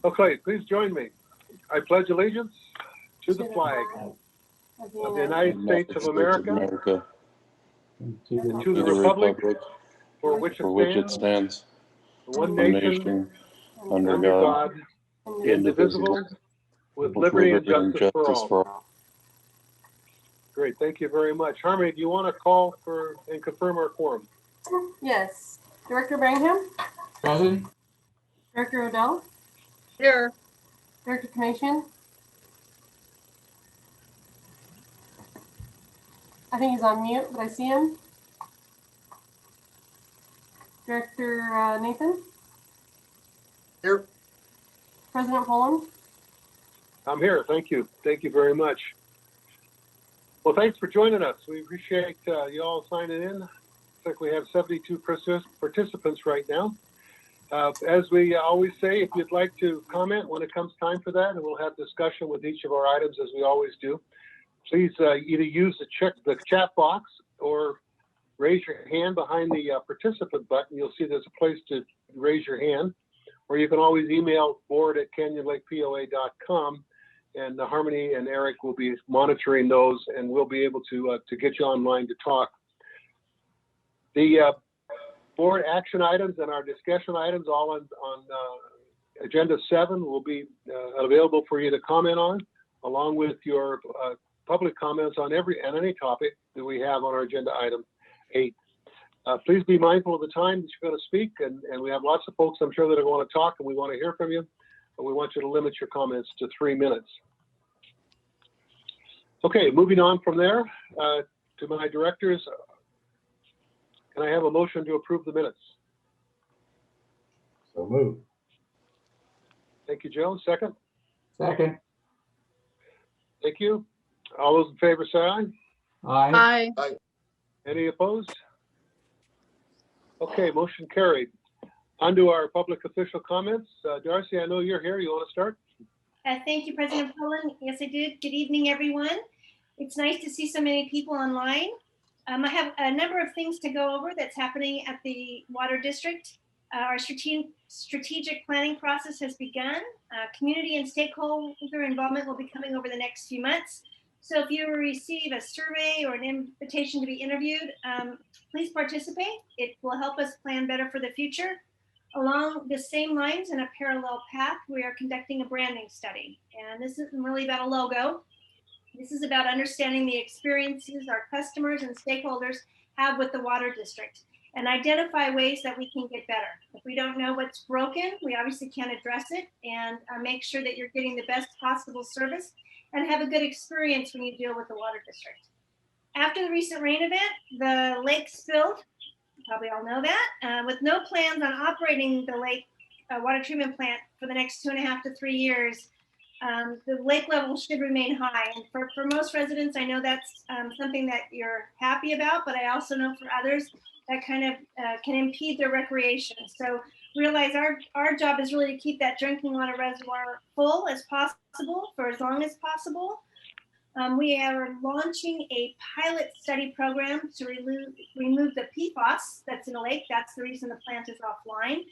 Okay, please join me. I pledge allegiance to the flag of the United States of America, and to the republic for which it stands, one nation, under God, indivisible, with liberty and justice for all. Great, thank you very much. Harmony, do you want to call for and confirm our quorum? Yes. Director Bangham? Present. Director Odell? Here. Director Kanatian? I think he's on mute, but I see him. Director Nathan? Here. President Poland? I'm here, thank you. Thank you very much. Well, thanks for joining us. We appreciate you all signing in. Looks like we have 72 participants right now. As we always say, if you'd like to comment when it comes time for that, and we'll have discussion with each of our items as we always do, please either use the chat box or raise your hand behind the participant button. You'll see there's a place to raise your hand, or you can always email board@canyonlakepoa.com, and Harmony and Eric will be monitoring those, and we'll be able to get you online to talk. The board action items and our discussion items all on agenda 7 will be available for you to comment on, along with your public comments on any topic that we have on our agenda item 8. Please be mindful of the time that you're going to speak, and we have lots of folks I'm sure that are going to talk, and we want to hear from you, but we want you to limit your comments to 3 minutes. Okay, moving on from there to my directors. Can I have a motion to approve the minutes? So moved. Thank you, Joe. Second? Second. Thank you. All those in favor say aye. Aye. Aye. Any opposed? Okay, motion carried. On to our public official comments. Darcy, I know you're here. You want to start? Thank you, President Poland. Yes, I did. Good evening, everyone. It's nice to see so many people online. I have a number of things to go over that's happening at the Water District. Our strategic planning process has begun. Community and stakeholder involvement will be coming over the next few months. So if you receive a survey or an invitation to be interviewed, please participate. It will help us plan better for the future. Along the same lines in a parallel path, we are conducting a branding study. And this isn't really about a logo. This is about understanding the experiences our customers and stakeholders have with the Water District and identify ways that we can get better. If we don't know what's broken, we obviously can't address it, and make sure that you're getting the best possible service and have a good experience when you deal with the Water District. After the recent rain event, the lake spilled. You probably all know that. With no plans on operating the lake water treatment plant for the next 2.5 to 3 years, the lake level should remain high. And for most residents, I know that's something that you're happy about, but I also know for others that kind of can impede their recreation. So realize our job is really to keep that drinking water reservoir full as possible for as long as possible. We are launching a pilot study program to remove the PFAS that's in the lake. That's the reason the plant is offline.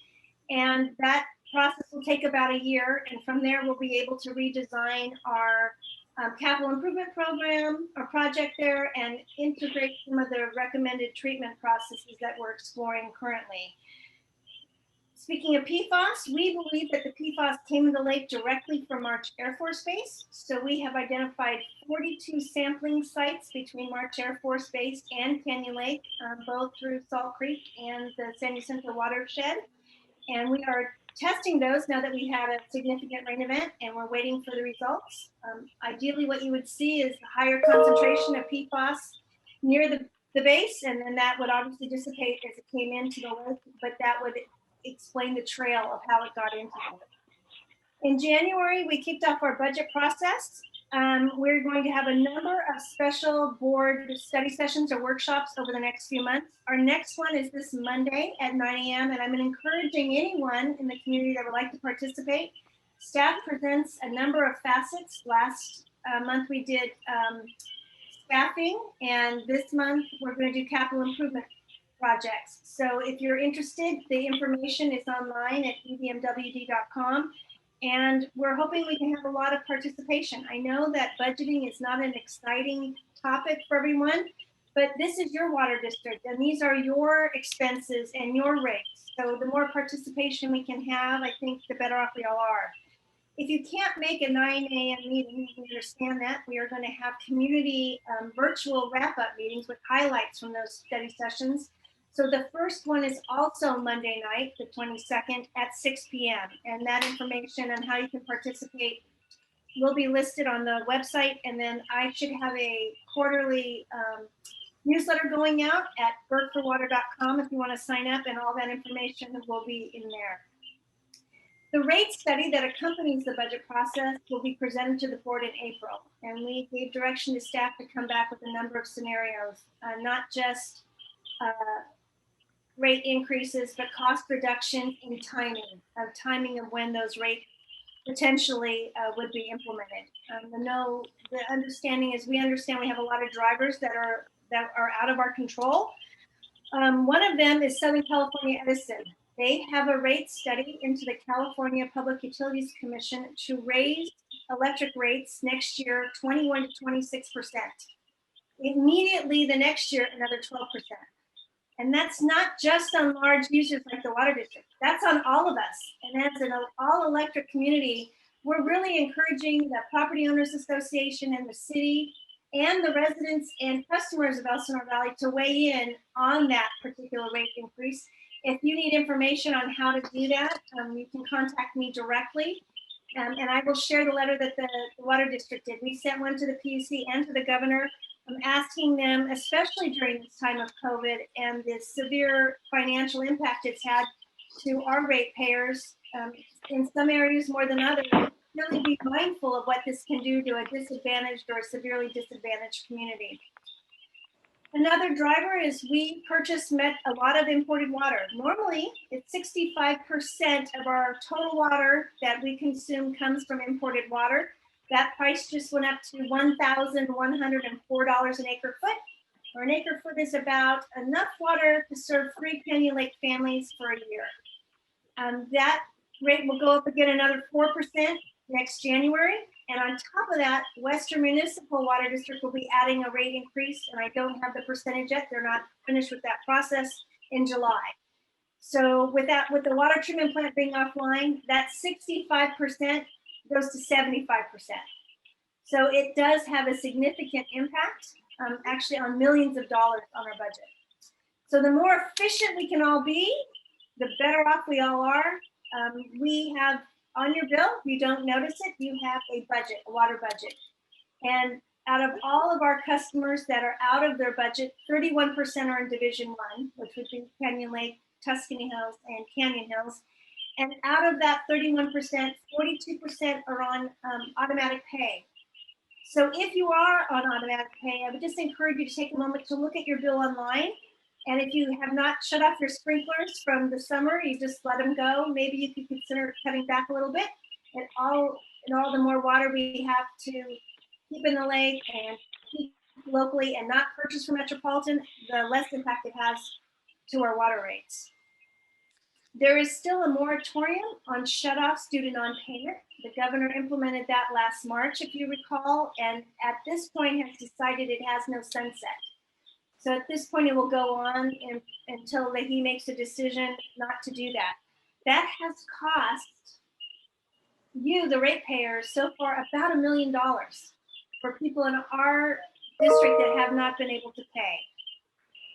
And that process will take about a year. And from there, we'll be able to redesign our capital improvement program, our project there, and integrate some of the recommended treatment processes that we're exploring currently. Speaking of PFAS, we believe that the PFAS came in the lake directly from March Air Force Base. So we have identified 42 sampling sites between March Air Force Base and Canyon Lake, both through Salt Creek and the San Jacinto watershed. And we are testing those now that we had a significant rain event, and we're waiting for the results. Ideally, what you would see is a higher concentration of PFAS near the base, and then that would obviously dissipate as it came into the lake, but that would explain the trail of how it got into the lake. In January, we kicked off our budget process. We're going to have a number of special board study sessions or workshops over the next few months. Our next one is this Monday at 9 a.m. and I'm encouraging anyone in the community that would like to participate. Staff presents a number of facets. Last month we did staffing, and this month we're going to do capital improvement projects. So if you're interested, the information is online at edmwd.com. And we're hoping we can have a lot of participation. I know that budgeting is not an exciting topic for everyone, but this is your water district and these are your expenses and your rates. So the more participation we can have, I think the better off we all are. If you can't make a 9 a.m. meeting, you understand that. We are going to have community virtual wrap-up meetings with highlights from those study sessions. So the first one is also Monday night, the 22nd at 6 p.m. And that information on how you can participate will be listed on the website. And then I should have a quarterly newsletter going out at berkforwater.com if you want to sign up, and all that information will be in there. The rate study that accompanies the budget process will be presented to the board in April. And we gave direction to staff to come back with a number of scenarios, not just rate increases, but cost reduction in timing of when those rates potentially would be implemented. The understanding is we understand we have a lot of drivers that are out of our control. One of them is Southern California Edison. They have a rate study into the California Public Utilities Commission to raise electric rates next year 21 to 26%. Immediately the next year, another 12%. And that's not just on large users like the water district. That's on all of us. And as an all electric community, we're really encouraging the Property Owners Association and the city and the residents and customers of Elsinore Valley to weigh in on that particular rate increase. If you need information on how to do that, you can contact me directly. And I will share the letter that the water district did. We sent one to the PUC and to the governor, asking them, especially during this time of COVID and the severe financial impact it's had to our ratepayers, in some areas more than others, really be mindful of what this can do to a disadvantaged or a severely disadvantaged community. Another driver is we purchase a lot of imported water. Normally, it's 65% of our total water that we consume comes from imported water. That price just went up to $1,104 an acre foot, or an acre foot is about enough water to serve 3 Canyon Lake families for a year. That rate will go up again another 4% next January. And on top of that, Western Municipal Water District will be adding a rate increase, and I don't have the percentage yet. They're not finished with that process in July. So with the water treatment plant being offline, that 65% goes to 75%. So it does have a significant impact, actually on millions of dollars on our budget. So the more efficient we can all be, the better off we all are. We have on your bill, if you don't notice it, you have a budget, a water budget. And out of all of our customers that are out of their budget, 31% are in Division 1, which would be Canyon Lake, Tuscany Hills, and Canyon Hills. And out of that 31%, 42% are on automatic pay. So if you are on automatic pay, I would just encourage you to take a moment to look at your bill online. And if you have not shut off your sprinklers from the summer, you just let them go. Maybe you could consider cutting back a little bit. And all the more water we have to keep in the lake and keep locally and not purchase from Metropolitan, the less impact it has to our water rates. There is still a moratorium on shutoffs due to non-payment. The governor implemented that last March, if you recall, and at this point has decided it has no sunset. So at this point, it will go on until he makes a decision not to do that. That has cost you, the ratepayers, so far about $1 million for people in our district that have not been able to pay.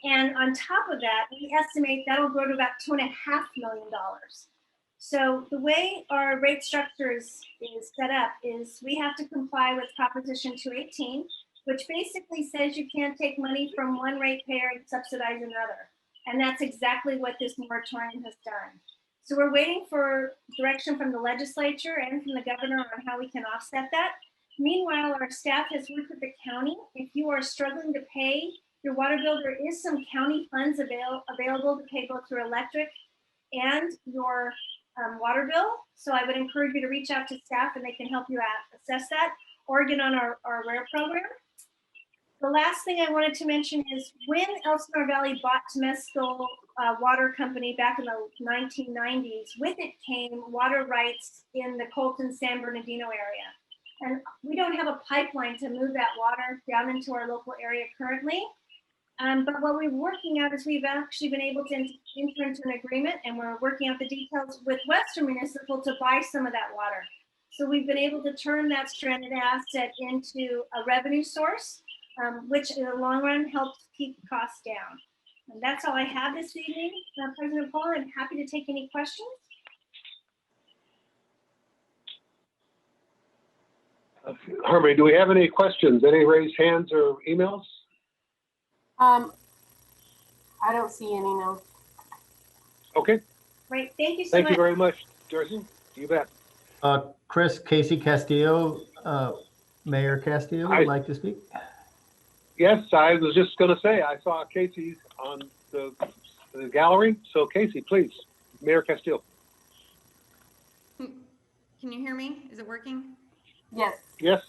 And on top of that, we estimate that'll grow to about $2.5 million. So the way our rate structure is set up is we have to comply with Proposition 218, which basically says you can't take money from one ratepayer and subsidize another. And that's exactly what this moratorium has done. So we're waiting for direction from the legislature and from the governor on how we can offset that. Meanwhile, our staff has worked with the county. If you are struggling to pay your water bill, there is some county funds available to pay both your electric and your water bill. So I would encourage you to reach out to staff and they can help you assess that or get on our RARE program. The last thing I wanted to mention is when Elsinore Valley bought Temescal water company back in the 1990s. With it came water rights in the Colton San Bernardino area. And we don't have a pipeline to move that water down into our local area currently. But what we're working out is we've actually been able to enter into an agreement, and we're working out the details with Western Municipal to buy some of that water. So we've been able to turn that stranded asset into a revenue source, which in the long run helps keep costs down. And that's all I have this evening, President Paul. I'm happy to take any questions. Harmony, do we have any questions? Any raised hands or emails? I don't see any, no. Okay, Great, thank you so thank much. you very much, Darcy. You bet. Chris, Casey Castillo, Mayor Castillo would like to speak. Yes, I was just going to say, I saw Casey on the gallery. So Casey, please, Mayor Castillo. Can you hear me? Is it working? Yes. Yes.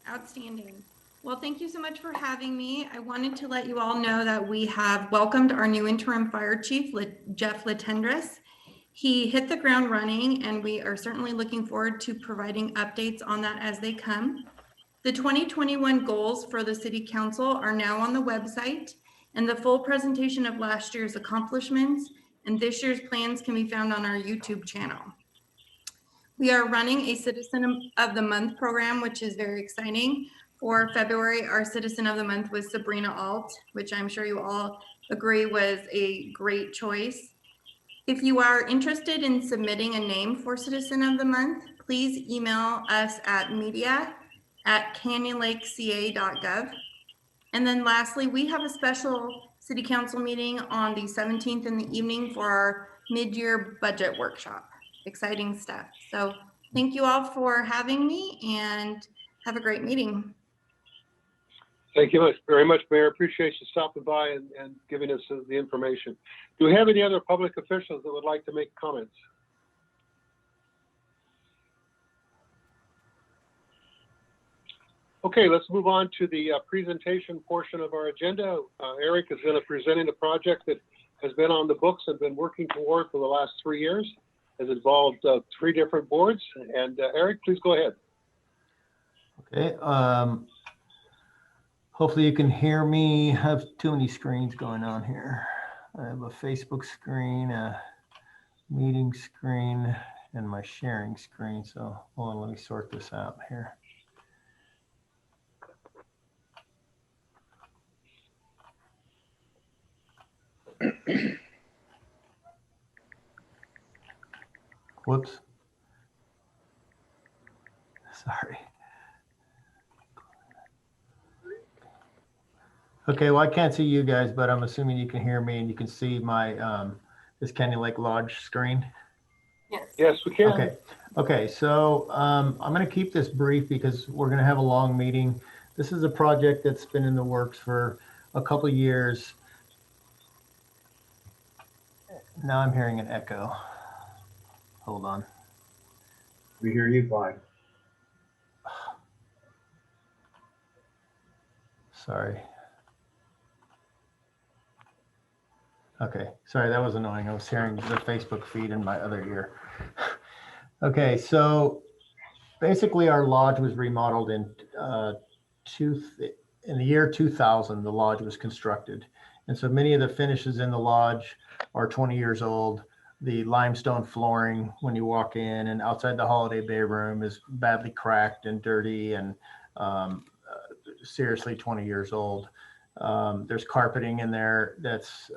Outstanding. Well, thank you so much for having me. I wanted to let you all know that we have welcomed our new interim fire chief, Jeff Latendress. He hit the ground running, and we are certainly looking forward to providing updates on that as they come. The 2021 goals for the City Council are now on the website, and the full presentation of last year's accomplishments and this year's plans can be found on our YouTube channel. We are running a Citizen of the Month program, which is very exciting. For February, our Citizen of the Month was Sabrina Alt, which I'm sure you all agree was a great choice. If you are interested in submitting a name for Citizen of the Month, please email us at media@canyonlakeca.gov. And then lastly, we have a special City Council meeting on the 17th in the evening for our mid-year budget workshop. Exciting stuff. So thank you all for having me and have a great meeting. Thank you very much, Mayor. Appreciate you stopping by and giving us the information. Do we have any other public officials that would like to make comments? Okay, let's move on to the presentation portion of our agenda. Eric is going to present a project that has been on the books and been working toward for the last 3 years. Has involved 3 different boards. And Eric, please go ahead. Okay. Hopefully you can hear me. I have too many screens going on here. I have a Facebook screen, a meeting screen, and my sharing screen. So hold on, let me sort this out here. Whoops. Sorry. Okay, well, I can't see you guys, but I'm assuming you can hear me and you can see my this Canyon Lake Lodge screen. Yes. Yes, we can. Okay. Okay, so I'm going to keep this brief because we're going to have a long meeting. This is a project that's been in the works for a couple of years. Now I'm hearing an echo. Hold on. We hear you fine. Sorry. Okay, sorry, that was annoying. I was hearing the Facebook feed in my other ear. Okay, so basically our lodge was remodeled in the year 2000. The lodge was constructed, and so many of the finishes in the lodge are 20 years old. The limestone flooring when you walk in and outside the holiday bay room is badly cracked and dirty and seriously 20 years old. There's carpeting in there that's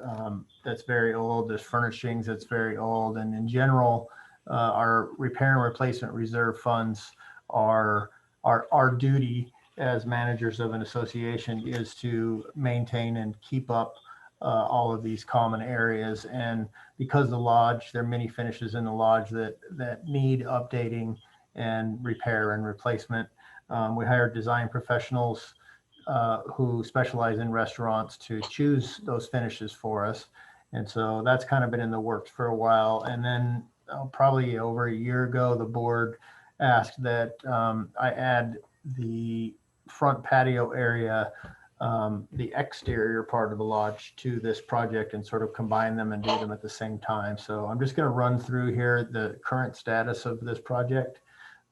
very old. There's furnishings that's very old, and in general, our repair and replacement reserve funds are our duty as managers of an association is to maintain and keep up all of these common areas. And because the lodge, there are many finishes in the lodge that need updating and repair and replacement. We hired design professionals who specialize in restaurants to choose those finishes for us. And so that's kind of been in the works for a while. And then probably over a year ago, the board asked that I add the front patio area the exterior part of the lodge to this project and sort of combine them and do them at the same time. So I'm just going to run through here the current status of this project.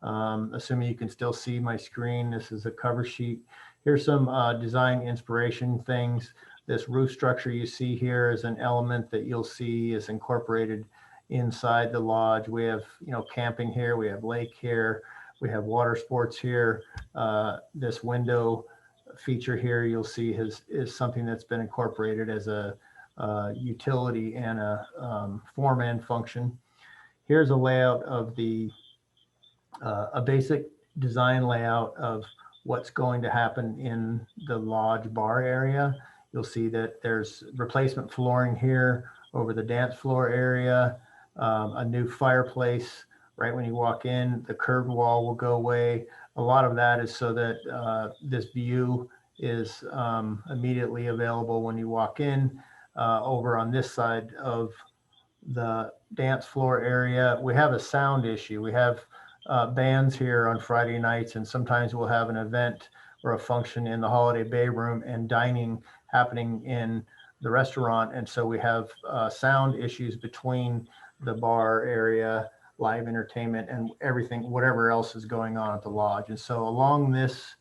Assuming you can still see my screen, this is a cover sheet. Here's some design inspiration things. This roof structure you see here is an element that you'll see is incorporated inside the lodge. We have, camping here, we have lake here, we have water sports here. This window feature here you'll see is something that's been incorporated as a utility and a form and function. Here's a layout of the a basic design layout of what's going to happen in the lodge bar area. You'll see that there's replacement flooring here over the dance floor area, a new fireplace right when you walk in. The curved wall will go away. A lot of that is so that this view is immediately available when you walk in. Over on this side of the dance floor area, we have a sound issue. We have bands here on Friday nights, and sometimes we'll have an event or a function in the Holiday Bay Room and dining happening in the restaurant. And so we have sound issues between the bar area, live entertainment, and everything, whatever else is going on at the lodge. And so along this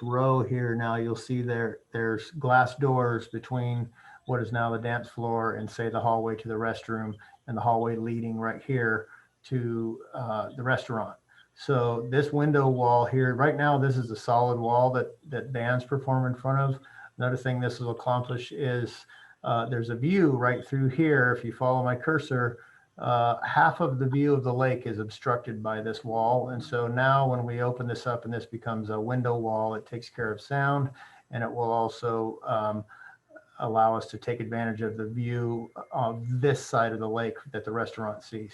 row here now, you'll see there's glass doors between what is now the dance floor and say the hallway to the restroom, and the hallway leading right here to the restaurant. So this window wall here, right now, this is a solid wall that bands perform in front of. Another thing this will accomplish is there's a view right through here. If you follow my cursor, half of the view of the lake is obstructed by this wall. And so now when we open this up and this becomes a window wall, it takes care of sound, and it will also allow us to take advantage of the view of this side of the lake that the restaurant sees.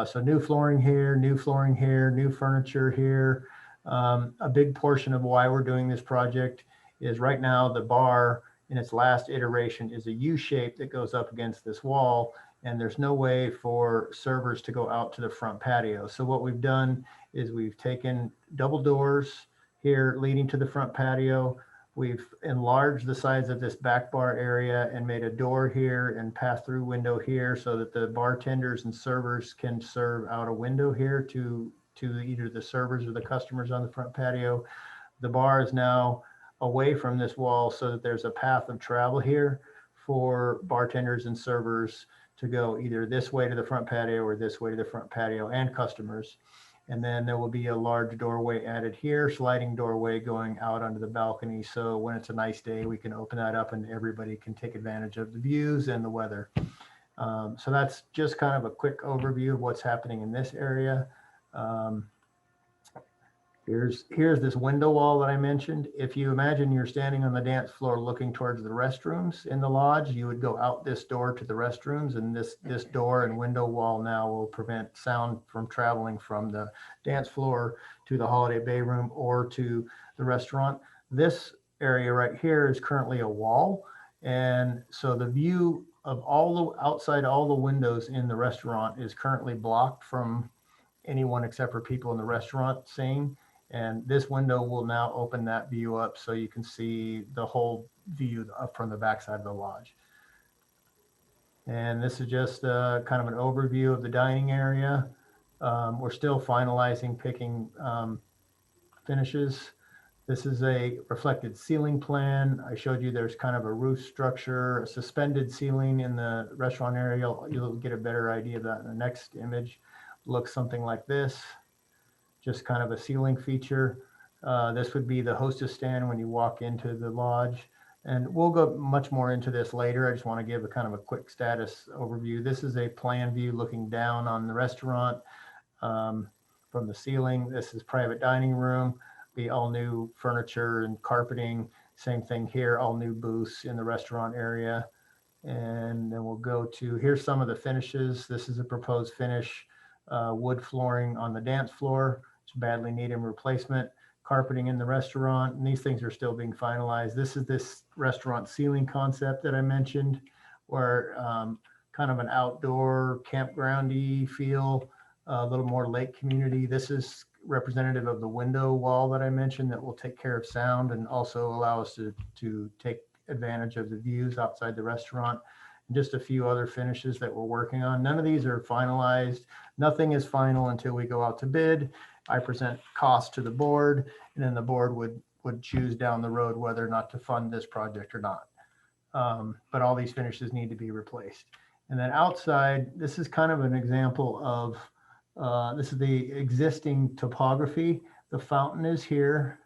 So new flooring here, new flooring here, new furniture here. A big portion of why we're doing this project is right now the bar in its last iteration is a U shape that goes up against this wall, and there's no way for servers to go out to the front patio. So what we've done is we've taken double doors here leading to the front patio. We've enlarged the size of this back bar area and made a door here and pass-through window here so that the bartenders and servers can serve out a window here to either the servers or the customers on the front patio. The bar is now away from this wall so that there's a path of travel here for bartenders and servers to go either this way to the front patio or this way to the front patio, and customers. And then there will be a large doorway added here, sliding doorway going out onto the balcony. So when it's a nice day, we can open that up and everybody can take advantage of the views and the weather. So that's just kind of a quick overview of what's happening in this area. Here's this window wall that I mentioned. If you imagine you're standing on the dance floor looking towards the restrooms in the lodge, you would go out this door to the restrooms, and this door and window wall now will prevent sound from traveling from the dance floor to the Holiday Bay Room or to the restaurant. This area right here is currently a wall, and so the view of outside all the windows in the restaurant is currently blocked from anyone except for people in the restaurant seeing. And this window will now open that view up so you can see the whole view up from the backside of the lodge. And this is just kind of an overview of the dining area. We're still finalizing picking finishes. This is a reflected ceiling plan. I showed you there's kind of a roof structure, a suspended ceiling in the restaurant area. You'll get a better idea of that in the next image. Looks something like this. Just kind of a ceiling feature. This would be the hostess stand when you walk into the lodge. And we'll go much more into this later. I just want to give a kind of a quick status overview. This is a plan view looking down on the restaurant from the ceiling. This is private dining room, the all new furniture and carpeting. Same thing here, all new booths in the restaurant area. And then we'll go to, here's some of the finishes. This is a proposed finish, wood flooring on the dance floor. It's badly needed replacement, carpeting in the restaurant, and these things are still being finalized. This is this restaurant ceiling concept that I mentioned, where kind of an outdoor campgroundy feel, a little more lake community. This is representative of the window wall that I mentioned that will take care of sound and also allow us to take advantage of the views outside the restaurant. And just a few other finishes that we're working on. None of these are finalized. Nothing is final until we go out to bid. I present cost to the board, and then the board would choose down the road whether or not to fund this project or not. But all these finishes need to be replaced. And then outside, this is kind of an example of, this is the existing topography. The fountain is here.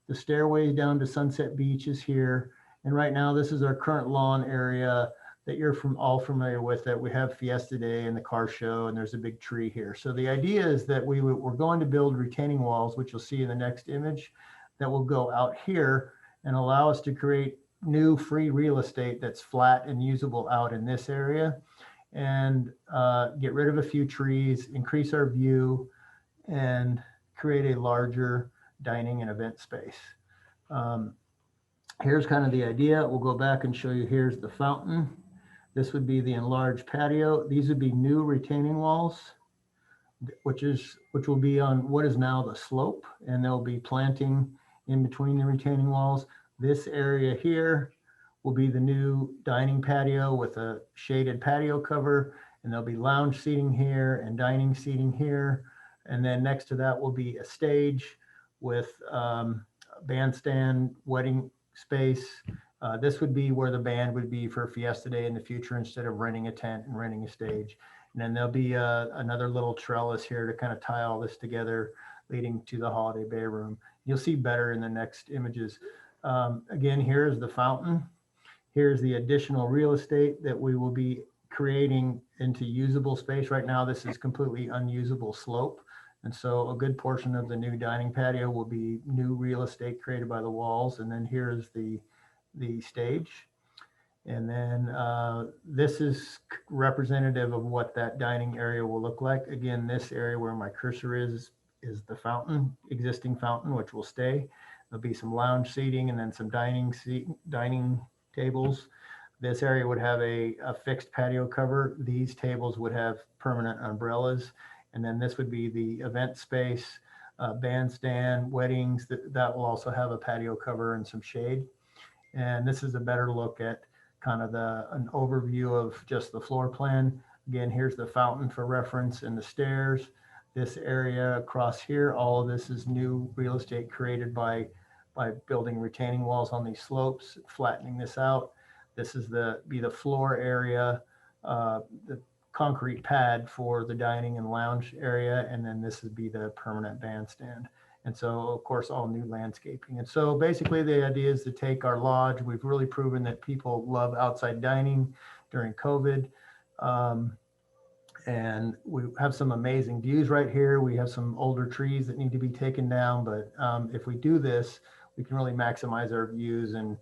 The stairways down to Sunset Beach is here. And right now, this is our current lawn area that you're all familiar with, that we have Fiesta Day and the car show, and there's a big tree here. So the idea is that we're going to build retaining walls, which you'll see in the next image, that will go out here and allow us to create new free real estate that's flat and usable out in this area, and get rid of a few trees, increase our view, and create a larger dining and event space. Here's kind of the idea. We'll go back and show you. Here's the fountain. This would be the enlarged patio. These would be new retaining walls, which will be on what is now the slope, and there'll be planting in between the retaining walls. This area here will be the new dining patio with a shaded patio cover, and there'll be lounge seating here and dining seating here. And then next to that will be a stage with bandstand, wedding space. This would be where the band would be for Fiesta Day in the future instead of renting a tent and renting a stage. And then there'll be another little trellis here to kind of tie all this together, leading to the holiday bay room. You'll see better in the next images. Again, here's the fountain. Here's the additional real estate that we will be creating into usable space. Right now, this is completely unusable slope. And so a good portion of the new dining patio will be new real estate created by the walls. And then here's the stage. And then this is representative of what that dining area will look like. Again, this area where my cursor is the fountain, existing fountain, which will stay. There'll be some lounge seating and then some dining tables. This area would have a fixed patio cover. These tables would have permanent umbrellas. And then this would be the event space, bandstand, weddings. That will also have a patio cover and some shade. And this is a better look at kind of an overview of just the floor plan. Again, here's the fountain for reference and the stairs. This area across here, all of this is new real estate created by building retaining walls on these slopes, flattening this out. This is be the floor area, the concrete pad for the dining and lounge area. And then this would be the permanent bandstand. And so, of course, all new landscaping. And so basically the idea is to take our lodge. We've really proven that people love outside dining during COVID. And we have some amazing views right here. We have some older trees that need to be taken down. But if we do this, we can really maximize our views and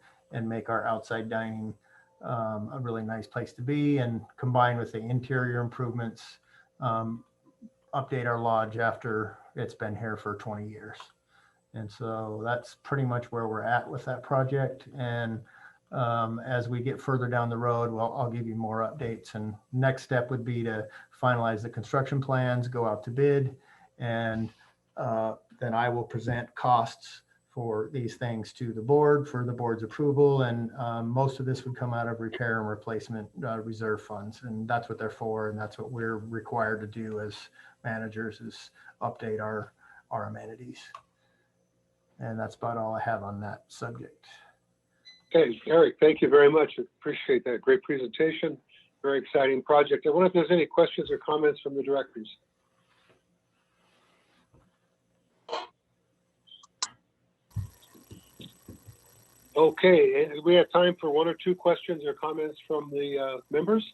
make our outside dining a really nice place to be, and combined with the interior improvements, update our lodge after it's been here for 20 years. And so that's pretty much where we're at with that project. And as we get further down the road, well, I'll give you more updates. And next step would be to finalize the construction plans, go out to bid, and then I will present costs for these things to the board for the board's approval. And most of this would come out of repair and replacement reserve funds. And that's what they're for. And that's what we're required to do as managers, is update our amenities. And that's about all I have on that subject. Okay, Eric, thank you very much. Appreciate that. Great presentation. Very exciting project. I wonder if there's any questions or comments from the directors. Okay, we have time for one or two questions or comments from the members.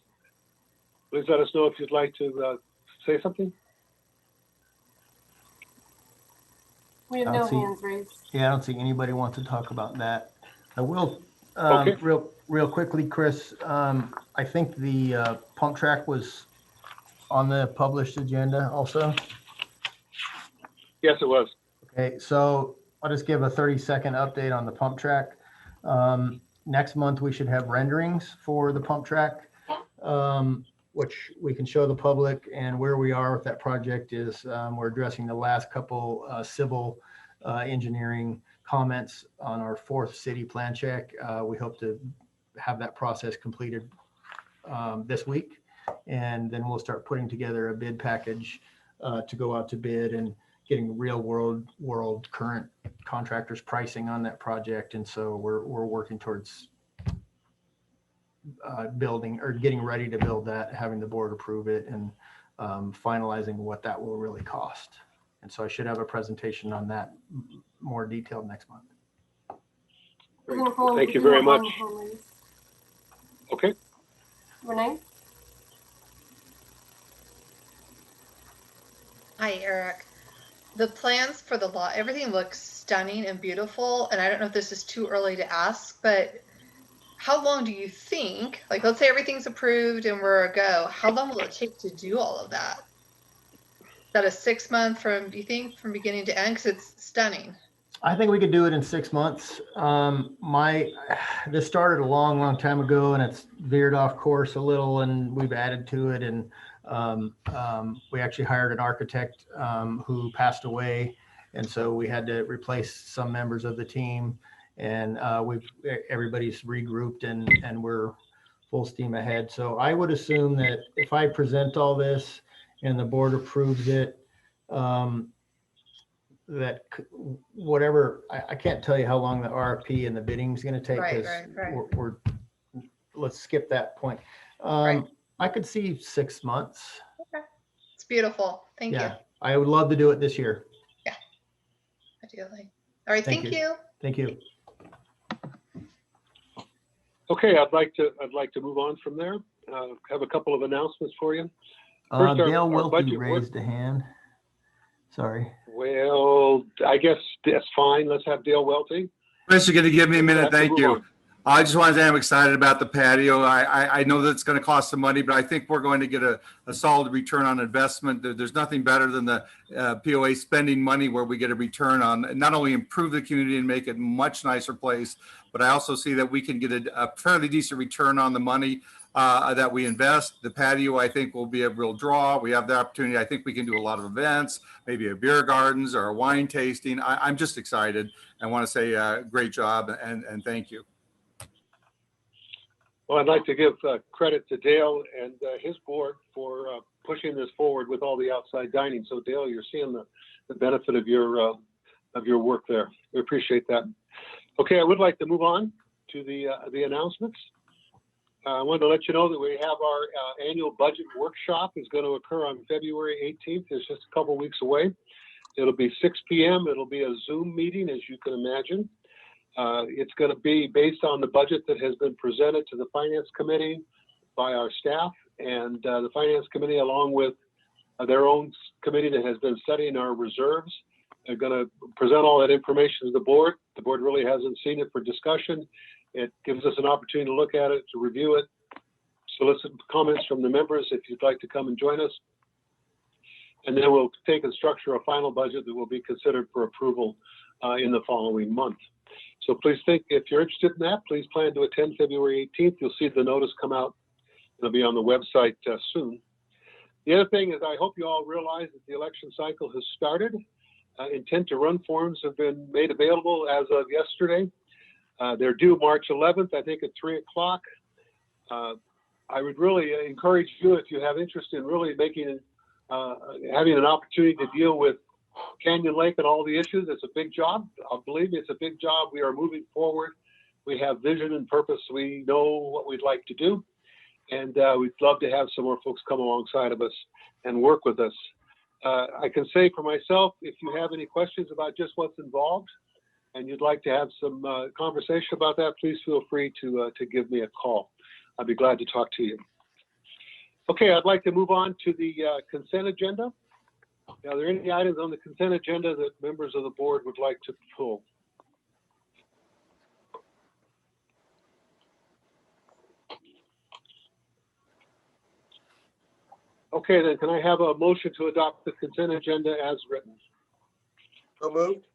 Please let us know if you'd like to say something. We have no hands raised. Yeah, I don't see anybody want to talk about that. I will, Okay. real quickly, Chris. I think the pump track was on the published agenda also. Yes, it was. Okay, so I'll just give a 30-second update on the pump track. Next month, we should have renderings for the pump track. which we can show the public, and where we are with that project is we're addressing the last couple civil engineering comments on our 4th city plan check. We hope to have that process completed this week, and then we'll start putting together a bid package to go out to bid and getting real world current contractors pricing on that project. And so we're working towards building or getting ready to build that, having the board approve it, and finalizing what that will really cost. And so I should have a presentation on that more detailed next month. Great. Thank you very much. Okay. Renee? Hi, Eric. The plans for the lot, everything looks stunning and beautiful. And I don't know if this is too early to ask, but how long do you think, like, let's say everything's approved and we're a go, how long will it take to do all of that? Is that a 6 month from, do you think, from beginning to end? Because it's stunning. I think we could do it in 6 months. This started a long time ago, and it's veered off course a little, and we've added to it. And we actually hired an architect who passed away, and so we had to replace some members of the team. And everybody's regrouped, and we're full steam ahead. So I would assume that if I present all this and the board approves it, that whatever, I can't tell you how long the RFP and the bidding is going to take. Right. Let's skip that point. Right. I could see 6 months. Okay. It's beautiful. Thank you. I would love to do it this year. Yeah, ideally. All right. Thank you. Thank you. Okay, I'd like to move on from there. Have a couple of announcements for you. First, Dale our budget Wilkie raised a hand. Sorry. Well, I guess that's fine. Let's have Dale Welty. Chris, you're going to give me a minute. Thank move you. on. I just wanted to say I'm excited about the patio. I know that it's going to cost some money, but I think we're going to get a solid return on investment. There's nothing better than the POA spending money where we get a return on not only improve the community and make it a much nicer place, but I also see that we can get a fairly decent return on the money that we invest. The patio, I think, will be a real draw. We have the opportunity. I think we can do a lot of events, maybe a beer gardens or a wine tasting. I'm just excited. I want to say great job and thank you. Well, I'd like to give credit to Dale and his board for pushing this forward with all the outside dining. So Dale, you're seeing the benefit of your work there. We appreciate that. Okay, I would like to move on to the announcements. I wanted to let you know that we have our annual budget workshop is going to occur on February 18th. It's just a couple weeks away. It'll be 6 p.m. It'll be a Zoom meeting, as you can imagine. It's going to be based on the budget that has been presented to the Finance Committee by our staff, and the Finance Committee, along with their own committee that has been studying our reserves, are going to present all that information to the board. The board really hasn't seen it for discussion. It gives us an opportunity to look at it, to review it, solicit comments from the members if you'd like to come and join us. And then we'll take and structure a final budget that will be considered for approval in the following month. So please think, if you're interested in that, please plan to attend February 18th. You'll see the notice come out. It'll be on the website soon. The other thing is, I hope you all realize that the election cycle has started. Intent to run forms have been made available as of yesterday. They're due March 11th, I think at 3 o'clock. I would really encourage you, if you have interest in really making, having an opportunity to deal with Canyon Lake and all the issues. It's a big job. Believe me, it's a big job. We are moving forward. We have vision and purpose. We know what we'd like to do. And we'd love to have some more folks come alongside of us and work with us. I can say for myself, if you have any questions about just what's involved and you'd like to have some conversation about that, please feel free to give me a call. I'd be glad to talk to you. Okay, I'd like to move on to the consent agenda. Are there any items on the consent agenda that members of the board would like to pull? Okay, then can I have a motion to adopt the consent agenda as written? So moved.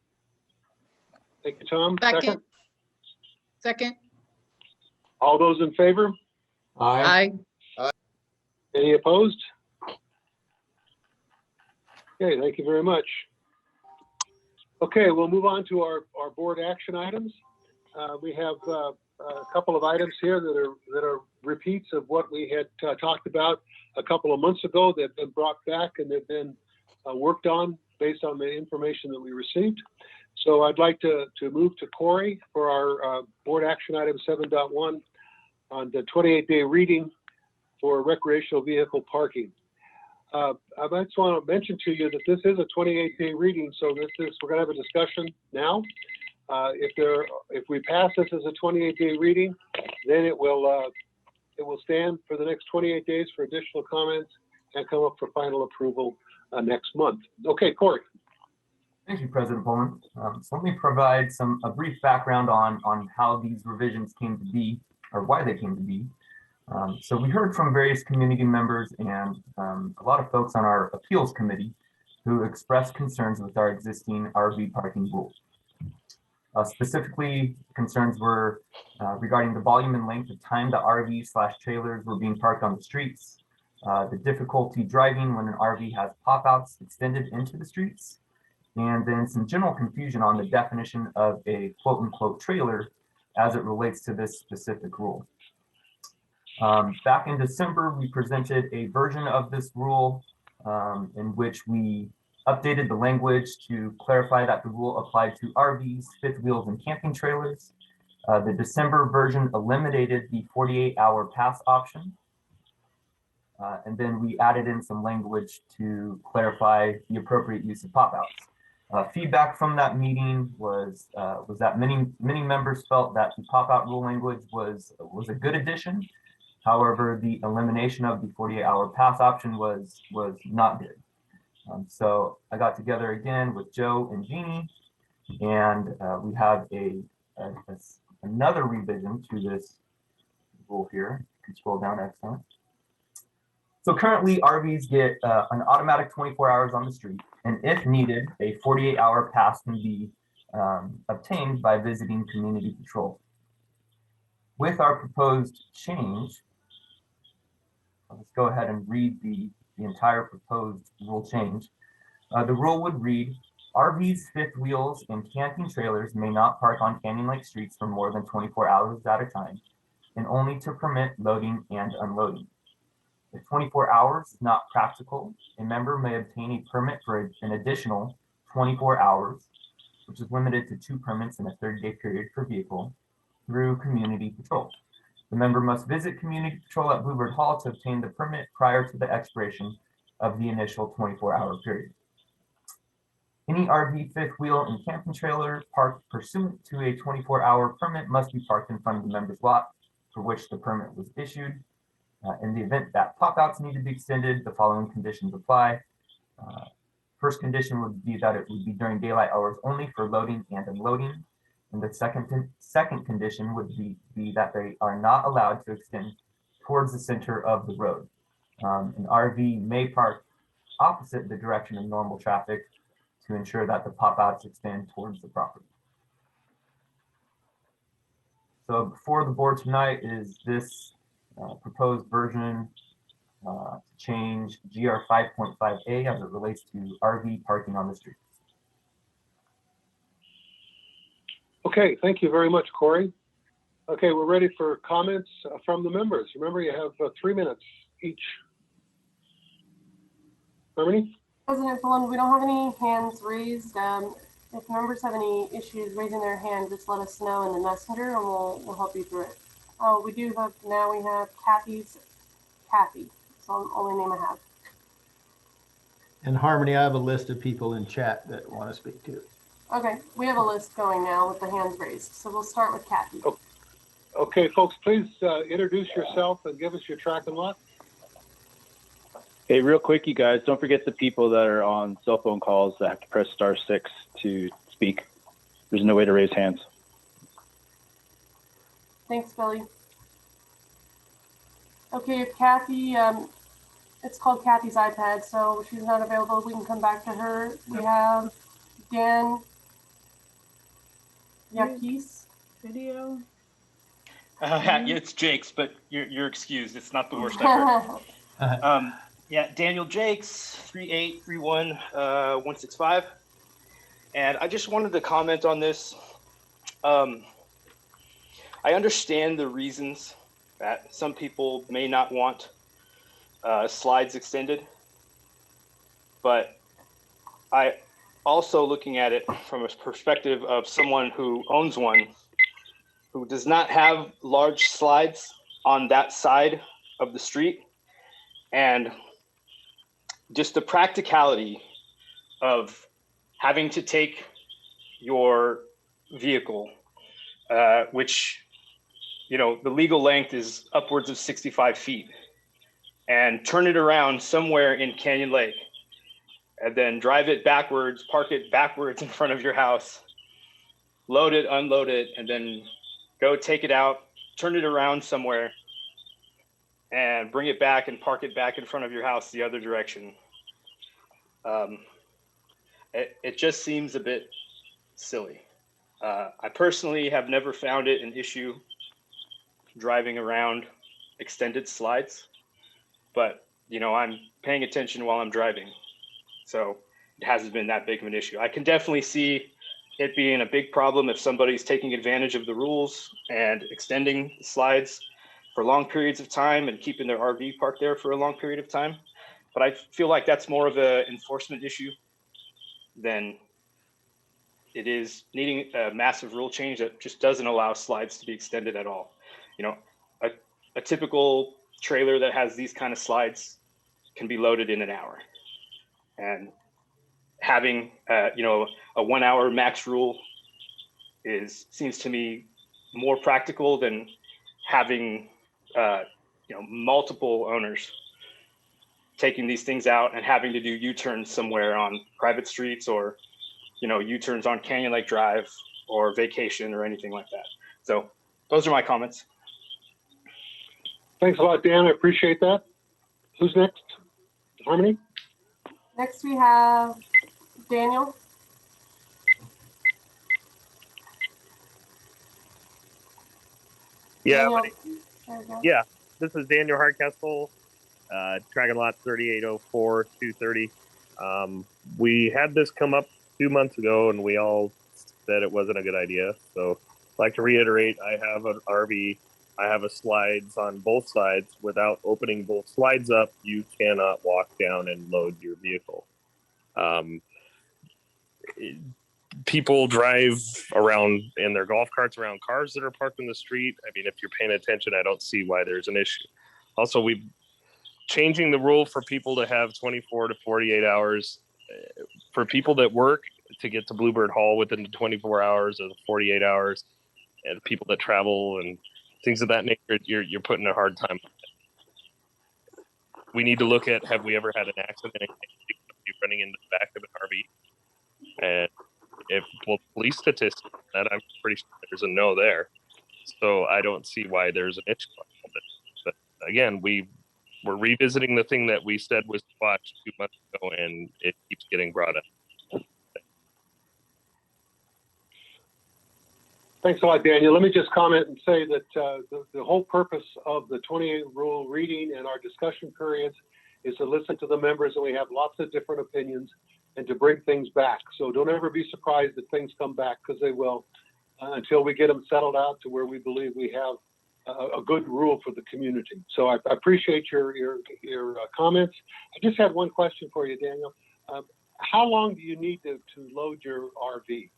Thank you, Tom. Second. Second. All those in favor? Aye. Any opposed? Okay, thank you very much. Okay, we'll move on to our board action items. We have a couple of items here that are repeats of what we had talked about a couple of months ago that have been brought back and they've been worked on based on the information that we received. So I'd like to move to Corey for our board action item 7.1 on the 28-day reading for recreational vehicle parking. I just want to mention to you that this is a 28-day reading, so we're going to have a discussion now. If we pass this as a 28-day reading, then it will stand for the next 28 days for additional comments and come up for final approval next month. Okay, Corey. Thank you, President Pullman. So let me provide a brief background on how these revisions came to be, or why they came to be. So we heard from various community members and a lot of folks on our appeals committee who expressed concerns with our existing RV parking rules. Specifically, concerns were regarding the volume and length of time the RV/trailers were being parked on the streets, the difficulty driving when an RV has pop-outs extended into the streets, and then some general confusion on the definition of a quote-unquote trailer as it relates to this specific rule. Back in December, we presented a version of this rule in which we updated the language to clarify that the rule applied to RVs, fifth wheels, and camping trailers. The December version eliminated the 48-hour pass option. And then we added in some language to clarify the appropriate use of pop-outs. Feedback from that meeting was that many members felt that the pop-out rule language was a good addition. However, the elimination of the 48-hour pass option was not good. So I got together again with Joe and Jeannie, and we have another revision to this rule here. You can scroll down, excellent. So currently RVs get an automatic 24 hours on the street, and if needed, a 48-hour pass can be obtained by visiting community patrol. With our proposed change, let's go ahead and read the entire proposed rule change. The rule would read, RVs, fifth wheels, and camping trailers may not park on canyon-like streets for more than 24 hours at a time, and only to permit loading and unloading. If 24 hours is not practical, a member may obtain a permit for an additional 24 hours, which is limited to 2 permits in a 30-day period per vehicle, through community patrol. The member must visit community patrol at Bluebird Hall to obtain the permit prior to the expiration of the initial 24-hour period. Any RV, fifth wheel, and camping trailer parked pursuant to a 24-hour permit must be parked in front of the member's lot for which the permit was issued. In the event that pop-outs need to be extended, the following conditions apply. First condition would be that it would be during daylight hours only for loading and unloading. And the second condition would be that they are not allowed to extend towards the center of the road. An RV may park opposite the direction of normal traffic to ensure that the pop-outs extend towards the property. So before the board tonight is this proposed version to change GR 5.5A as it relates to RV parking on the streets. Okay, thank you very much, Corey. Okay, we're ready for comments from the members. Remember, you have 3 minutes each. Harmony? President Pullen, we don't have any hands raised. If members have any issues raising their hand, just let us know in the messenger and we'll help you through it. Oh, we have Kathy. It's the only name I have. And Harmony, I have a list of people in chat that want to speak to. Okay, we have a list going now with the hands raised. So we'll start with Kathy. Okay, folks, please introduce yourself and give us your track and lot. Hey, real quick, you guys, don't forget the people that are on cell phone calls that have to press *6 to speak. There's no way to raise hands. Thanks, Billy. Okay, if Kathy, it's called Kathy's iPad, so if she's not available, we can come back to her. We have Dan Yakis. It's Jake's, but you're excused. It's not the worst I've heard. Yeah, Daniel Jakes, 3831-165. And I just wanted to comment on this. I understand the reasons that some people may not want slides extended, but I also looking at it from a perspective of someone who owns one, who does not have large slides on that side of the street, and just the practicality of having to take your vehicle, which, you know, the legal length is upwards of 65 feet, and turn it around somewhere in Canyon Lake, and then drive it backwards, park it backwards in front of your house, load it, unload it, and then go take it out, turn it around somewhere, and bring it back and park it back in front of your house the other direction. It just seems a bit silly. I personally have never found it an issue driving around extended slides, but you know, I'm paying attention while I'm driving, so it hasn't been that big of an issue. I can definitely see it being a big problem if somebody's taking advantage of the rules and extending slides for long periods of time and keeping their RV parked there for a long period of time. But I feel like that's more of an enforcement issue than it is needing a massive rule change that just doesn't allow slides to be extended at all. You know, a typical trailer that has these kind of slides can be loaded in an hour, and having you know, a 1 hour max rule seems to me more practical than having you know, multiple owners taking these things out and having to do U-turns somewhere on private streets, or you know, U-turns on Canyon Lake Drive or Vacation or anything like that. So those are my comments. Thanks a lot, Dan. I appreciate that. Who's next? Harmony? Next we have Daniel. Yeah, Daniel. There we go. yeah. This is Daniel Hardcastle, Dragon Lot 3804-230. We had this come up 2 months ago, and we all said it wasn't a good idea. So I'd like to reiterate, I have an RV. I have a slides on both sides. Without opening both slides up, you cannot walk down and load your vehicle. People drive around in their golf carts around cars that are parked in the street. I mean, if you're paying attention, I don't see why there's an issue. Also, we're changing the rule for people to have 24 to 48 hours. For people that work, to get to Bluebird Hall within the 24 hours or the 48 hours, and people that travel and things of that nature, you're putting a hard time. We need to look at, have we ever had an accident and you running into the back of an RV? And if, well, police statistics, that I'm pretty sure there's a no there. So I don't see why there's an issue. But again, we're revisiting the thing that we said was watched 2 months ago, and it keeps getting brought up. Thanks a lot, Daniel. Let me just comment and say that the whole purpose of the 28 rule reading and our discussion periods is to listen to the members, and we have lots of different opinions, and to bring things back. So don't ever be surprised that things come back, because they will, until we get them settled out to where we believe we have a good rule for the community. So I appreciate your comments. I just had one question for you, Daniel. How long do you need to load your RV?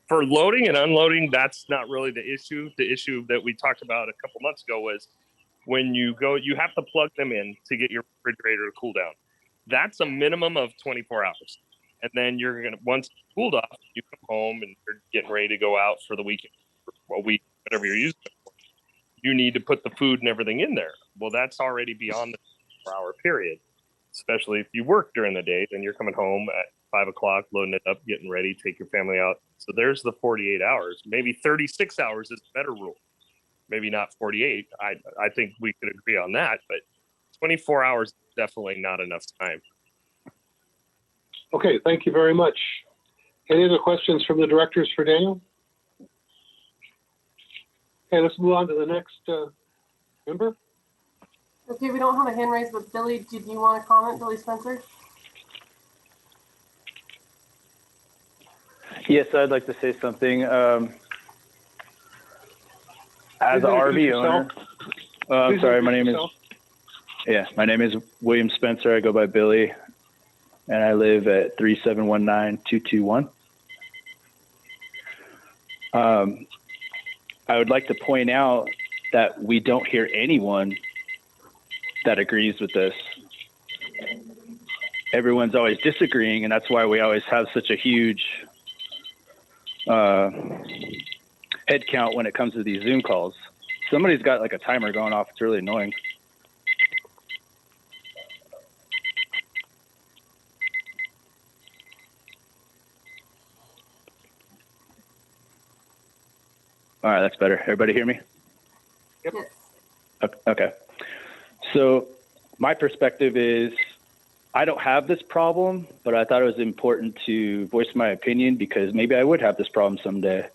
For loading and unloading, that's not really the issue. The issue that we talked about a couple months ago was when you go, you have to plug them in to get your refrigerator to cool down. That's a minimum of 24 hours. And then you're going to, once it's cooled off, you come home and you're getting ready to go out for the weekend, or a week, whatever you're using it for. You need to put the food and everything in there. Well, that's already beyond the 24-hour period, especially if you work during the day, then you're coming home at 5 o'clock, loading it up, getting ready, take your family out. So there's the 48 hours. Maybe 36 hours is a better rule. Maybe not 48. I think we could agree on that, but 24 hours is definitely not enough time. Okay, thank you very much. Any other questions from the directors for Daniel? Okay, let's move on to the next member. Okay, we don't have a hand raised, but Billy, did you want to comment, Billy Spencer? Yes, I'd like to say something. As an RV owner, I'm sorry, my name is William Spencer. I go by Billy, and I live at 3719221. I would like to point out that we don't hear anyone that agrees with this. Everyone's always disagreeing, and that's why we always have such a huge head count when it comes to these Zoom calls. Somebody's got like a timer going off. It's really annoying. All right, that's better. Everybody hear me? Yep. Okay. So my perspective is I don't have this problem, but I thought it was important to voice my opinion because maybe I would have this problem someday.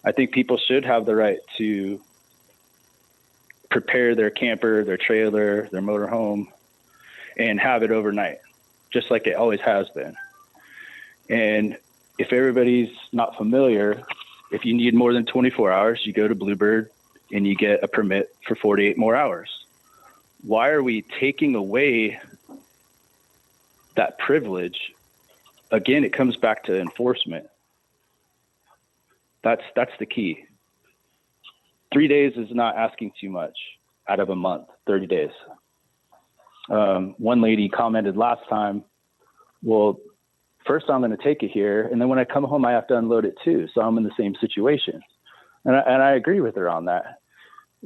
I think people should have the right to prepare their camper, their trailer, their motorhome, and have it overnight, just like it always has been. And if everybody's not familiar, if you need more than 24 hours, you go to Bluebird and you get a permit for 48 more hours. Why are we taking away that privilege? Again, it comes back to enforcement. That's the key. 3 days is not asking too much out of a month, 30 days. One lady commented last time, well, first I'm going to take it here, and then when I come home, I have to unload it too. So I'm in the same situation. And I agree with her on that.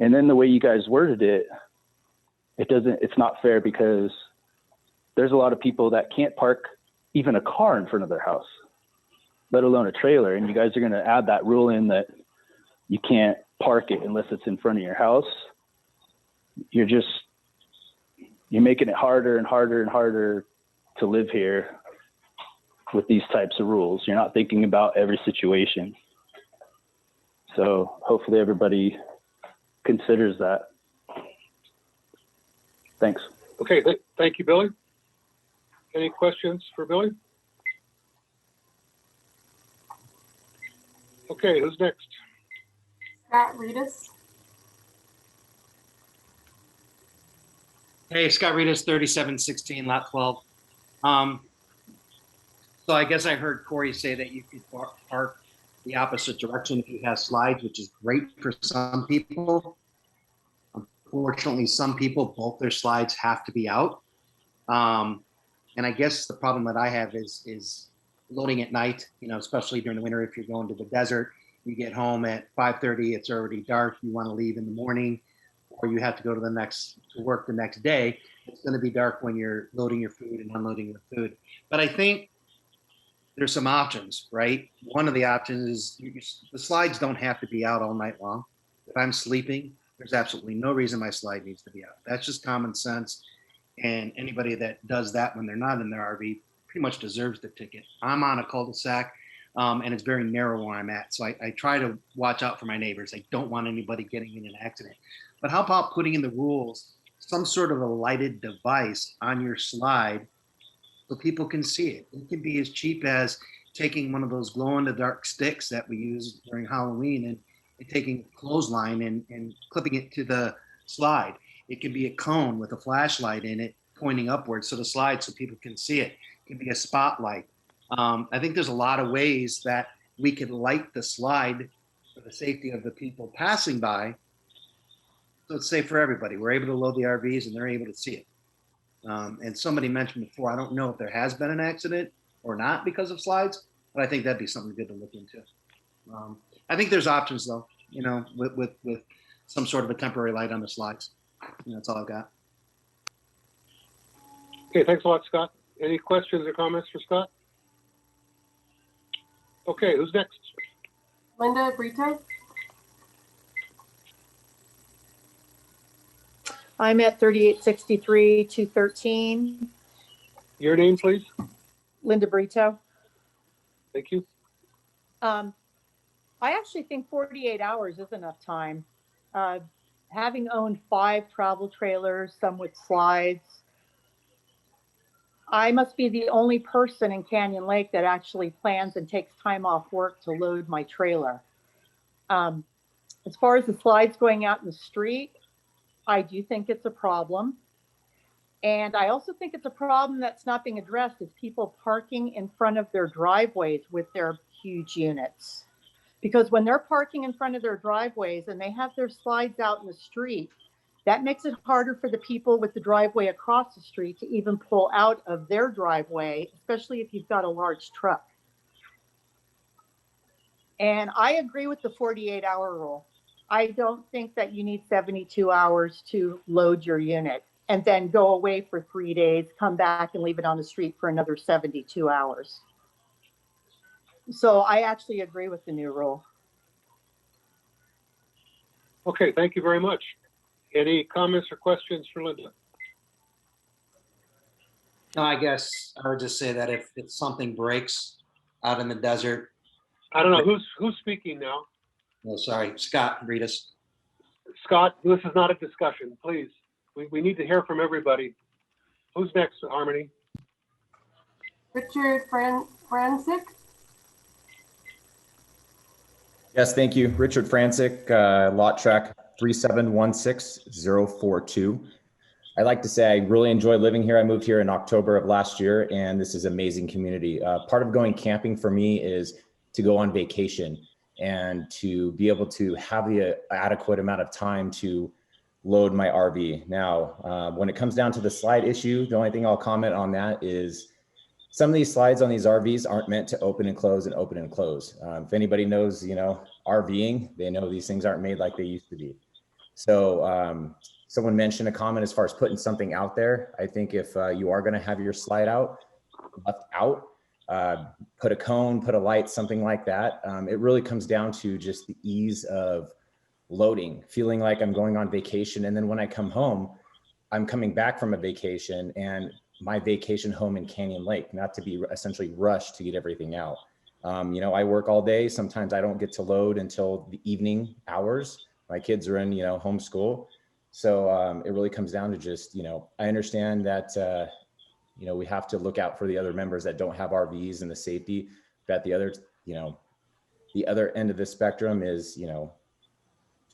And then the way you guys worded it, it's not fair because there's a lot of people that can't park even a car in front of their house, let alone a trailer. And you guys are going to add that rule in that you can't park it unless it's in front of your house. You're making it harder and harder and harder to live here with these types of rules. You're not thinking about every situation. So hopefully everybody considers that. Thanks. Okay, thank you, Billy. Any questions for Billy? Okay, who's next? Scott Reedus. Hey, Scott Reedus, 3716 Lot 12. So I guess I heard Corey say that you could park the opposite direction if you have slides, which is great for some people. Unfortunately, some people, both their slides have to be out. And I guess the problem that I have is loading at night, especially during the winter. If you're going to the desert, you get home at 5:30, it's already dark. You want to leave in the morning, or you have to go to work the next day. It's going to be dark when you're loading your food and unloading your food. But I think there's some options, right? One of the options is the slides don't have to be out all night long. If I'm sleeping, there's absolutely no reason my slide needs to be out. That's just common sense. And anybody that does that when they're not in their RV pretty much deserves the ticket. I'm on a cul-de-sac, and it's very narrow where I'm at. So I try to watch out for my neighbors. I don't want anybody getting in an accident. But how about putting in the rules some sort of a lighted device on your slide so people can see it? It can be as cheap as taking one of those glow-in-the-dark sticks that we use during Halloween and taking a clothesline and clipping it to the slide. It can be a cone with a flashlight in it pointing upwards so the slide so people can see it. It can be a spotlight. I think there's a lot of ways that we could light the slide for the safety of the people passing by. So it's safe for everybody. We're able to load the RVs and they're able to see it. And somebody mentioned before, I don't know if there has been an accident or not because of slides, but I think that'd be something good to look into. I think there's options though, with some sort of a temporary light on the slides. That's all I've got. Okay, thanks a lot, Scott. Any questions or comments for Scott? Okay, who's next? Linda Brito. I'm at 3863 213. Your name, please. Linda Brito. Thank you. I actually think 48 hours is enough time. having owned 5 travel trailers, some with slides, I must be the only person in Canyon Lake that actually plans and takes time off work to load my trailer. As far as the slides going out in the street, I do think it's a problem. And I also think it's a problem that's not being addressed is people parking in front of their driveways with their huge units. Because when they're parking in front of their driveways and they have their slides out in the street, that makes it harder for the people with the driveway across the street to even pull out of their driveway, especially if you've got a large truck. And I agree with the 48-hour rule. I don't think that you need 72 hours to load your unit and then go away for 3 days, come back and leave it on the street for another 72 hours. So I actually agree with the new rule. Okay, thank you very much. Any comments or questions for Linda? No, I guess I would just say that if something breaks out in the desert. I don't know, who's speaking now? Oh, sorry, Scott, read us. Scott, this is not a discussion, please. We need to hear from everybody. Who's next, Harmony? Richard Franczyk? Yes, thank you. Richard Franczyk, lot track 3716042. I'd like to say I really enjoy living here. I moved here in October of last year, and this is an amazing community. Part of going camping for me is to go on vacation and to be able to have the adequate amount of time to load my RV. Now, when it comes down to the slide issue, the only thing I'll comment on that is some of these slides on these RVs aren't meant to open and close and open and close. If anybody knows, RVing, they know these things aren't made like they used to be. So someone mentioned a comment as far as putting something out there. I think if you are gonna have your slide left out, put a cone, put a light, something like that. It really comes down to just the ease of loading, feeling like I'm going on vacation. And then when I come home, I'm coming back from a vacation and my vacation home in Canyon Lake, not to be essentially rushed to get everything out. I work all day. Sometimes I don't get to load until the evening hours. My kids are in, homeschool. So it really comes down to just, I understand that, we have to look out for the other members that don't have RVs and the safety. But the other, the other end of the spectrum is,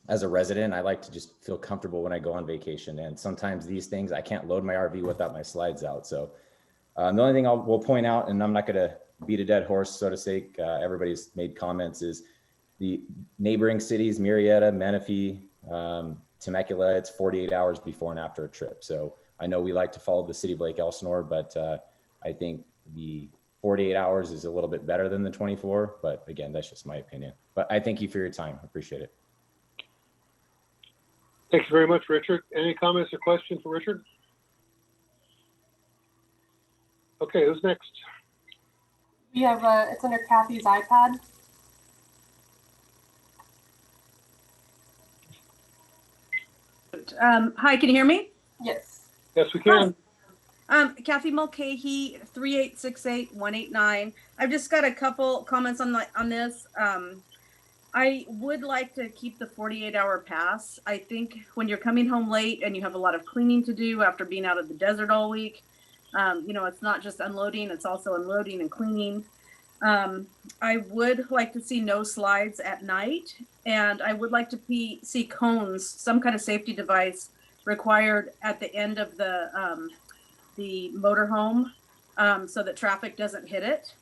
as a resident, I like to just feel comfortable when I go on vacation. And sometimes these things, I can't load my RV without my slides out. So the only thing we'll point out, and I'm not going to beat a dead horse, so to say, everybody's made comments, is the neighboring cities, Murrieta, Menifee, Temecula, it's 48 hours before and after a trip. So I know we like to follow the city of Lake Elsinore, but I think the 48 hours is a little bit better than the 24. But again, that's just my opinion. But I thank you for your time. I appreciate it. Thank you very much, Richard. Any comments or questions for Richard? Okay, who's next? We have, it's under Kathy's iPad. Hi, can you hear me? Yes. Yes, we can. Kathy Mulcahy, 3868189. I've just got a couple comments on this. I would like to keep the 48-hour pass. I think when you're coming home late and you have a lot of cleaning to do after being out of the desert all week, it's not just unloading, it's also unloading and cleaning. I would like to see no slides at night, and I would like to see cones, some kind of safety device required at the end of the motorhome so that traffic doesn't hit it.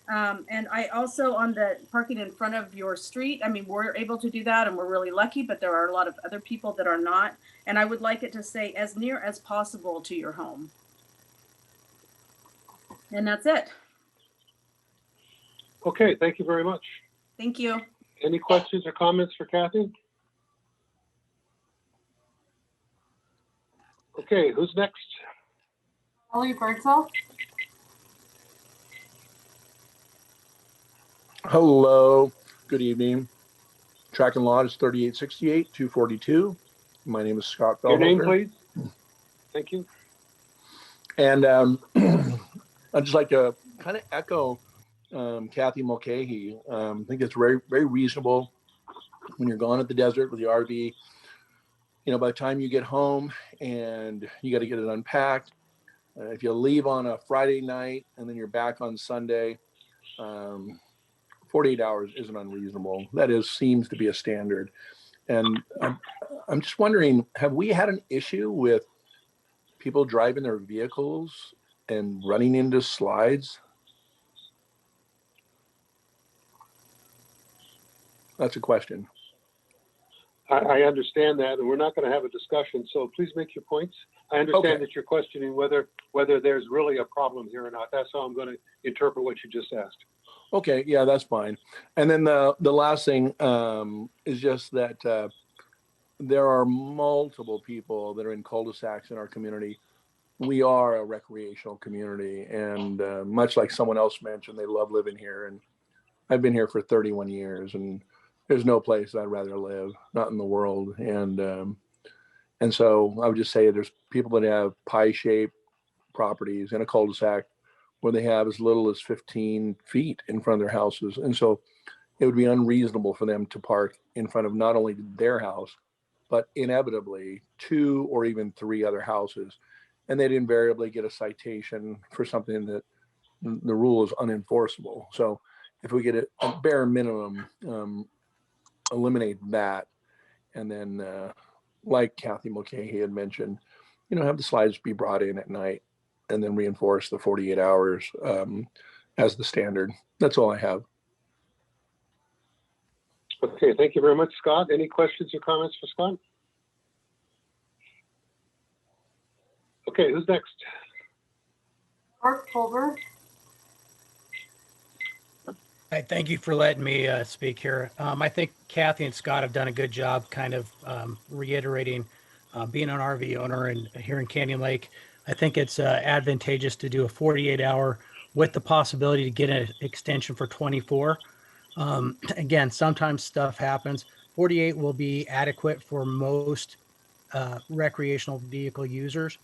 And I also, on the parking in front of your street, we're able to do that and we're really lucky, but there are a lot of other people that are not. And I would like it to say as near as possible to your home. And that's it. Okay, thank you very much. Thank you. Any questions or comments for Kathy? Okay, who's next? Holly Birdsall. Hello, good evening. Track and lot is 3868-242. My name is Scott Your name, Bellhofer. please. Thank you. And I'd just like to kind of echo Kathy Mulcahy. I think it's very, very reasonable when you're gone at the desert with the RV by the time you get home and you got to get it unpacked, if you leave on a Friday night and then you're back on Sunday, 48 hours isn't unreasonable. That seems to be a standard. And I'm just wondering, have we had an issue with people driving their vehicles and running into slides? That's a question. I understand that, and we're not going to have a discussion, so please make your points. I understand that you're questioning whether there's really a problem here or not. That's how I'm going to interpret what you just asked. Okay, yeah, that's fine. And then the last thing is just that there are multiple people that are in cul-de-sacs in our community. We are a recreational community, and much like someone else mentioned, they love living here. And I've been here for 31 years, and there's no place I'd rather live, not in the world. And so I would just say there's people that have pie-shaped properties in a cul-de-sac where they have as little as 15 feet in front of their houses. And so it would be unreasonable for them to park in front of not only their house, but inevitably 2 or even 3 other houses. And they'd invariably get a citation for something that the rule is unenforceable. So if we get a bare minimum, eliminate that, and then like Kathy Mulcahy had mentioned, have the slides be brought in at night and then reinforce the 48 hours as the standard. That's all I have. Okay, thank you very much, Scott. Any questions or comments for Scott? Okay, who's next? Mark Culver. Hi, thank you for letting me speak here. I think Kathy and Scott have done a good job kind of reiterating being an RV owner and here in Canyon Lake. I think it's advantageous to do a 48-hour with the possibility to get an extension for 24. Again, sometimes stuff happens. 48 will be adequate for most recreational vehicle users.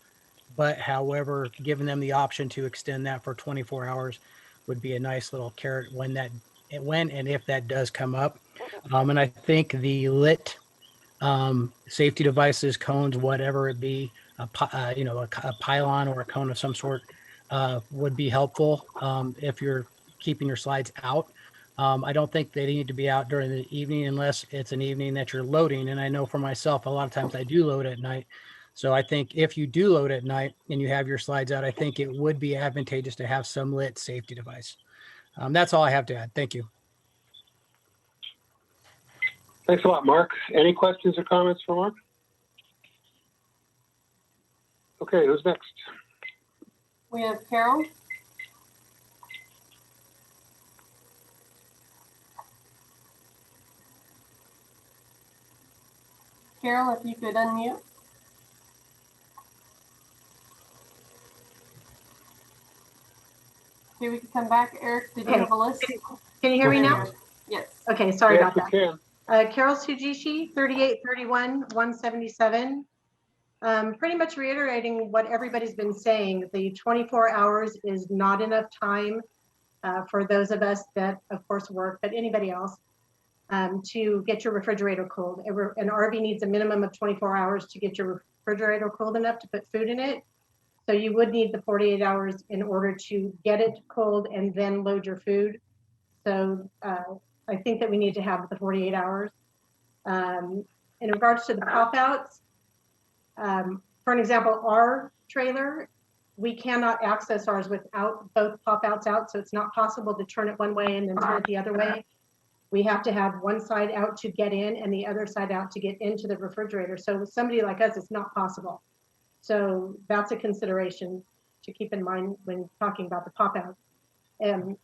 But however, giving them the option to extend that for 24 hours would be a nice little carrot when and if that does come up. And I think the lit safety devices, cones, whatever it be, a pylon or a cone of some sort would be helpful if you're keeping your slides out. I don't think they need to be out during the evening unless it's an evening that you're loading. And I know for myself, a lot of times I do load at night. So I think if you do load at night and you have your slides out, I think it would be advantageous to have some lit safety device. That's all I have to add. Thank you. Thanks a lot, Mark. Any questions or comments for Mark? Okay, who's next? We have Carol. Carol, if you could unmute. Okay, we can come back. Eric, did you have a list? Can you hear me now? Yes. Okay, sorry about that. Can. Carol Sujishi, 3831, 177. Pretty much reiterating what everybody's been saying. The 24 hours is not enough time for those of us that, of course, work, but anybody else, to get your refrigerator cooled. An RV needs a minimum of 24 hours to get your refrigerator cooled enough to put food in it. So you would need the 48 hours in order to get it cold and then load your food. So I think that we need to have the 48 hours. In regards to the pop-outs, for an example, our trailer, we cannot access ours without both pop-outs out. So it's not possible to turn it one way and then turn it the other way. We have to have one side out to get in and the other side out to get into the refrigerator. So with somebody like us, it's not possible. So that's a consideration to keep in mind when talking about the pop-out.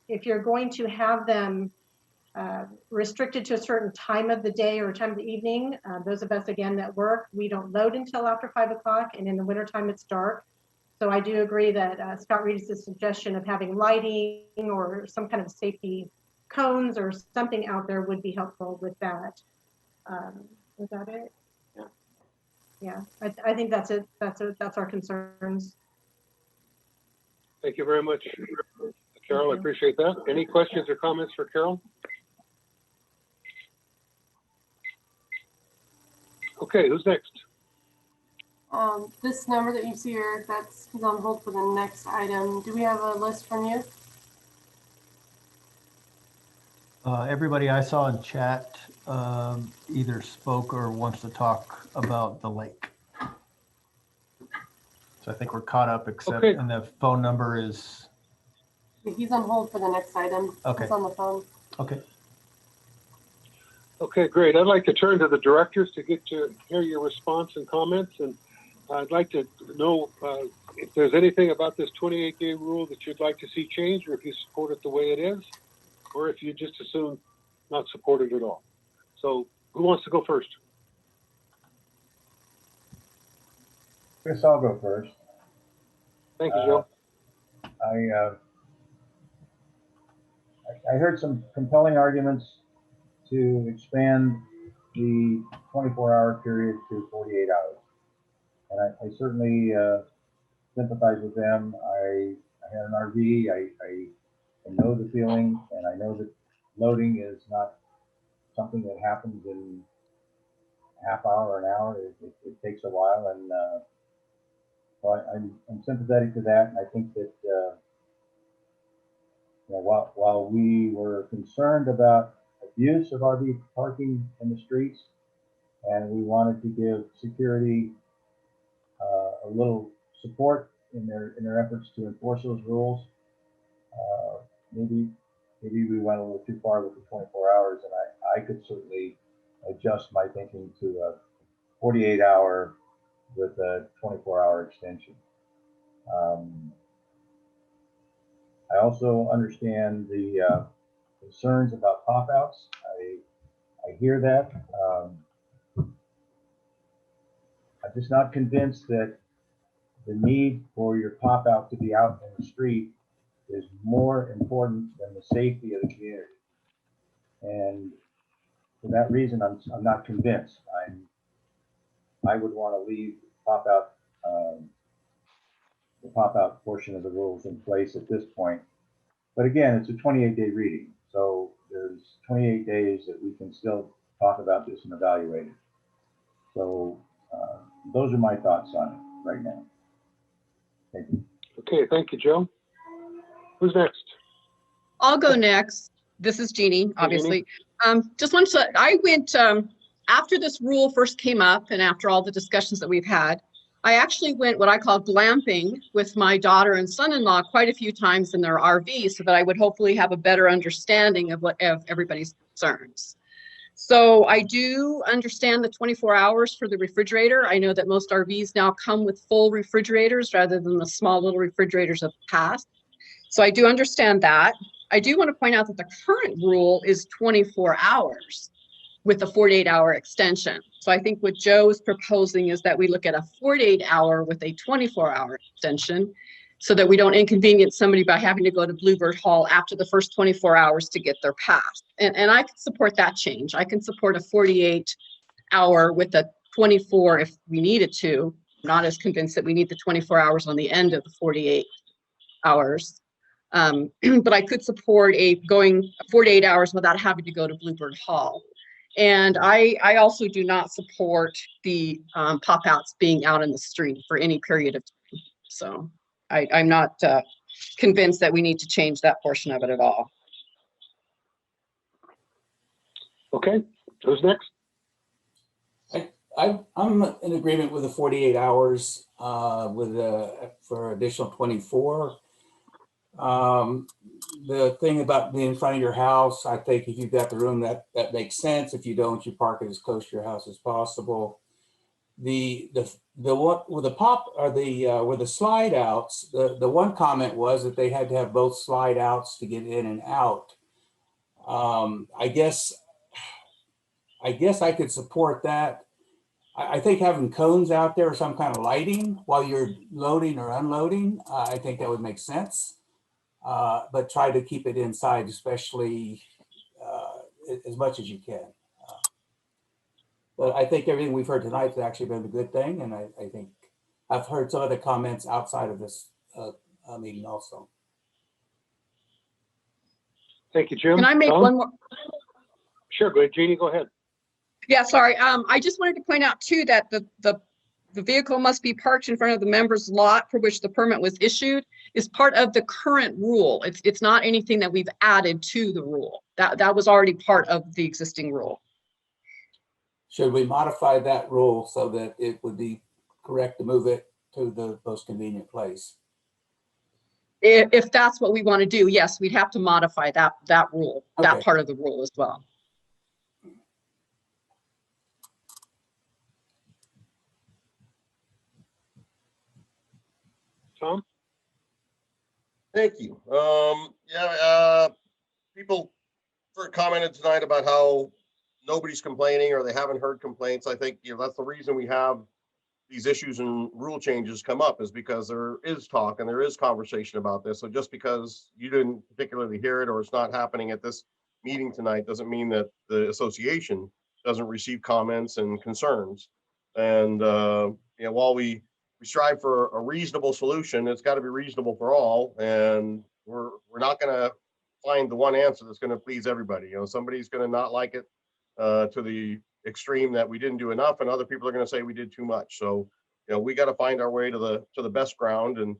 If you're going to have them restricted to a certain time of the day or time of the evening, those of us, again, that work, we don't load until after 5 o'clock, and in the wintertime it's dark. So I do agree that Scott Reed's suggestion of having lighting or some kind of safety cones or something out there would be helpful with that. Is that it? Yeah, I think that's it. That's our concerns. Thank you very much, Carol. I appreciate that. Any questions or comments for Carol? Okay, who's next? This number that you see here, that's is on hold for the next item. Do we have a list from you? Everybody I saw in chat either spoke or wants to talk about the lake. So I think we're caught up, except, Okay. and the phone number is, He's on hold for the next item. Okay. He's on the phone. okay. Okay, great. I'd like to turn to the directors to get to hear your response and comments. And I'd like to know if there's anything about this 28-day rule that you'd like to see changed, or if you support it the way it is, or if you just assume not support it at all. So who wants to go first? Chris, I'll go first. Thank you, Joe. I heard some compelling arguments to expand the 24-hour period to 48 hours. And I certainly sympathize with them. I had an RV. I know the feeling, and I know that loading is not something that happens in a half hour or an hour. It takes a while, and so I'm sympathetic to that. And I think that you know, while we were concerned about abuse of RV parking in the streets, and we wanted to give security a little support in their efforts to enforce those rules, maybe we went a little too far with the 24 hours, and I could certainly adjust my thinking to a 48-hour with a 24-hour extension. I also understand the concerns about pop-outs. I hear that. I'm just not convinced that the need for your pop-out to be out in the street is more important than the safety of the community. And for that reason, I'm not convinced. I would want to leave pop-out the pop-out portion of the rules in place at this point. But again, it's a 28-day reading, so there's 28 days that we can still talk about this and evaluate it. So those are my thoughts on it right now. Thank you. Okay, thank you, Joe. Who's next? I'll go next. This is Jeannie, obviously. Just wanted to, I went, after this rule first came up and after all the discussions that we've had, I actually went what I call glamping with my daughter and son-in-law quite a few times in their RV so that I would hopefully have a better understanding of everybody's concerns. So I do understand the 24 hours for the refrigerator. I know that most RVs now come with full refrigerators rather than the small little refrigerators of the past. So I do understand that. I do want to point out that the current rule is 24 hours with a 48-hour extension. So I think what Joe is proposing is that we look at a 48-hour with a 24-hour extension so that we don't inconvenience somebody by having to go to Bluebird Hall after the first 24 hours to get their pass. And I can support that change. I can support a 48-hour with a 24 if we needed to. I'm not as convinced that we need the 24 hours on the end of the 48 hours. But I could support going 48 hours without having to go to Bluebird Hall. And I also do not support the pop-outs being out in the street for any period of time. So I'm not convinced that we need to change that portion of it at all. Okay, who's next? I'm in agreement with the 48 hours for additional 24. The thing about being in front of your house, I think if you've got the room, that makes sense. If you don't, you park it as close to your house as possible. The what with the pop or with the slide outs, the one comment was that they had to have both slide outs to get in and out. I guess I could support that. I think having cones out there or some kind of lighting while you're loading or unloading, I think that would make sense. But try to keep it inside, especially as much as you can. But I think everything we've heard tonight has actually been a good thing. And I think I've heard some of the comments outside of this meeting also. Thank you, Jim. Can I make one more? Sure, go ahead, Jeannie, go ahead. Yeah, sorry. I just wanted to point out too that the the vehicle must be parked in front of the member's lot for which the permit was issued is part of the current rule. It's not anything that we've added to the rule. That was already part of the existing rule. Should we modify that rule so that it would be correct to move it to the most convenient place? If that's what we want to do, yes, we'd have to modify that rule, Okay. that part of the rule as well. Tom? Thank you. People sort of commented tonight about how nobody's complaining or they haven't heard complaints. I think, that's the reason we have these issues and rule changes come up, is because there is talk and there is conversation about this. So just because you didn't particularly hear it or it's not happening at this meeting tonight doesn't mean that the association doesn't receive comments and concerns. And while we strive for a reasonable solution, it's got to be reasonable for all, and we're not going to find the one answer that's going to please everybody. Somebody's going to not like it to the extreme that we didn't do enough, and other people are going to say we did too much. So we got to find our way to the best ground. And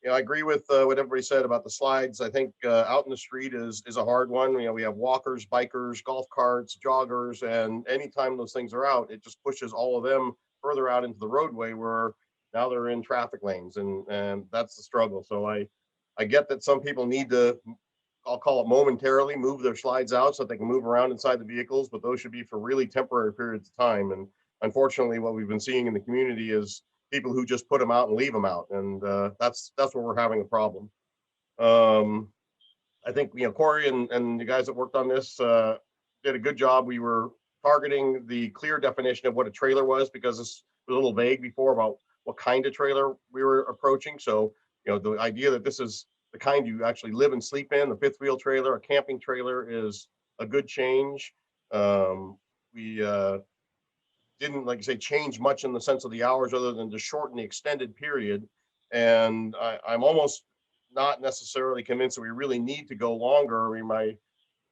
I agree with what everybody said about the slides. I think out in the street is a hard one. We have walkers, bikers, golf carts, joggers, and anytime those things are out, it just pushes all of them further out into the roadway where now they're in traffic lanes, and that's the struggle. So I get that some people need to, I'll call it momentarily, move their slides out so that they can move around inside the vehicles, but those should be for really temporary periods of time. And unfortunately, what we've been seeing in the community is people who just put them out and leave them out, and that's where we're having a problem. I think Corey and the guys that worked on this did a good job. We were targeting the clear definition of what a trailer was, because it's a little vague before about what kind of trailer we were approaching. So the idea that this is the kind you actually live and sleep in, the fifth wheel trailer, a camping trailer, is a good change. We didn't, like you say, change much in the sense of the hours other than to shorten the extended period. And I'm almost not necessarily convinced that we really need to go longer. My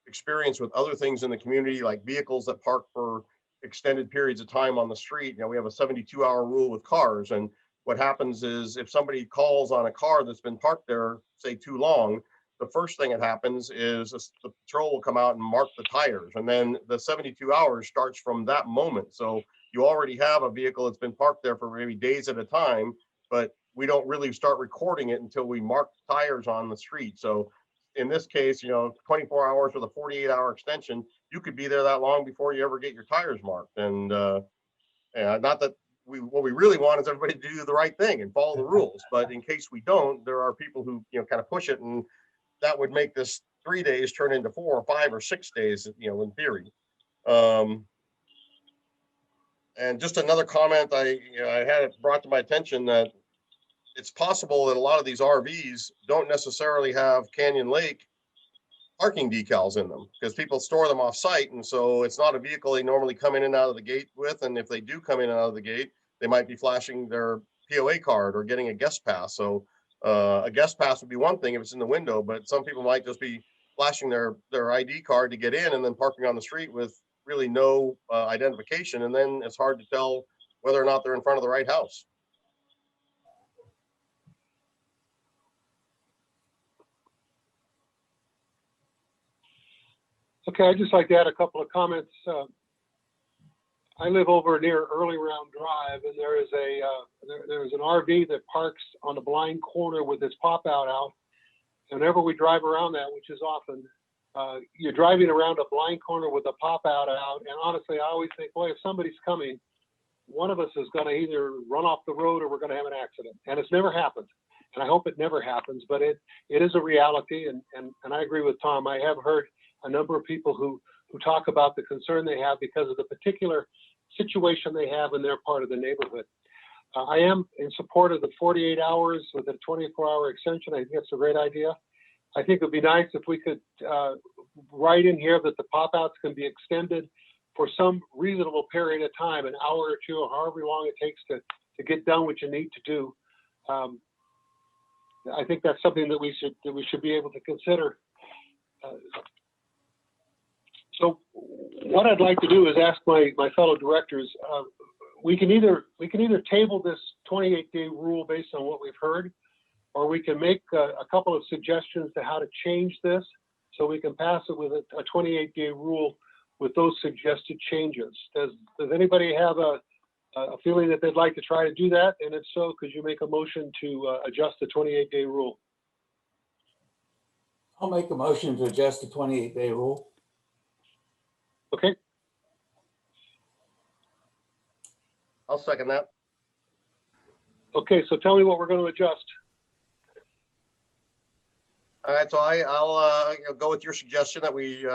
experience with other things in the community, like vehicles that park for extended periods of time on the street, we have a 72-hour rule with cars. And what happens is if somebody calls on a car that's been parked there, say, too long, the first thing that happens is the patrol will come out and mark the tires. And then the 72 hours starts from that moment. So you already have a vehicle that's been parked there for maybe days at a time, but we don't really start recording it until we mark the tires on the street. So in this case, 24 hours with a 48-hour extension, you could be there that long before you ever get your tires marked. And not that what we really want is everybody to do the right thing and follow the rules. But in case we don't, there are people who kind of push it, and that would make this 3 days turn into 4 or 5 or 6 days, in theory. And just another comment, I had it brought to my attention that it's possible that a lot of these RVs don't necessarily have Canyon Lake parking decals in them, because people store them off site. And so it's not a vehicle they normally come in and out of the gate with. And if they do come in and out of the gate, they might be flashing their POA card or getting a guest pass. So a guest pass would be one thing if it's in the window, but some people might just be flashing their ID card to get in and then parking on the street with really no identification. And then it's hard to tell whether or not they're in front of the right house. Okay, I'd just like to add a couple of comments. I live over near Early Round Drive, and there is there's an RV that parks on the blind corner with its pop out. Whenever we drive around that, which is often, you're driving around a blind corner with a pop out, and honestly, I always think, boy, if somebody's coming, one of us is going to either run off the road or we're going to have an accident. And it's never happened, and I hope it never happens, but it is a reality. And I agree with Tom. I have heard a number of people who talk about the concern they have because of the particular situation they have in their part of the neighborhood. I am in support of the 48 hours with a 24-hour extension. I think that's a great idea. I think it would be nice if we could write in here that the pop-outs can be extended for some reasonable period of time, an hour or two, or however long it takes to get done what you need to do. I think that's something that we should be able to consider. So what I'd like to do is ask my fellow directors, we can either table this 28-day rule based on what we've heard, or we can make a couple of suggestions to how to change this so we can pass it with a 28-day rule with those suggested changes. Does anybody have a feeling that they'd like to try to do that? And if so, could you make a motion to adjust the 28-day rule? I'll make a motion to adjust the 28-day rule. Okay. I'll second that. Okay, so tell me what we're going to adjust. All right, so I'll go with your suggestion that we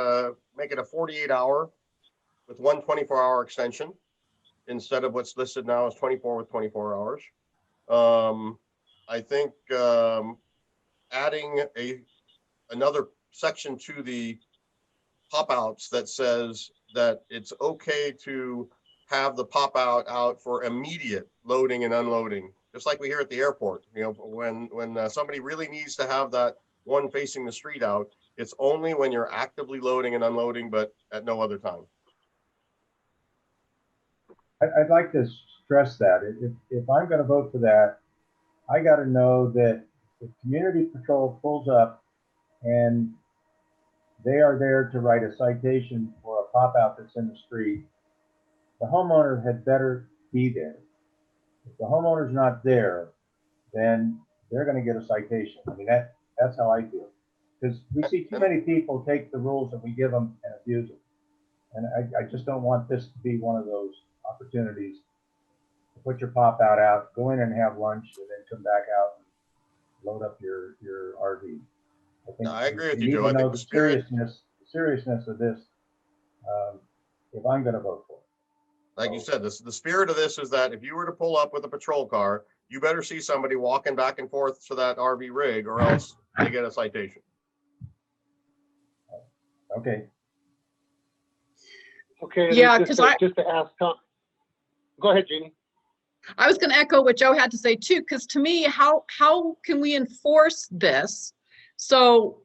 make it a 48-hour with one 24-hour extension instead of what's listed now as 24 with 24 hours. I think adding another section to the pop-outs that says that it's okay to have the pop-out out for immediate loading and unloading, just like we hear at the airport. You know, when somebody really needs to have that one facing the street out, it's only when you're actively loading and unloading, but at no other time. I'd like to stress that if I'm going to vote for that, I got to know that the community patrol pulls up and they are there to write a citation for a pop out that's in the street. The homeowner had better be there. If the homeowner's not there, then they're going to get a citation. I mean, that's how I feel. Because we see too many people take the rules that we give them and abuse them. And I just don't want this to be one of those opportunities to put your pop out, go in and have lunch, and then come back out and load up your RV. I think I agree with you you, need Joe. to know I think the seriousness of this if I'm going to vote for it. Like you said, the spirit of this is that if you were to pull up with a patrol car, you better see somebody walking back and forth to that RV rig, or else they get a citation. Okay. Okay. Yeah, just to ask Tom. Go ahead, Jeannie. I was going to echo what Joe had to say too, because to me, how can we enforce this? So,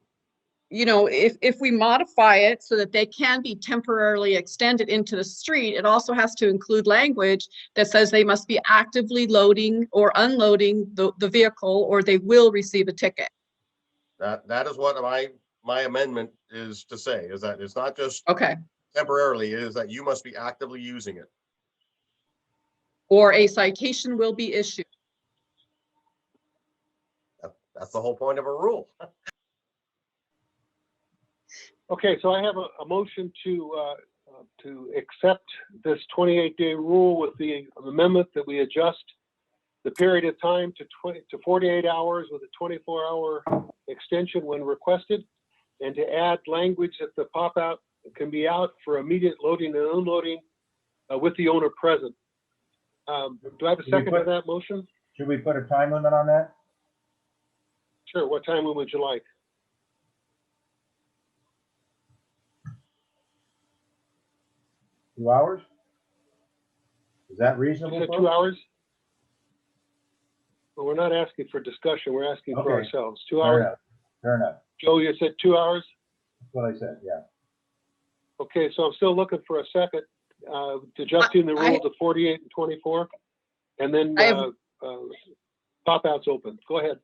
you know, if we modify it so that they can be temporarily extended into the street, it also has to include language that says they must be actively loading or unloading the vehicle, or they will receive a ticket. That is what my amendment is to say, is that it's not just okay temporarily, it is that you must be actively using it. Or a citation will be issued. That's the whole point of a rule. Okay, so I have a motion to accept this 28-day rule with the amendment that we adjust the period of time to 48 hours with a 24-hour extension when requested, and to add language that the pop-out can be out for immediate loading and unloading with the owner present. Do I have a second to that motion? Should we put a time limit on that? Sure. What time would you like? $2 hours? Is that reasonable? You said 2 hours? Well, we're not asking for discussion. We're asking for ourselves. 2 hours? Fair enough. Joe, you said 2 hours? That's what I said, yeah. Okay, so I'm still looking for a second, adjusting the rule to 48 and 24, and then pop-outs open. Go ahead.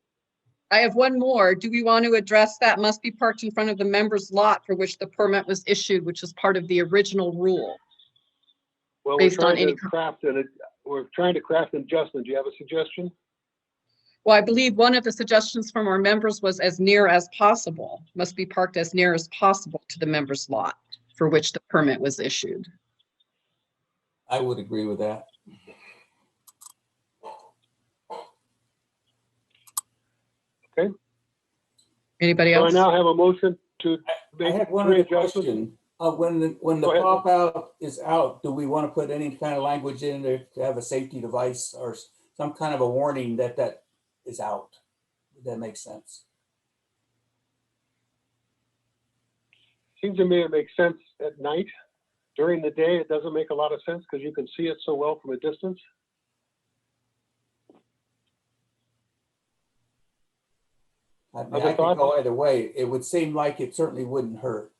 I have one more. Do we want to address that must be parked in front of the member's lot for which the permit was issued, which is part of the original rule? Well, we're trying to craft an adjustment. Do you have a suggestion? Well, I believe one of the suggestions from our members was as near as possible, must be parked as near as possible to the member's lot for which the permit was issued. I would agree with that. Okay. Anybody else? So I now have a motion to make I had one other question. When the pop out is out, do we want to put any kind of language in there to have a safety device or some kind of a warning that is out? Would that make sense? Seems to me it makes sense at night. During the day, it doesn't make a lot of sense because you can see it so well from a distance. I mean, I could go either way. It would seem like it certainly wouldn't hurt.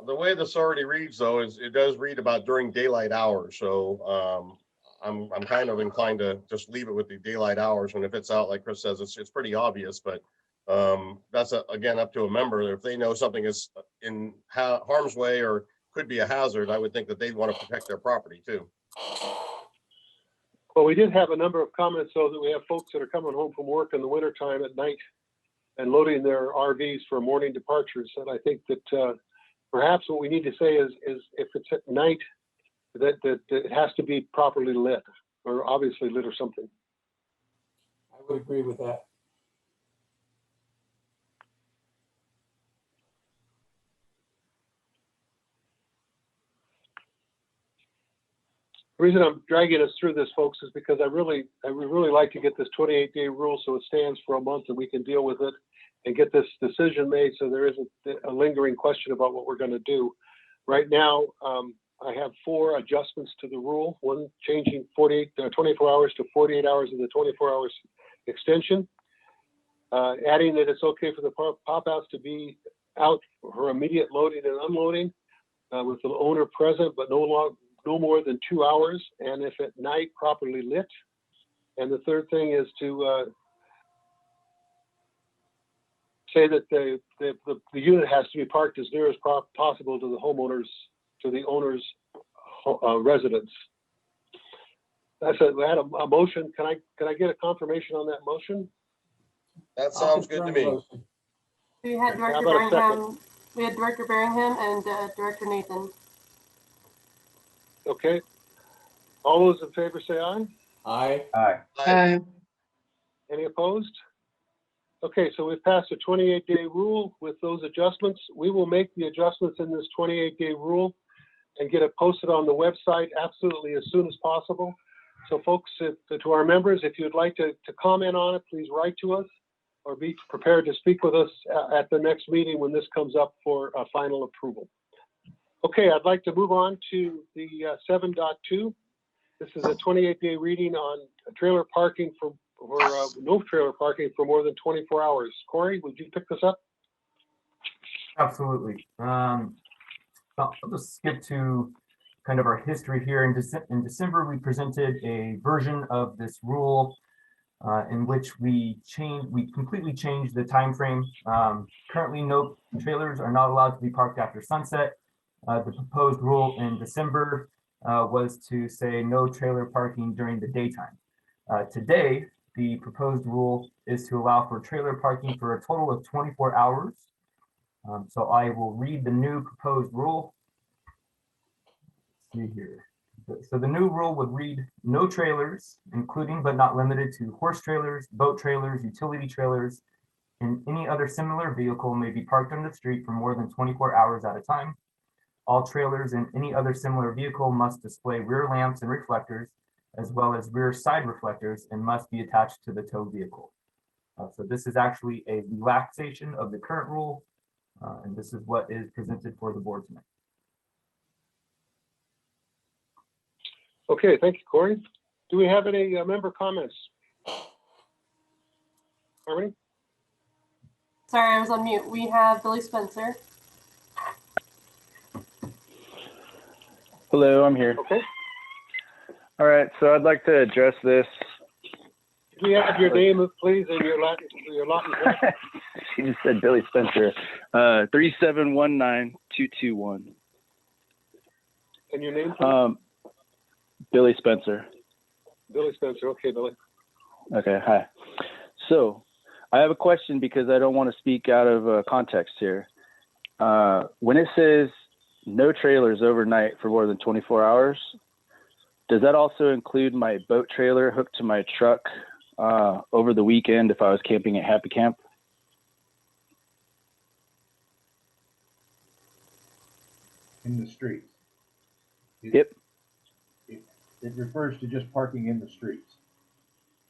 The way this already reads though, is it does read about during daylight hours. So I'm kind of inclined to just leave it with the daylight hours. And if it's out, like Chris says, it's pretty obvious, but that's again, up to a member. If they know something is in harm's way or could be a hazard, I would think that they'd want to protect their property too. Well, we did have a number of comments, though, that we have folks that are coming home from work in the wintertime at night and loading their RVs for morning departures. And I think that perhaps what we need to say is if it's at night, that it has to be properly lit, or obviously lit or something. I would agree with that. The reason I'm dragging us through this, folks, is because I would really like to get this 28-day rule so it stands for a month and we can deal with it and get this decision made so there isn't a lingering question about what we're going to do. Right now, I have 4 adjustments to the rule. One, changing 24 hours to 48 hours in the 24 hours extension. Adding that it's okay for the pop-outs to be out for immediate loading and unloading with the owner present, but no more than 2 hours, and if at night, properly lit. And the third thing is to say that the unit has to be parked as near as possible to the owner's residence. I had a motion. Can I get a confirmation on that motion? That sounds good to me. We had How Director about a Birmingham. We had Director Birmingham and Director Nathan. Okay. All those in favor say aye. Aye. Aye. Aye. Any opposed? Okay, so we've passed a 28-day rule with those adjustments. We will make the adjustments in this 28-day rule and get it posted on the website absolutely as soon as possible. So folks, to our members, if you'd like to comment on it, please write to us or be prepared to speak with us at the next meeting when this comes up for final approval. Okay, I'd like to move on to the 7.2. This is a 28-day reading on trailer parking for no trailer parking for more than 24 hours. Corey, would you pick this up? Absolutely. I'll just skip to kind of our history here. In December, we presented a version of this rule in which we completely changed the time frame. Currently, no trailers are not allowed to be parked after sunset. The proposed rule in December was to say no trailer parking during the daytime. Today, the proposed rule is to allow for trailer parking for a total of 24 hours. So I will read the new proposed rule. Let's see here. So the new rule would read, no trailers, including but not limited to horse trailers, boat trailers, utility trailers, and any other similar vehicle may be parked on the street for more than 24 hours at a time. All trailers and any other similar vehicle must display rear lamps and reflectors, as well as rear side reflectors, and must be attached to the tow vehicle. So this is actually a relaxation of the current rule, and this is what is presented for the board tonight. Okay, thank you, Corey. Do we have any member comments? Harmony? Sorry, I was on mute. We have Billy Spencer. Hello, I'm here. Okay. All right, so I'd like to address this. Do we have your name, please, and your Latin? She just said Billy Spencer. 3719221. And your name, please? Billy Spencer. Billy Spencer. Okay, Billy. Okay, hi. So I have a question because I don't want to speak out of context here. When it says no trailers overnight for more than 24 hours, does that also include my boat trailer hooked to my truck over the weekend if I was camping at Happy Camp? In the streets. Yep. It refers to just parking in the streets.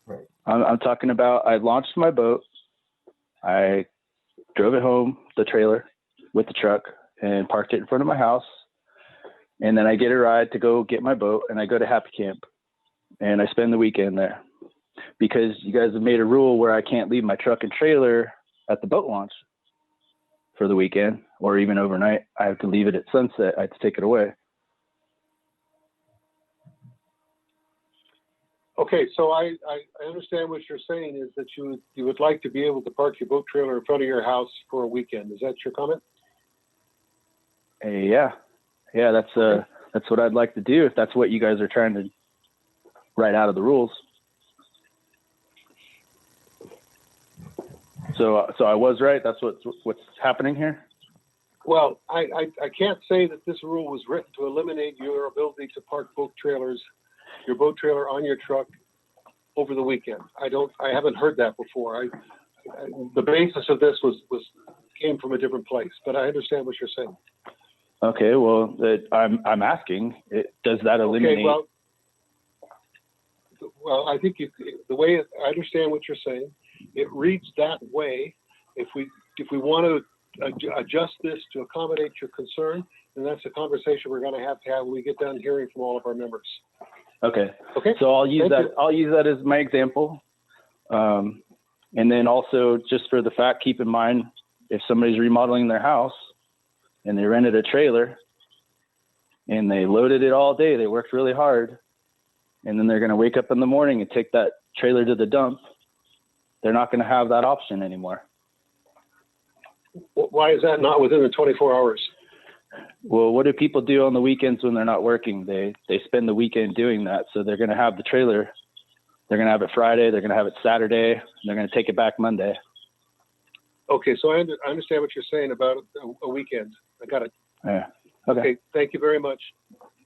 Right. I'm talking about, I launched my boat. I drove it home, the trailer, with the truck, and parked it in front of my house. And then I get a ride to go get my boat, and I go to Happy Camp, and I spend the weekend there. Because you guys have made a rule where I can't leave my truck and trailer at the boat launch. for the weekend or even overnight. I have to leave it at sunset. I have to take it away. Okay, so I understand what you're saying is that you would like to be able to park your boat trailer in front of your house for a weekend. Is that your comment? Yeah, that's what I'd like to do if that's what you guys are trying to write out of the rules. So I was right. That's what's happening here. Well, I can't say that this rule was written to eliminate your ability to park your boat trailer on your truck over the weekend. I haven't heard that before. The basis of this came from a different place, but I understand what you're saying. Okay, well, I'm asking, does that eliminate? Okay, well, I think the way I understand what you're saying, it reads that way. If we want to adjust this to accommodate your concern, then that's a conversation we're going to have when we get done hearing from all of our members. Okay. So I'll use that. I'll use that as my example. And then also, just for the fact, keep in mind, if somebody's remodeling their house and they rented a trailer and they loaded it all day, they worked really hard, and then they're going to wake up in the morning and take that trailer to the dump, they're not going to have that option anymore. Why is that not within the 24 hours? Well, what do people do on the weekends when they're not working? They spend the weekend doing that. So they're going to have the trailer. They're going to have it Friday. They're going to have it Saturday. And they're going to take it back Monday. Okay, so I understand what you're saying about a weekend. I got it. Yeah. Okay. Thank you very much.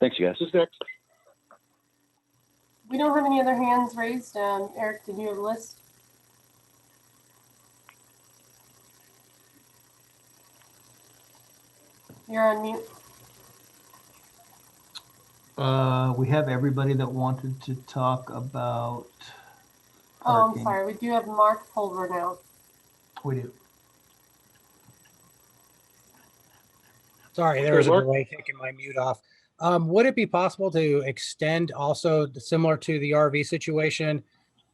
Thanks, you guys. Who's next? We don't have any other hands raised. Eric, did you have a list? You're on mute. We have everybody that wanted to talk about Oh, I'm parking. sorry. We do have Mark Pulver now. We do. Sorry, there was a delay taking my mute off. Would it be possible to extend also, similar to the RV situation,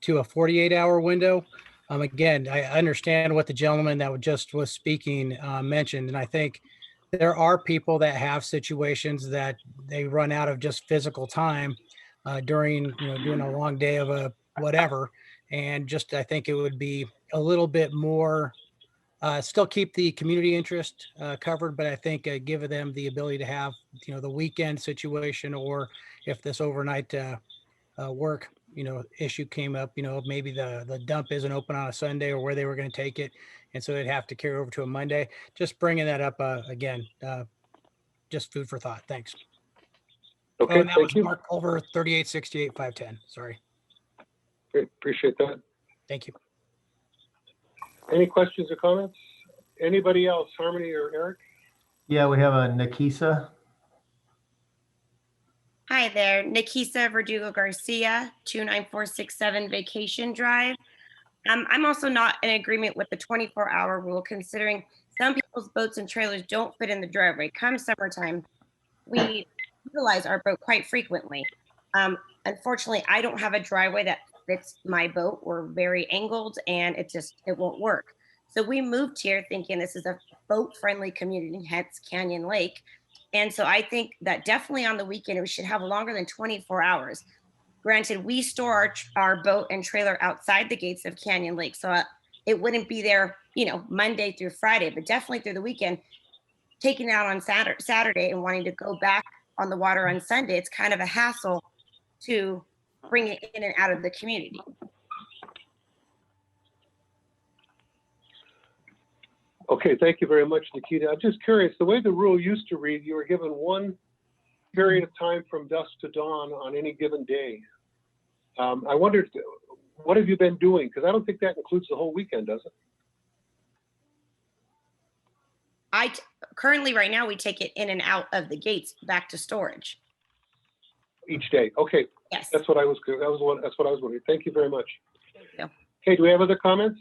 to a 48-hour window? Again, I understand what the gentleman that just was speaking mentioned, and I think there are people that have situations that they run out of just physical time during a long day of a whatever, and just I think it would be a little bit more. Still keep the community interest covered, but I think give them the ability to have, the weekend situation, or if this overnight work, issue came up, maybe the dump isn't open on a Sunday or where they were going to take it. And so they'd have to carry over to a Monday. Just bringing that up again, just food for thought. Thanks. Okay, and that was Mark over 3868-510. Sorry. Great, appreciate that. Thank you. Any questions or comments? Anybody else, Harmony or Eric? Yeah, we have a Nikisa. Hi there, Nikisa Verdugo Garcia, 29467 Vacation Drive. I'm also not in agreement with the 24-hour rule, considering some people's boats and trailers don't fit in the driveway. Come summertime, we utilize our boat quite frequently. Unfortunately, I don't have a driveway that fits my boat. We're very angled and it won't work. So we moved here thinking this is a boat-friendly community, hence Canyon Lake. And so I think that definitely on the weekend, we should have longer than 24 hours. Granted, we store our boat and trailer outside the gates of Canyon Lake. So it wouldn't be there, Monday through Friday, but definitely through the weekend. Taking it out on Saturday and wanting to go back on the water on Sunday, it's kind of a hassle to bring it in and out of the community. Okay, thank you very much, Nikita. I'm just curious, the way the rule used to read, you were given one period of time from dusk to dawn on any given day. I wondered, what have you been doing? Because I don't think that includes the whole weekend, does it? Currently, right now, we take it in and out of the gates back to storage. Each day. Okay. Yes. That's what I was wondering. Thank you very much. Thank you. Okay, do we have other comments?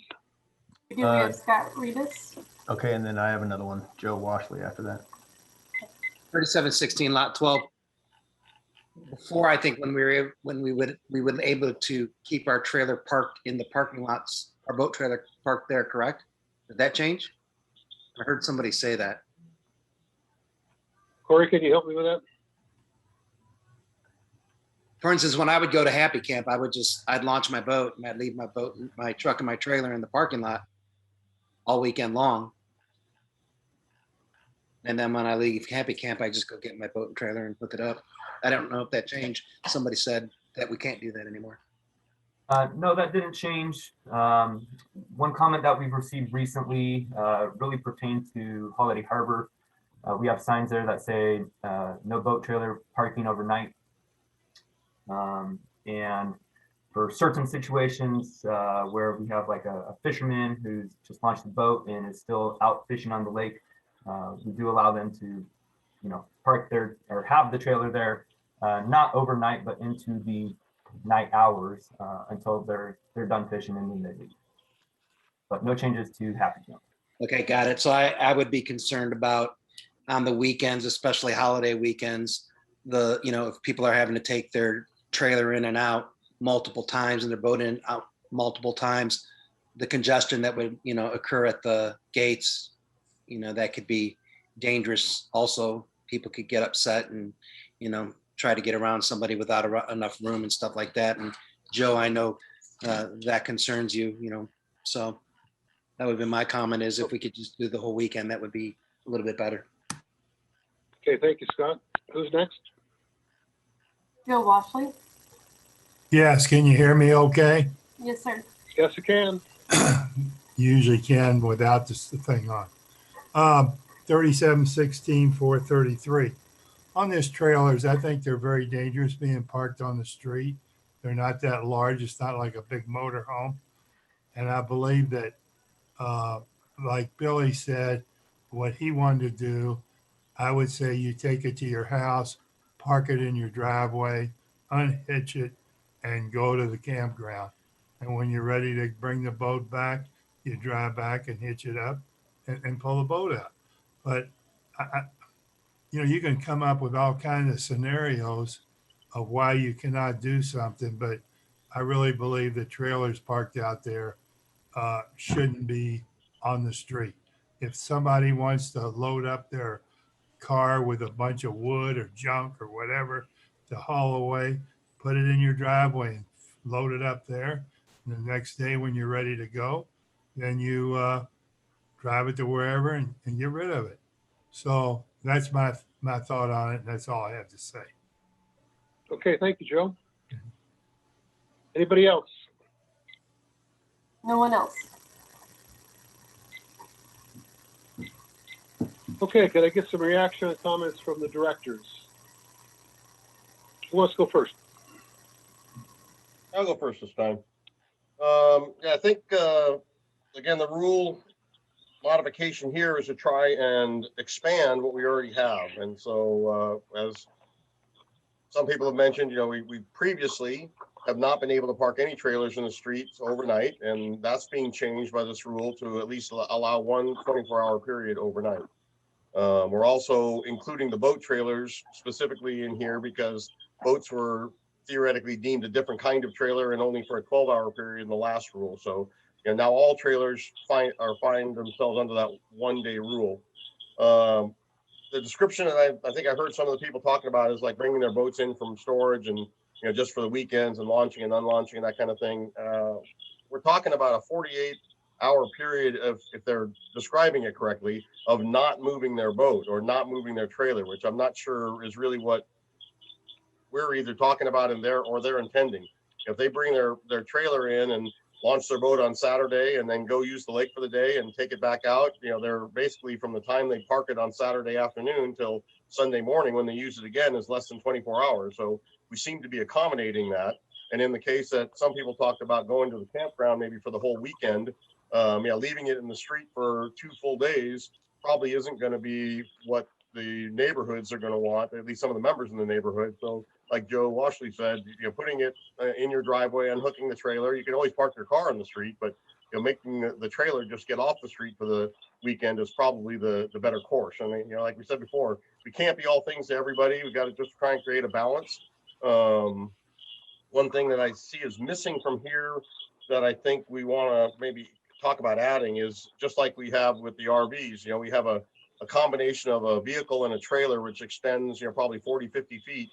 We do. We have Scott Reedus. Okay, and then I have another one, Joe Washley after that. 3716 lot 12. Before, I think when we would able to keep our trailer parked in the parking lots, our boat trailer parked there, correct? Did that change? I heard somebody say that. Corey, can you help me with that? For instance, when I would go to Happy Camp, I'd launch my boat and I'd leave my boat, my truck and my trailer in the parking lot all weekend long. And then when I leave Happy Camp, I just go get my boat and trailer and hook it up. I don't know if that changed. Somebody said that we can't do that anymore. No, that didn't change. One comment that we've received recently really pertained to Holiday Harbor. We have signs there that say no boat trailer parking overnight. And for certain situations where we have like a fisherman who's just launched the boat and is still out fishing on the lake, we do allow them to, park their or have the trailer there, not overnight, but into the night hours until they're done fishing and then they leave. But no changes to Happy Camp. Okay, got it. So I would be concerned about on the weekends, especially holiday weekends, if people are having to take their trailer in and out multiple times and their boat in and out multiple times, the congestion that would, occur at the gates, that could be dangerous. Also, people could get upset and, try to get around somebody without enough room and stuff like that. And Joe, I know that concerns you, so that would be my comment is if we could just do the whole weekend, that would be a little bit better. Okay, thank you, Scott. Who's next? Joe Washley? Yes, can you hear me okay? Yes, sir. Yes, you can. Usually can without this thing on. 3716-433. On these trailers, I think they're very dangerous being parked on the street. They're not that large. It's not like a big motor home. And I believe that, like Billy said, what he wanted to do, I would say you take it to your house, park it in your driveway, unhitch it, and go to the campground. And when you're ready to bring the boat back, you drive back and hitch it up and pull the boat out. But you can come up with all kinds of scenarios of why you cannot do something, but I really believe the trailers parked out there shouldn't be on the street. If somebody wants to load up their car with a bunch of wood or junk or whatever to haul away, put it in your driveway and load it up there. And the next day when you're ready to go, then you drive it to wherever and get rid of it. So that's my thought on it. And that's all I have to say. Okay, thank you, Joe. Anybody else? No one else. Okay, can I get some reaction and comments from the directors? Who wants to go first? I'll go first this time. I think, again, the rule modification here is to try and expand what we already have. And so as some people have mentioned, we previously have not been able to park any trailers in the streets overnight, and that's being changed by this rule to at least allow one 24-hour period overnight. We're also including the boat trailers specifically in here because boats were theoretically deemed a different kind of trailer and only for a 12-hour period in the last rule. So now all trailers find themselves under that one-day rule. The description that I think I heard some of the people talking about is like bringing their boats in from storage and just for the weekends and launching and unlaunching and that kind of thing. We're talking about a 48-hour period of, if they're describing it correctly, of not moving their boat or not moving their trailer, which I'm not sure is really what we're either talking about in there or they're intending. If they bring their trailer in and launch their boat on Saturday and then go use the lake for the day and take it back out, they're basically from the time they park it on Saturday afternoon till Sunday morning when they use it again is less than 24 hours. So we seem to be accommodating that. And in the case that some people talked about going to the campground maybe for the whole weekend, leaving it in the street for 2 full days probably isn't going to be what the neighborhoods are going to want, at least some of the members in the neighborhood. So like Joe Washley said, putting it in your driveway, unhooking the trailer, you can always park your car on the street, but making the trailer just get off the street for the weekend is probably the better course. I mean, like we said before, we can't be all things to everybody. We got to just try and create a balance. One thing that I see is missing from here that I think we want to maybe talk about adding is just like we have with the RVs. You know, we have a combination of a vehicle and a trailer, which extends, you know, probably 40, 50 feet.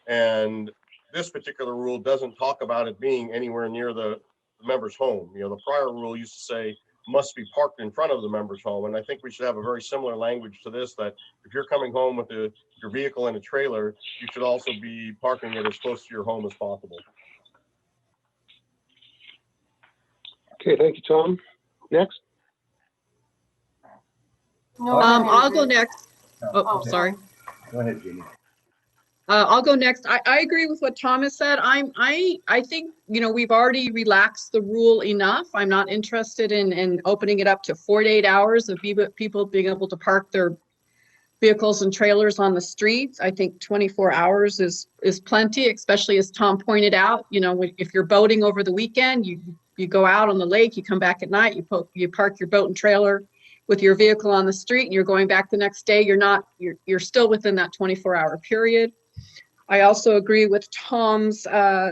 And this particular rule doesn't talk about it being anywhere near the member's home. You know, the prior rule used to say must be parked in front of the member's home. And I think we should have a very similar language to this, that if you're coming home with your vehicle and a trailer, you should also be parking it as close to your home as possible. Okay, thank you, Tom. Next. No, I'll go next. No, Oh, okay. sorry. Go ahead, Jeannie. I'll go next. I agree with what Thomas said. I think, you know, we've already relaxed the rule enough. I'm not interested in opening it up to 48 hours of people being able to park their vehicles and trailers on the streets. I think 24 hours is plenty, especially as Tom pointed out. You know, if you're boating over the weekend, you go out on the lake, you come back at night, you park your boat and trailer with your vehicle on the street, and you're going back the next day. You're still within that 24-hour period. I also agree with Tom's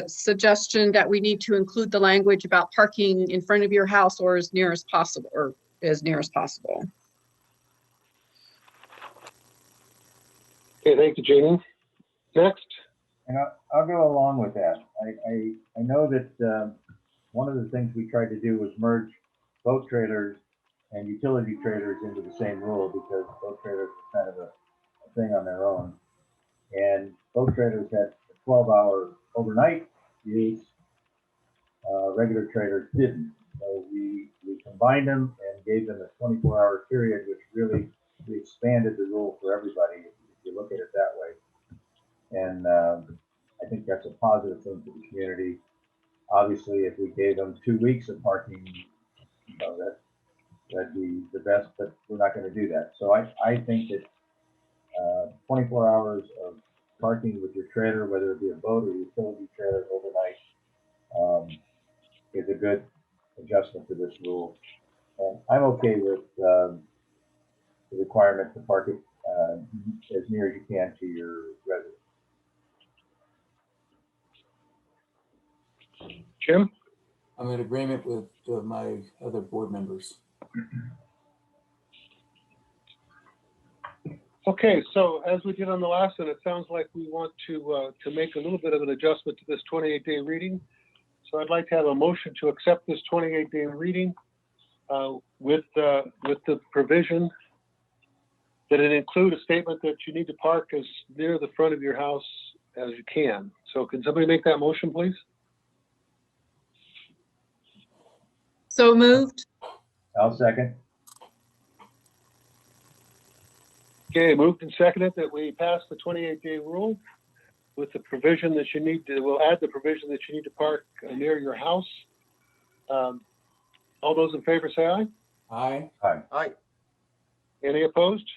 suggestion that we need to include the language about parking in front of your house or as near as possible, Okay, thank you, Jeannie. Next. And I'll go along with that. I know that one of the things we tried to do was merge boat trailers and utility trailers into the same rule, because boat trailers are kind of a thing on their own. And boat trailers had 12-hour overnight use. Regular trailers didn't. So we combined them and gave them a 24-hour period, which really, we expanded the rule for everybody, if you look at it that way. And I think that's a positive thing for the community. Obviously, if we gave them 2 weeks of parking, you know, that'd be the best, but we're not going to do that. So I think that 24 hours of parking with your trailer, whether it be a boat or utility trailer overnight, is a good adjustment to this rule. And I'm okay with the requirement to park it as near as you can to your residence. Jim? I'm in agreement with my other board members. Okay, so as we did on the last one, it sounds like we want to make a little bit of an adjustment to this 28-day reading. So I'd like to have a motion to accept this 28-day reading with the provision that it include a statement that you need to park as near the front of your house as you can. So can somebody make that motion, please? So moved. I'll second. Okay, moved and seconded that we pass the 28-day rule with the provision that you need to, we'll add the provision that you need to park near your house. All those in favor say aye. Aye. Aye. Aye. Any opposed?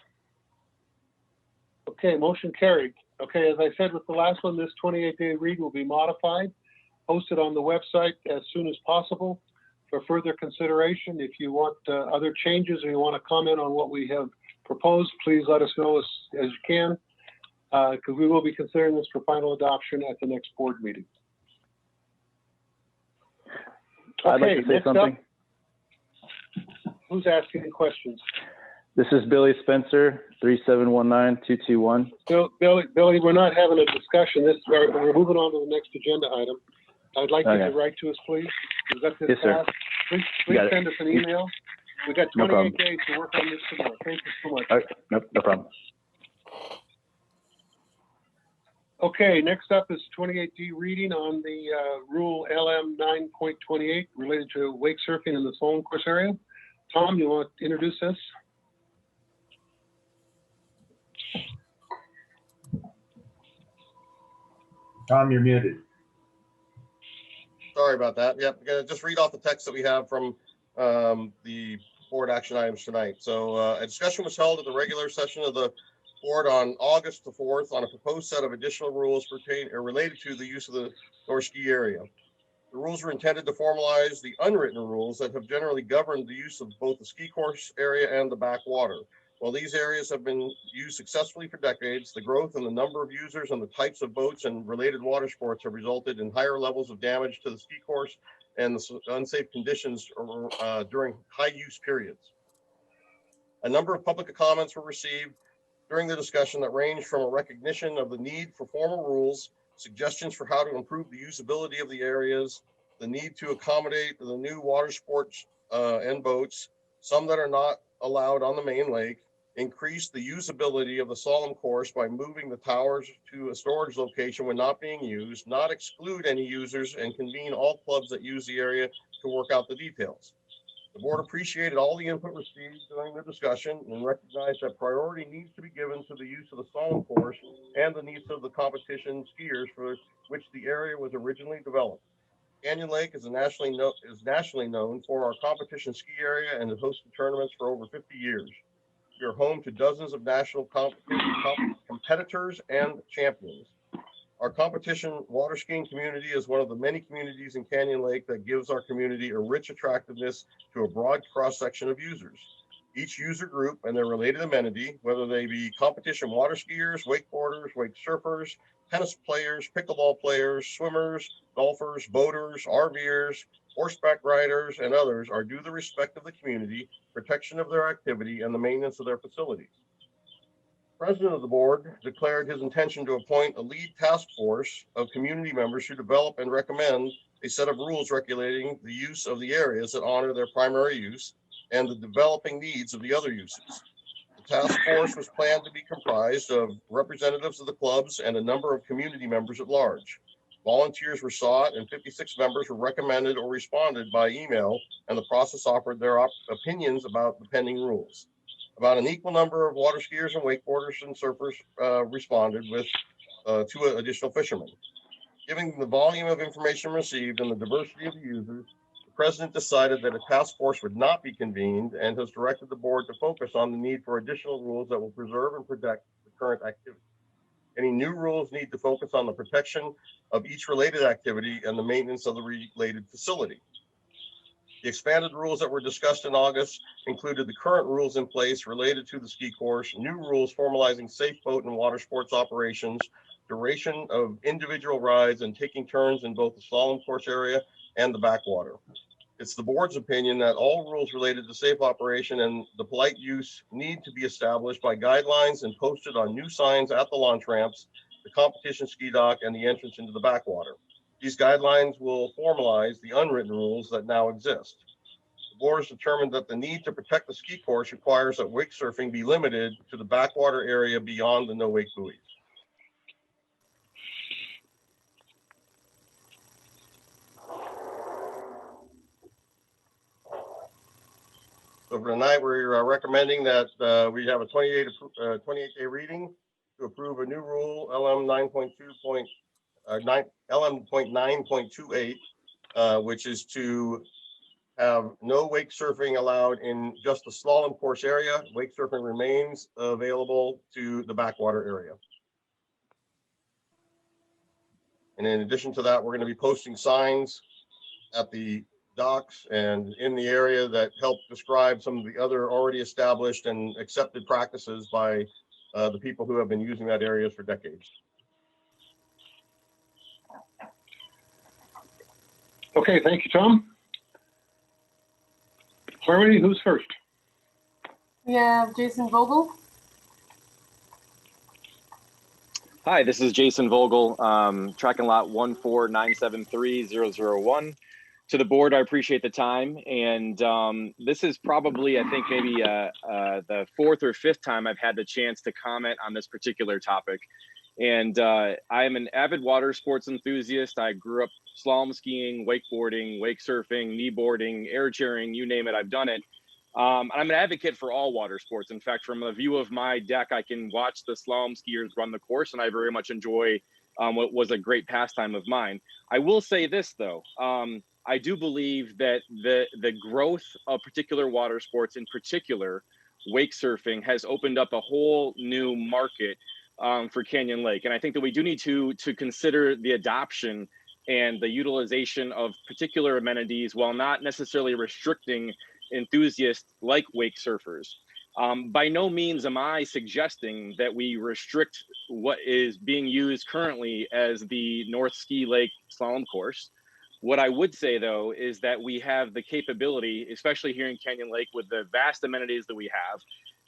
Okay, motion carried. Okay, as I said with the last one, this 28-day read will be modified, posted on the website as soon as possible for further consideration. If you want other changes or you want to comment on what we have proposed, please let us know as you can, because we will be considering this for final adoption at the next board meeting. I'd like to say next something. Up, who's asking questions? This is Billy Spencer, 3719221. Billy, we're not having a discussion. We're moving on to the next agenda item. I'd like you to write to us, please. Yes, sir. Please send us an email. We got 28 days to work on this tomorrow. Thank you so much. All right. No problem. Okay, next up is 28D reading on the rule LM 9.28 related to wake surfing in the Sloan Course area. Tom, you want to introduce this? Tom, you're muted. Sorry about that. Yep, I'm gonna just read off the text that we have from the board action items tonight. So a discussion was held at the regular session of the board on August the 4th on a proposed set of additional rules related to the use of the North Ski area. The rules were intended to formalize the unwritten rules that have generally governed the use of both the ski course area and the backwater. While these areas have been used successfully for decades, the growth in the number of users and the types of boats and related water sports have resulted in higher levels of damage to the ski course and the unsafe conditions during high use periods. A number of public comments were received during the discussion that ranged from a recognition of the need for formal rules, suggestions for how to improve the usability of the areas, the need to accommodate the new water sports and boats, some that are not allowed on the main lake, increase the usability of the slalom course by moving the towers to a storage location when not being used, not exclude any users, and convene all clubs that use the area to work out the details. The board appreciated all the input received during the discussion and recognized that priority needs to be given to the use of the slalom course and the needs of the competition skiers for which the area was originally developed. Canyon Lake is nationally known for our competition ski area and has hosted tournaments for over 50 years. We are home to dozens of national competitors and champions. Our competition water skiing community is one of the many communities in Canyon Lake that gives our community a rich attractiveness to a broad cross-section of users. Each user group and their related amenity, whether they be competition water skiers, wakeboarders, wake surfers, tennis players, pickleball players, swimmers, golfers, boaters, RVers, horseback riders, and others, are due the respect of the community, protection of their activity, and the maintenance of their facilities. The president of the board declared his intention to appoint a lead task force of community members who develop and recommend a set of rules regulating the use of the areas that honor their primary use and the developing needs of the other uses. The task force was planned to be comprised of representatives of the clubs and a number of community members at large. Volunteers were sought and 56 members were recommended or responded by email, and the process offered their opinions about the pending rules. About an equal number of water skiers and wakeboarders and surfers responded, with 2 additional fishermen. Given the volume of information received and the diversity of the users, the president decided that a task force would not be convened and has directed the board to focus on the need for additional rules that will preserve and protect the current activity. Any new rules need to focus on the protection of each related activity and the maintenance of the related facility. The expanded rules that were discussed in August included the current rules in place related to the ski course, new rules formalizing safe boat and water sports operations, duration of individual rides, and taking turns in both the slalom course area and the backwater. It's the board's opinion that all rules related to safe operation and the polite use need to be established by guidelines and posted on new signs at the launch ramps, the competition ski dock, and the entrance into the backwater. These guidelines will formalize the unwritten rules that now exist. The board has determined that the need to protect the ski course requires that wake surfing be limited to the backwater area beyond the no-wake buoys. So for tonight, we're recommending that we have a 28-day reading to approve a new rule, LM 9.9.28, which is to have no wake surfing allowed in just the slalom course area. Wake surfing remains available to the backwater area. And in addition to that, we're going to be posting signs at the docks and in the area that help describe some of the other already established and accepted practices by the people who have been using that area for decades. Okay, thank you, Tom. Harmony, who's first? We have Jason Vogel. Hi, this is Jason Vogel, tracking lot 14973-001. To the board, I appreciate the time. And this is probably, I think, maybe the 4th or 5th time I've had the chance to comment on this particular topic. And I am an avid water sports enthusiast. I grew up slalom skiing, wakeboarding, wake surfing, kneeboarding, air chairing, you name it, I've done it. I'm an advocate for all water sports. In fact, from a view of my deck, I can watch the slalom skiers run the course, and I very much enjoy what was a great pastime of mine. I will say this, though. I do believe that the growth of particular water sports, in particular wake surfing, has opened up a whole new market for Canyon Lake. And I think that we do need to consider the adoption and the utilization of particular amenities while not necessarily restricting enthusiasts like wake surfers. By no means am I suggesting that we restrict what is being used currently as the North Ski Lake slalom course. What I would say though is that we have the capability, especially here in Canyon Lake with the vast amenities that we have,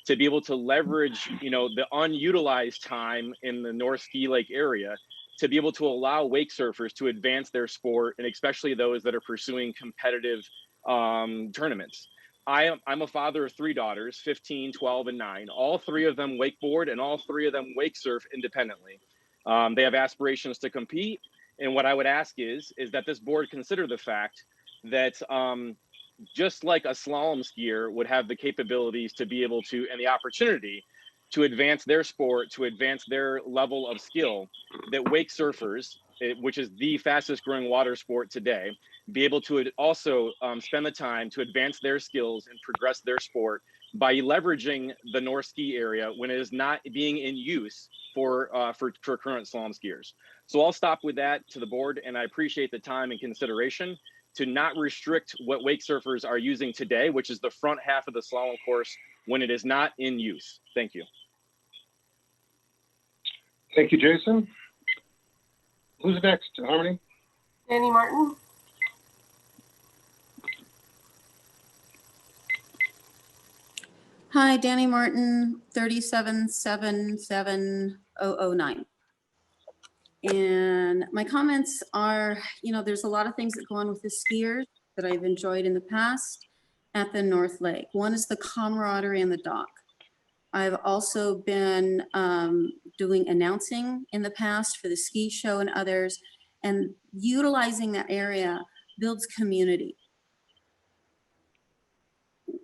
to be able to leverage, the unutilized time in the North Ski Lake area to be able to allow wake surfers to advance their sport, and especially those that are pursuing competitive tournaments. I'm a father of 3 daughters, 15, 12, and 9. All 3 of them wakeboard and all 3 of them wake surf independently. They have aspirations to compete. And what I would ask is that this board consider the fact that just like a slalom skier would have the capabilities to be able to, and the opportunity to advance their sport, to advance their level of skill, that wake surfers, which is the fastest growing water sport today, be able to also spend the time to advance their skills and progress their sport by leveraging the North Ski area when it is not being in use for current slalom skiers. So I'll stop with that to the board, and I appreciate the time and consideration to not restrict what wake surfers are using today, which is the front half of the slalom course when it is not in use. Thank you. Thank you, Jason. Who's next, Harmony? Danny Martin. Hi, Danny Martin, 3777009. And my comments are, there's a lot of things that go on with the skiers that I've enjoyed in the past at the North Lake. One is the camaraderie in the dock. I've also been doing announcing in the past for the ski show and others, and utilizing that area builds community.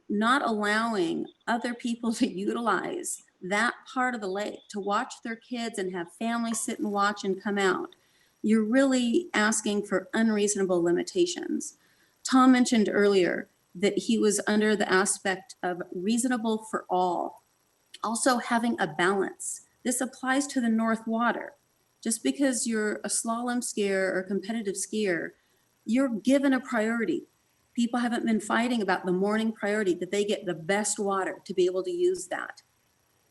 Not allowing other people to utilize that part of the lake to watch their kids and have families sit and watch and come out, you're really asking for unreasonable limitations. Tom mentioned earlier that he was under the aspect of reasonable for all. Also having a balance. This applies to the North Water. Just because you're a slalom skier or competitive skier, you're given a priority. People haven't been fighting about the morning priority, that they get the best water to be able to use that.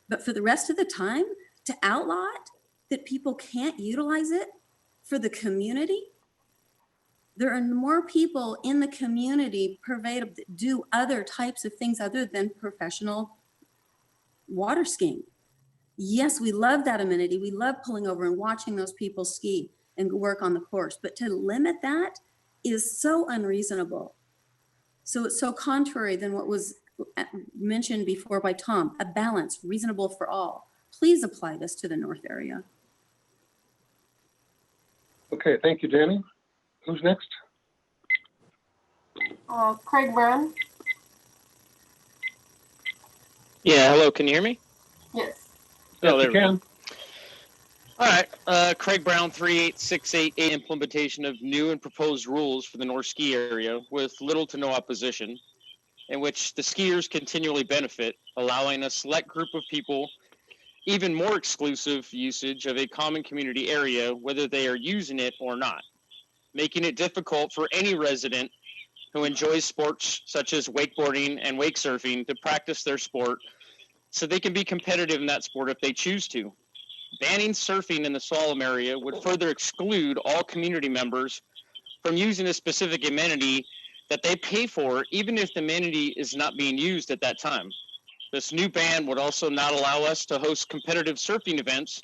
But for the rest of the time, to outlaw it, that people can't utilize it for the community, there are more people in the community pervade that do other types of things other than professional water skiing. Yes, we love that amenity. We love pulling over and watching those people ski and work on the course, but to limit that is so unreasonable. So it's so contrary than what was mentioned before by Tom, a balance, reasonable for all. Please apply this to the North area. Okay, thank you, Danny. Who's next? Craig Brown. Yeah, hello, can you hear me? Yes. Oh, there we can. go. All right, Craig Brown, 38688, implementation of new and proposed rules for the North Ski area with little to no opposition, in which the skiers continually benefit, allowing a select group of people even more exclusive usage of a common community area, whether they are using it or not, making it difficult for any resident who enjoys sports such as wakeboarding and wake surfing to practice their sport so they can be competitive in that sport if they choose to. Banning surfing in the slalom area would further exclude all community members from using a specific amenity that they pay for, even if the amenity is not being used at that time. This new ban would also not allow us to host competitive surfing events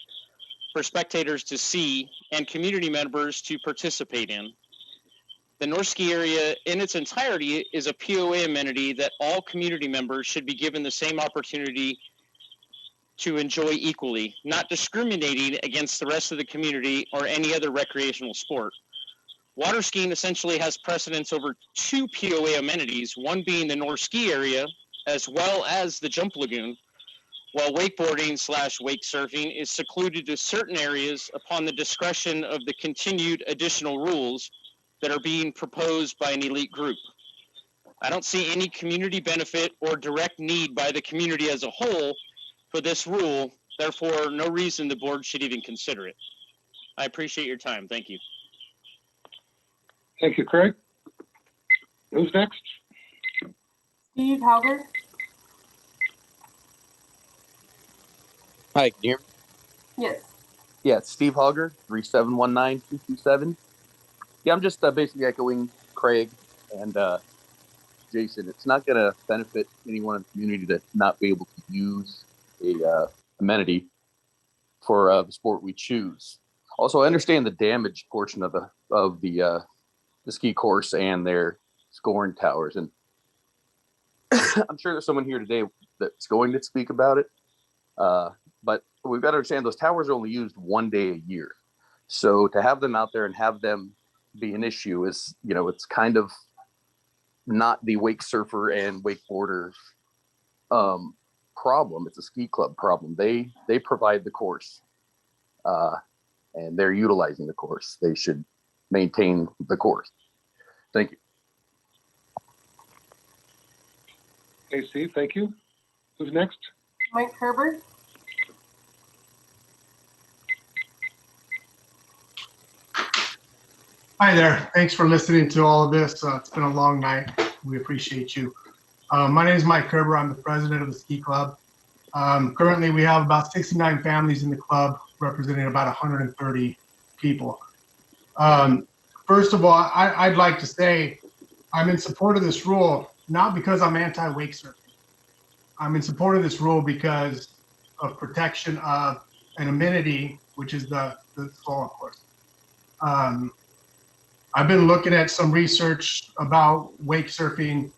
for spectators to see and community members to participate in. The North Ski area in its entirety is a POA amenity that all community members should be given the same opportunity to enjoy equally, not discriminating against the rest of the community or any other recreational sport. Water skiing essentially has precedence over 2 POA amenities, one being the North Ski area, as well as the Jump Lagoon, while wakeboarding/wake surfing is secluded to certain areas upon the discretion of the continued additional rules that are being proposed by an elite group. I don't see any community benefit or direct need by the community as a whole for this rule, therefore no reason the board should even consider it. I appreciate your time. Thank you. Thank you, Craig. Who's next? Steve Halger. Hi, can you hear me? Yes. Yeah, it's Steve Hogger, 3719227. Yeah, I'm just basically echoing Craig and Jason. It's not going to benefit anyone in the community to not be able to use a amenity for the sport we choose. Also, I understand the damage portion of the ski course and their scoring towers, and I'm sure there's someone here today that's going to speak about it. But we've got to understand those towers are only used one day a year. So to have them out there and have them be an issue is, it's kind of not the wake surfer and wakeboarder problem. It's a ski club problem. They provide the course, and they're utilizing the course. They should maintain the course. Thank you. Okay, Steve, thank you. Who's next? Mike Herbert. Hi there. Thanks for listening to all of this. It's been a long night. We appreciate you. My name is Mike Kerber. I'm the president of the ski club. Currently, we have about 69 families in the club, representing about 130 people. First of all, I'd like to say I'm in support of this rule, not because I'm anti-wake surfing. I'm in support of this rule because of protection of an amenity, which is the slalom course. I've been looking at some research about wake surfing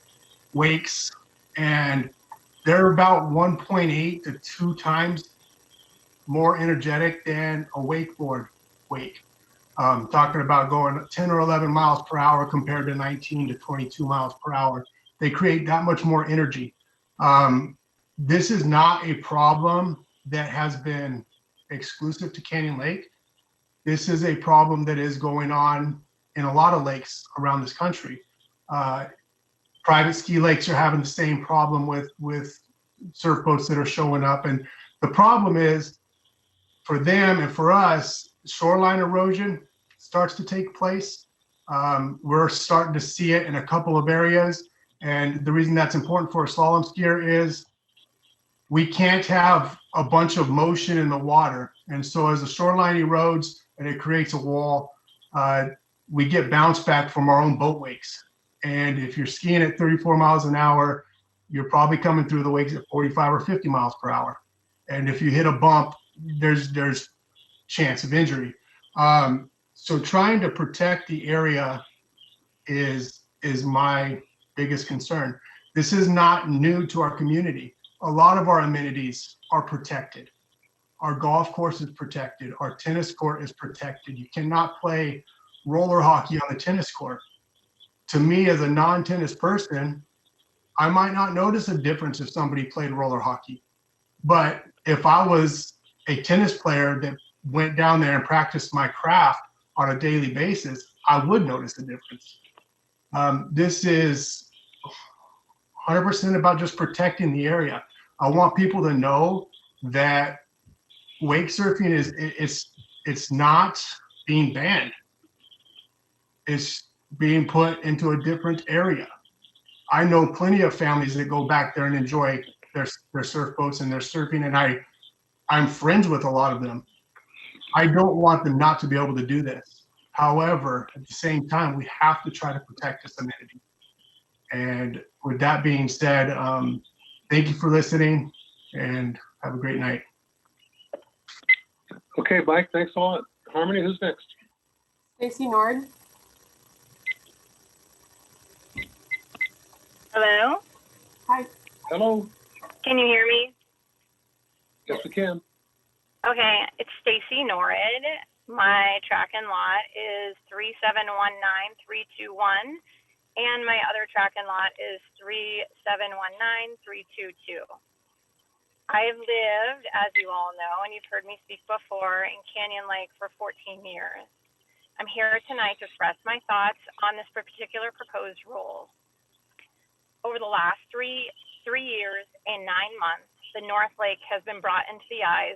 wakes, and they're about 1.8 to 2 times more energetic than a wakeboard wake. Talking about going 10 or 11 miles per hour compared to 19 to 22 miles per hour. They create that much more energy. This is not a problem that has been exclusive to Canyon Lake. This is a problem that is going on in a lot of lakes around this country. Private ski lakes are having the same problem with surf boats that are showing up. And the problem is, for them and for us, shoreline erosion starts to take place. We're starting to see it in a couple of areas. And the reason that's important for a slalom skier is we can't have a bunch of motion in the water. And so as the shoreline erodes and it creates a wall, we get bounce back from our own boat wakes. And if you're skiing at 34 miles an hour, you're probably coming through the wakes at 45 or 50 miles per hour. And if you hit a bump, there's chance of injury. So trying to protect the area is my biggest concern. This is not new to our community. A lot of our amenities are protected. Our golf course is protected. Our tennis court is protected. You cannot play roller hockey on the tennis court. To me, as a non-tennis person, I might not notice a difference if somebody played roller hockey. But if I was a tennis player that went down there and practiced my craft on a daily basis, I would notice a difference. This is 100% about just protecting the area. I want people to know that wake surfing it's not being banned. It's being put into a different area. I know plenty of families that go back there and enjoy their surf boats and their surfing, and I'm friends with a lot of them. I don't want them not to be able to do this. However, at the same time, we have to try to protect this amenity. And with that being said, thank you for listening and have a great night. Okay, Mike, thanks a lot. Harmony, who's next? Stacy Nord. Hello? Hi. Hello. Can you hear me? Yes, we can. Okay, it's Stacy Norrid. My track and lot is 3719321, and my other track and lot is 3719322. I've lived, as you all know, and you've heard me speak before, in Canyon Lake for 14 years. I'm here tonight to express my thoughts on this particular proposed rule. Over the last three years and 9 months, the North Lake has been brought into the eyes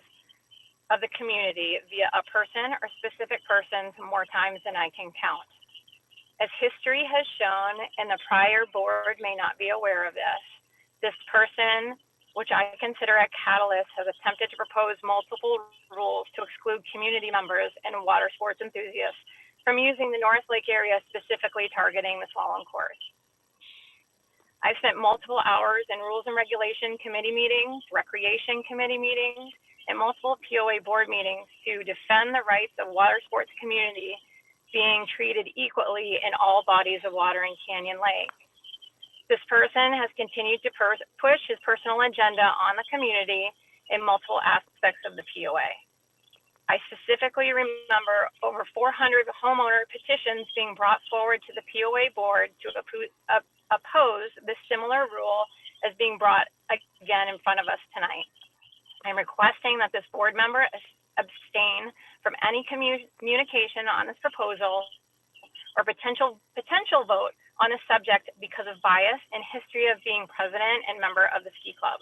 of the community via a person or specific persons more times than I can count. As history has shown, and the prior board may not be aware of this person, which I consider a catalyst, has attempted to propose multiple rules to exclude community members and water sports enthusiasts from using the North Lake area, specifically targeting the slalom course. I've spent multiple hours in rules and regulation committee meetings, recreation committee meetings, and multiple POA board meetings to defend the rights of water sports community being treated equally in all bodies of water in Canyon Lake. This person has continued to push his personal agenda on the community in multiple aspects of the POA. I specifically remember over 400 homeowner petitions being brought forward to the POA board to oppose this similar rule as being brought again in front of us tonight. I'm requesting that this board member abstain from any communication on this proposal or potential vote on this subject because of bias and history of being president and member of the ski club.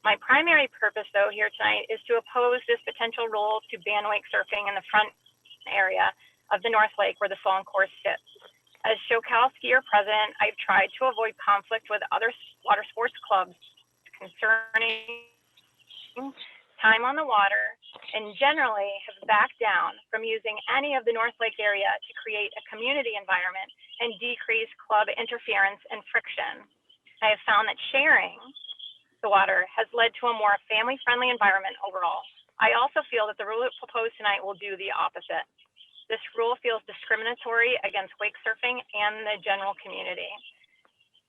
My primary purpose, though, here tonight is to oppose this potential rule to ban wake surfing in the front area of the North Lake where the slalom course sits. As SoCal skier president, I've tried to avoid conflict with other water sports clubs concerning time on the water and generally have backed down from using any of the North Lake area to create a community environment and decrease club interference and friction. I have found that sharing the water has led to a more family-friendly environment overall. I also feel that the rule proposed tonight will do the opposite. This rule feels discriminatory against wake surfing and the general community.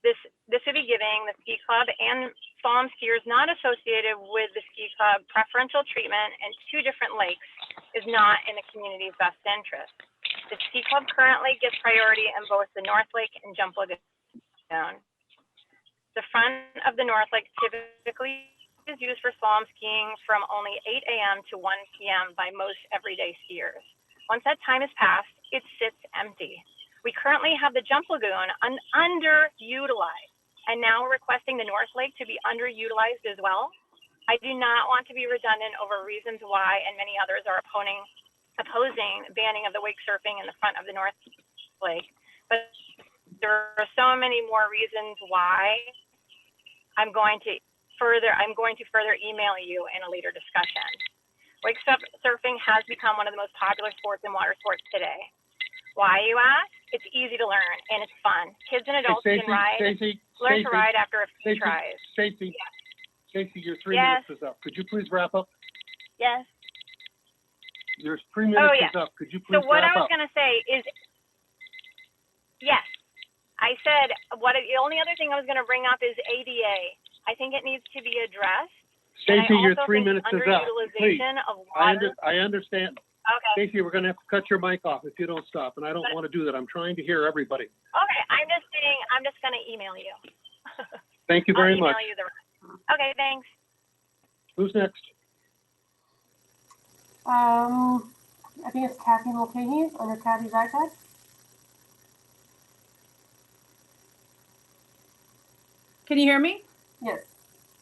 This would be giving the ski club and slalom skiers not associated with the ski club preferential treatment in two different lakes is not in the community's best interest. The ski club currently gets priority in both the North Lake and Jump Lagoon. The front of the North Lake typically is used for slalom skiing from only 8 a.m. to 1 p.m. by most everyday skiers. Once that time is passed, it sits empty. We currently have the Jump Lagoon underutilized, and now we're requesting the North Lake to be underutilized as well. I do not want to be redundant over reasons why, and many others are opposing banning of the wake surfing in the front of the North Lake, but there are so many more reasons why. I'm going to further email you in a later discussion. Wake surfing has become one of the most popular sports in water sports today. Why, you ask? It's easy to learn and it's fun. Kids and adults can learn to ride after a few tries. Stacy, your 3 minutes is up. Could you please wrap up? Yes. Your 3 minutes is up. Could you please wrap up? So what I was going to say is, yes. I said, the only other thing I was going to bring up is ADA. I think it needs to be addressed. Stacy, your 3 minutes is up. Please. Of water. I understand. Okay. Stacy, we're going to have to cut your mic off if you don't stop, and I don't want to do that. I'm trying to hear everybody. Okay, I'm just going to email you. Thank you very much. I'll email you the rest. Okay, thanks. Who's next? I think it's Kathy Mulcahy under Kathy's iPad. Can you hear me? Yes.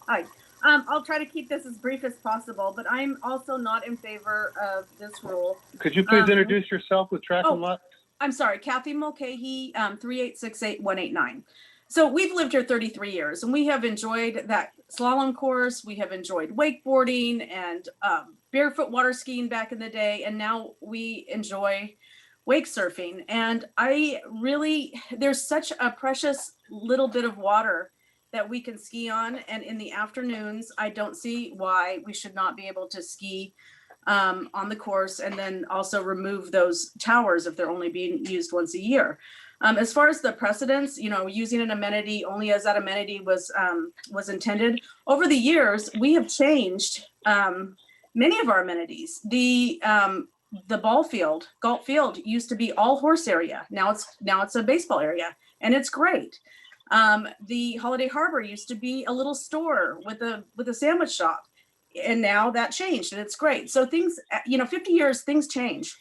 Hi. I'll try to keep this as brief as possible, but I'm also not in favor of this rule. Could you please introduce yourself with track and lot? I'm sorry, Kathy Mulcahy, 3868189. So we've lived here 33 years and we have enjoyed that slalom course. We have enjoyed wakeboarding and barefoot water skiing back in the day. And now we enjoy wake surfing. And there's such a precious little bit of water that we can ski on. And in the afternoons, I don't see why we should not be able to ski on the course and then also remove those towers if they're only being used once a year. As far as the precedents, using an amenity only as that amenity was intended, over the years, we have changed many of our amenities. The ball field, golf field used to be all horse area. Now it's a baseball area and it's great. The Holiday Harbor used to be a little store with a sandwich shop, and now that changed and it's great. So things, 50 years, things change.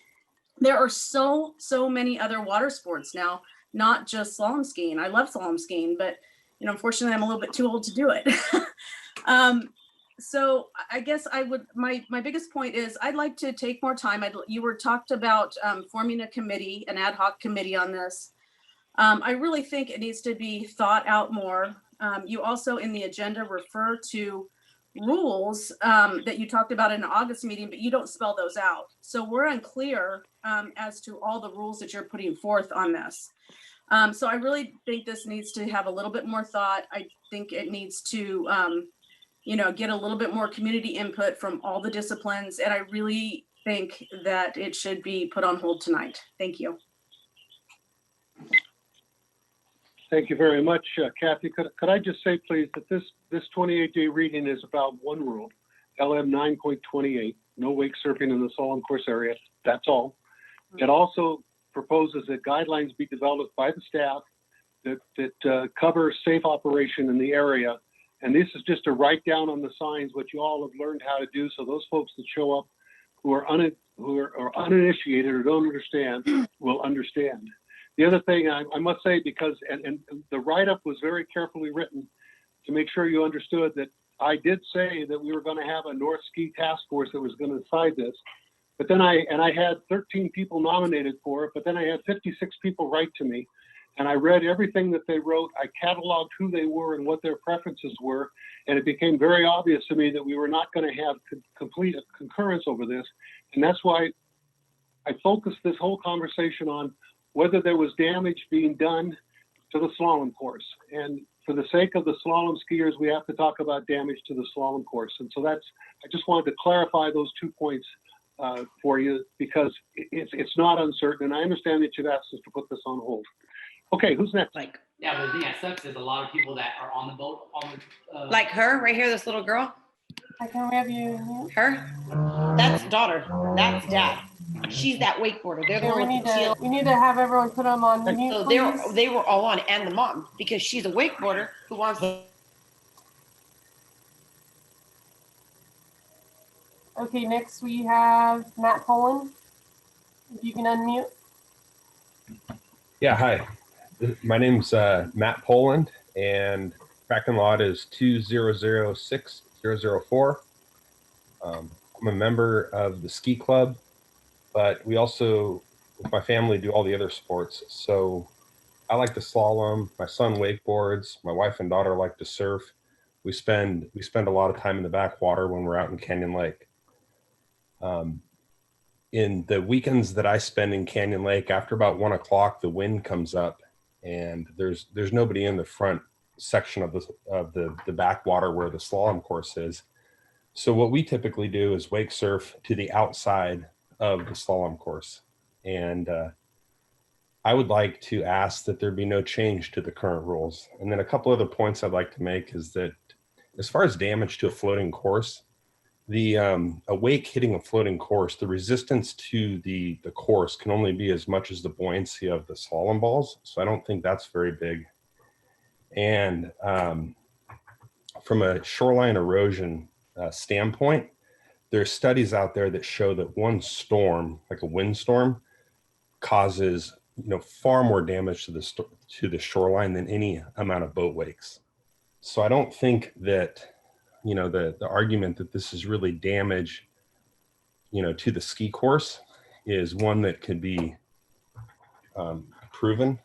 There are so many other water sports now, not just slalom skiing. I love slalom skiing, but unfortunately I'm a little bit too old to do it. So I guess my biggest point is I'd like to take more time. You were talked about forming a committee, an ad hoc committee on this. I really think it needs to be thought out more. You also in the agenda refer to rules that you talked about in the August meeting, but you don't spell those out. So we're unclear as to all the rules that you're putting forth on this. So I really think this needs to have a little bit more thought. I think it needs to, get a little bit more community input from all the disciplines. And I really think that it should be put on hold tonight. Thank you. Thank you very much, Kathy. Could I just say, please, that this 28-day reading is about one rule, LM 9.28, no wake surfing in the slalom course area. That's all. It also proposes that guidelines be developed by the staff that cover safe operation in the area. And this is just to write down on the signs what you all have learned how to do, so those folks that show up who are uninitiated or don't understand will understand. The other thing I must say, because and the write-up was very carefully written to make sure you understood that I did say that we were going to have a North Ski Task Force that was going to decide this. But then I had 13 people nominated for it, but then I had 56 people write to me, and I read everything that they wrote. I cataloged who they were and what their preferences were, and it became very obvious to me that we were not going to have complete concurrence over this. And that's why I focused this whole conversation on whether there was damage being done to the slalom course. And for the sake of the slalom skiers, we have to talk about damage to the slalom course. And so I just wanted to clarify those 2 points for you, because it's not uncertain. And I understand that you've asked us to put this on hold. Okay, who's next? Yeah, but the thing that sucks is a lot of people that are on the boat, Like her right here, this little girl. Can we have you? Her? That's daughter. That's dad. She's that wakeboarder. They're the Yeah, one with the teal. we need to have everyone put them on mute, So please. they were all on, and the mom, because she's a wakeboarder who wants to. Okay, next we have Matt Poland. If you can unmute. Yeah, hi. My name's Matt Poland, and tracking lot is 2006004. I'm a member of the ski club, but we also, with my family, do all the other sports. So I like to slalom. My son wakeboards. My wife and daughter like to surf. We spend a lot of time in the backwater when we're out in Canyon Lake. In the weekends that I spend in Canyon Lake, after about 1 o'clock, the wind comes up, and there's nobody in the front section of the backwater where the slalom course is. So what we typically do is wake surf to the outside of the slalom course. And I would like to ask that there be no change to the current rules. And then a couple other points I'd like to make is that as far as damage to a floating course, a wake hitting a floating course, the resistance to the course can only be as much as the buoyancy of the slalom balls. So I don't think that's very big. And from a shoreline erosion standpoint, there's studies out there that show that one storm, like a windstorm, causes far more damage to the shoreline than any amount of boat wakes. So I don't think that the argument that this is really damage to the ski course is one that could be proven.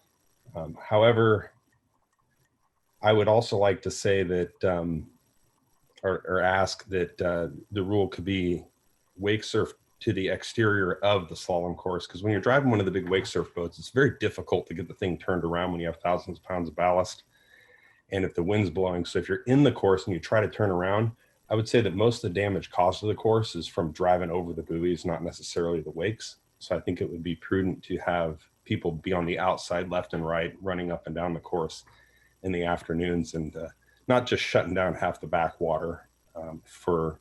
However, I would also like to say that or ask that the rule could be wake surf to the exterior of the slalom course, because when you're driving one of the big wake surf boats, it's very difficult to get the thing turned around when you have thousands of pounds of ballast and if the wind's blowing. So if you're in the course and you try to turn around, I would say that most of the damage caused to the course is from driving over the buoys, not necessarily the wakes. So I think it would be prudent to have people be on the outside, left and right, running up and down the course in the afternoons, and not just shutting down half the backwater for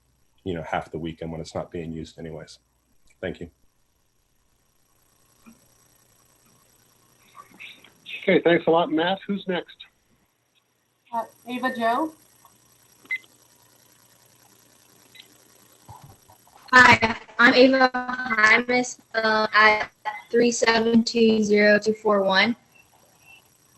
half the weekend when it's not being used anyways. Thank you. Okay, thanks a lot, Matt. Who's next? Ava Jo. Hi, I'm Ava Hymas at 3720241.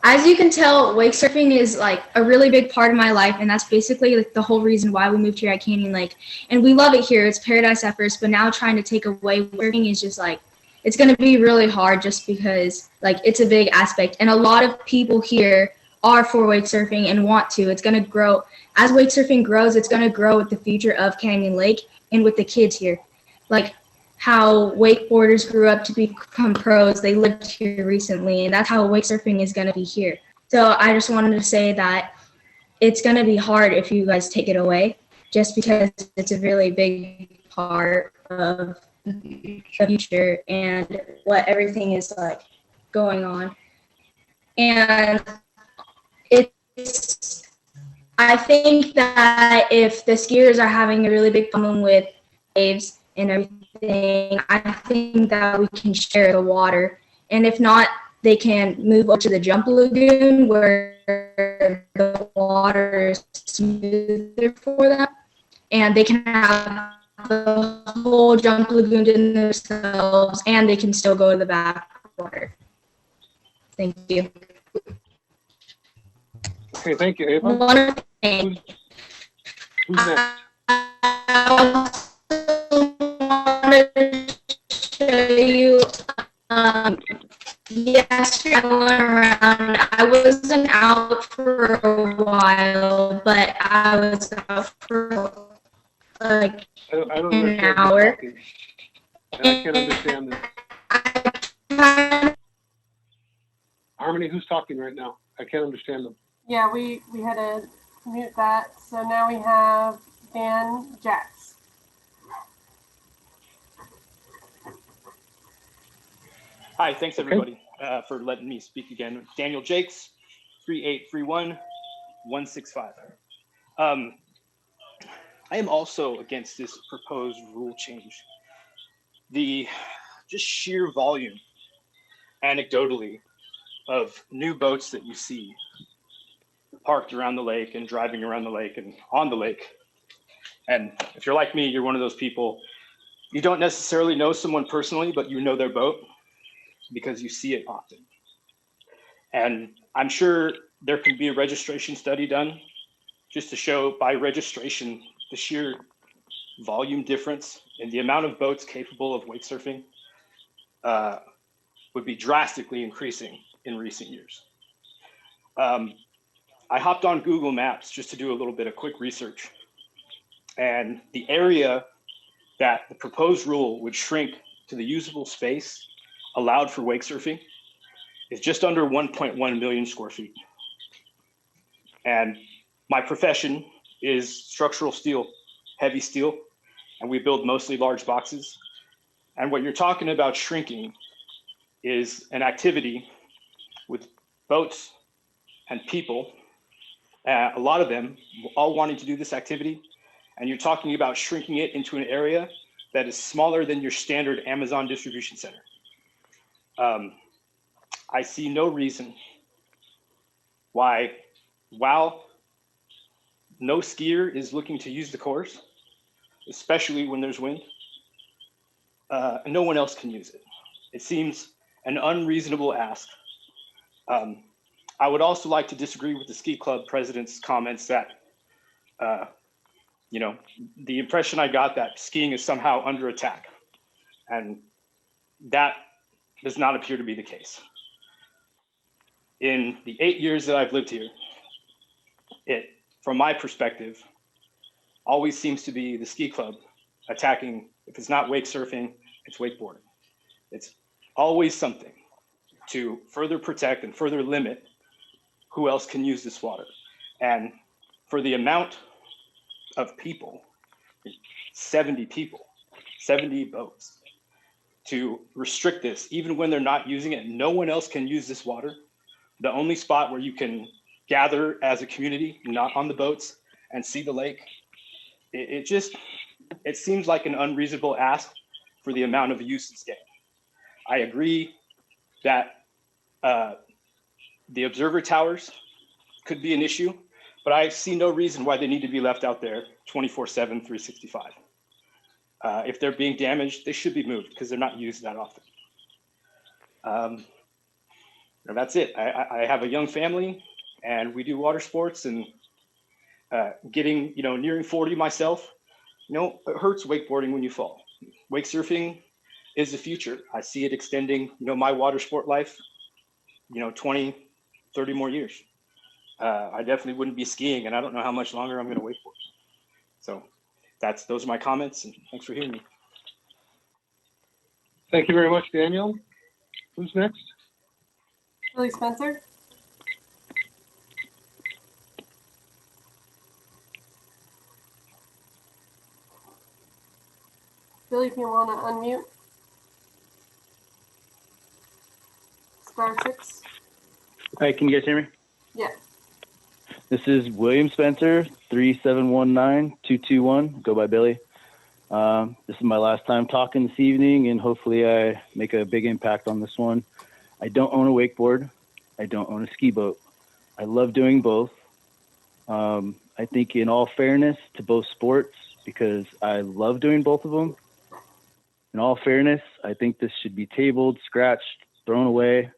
As you can tell, wake surfing is like a really big part of my life, and that's basically like the whole reason why we moved here at Canyon Lake. And we love it here. It's paradise at first, but now trying to take away surfing is just like, it's going to be really hard just because like it's a big aspect. And a lot of people here are for wake surfing and want to. It's going to grow. As wake surfing grows, it's going to grow with the future of Canyon Lake and with the kids here. Like how wakeboarders grew up to become pros, they lived here recently, and that's how wake surfing is going to be here. So I just wanted to say that it's going to be hard if you guys take it away, just because it's a really big part of the future and what everything is like going on. And I think that if the skiers are having a really big problem with waves and everything, I think that we can share the water. And if not, they can move over to the jump lagoon where the water is smoother for them. And they can have the whole jump lagoon to themselves, and they can still go to the backwater. Thank you. Okay, thank you, Ava. One thing. Who's next? I also wanted to show you yesterday I went around. I wasn't out for a while, but I was out for like I don't an understand hour. who's talking, and I can't understand this. Harmony, who's talking right now? I can't understand them. Yeah, we had to mute that. So now we have Dan Jax. Hi, thanks everybody for letting me speak again. Daniel Jakes, 3831-165. I am also against this proposed rule change. The just sheer volume, anecdotally, of new boats that you see parked around the lake and driving around the lake and on the lake. And if you're like me, you're one of those people, you don't necessarily know someone personally, but you know their boat because you see it often. And I'm sure there can be a registration study done just to show by registration the sheer volume difference in the amount of boats capable of wake surfing would be drastically increasing in recent years. I hopped on Google Maps just to do a little bit of quick research. And the area that the proposed rule would shrink to the usable space allowed for wake surfing is just under 1.1 million square feet. And my profession is structural steel, heavy steel, and we build mostly large boxes. And what you're talking about shrinking is an activity with boats and people, a lot of them all wanting to do this activity. And you're talking about shrinking it into an area that is smaller than your standard Amazon distribution center. I see no reason why, while no skier is looking to use the course, especially when there's wind, no one else can use it. It seems an unreasonable ask. I would also like to disagree with the ski club president's comments that, the impression I got that skiing is somehow under attack. And that does not appear to be the case. In the 8 years that I've lived here, it, from my perspective, always seems to be the ski club attacking. If it's not wake surfing, it's wakeboarding. It's always something to further protect and further limit who else can use this water. And for the amount of people, 70 people, 70 boats, to restrict this, even when they're not using it, no one else can use this water. The only spot where you can gather as a community, not on the boats, and see the lake, it seems like an unreasonable ask for the amount of use it's getting. I agree that the observer towers could be an issue, but I see no reason why they need to be left out there 24/7, 365. If they're being damaged, they should be moved because they're not used that often. And that's it. I have a young family and we do water sports, and getting, nearing 40 myself, it hurts wakeboarding when you fall. Wake surfing is the future. I see it extending, my water sport life, 20, 30 more years. I definitely wouldn't be skiing, and I don't know how much longer I'm going to wait for. So those are my comments, and thanks for hearing me. Thank you very much, Daniel. Who's next? Billy Spencer? Billy, if you want to unmute. *6. Hi, can you guys hear me? Yeah. This is William Spencer, 3719221. Go by Billy. This is my last time talking this evening, and hopefully I make a big impact on this one. I don't own a wakeboard. I don't own a ski boat. I love doing both. I think in all fairness to both sports, because I love doing both of them, in all fairness, I think this should be tabled, scratched, thrown away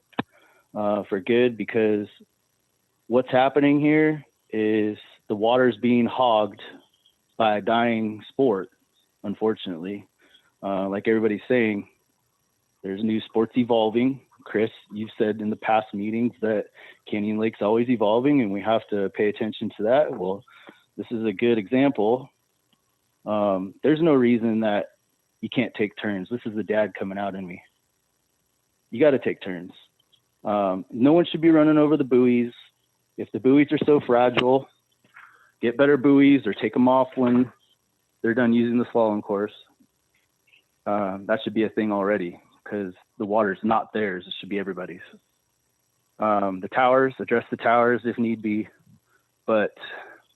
for good, because what's happening here is the water's being hogged by a dying sport, unfortunately. Like everybody's saying, there's new sports evolving. Chris, you've said in the past meetings that Canyon Lake's always evolving and we have to pay attention to that. Well, this is a good example. There's no reason that you can't take turns. This is the dad coming out in me. You got to take turns. No one should be running over the buoys. If the buoys are so fragile, get better buoys or take them off when they're done using the slalom course. That should be a thing already, because the water's not theirs. It should be everybody's. The towers, address the towers if need be. But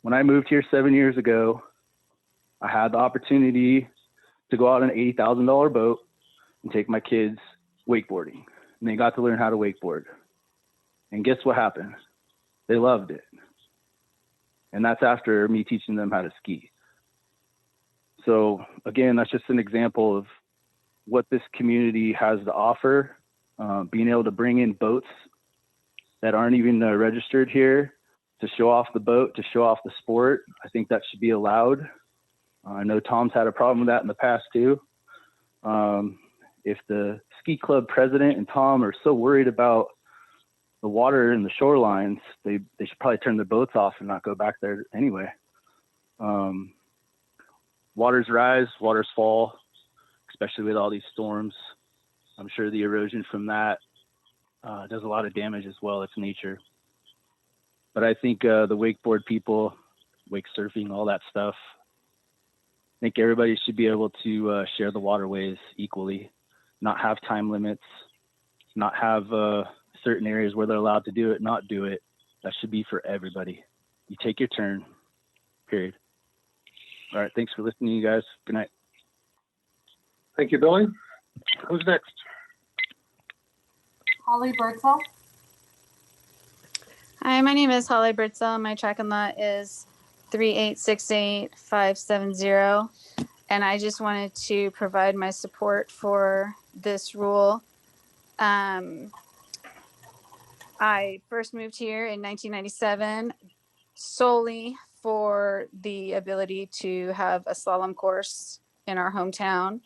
when I moved here 7 years ago, I had the opportunity to go out on an $80,000 boat and take my kids wakeboarding. And they got to learn how to wakeboard. And guess what happened? They loved it. And that's after me teaching them how to ski. So again, that's just an example of what this community has to offer. Being able to bring in boats that aren't even registered here to show off the boat, to show off the sport. I think that should be allowed. I know Tom's had a problem with that in the past too. If the ski club president and Tom are so worried about the water and the shorelines, they should probably turn their boats off and not go back there anyway. Waters rise, waters fall, especially with all these storms. I'm sure the erosion from that does a lot of damage as well. It's nature. But I think the wakeboard people, wake surfing, all that stuff, I think everybody should be able to share the waterways equally, not have time limits, not have certain areas where they're allowed to do it, not do it. That should be for everybody. You take your turn, period. All right, thanks for listening, you guys. Good night. Thank you, Billy. Who's next? Holly Birdsall? Hi, my name is Holly Birdsall. My tracking lot is 3868570. And I just wanted to provide my support for this rule. I first moved here in 1997 solely for the ability to have a slalom course in our hometown.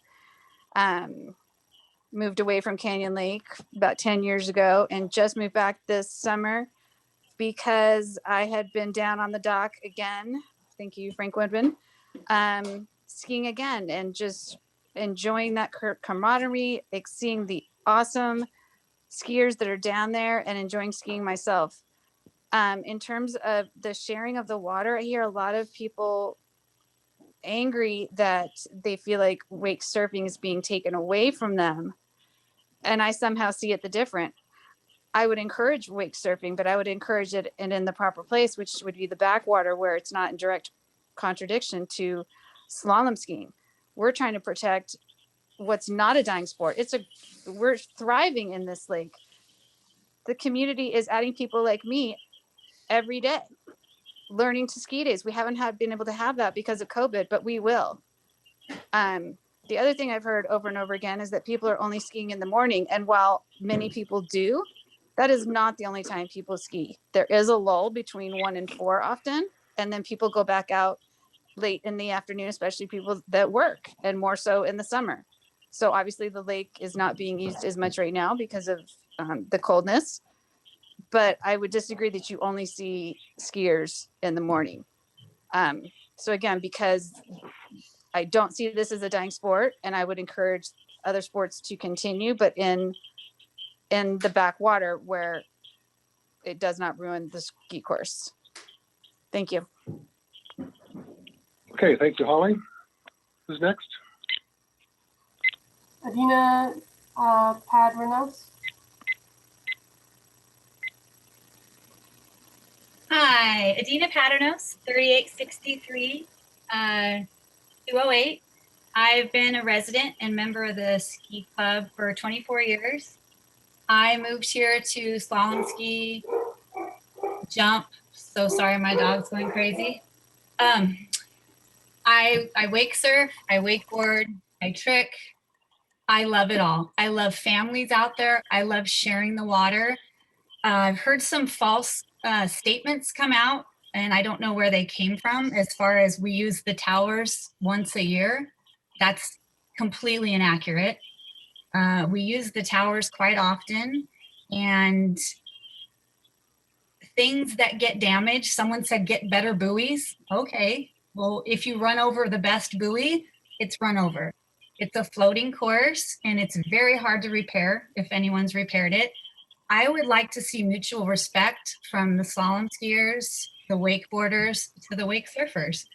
Moved away from Canyon Lake about 10 years ago and just moved back this summer because I had been down on the dock again. Thank you, Frank Woodman. Skiing again and just enjoying that camaraderie, seeing the awesome skiers that are down there and enjoying skiing myself. In terms of the sharing of the water, I hear a lot of people angry that they feel like wake surfing is being taken away from them. And I somehow see it the different. I would encourage wake surfing, but I would encourage it and in the proper place, which would be the backwater where it's not in direct contradiction to slalom skiing. We're trying to protect what's not a dying sport. We're thriving in this lake. The community is adding people like me every day, learning to ski days. We haven't been able to have that because of COVID, but we will. The other thing I've heard over and over again is that people are only skiing in the morning. And while many people do, that is not the only time people ski. There is a lull between 1 and 4 often, and then people go back out late in the afternoon, especially people that work, and more so in the summer. So obviously the lake is not being used as much right now because of the coldness. but I would disagree that you only see skiers in the morning. So again, because I don't see this as a dying sport, and I would encourage other sports to continue, but in the backwater where it does not ruin the ski course. Thank you. Okay, thank you, Holly. Who's next? Adina Padrinos. Hi, Adina Paternos, 3863 208. I've been a resident and member of the ski club for 24 years. I moved here to slalom ski, jump. So sorry, my dog's going crazy. I wake surf, I wakeboard, I trick. I love it all. I love families out there. I love sharing the water. I've heard some false statements come out, and I don't know where they came from as far as we use the towers once a year. That's completely inaccurate. We use the towers quite often, and things that get damaged, someone said get better buoys. Okay, well, if you run over the best buoy, it's run over. It's a floating course, and it's very hard to repair if anyone's repaired it. I would like to see mutual respect from the slalom skiers, the wakeboarders, to the wake surfers.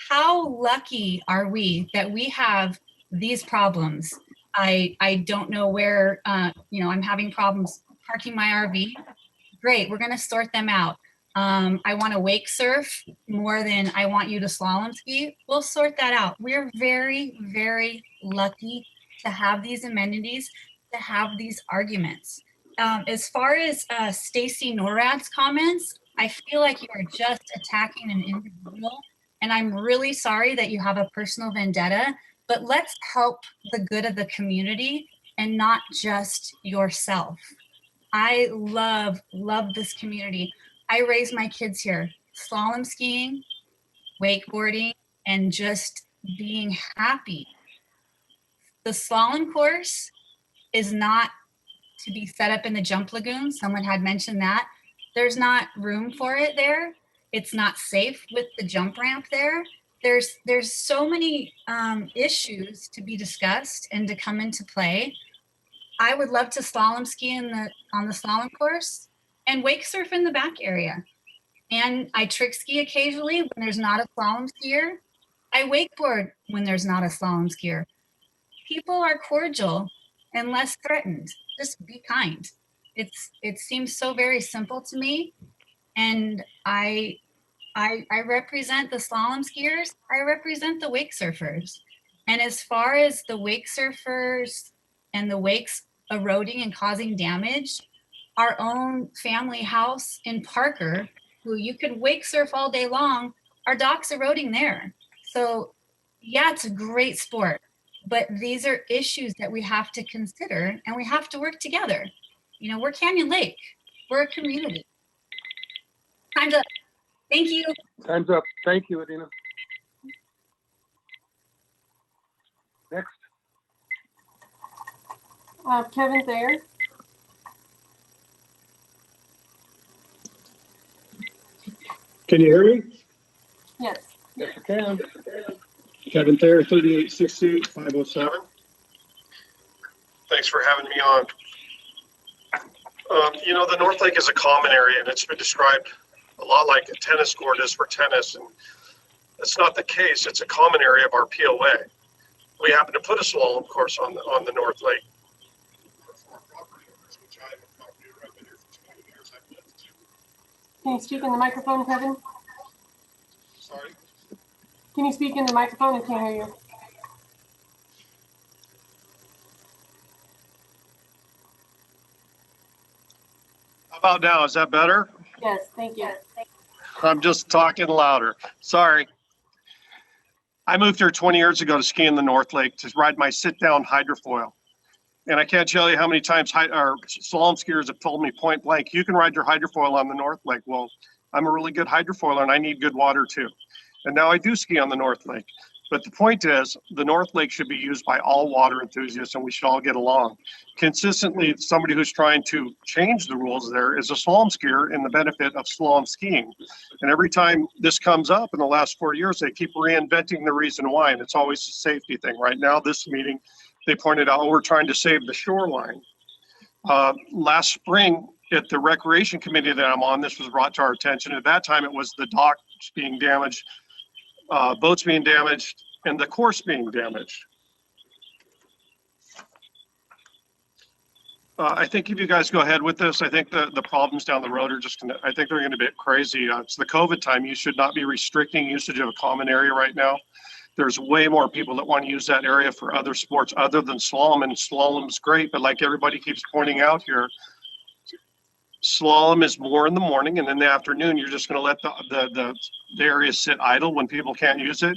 How lucky are we that we have these problems? I don't know where, I'm having problems parking my RV. Great, we're gonna sort them out. I wanna wake surf more than I want you to slalom ski. We'll sort that out. We're very, very lucky to have these amenities, to have these arguments. As far as Stacy Norad's comments, I feel like you are just attacking an individual, and I'm really sorry that you have a personal vendetta, but let's help the good of the community and not just yourself. I love this community. I raise my kids here, slalom skiing, wakeboarding, and just being happy. The slalom course is not to be set up in the jump lagoon. Someone had mentioned that. There's not room for it there. It's not safe with the jump ramp there. There's so many issues to be discussed and to come into play. I would love to slalom ski on the slalom course and wake surf in the back area. And I trick ski occasionally when there's not a slalom skier. I wakeboard when there's not a slalom skier. People are cordial and less threatened. Just be kind. It seems so very simple to me. And I represent the slalom skiers. I represent the wake surfers. And as far as the wake surfers and the wakes eroding and causing damage, our own family house in Parker, who you could wake surf all day long, our dock's eroding there. So yeah, it's a great sport, but these are issues that we have to consider, and we have to work together. You know, we're Canyon Lake, we're a community. Time's up. Thank you. Time's up. Thank you, Adina. Next. Kevin Thayer. Can you hear me? Yes. Yes, I can. Kevin Thayer, 3860-507. Thanks for having me on. The North Lake is a common area, and it's been described a lot like a tennis court is for tennis, and that's not the case. It's a common area of our POA. We happen to put a slalom course on the North Lake. Can you speak in the microphone, Kevin? Sorry? Can you speak in the microphone? I can't hear you. How about now? Is that better? Yes, thank you. I'm just talking louder. Sorry. I moved here 20 years ago to ski in the North Lake to ride my sit-down hydrofoil. And I can't tell you how many times slalom skiers have told me point blank, you can ride your hydrofoil on the North Lake. Well, I'm a really good hydrofoiler and I need good water too. And now I do ski on the North Lake. But the point is, the North Lake should be used by all water enthusiasts and we should all get along. Consistently, somebody who's trying to change the rules there is a slalom skier in the benefit of slalom skiing. And every time this comes up in the last 4 years, they keep reinventing the reason why, and it's always a safety thing. Right now, this meeting, they pointed out, we're trying to save the shoreline. Last spring, at the recreation committee that I'm on, this was brought to our attention. At that time, it was the docks being damaged, boats being damaged, and the course being damaged. I think if you guys go ahead with this, I think the problems down the road are just gonna, I think they're gonna be crazy. It's the COVID time. You should not be restricting usage of a common area right now. There's way more people that want to use that area for other sports other than slalom, and slalom's great, but like everybody keeps pointing out here, slalom is more in the morning, and in the afternoon, you're just gonna let the area sit idle when people can't use it.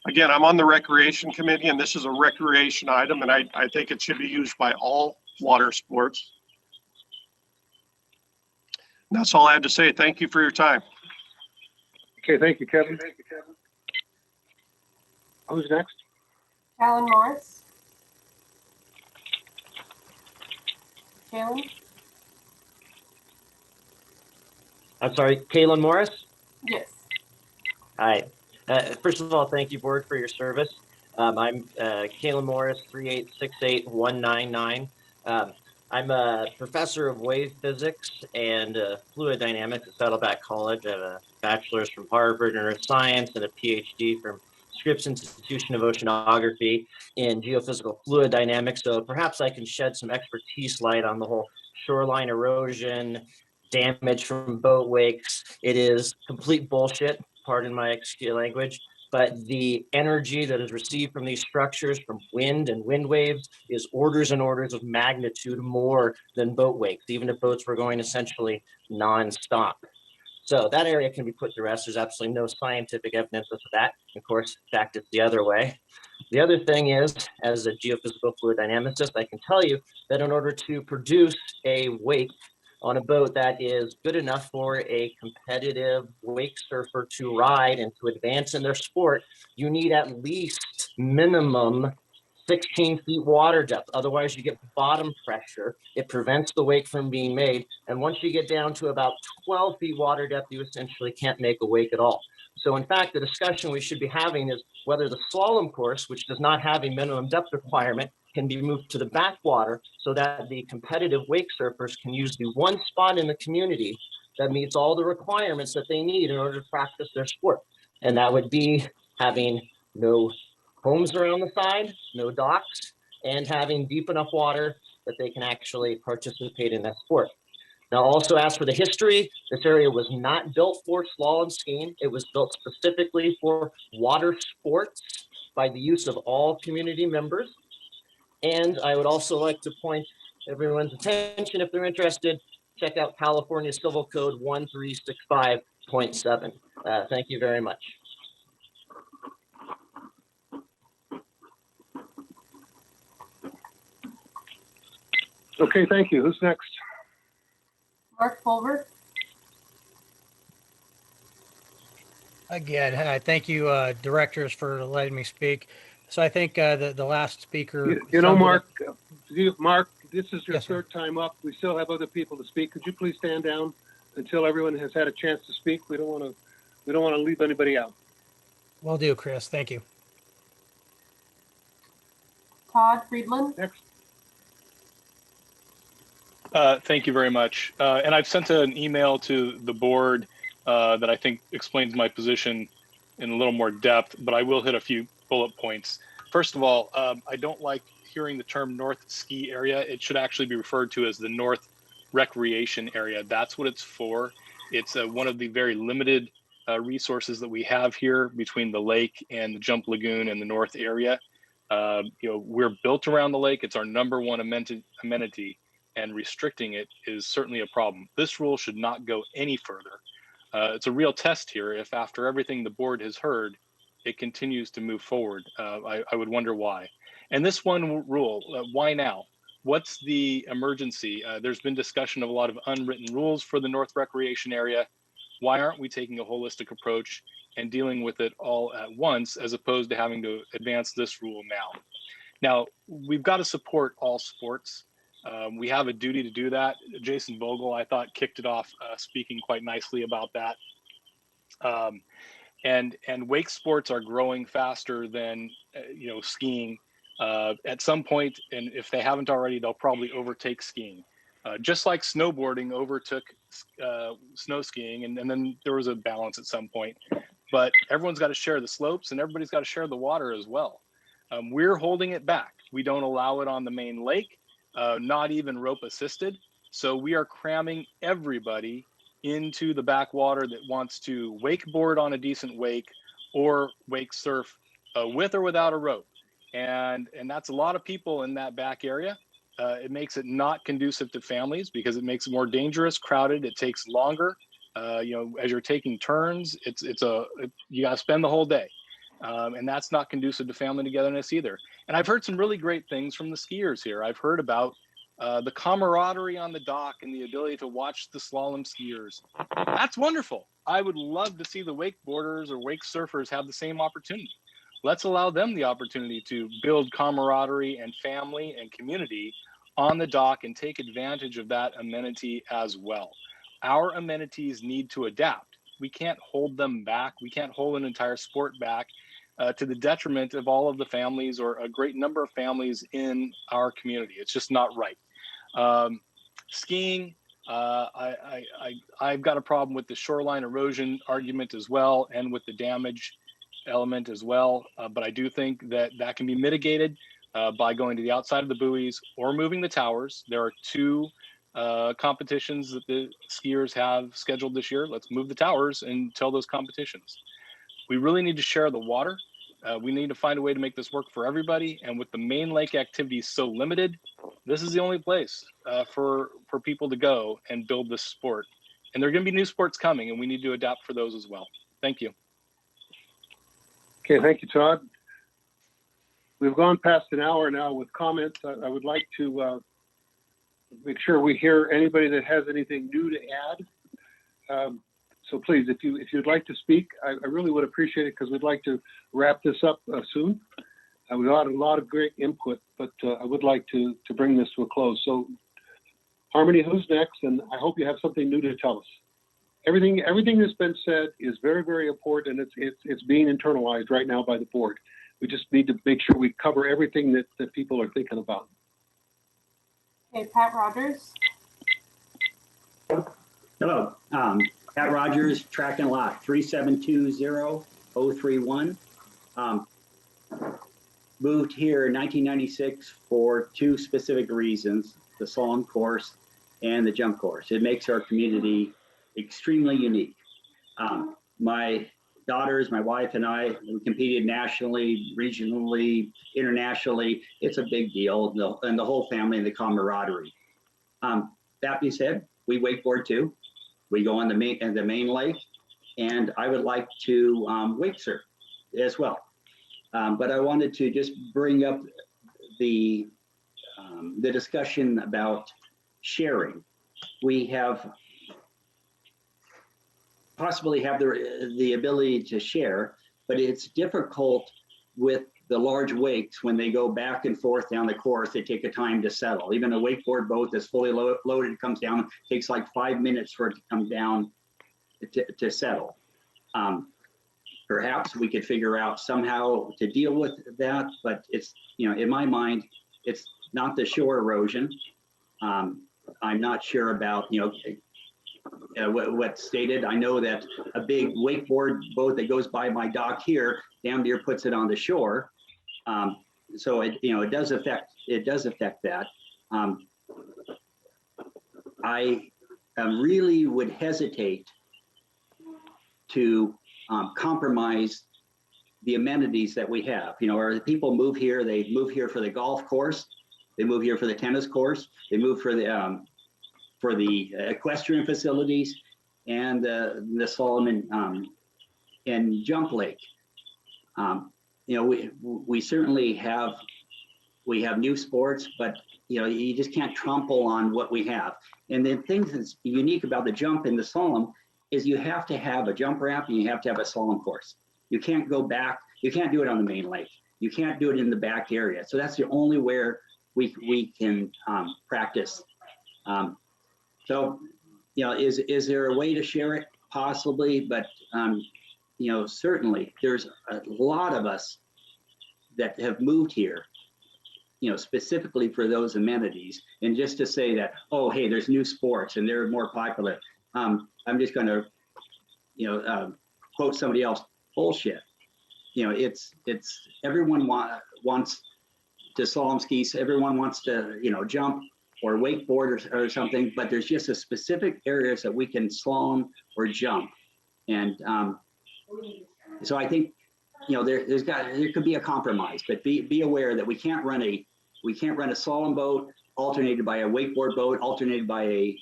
Again, I'm on the recreation committee, and this is a recreation item, and I think it should be used by all water sports. And that's all I have to say. Thank you for your time. Okay, thank you, Kevin. Who's next? Alan Morris. Kalen? I'm sorry, Kaylin Morris? Yes. Hi. First of all, thank you, board, for your service. I'm Kaylin Morris, 3868199. I'm a professor of wave physics and fluid dynamics at Saddleback College. I have a bachelor's from Harvard in earth science and a PhD from Scripps Institution of Oceanography in geophysical fluid dynamics. So perhaps I can shed some expertise light on the whole shoreline erosion, damage from boat wakes. It is complete bullshit, pardon my language, but the energy that is received from these structures from wind and wind waves is orders and orders of magnitude more than boat wakes, even if boats were going essentially nonstop. So that area can be put to rest. There's absolutely no scientific evidence of that. Of course, in fact, it's the other way. The other thing is, as a geophysical fluid dynamicist, I can tell you that in order to produce a wake on a boat that is good enough for a competitive wake surfer to ride and to advance in their sport, you need at least minimum 16 feet water depth. Otherwise, you get bottom pressure. It prevents the wake from being made. And once you get down to about 12 feet water depth, you essentially can't make a wake at all. So in fact, the discussion we should be having is whether the slalom course, which does not have a minimum depth requirement, can be moved to the backwater so that the competitive wake surfers can use the one spot in the community that meets all the requirements that they need in order to practice their sport. And that would be having no homes around the side, no docks, and having deep enough water that they can actually participate in that sport. Now, also as for the history, this area was not built for slalom skiing. It was built specifically for water sports by the use of all community members. And I would also like to point everyone's attention, if they're interested, check out California Civil Code 1365.7. Thank you very much. Okay, thank you. Who's next? Mark Fulver. Again, thank you, directors, for letting me speak. So I think the last speaker. You know, Mark, Mark, this is your third time up. We still have other people to speak. Could you please stand down until everyone has had a chance to speak? We don't want to leave anybody out. Will do, Chris. Thank you. Todd Friedland. Next. Thank you very much. And I've sent an email to the board that I think explains my position in a little more depth, but I will hit a few bullet points. First of all, I don't like hearing the term North Ski Area. It should actually be referred to as the North Recreation Area. That's what it's for. It's one of the very limited resources that we have here between the lake and the Jump Lagoon and the North area. We're built around the lake. It's our #1 amenity, and restricting it is certainly a problem. This rule should not go any further. It's a real test here. If after everything the board has heard, it continues to move forward, I would wonder why. And this one rule, why now? What's the emergency? There's been discussion of a lot of unwritten rules for the North Recreation Area. Why aren't we taking a holistic approach and dealing with it all at once, as opposed to having to advance this rule now. Now, we've got to support all sports. We have a duty to do that. Jason Vogel, I thought, kicked it off speaking quite nicely about that. And wake sports are growing faster than skiing. At some point, and if they haven't already, they'll probably overtake skiing. Just like snowboarding overtook snow skiing, and then there was a balance at some point. But everyone's got to share the slopes, and everybody's got to share the water as well. We're holding it back. We don't allow it on the main lake, not even rope assisted. So we are cramming everybody into the backwater that wants to wakeboard on a decent wake or wake surf with or without a rope. And that's a lot of people in that back area. It makes it not conducive to families because it makes it more dangerous, crowded. It takes longer. As you're taking turns, you got to spend the whole day. And that's not conducive to family togetherness either. And I've heard some really great things from the skiers here. I've heard about the camaraderie on the dock and the ability to watch the slalom skiers. That's wonderful. I would love to see the wakeboarders or wake surfers have the same opportunity. Let's allow them the opportunity to build camaraderie and family and community on the dock and take advantage of that amenity as well. Our amenities need to adapt. We can't hold them back. We can't hold an entire sport back to the detriment of all of the families or a great number of families in our community. It's just not right. Skiing, I've got a problem with the shoreline erosion argument as well, and with the damage element as well. But I do think that can be mitigated by going to the outside of the buoys or moving the towers. There are two competitions that the skiers have scheduled this year. Let's move the towers and tell those competitions. We really need to share the water. We need to find a way to make this work for everybody. And with the main lake activities so limited, this is the only place for people to go and build this sport. And there are going to be new sports coming, and we need to adapt for those as well. Thank you. Okay, thank you, Todd. We've gone past an hour now with comments. I would like to make sure we hear anybody that has anything new to add. So please, if you'd like to speak, I really would appreciate it because we'd like to wrap this up soon. We got a lot of great input, but I would like to bring this to a close. So Harmony, who's next? And I hope you have something new to tell us. Everything that's been said is very, very important, and it's being internalized right now by the board. We just need to make sure we cover everything that people are thinking about. Okay, Pat Rogers. Hello, Pat Rogers, track and lock 3720031. Moved here in 1996 for two specific reasons: the slalom course and the jump course. It makes our community extremely unique. My daughters, my wife and I, we competed nationally, regionally, internationally. It's a big deal, and the whole family and the camaraderie. That being said, we wakeboard too. We go on the main lake, and I would like to wake surf as well. But I wanted to just bring up the discussion about sharing. We have possibly have the ability to share, but it's difficult with the large wakes when they go back and forth down the course. They take a time to settle. Even a wakeboard boat that's fully loaded comes down, takes like 5 minutes for it to come down to settle. Perhaps we could figure out somehow to deal with that, but it's, in my mind, it's not the shore erosion. I'm not sure about, what's stated. I know that a big wakeboard boat that goes by my dock here, damn near puts it on the shore. So it does affect that. I really would hesitate to compromise the amenities that we have. Or the people move here, they move here for the golf course, they move here for the tennis course, they move for the equestrian facilities and the Solomon and Jump Lake. We certainly have new sports, but you just can't trample on what we have. And the thing that's unique about the jump and the slalom is you have to have a jump ramp and you have to have a slalom course. You can't go back. You can't do it on the main lake. You can't do it in the back area. So that's the only where we can practice. So, you know, is there a way to share it? Possibly, but you know, certainly there's a lot of us that have moved here, you know, specifically for those amenities. And just to say that, oh, hey, there's new sports and they're more popular. I'm just going to, you know, quote somebody else, bullshit. You know, it's everyone wants to slalom ski. Everyone wants to, you know, jump or wakeboard or something, but there's just a specific areas that we can slalom or jump. And so I think, you know, there could be a compromise, but be aware that we can't run a slalom boat alternated by a wakeboard boat, alternated by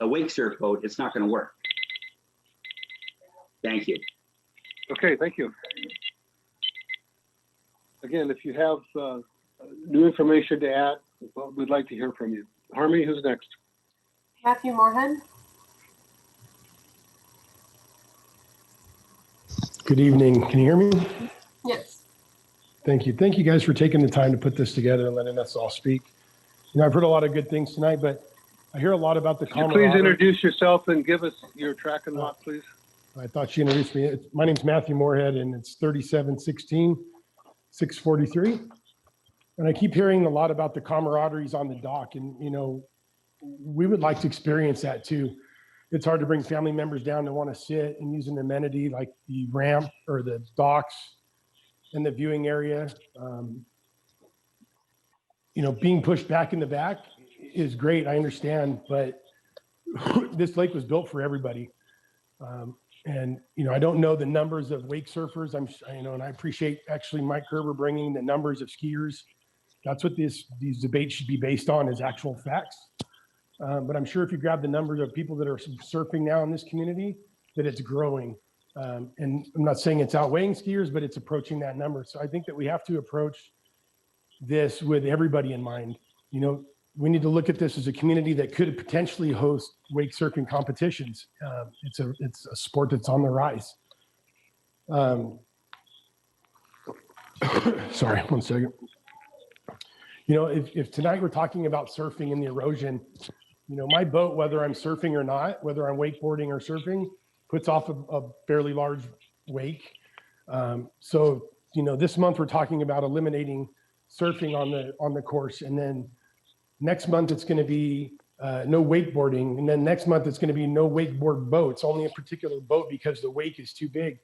a wake surf boat. It's not going to work. Thank you. Okay, thank you. Again, if you have new information to add, well, we'd like to hear from you. Harmony, who's next? Matthew Moorhead. Good evening. Can you hear me? Yes. Thank you. Thank you guys for taking the time to put this together and letting us all speak. You know, I've heard a lot of good things tonight, but I hear a lot about the camaraderie. Please introduce yourself and give us your track and lot, please. I thought she introduced me. My name's Matthew Moorhead, and it's 3716 643. And I keep hearing a lot about the camaraderies on the dock, and you know, we would like to experience that too. It's hard to bring family members down to want to sit and use an amenity like the ramp or the docks and the viewing area. You know, being pushed back in the back is great, I understand, but this lake was built for everybody. And, you know, I don't know the numbers of wake surfers. You know, and I appreciate actually Mike Kerber bringing the numbers of skiers. That's what these debates should be based on, is actual facts. But I'm sure if you grab the numbers of people that are surfing now in this community, that it's growing. And I'm not saying it's outweighing skiers, but it's approaching that number. So I think that we have to approach this with everybody in mind. You know, we need to look at this as a community that could potentially host wake surfing competitions. It's a sport that's on the rise. Sorry, one second. You know, if tonight we're talking about surfing and the erosion, you know, my boat, whether I'm surfing or not, whether I'm wakeboarding or surfing, puts off a fairly large wake. So, you know, this month we're talking about eliminating surfing on the course, and then next month it's going to be no wakeboarding, and then next month it's going to be no wakeboard boats, only a particular boat because the wake is too big.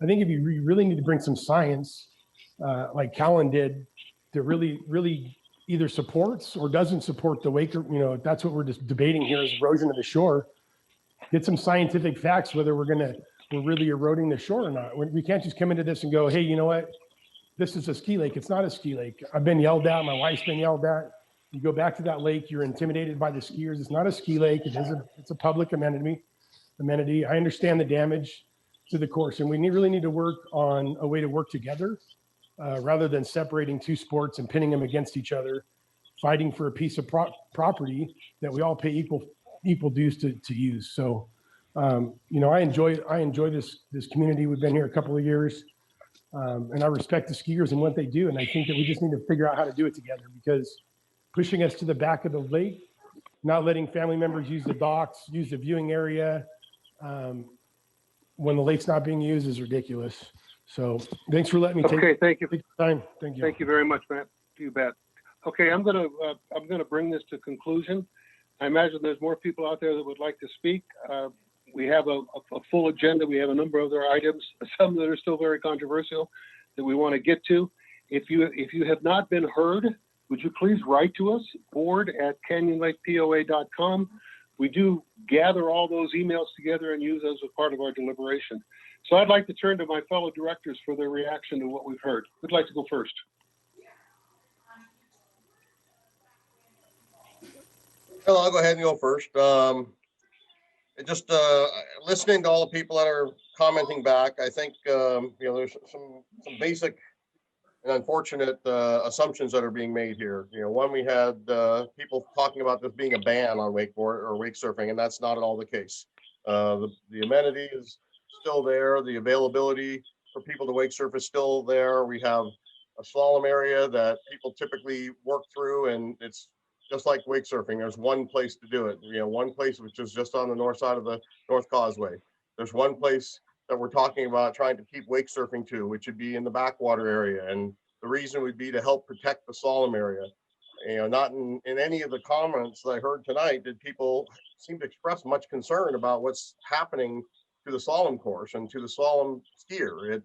I think if you really need to bring some science, like Callan did, that really either supports or doesn't support the wake. You know, that's what we're just debating here, is erosion of the shore. Get some scientific facts whether we're really eroding the shore or not. We can't just come into this and go, hey, you know what? This is a ski lake. It's not a ski lake. I've been yelled at. My wife's been yelled at. You go back to that lake, you're intimidated by the skiers. It's not a ski lake. It's a public amenity. I understand the damage to the course, and we really need to work on a way to work together rather than separating two sports and pinning them against each other, fighting for a piece of property that we all pay equal dues to use. So, you know, I enjoy this community. We've been here a couple of years. And I respect the skiers and what they do. And I think that we just need to figure out how to do it together, because pushing us to the back of the lake, not letting family members use the docks, use the viewing area when the lake's not being used is ridiculous. So thanks for letting me take thank you. Time. Thank you. Thank you very much, Matt. You bet. Okay, I'm gonna bring this to conclusion. I imagine there's more people out there that would like to speak. We have a full agenda. We have a number of other items, some that are still very controversial that we want to get to. If you have not been heard, would you please write to us, board@canyonlakepoa.com. We do gather all those emails together and use those as part of our deliberation. So I'd like to turn to my fellow directors for their reaction to what we've heard. Who'd like to go first? Well, I'll go ahead and go first. Just listening to all the people that are commenting back, I think you know, there's some basic and unfortunate assumptions that are being made here. You know, one, we had people talking about this being a ban on wakeboard or wake surfing, and that's not at all the case. The amenity is still there. The availability for people to wake surf is still there. We have a slalom area that people typically work through, and it's just like wake surfing. There's one place to do it. One place which is just on the north side of the North Causeway. There's one place that we're talking about trying to keep wake surfing to, which would be in the backwater area. And the reason would be to help protect the slalom area. Not in any of the comments that I heard tonight did people seem to express much concern about what's happening to the slalom course and to the slalom skier.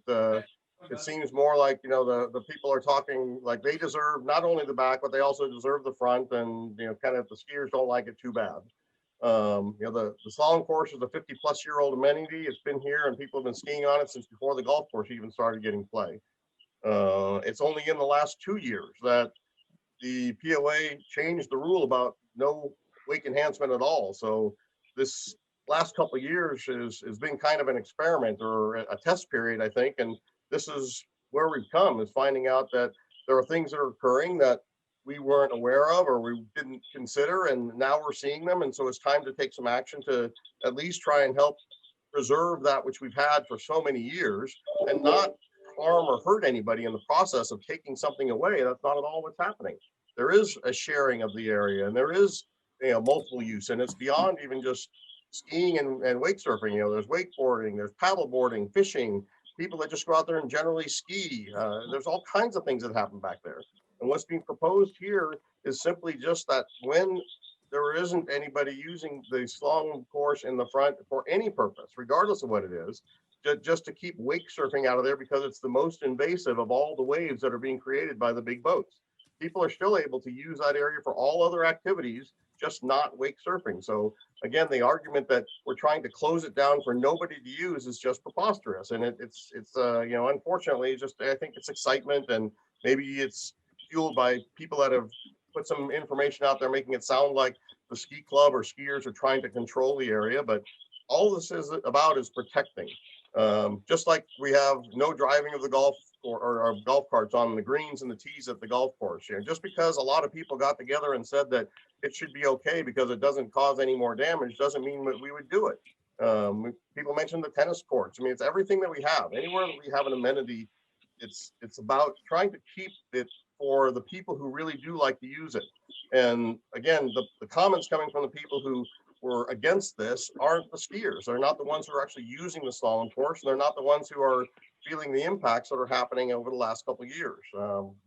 It seems more like, the people are talking like they deserve not only the back, but they also deserve the front, and, kind of the skiers don't like it too bad. The slalom course is a 50-plus-year-old amenity. It's been here and people have been skiing on it since before the golf course even started getting play. It's only in the last 2 years that the POA changed the rule about no wake enhancement at all. So this last couple of years has been kind of an experiment or a test period, I think. And this is where we've come, is finding out that there are things that are occurring that we weren't aware of or we didn't consider, and now we're seeing them. And so it's time to take some action to at least try and help preserve that which we've had for so many years and not harm or hurt anybody in the process of taking something away. That's not at all what's happening. There is a sharing of the area, and there is multiple use, and it's beyond even just skiing and wake surfing. There's wakeboarding, there's paddle boarding, fishing, people that just go out there and generally ski. There's all kinds of things that happen back there. And what's being proposed here is simply just that when there isn't anybody using the slalom course in the front for any purpose, regardless of what it is, just to keep wake surfing out of there, because it's the most invasive of all the waves that are being created by the big boats. People are still able to use that area for all other activities, just not wake surfing. So again, the argument that we're trying to close it down for nobody to use is just preposterous. And it's unfortunately, I think it's excitement, and maybe it's fueled by people that have put some information out there making it sound like the ski club or skiers are trying to control the area. But all this is about is protecting. Just like we have no driving of the golf or golf carts on the greens and the tees at the golf course. Just because a lot of people got together and said that it should be okay because it doesn't cause any more damage doesn't mean that we would do it. People mentioned the tennis courts. I mean, it's everything that we have. Anywhere that we have an amenity, it's about trying to keep it for the people who really do like to use it. And again, the comments coming from the people who were against this aren't the skiers. They're not the ones who are actually using the slalom course. They're not the ones who are feeling the impacts that are happening over the last couple of years.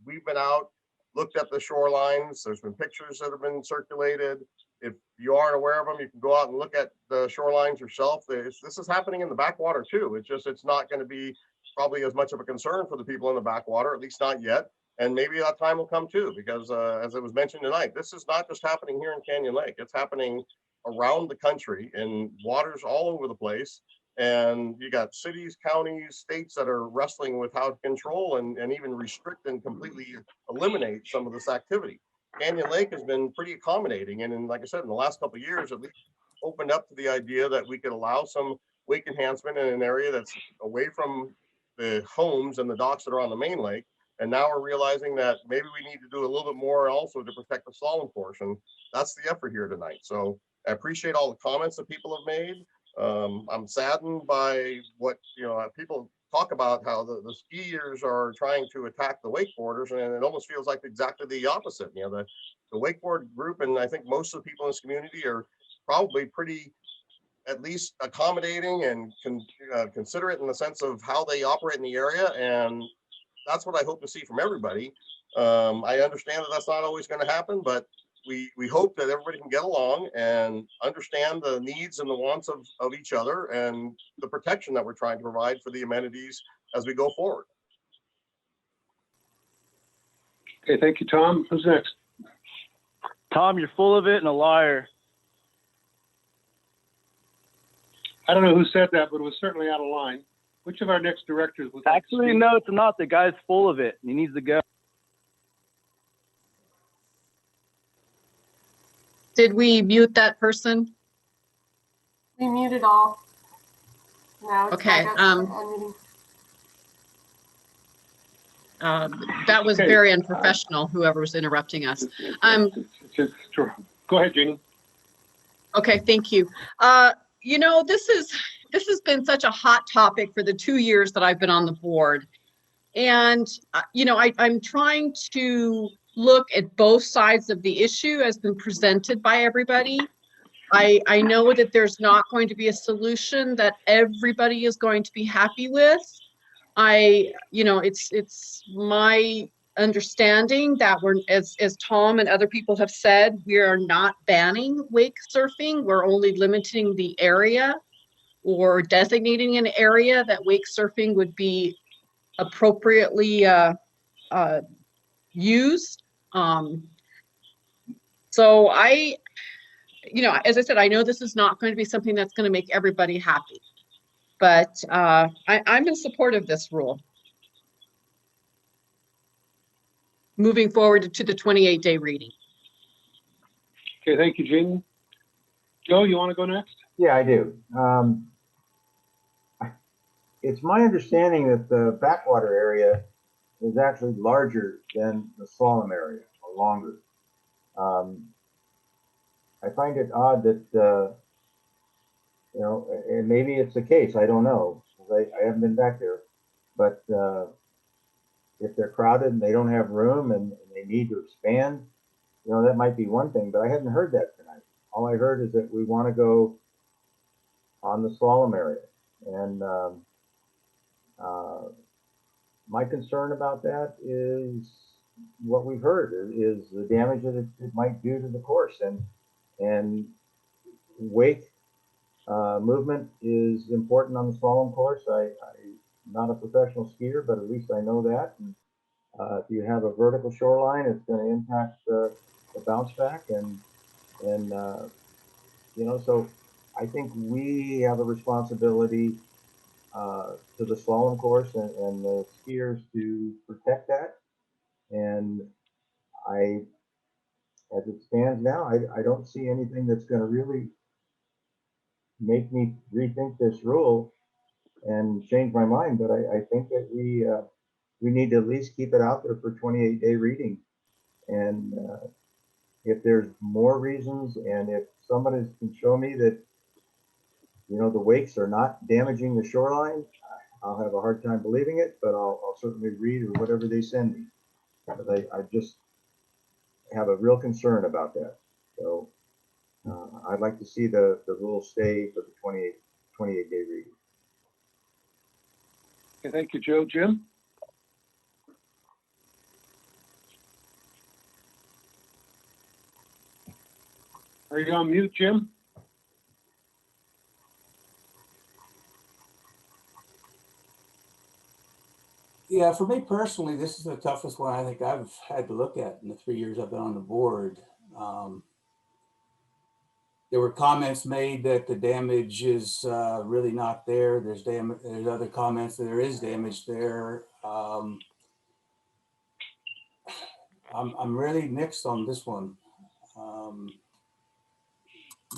We've been out, looked at the shorelines. There's been pictures that have been circulated. If you aren't aware of them, you can go out and look at the shorelines yourself. This is happening in the backwater too. It's not going to be probably as much of a concern for the people in the backwater, at least not yet. And maybe that time will come too, because as it was mentioned tonight, this is not just happening here in Canyon Lake. It's happening around the country in waters all over the place. And you got cities, counties, states that are wrestling with how to control and even restrict and completely eliminate some of this activity. Canyon Lake has been pretty accommodating. And like I said, in the last couple of years, at least opened up to the idea that we could allow some wake enhancement in an area that's away from the homes and the docks that are on the main lake. And now we're realizing that maybe we need to do a little bit more also to protect the slalom course. And that's the effort here tonight. So I appreciate all the comments that people have made. I'm saddened by what, people talk about how the skiers are trying to attack the wakeboarders, and it almost feels like exactly the opposite. The wakeboard group, and I think most of the people in this community are probably pretty at least accommodating and considerate in the sense of how they operate in the area. And that's what I hope to see from everybody. I understand that that's not always going to happen, but we hope that everybody can get along and understand the needs and the wants of each other and the protection that we're trying to provide for the amenities as we go forward. Okay, thank you, Tom. Who's next? Tom, you're full of it and a liar. I don't know who said that, but it was certainly out of line. Which of our next directors would like to Actually, speak? no, it's not. The guy's full of it. He needs to go. Did we mute that person? We muted all. Now it's Okay. back up to unmuting. That was very unprofessional, whoever was interrupting us. Go ahead, Jeannie. Okay, thank you. you know, this has been such a hot topic for the 2 years that I've been on the board. And, you know, I'm trying to look at both sides of the issue as been presented by everybody. I know that there's not going to be a solution that everybody is going to be happy with. You know, it's my understanding that we're, as Tom and other people have said, we are not banning wake surfing. We're only limiting the area or designating an area that wake surfing would be appropriately used. So you know, as I said, I know this is not going to be something that's going to make everybody happy, but I'm in support of this rule. Moving forward to the 28-day reading. Okay, thank you, Jamie. Joe, you want to go next? Yeah, I do. It's my understanding that the backwater area is actually larger than the slalom area, or longer. I find it odd that, you know, and maybe it's the case, I don't know, because I haven't been back there, but if they're crowded and they don't have room and they need to expand, you know, that might be one thing, but I hadn't heard that tonight. All I heard is that we want to go on the slalom area. And my concern about that is what we've heard is the damage that it might do to the course. And wake movement is important on the slalom course. I'm not a professional skier, but at least I know that. And, if you have a vertical shoreline, it's going to impact the bounce back, and you know, so I think we have a responsibility to the slalom course and the skiers to protect that. And as it stands now, I don't see anything that's going to really make me rethink this rule and change my mind. But I think that we need to at least keep it out there for 28-day reading. And if there's more reasons, and if somebody can show me that, you know, the wakes are not damaging the shoreline, I'll have a hard time believing it, but I'll certainly read or whatever they send me. But I just have a real concern about that. So I'd like to see the rule stay for the 28-day reading. Okay, thank you, Joe. Jim? Are you on mute, Jim? Yeah, for me personally, this is the toughest one I think I've had to look at in the 3 years I've been on the board. There were comments made that the damage is really not there. There's other comments that there is damage there. I'm really mixed on this one.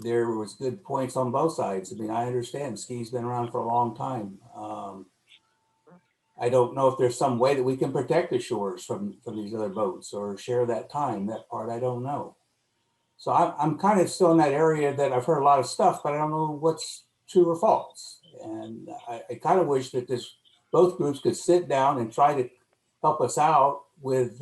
There was good points on both sides. I mean, I understand ski's been around for a long time. I don't know if there's some way that we can protect the shores from these other boats or share that time. That part I don't know. So I'm kind of still in that area that I've heard a lot of stuff, but I don't know what's true or false. And I kind of wish that both groups could sit down and try to help us out with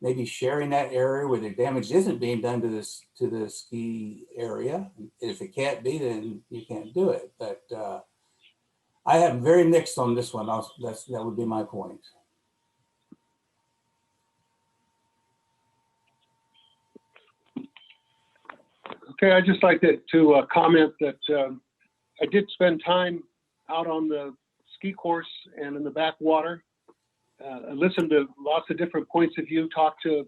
maybe sharing that area where the damage isn't being done to the ski area. If it can't be, then you can't do it. But I am very mixed on this one. That would be my point. Okay, I'd just like to comment that I did spend time out on the ski course and in the backwater. I listened to lots of different points of view, talked to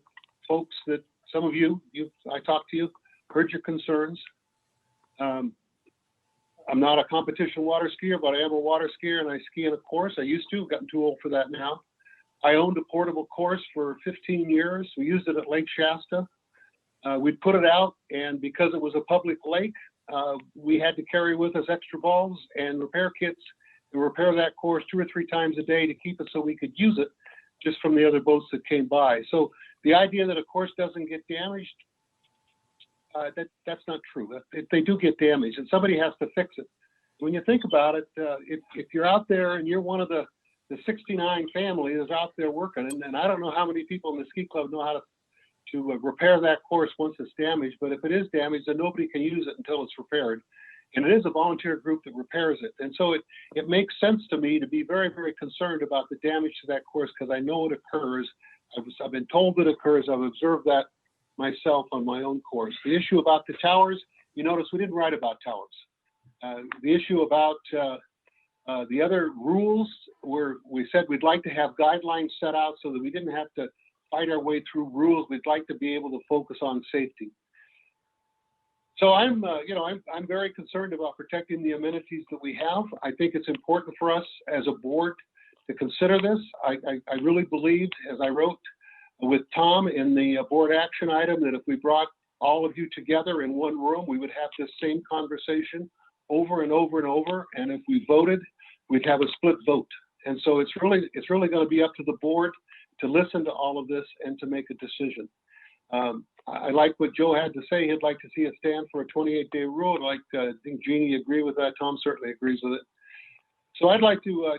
folks that some of I talked to you, heard your concerns. I'm not a competition water skier, but I am a water skier and I ski in a course. I used to, gotten too old for that now. I owned a portable course for 15 years. We used it at Lake Shasta. We'd put it out, and because it was a public lake, we had to carry with us extra balls and repair kits and repair that course 2 or 3 times a day to keep it so we could use it just from the other boats that came by. So the idea that a course doesn't get damaged, That's not true. They do get damaged, and somebody has to fix it. When you think about it, if you're out there and you're one of the 69 family that's out there working, and I don't know how many people in the ski club know how to repair that course once it's damaged, but if it is damaged, then nobody can use it until it's repaired. And it is a volunteer group that repairs it. And so it makes sense to me to be very, very concerned about the damage to that course, because I know it occurs. I've been told it occurs. I've observed that myself on my own course. The issue about the towers, you notice we didn't write about towers. The issue about the other rules, we said we'd like to have guidelines set out so that we didn't have to fight our way through rules. We'd like to be able to focus on safety. So I'm very concerned about protecting the amenities that we have. I think it's important for us as a board to consider this. I really believed, as I wrote with Tom in the board action item, that if we brought all of you together in one room, we would have this same conversation over and over and over. And if we voted, we'd have a split vote. And so it's really going to be up to the board to listen to all of this and to make a decision. I like what Joe had to say. He'd like to see it stand for a 28-day rule. I think Jeannie agreed with that. Tom certainly agrees with it. So I'd like to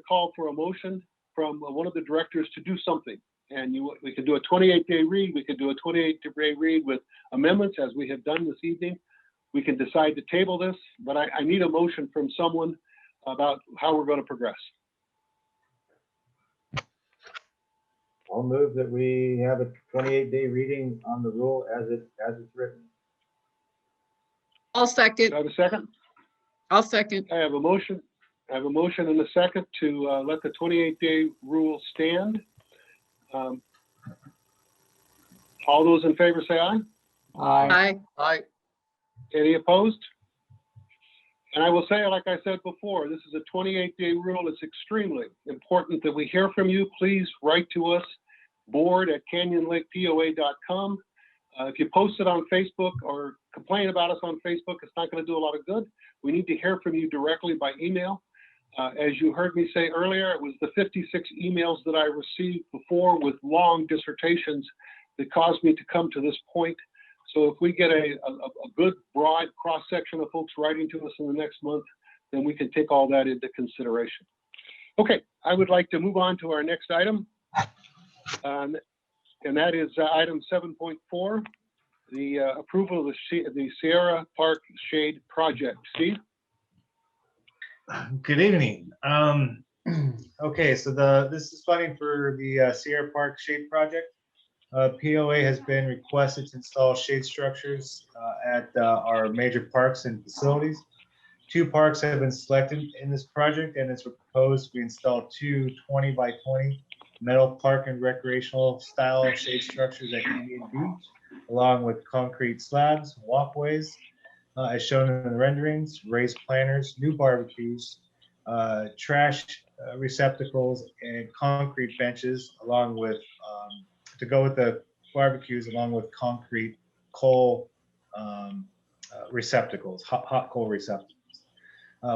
call for a motion from one of the directors to do something. And we could do a 28-day read. We could do a 28-day read with amendments, as we have done this evening. We can decide to table this, but I need a motion from someone about how we're going to progress. I'll move that we have a 28-day reading on the rule as it's written. I'll second. Do I have a second? I'll second. I have a motion. I have a motion and a second to let the 28-day rule stand. All those in favor say aye. Aye. Aye. Any opposed? And I will say, like I said before, this is a 28-day rule. It's extremely important that we hear from you. Please write to us, board@canyonlakepoa.com. If you post it on Facebook or complain about us on Facebook, it's not going to do a lot of good. We need to hear from you directly by email. As you heard me say earlier, it was the 56 emails that I received before with long dissertations that caused me to come to this point. So if we get a good, broad cross-section of folks writing to us in the next month, then we can take all that into consideration. Okay, I would like to move on to our next item. And that is item 7.4, the approval of the Sierra Park Shade Project. Steve? Good evening. Okay, so this is funding for the Sierra Park Shade Project. POA has been requested to install shade structures at our major parks and facilities. 2 parks have been selected in this project, and it's proposed we install 2 20 by 20 metal park and recreational style shade structures at Indian Beach, along with concrete slabs, walkways, as shown in the renderings, raised planters, new barbecues, trash receptacles, and concrete benches, along with to go with the barbecues, along with concrete coal receptacles, hot coal receptacles.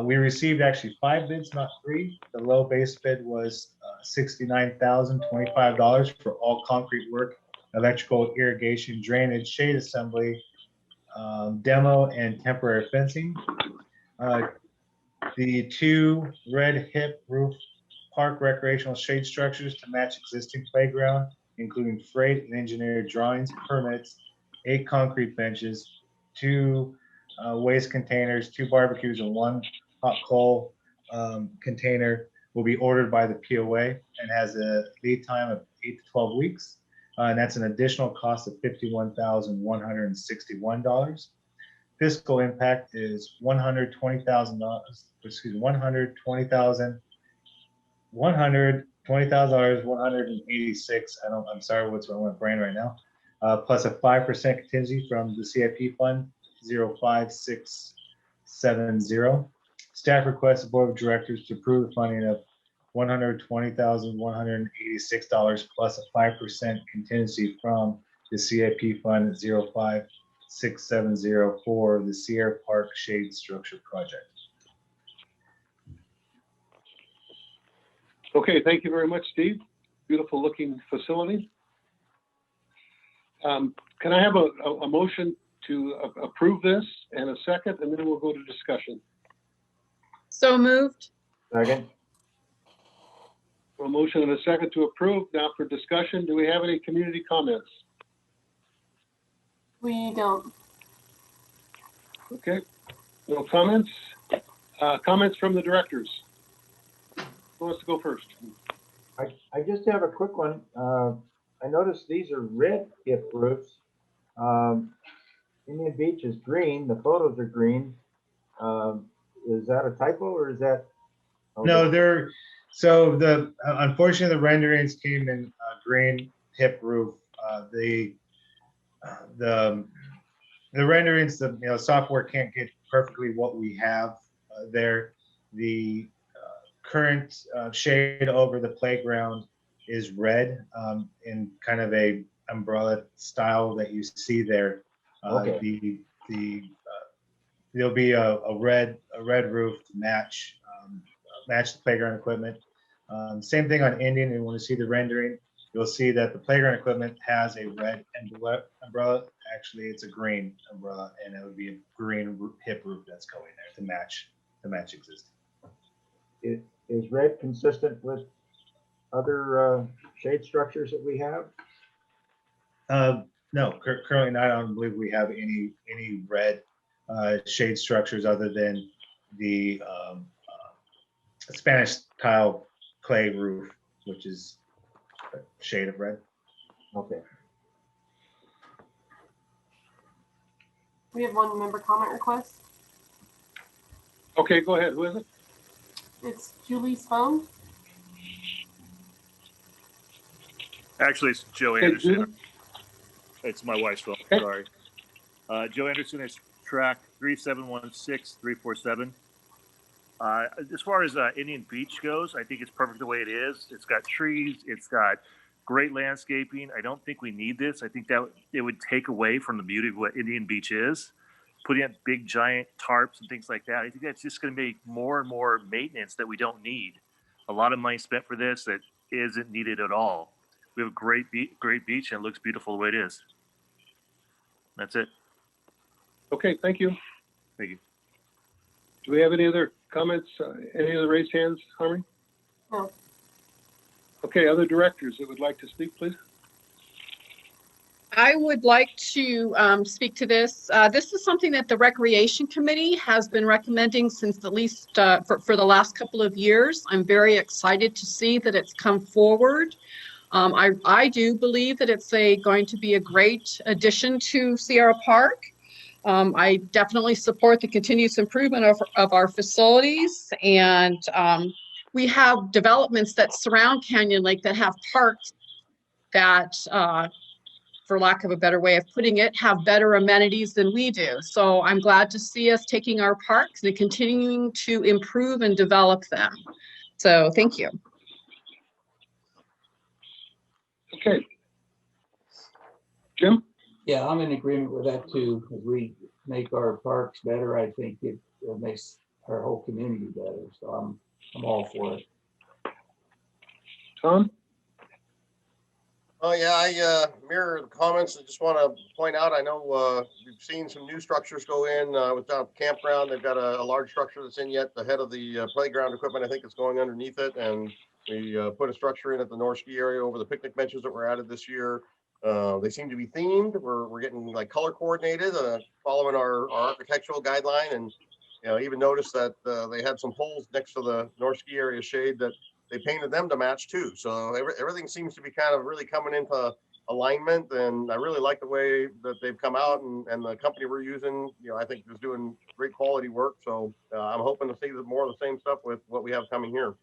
We received actually 5 bids, not 3. The low base bid was $69,025 for all concrete work, electrical, irrigation, drainage, shade assembly, demo, and temporary fencing. The 2 red hip roof park recreational shade structures to match existing playground, including freight and engineered drawings, permits, 8 concrete benches, 2 waste containers, 2 barbecues, and 1 hot coal container will be ordered by the POA and has a lead time of 8 to 12 weeks. And that's an additional cost of $51,161. Fiscal impact is $120,000. Excuse me, $120,186. I'm sorry, what's wrong with my brain right now. Plus a 5% contingency from the CIP fund 05670. Staff requests the board of directors to approve the funding of $120,186 plus a 5% contingency from the CIP fund 05670 for the Sierra Park Shade Structure Project. Okay, thank you very much, Steve. Beautiful looking facility. Can I have a motion to approve this and a second, and then we'll go to discussion. So moved. Second. A motion and a second to approve. Now for discussion, do we have any community comments? We don't. Okay, no comments. Comments from the directors. Who wants to go first? I just have a quick one. I noticed these are red hip roofs. Indian Beach is green. The photos are green. Is that a typo or is that? No, they're, so the, unfortunately, the renderings came in green hip roof. The renderings, the software can't get perfectly what we have there. The current shade over the playground is red in kind of a umbrella style that you see there. Okay. There'll be a red roof to match match the playground equipment. Same thing on Indian. You want to see the rendering, you'll see that the playground equipment has a red umbrella. Actually, it's a green umbrella, and it would be a green hip roof that's going there to match existing. Is red consistent with other shade structures that we have? No, currently not. I don't believe we have any red shade structures other than the Spanish tile clay roof, which is a shade of red. Okay. We have one member comment request. Okay, go ahead. Who is it? It's Julie's phone. Actually, it's Joe Hey, Anderson. Julie? It's my wife's phone. Okay. Sorry. Joe Anderson is track 3716347. As far as Indian Beach goes, I think it's perfect the way it is. It's got trees. It's got great landscaping. I don't think we need this. I think that it would take away from the beauty of what Indian Beach is. Putting up big, giant tarps and things like that, I think that's just going to make more and more maintenance that we don't need. A lot of money spent for this that isn't needed at all. We have a great beach, and it looks beautiful the way it is. That's it. Okay, thank you. Thank you. Do we have any other comments? Any other raised hands, Harmony? No. Okay, other directors that would like to speak, please. I would like to speak to this. This is something that the Recreation Committee has been recommending since at least for the last couple of years. I'm very excited to see that it's come forward. I do believe that it's going to be a great addition to Sierra Park. I definitely support the continuous improvement of our facilities, and we have developments that surround Canyon Lake that have parks that, for lack of a better way of putting it, have better amenities than we do. So I'm glad to see us taking our parks and continuing to improve and develop them. So thank you. Okay. Jim? Yeah, I'm in agreement with that too. As we make our parks better, I think it makes our whole community better. So I'm all for it. Tom? Oh, yeah, I mirror the comments. I just want to point out, I know we've seen some new structures go in with the campground. They've got a large structure that's in yet. The head of the playground equipment, I think, is going underneath it. And we put a structure in at the North Ski area over the picnic benches that were added this year. They seem to be themed. We're getting like color coordinated, following our architectural guideline. And even noticed that they had some poles next to the North Ski area shade that they painted them to match too. So everything seems to be kind of really coming into alignment, and I really like the way that they've come out, and the company we're using, I think is doing great quality work. So I'm hoping to see more of the same stuff with what we have coming here.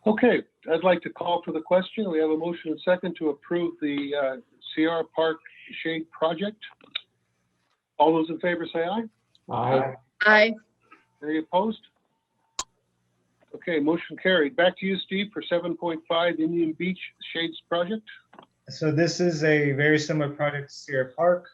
Okay, I'd like to call for the question. We have a motion and second to approve the Sierra Park Shade Project. All those in favor say aye. Aye. Aye. Any opposed? Okay, motion carried. Back to you, Steve, for 7.5 Indian Beach Shades Project. So this is a very similar project to Sierra Park.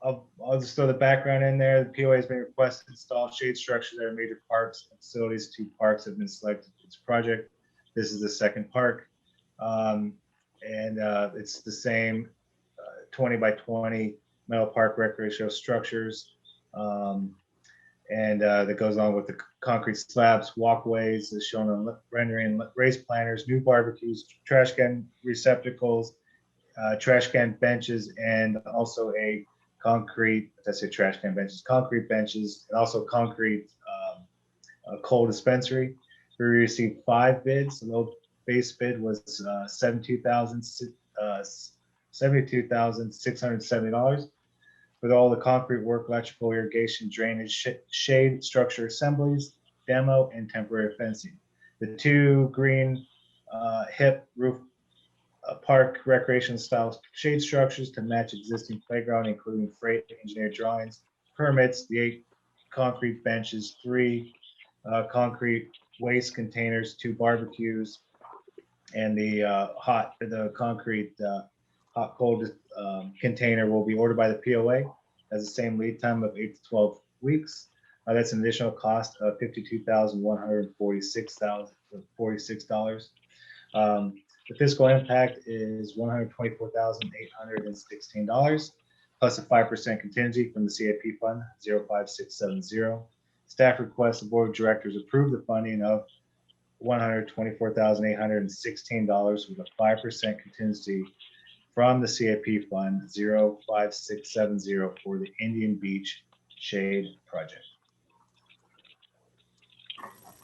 I'll just throw the background in there. The POA has been requested to install shade structures at our major parks and facilities. 2 parks have been selected for this project. This is the second park. and it's the same 20 by 20 metal park recreational structures. And that goes on with the concrete slabs, walkways, as shown on rendering, raised planters, new barbecues, trash can receptacles, trash can benches, and also a concrete, I say trash can benches, concrete benches, and also concrete coal dispensary. We received 5 bids. The low base bid was $72,670. With all the concrete work, electrical, irrigation, drainage, shade, structure assemblies, demo, and temporary fencing. The 2 green hip roof park recreation style shade structures to match existing playground, including freight engineer drawings, permits, the 8 concrete benches, 3 concrete waste containers, 2 barbecues, and the concrete hot cold container will be ordered by the POA. Has the same lead time of 8 to 12 weeks. That's an additional cost of $52,146. The fiscal impact is $124,816 plus a 5% contingency from the CIP fund 05670. Staff requests the board of directors approve the funding of $124,816 with a 5% contingency from the CIP fund 05670 for the Indian Beach Shade Project.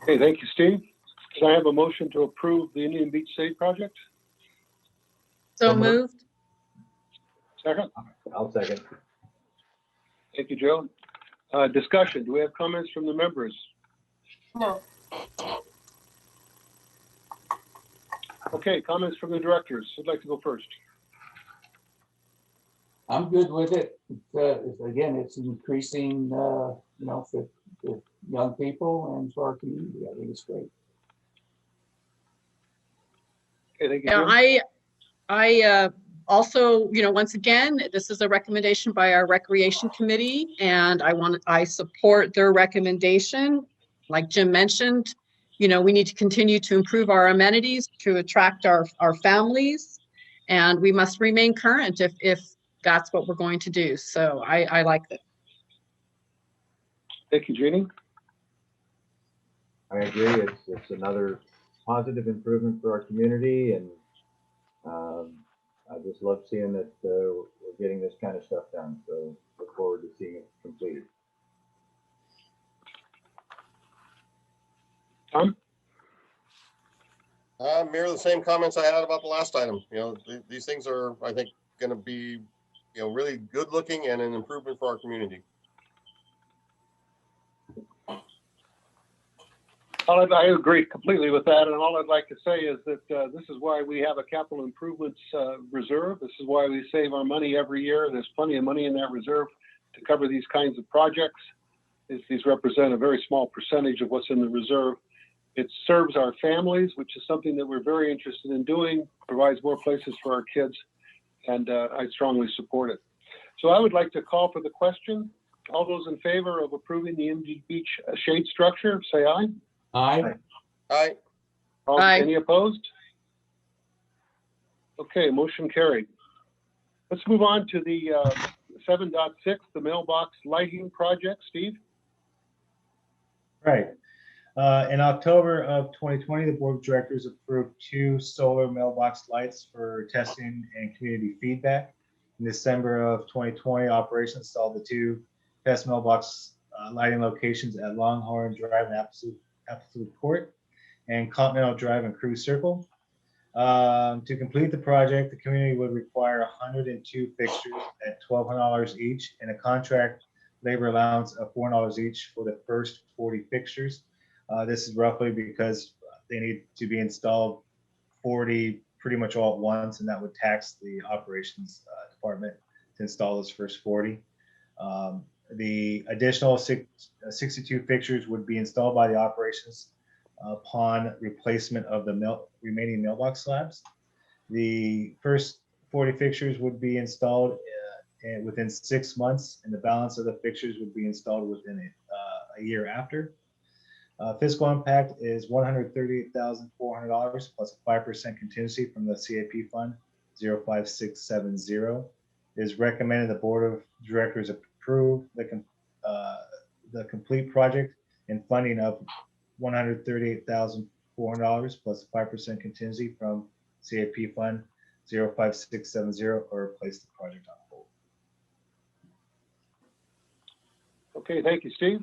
Okay, thank you, Steve. Can I have a motion to approve the Indian Beach Shade Project? So moved. Second? I'll second. Thank you, Joe. Discussion. Do we have comments from the members? No. Okay, comments from the directors. Who'd like to go first? I'm good with it. Again, it's increasing, for young people and for our community. I think it's great. Okay, thank you. Yeah, I also, once again, this is a recommendation by our recreation committee, and I support their recommendation. Like Jim mentioned, we need to continue to improve our amenities to attract our families, and we must remain current if that's what we're going to do. So I like it. Thank you, Jeannie. I agree. It's another positive improvement for our community, and I just love seeing that we're getting this kind of stuff done. So look forward to seeing it completed. Tom? Mirror the same comments I had about the last item. These things are, I think, going to be, really good looking and an improvement for our community. I agree completely with that, and all I'd like to say is that this is why we have a capital improvements reserve. This is why we save our money every year. There's plenty of money in that reserve to cover these kinds of projects. These represent a very small percentage of what's in the reserve. It serves our families, which is something that we're very interested in doing, provides more places for our kids, and I strongly support it. So I would like to call for the question. All those in favor of approving the Indian Beach shade structure, say aye. Aye. Aye. Aye. Any opposed? Okay, motion carried. Let's move on to the 7.6, the mailbox lighting project. Steve? Right. In October of 2020, the board of directors approved 2 solar mailbox lights for testing and community feedback. In December of 2020, operations installed the 2 test mailbox lighting locations at Longhorn Drive and Absolute Court and Continental Drive and Cruise Circle. To complete the project, the community would require 102 fixtures at $1,200 each and a contract labor allowance of $400 each for the first 40 fixtures. This is roughly because they need to be installed 40 pretty much all at once, and that would tax the operations department to install those first 40. The additional 62 fixtures would be installed by the operations upon replacement of the remaining mailbox slabs. The first 40 fixtures would be installed within 6 months, and the balance of the fixtures would be installed within a year after. Fiscal impact is $138,400 plus a 5% contingency from the CIP fund 05670. It is recommended the Board of Directors approve the complete project and funding of $138,400 plus 5% contingency from CIP Fund 05670 or place the project on hold. Okay, thank you, Steve.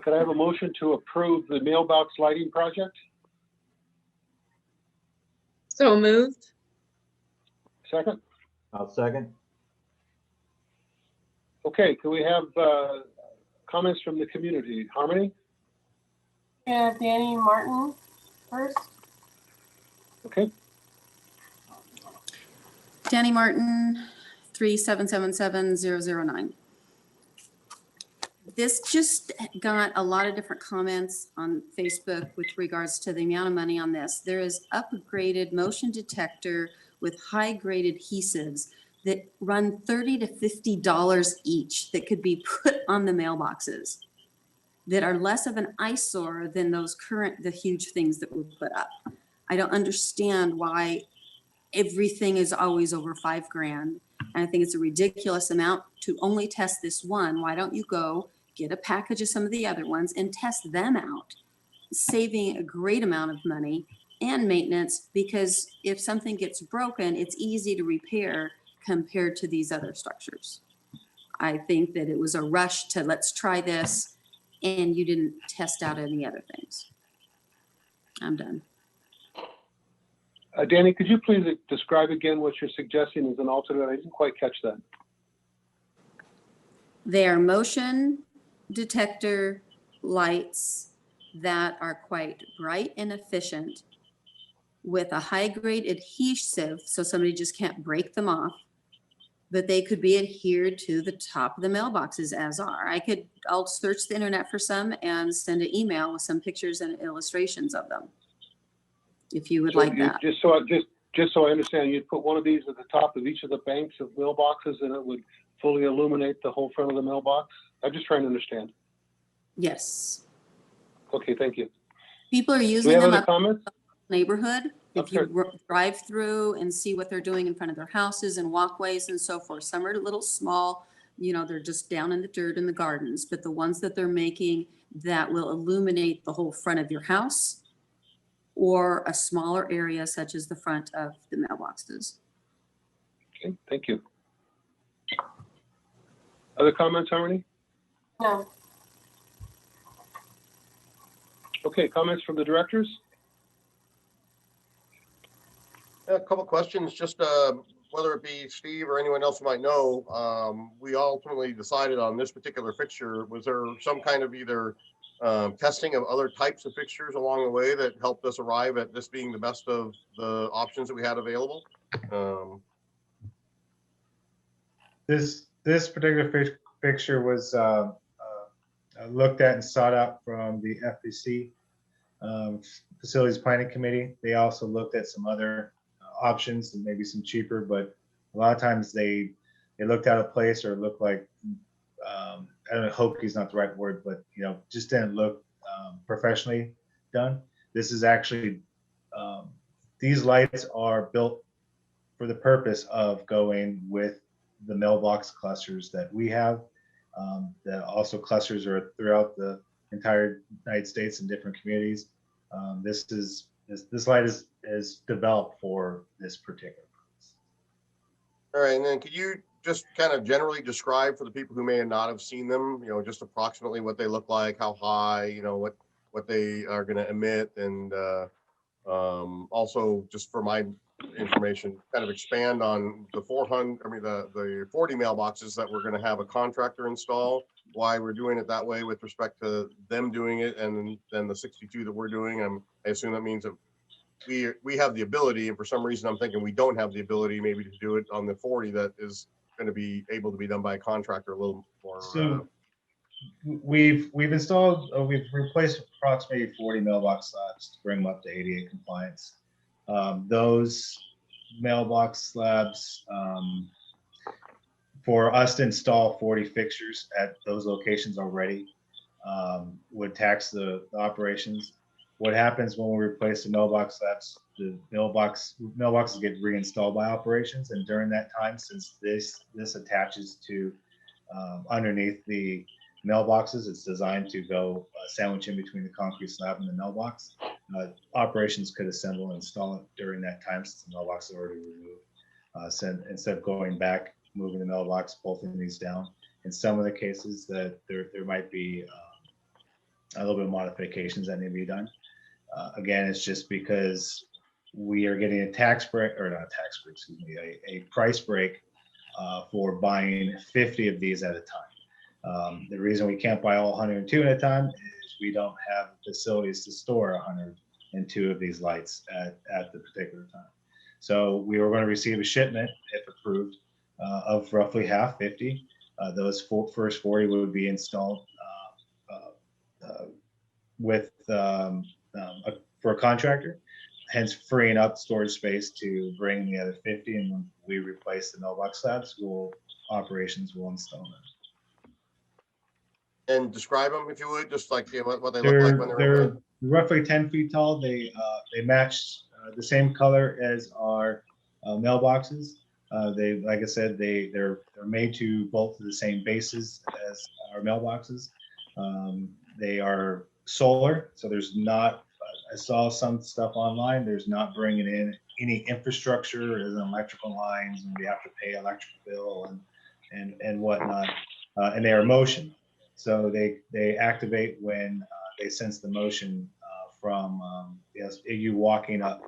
Could I have a motion to approve the mailbox lighting project? So moved. Second? I'll second. Okay, can we have comments from the community? Harmony? Yeah, Danny Martin first. Okay. Danny Martin, 3777009. This just got a lot of different comments on Facebook with regards to the amount of money on this. There is upgraded motion detector with high-grade adhesives that run $30 to $50 each that could be put on the mailboxes that are less of an eyesore than the huge things that we put up. I don't understand why everything is always over $5,000. And I think it's a ridiculous amount to only test this one. Why don't you go get a package of some of the other ones and test them out, saving a great amount of money and maintenance, because if something gets broken, it's easy to repair compared to these other structures. I think that it was a rush to let's try this, and you didn't test out any other things. I'm done. Danny, could you please describe again what you're suggesting as an alternate? I didn't quite catch that. They are motion detector lights that are quite bright and efficient with a high-grade adhesive, so somebody just can't break them off, but they could be adhered to the top of the mailboxes as are. I'll search the internet for some and send an email with some pictures and illustrations of them, if you would like that. Just so I understand, you'd put one of these at the top of each of the banks of mailboxes and it would fully illuminate the whole front of the mailbox? I'm just trying to understand. Yes. Okay, thank you. People are Do we using have them other up comments? in the neighborhood. If Okay. you drive through and see what they're doing in front of their houses and walkways and so forth, some are a little small, they're just down in the dirt in the gardens, but the ones that they're making that will illuminate the whole front of your house or a smaller area such as the front of the mailboxes. Okay, thank you. Other comments, Harmony? No. Okay, comments from the directors? A couple of questions, just whether it be Steve or anyone else who might know, we ultimately decided on this particular fixture. Was there some kind of either testing of other types of fixtures along the way that helped us arrive at this being the best of the options that we had available? This particular fixture was looked at and sought out from the FPC Facilities Planning Committee. They also looked at some other options and maybe some cheaper, but a lot of times they looked out of place or looked like I don't know, hokey is not the right word, but just didn't look professionally done. This is actually these lights are built for the purpose of going with the mailbox clusters that we have. That also clusters are throughout the entire United States in different communities. This light is developed for this particular purpose. All right, and then could you just kind of generally describe for the people who may not have seen them, just approximately what they look like, how high, what they are going to emit, and also just for my information, kind of expand on the 40 mailboxes that we're going to have a contractor install, why we're doing it that way with respect to them doing it, and then the 62 that we're doing. I assume that means that we have the ability, and for some reason I'm thinking we don't have the ability maybe to do it on the 40 that is going to be able to be done by a contractor a little more. So we've installed, we've replaced approximately 40 mailbox slabs to bring them up to ADA compliance. Those mailbox slabs, for us to install 40 fixtures at those locations already would tax the operations. what happens when we replace the mailbox slabs, the mailboxes get reinstalled by operations. And during that time, since this attaches to underneath the mailboxes, it's designed to go sandwich in between the concrete slab and the mailbox. Operations could assemble and install it during that time since the mailbox is already removed. So instead of going back, moving the mailbox, bolting these down. In some of the cases that there might be a little bit of modifications that need to be done. Again, it's just because we are getting a tax break, or not a tax break, excuse me, a price break for buying 50 of these at a time. The reason we can't buy all 102 at a time is we don't have facilities to store 102 of these lights at the particular time. So we were going to receive a shipment, if approved, of roughly half, 50. Those first 40 would be installed for a contractor, hence freeing up storage space to bring the other 50. And when we replace the mailbox slabs, operations will install them. And describe them, if you would, just like what they look like when they're roughly 10 feet tall. They match the same color as our mailboxes. Like I said, they're made to bolt to the same bases as our mailboxes. They are solar, so there's not. I saw some stuff online. There's not bringing in any infrastructure as in electrical lines, and we have to pay electric bill and whatnot. And they are motion, so they activate when they sense the motion from you walking up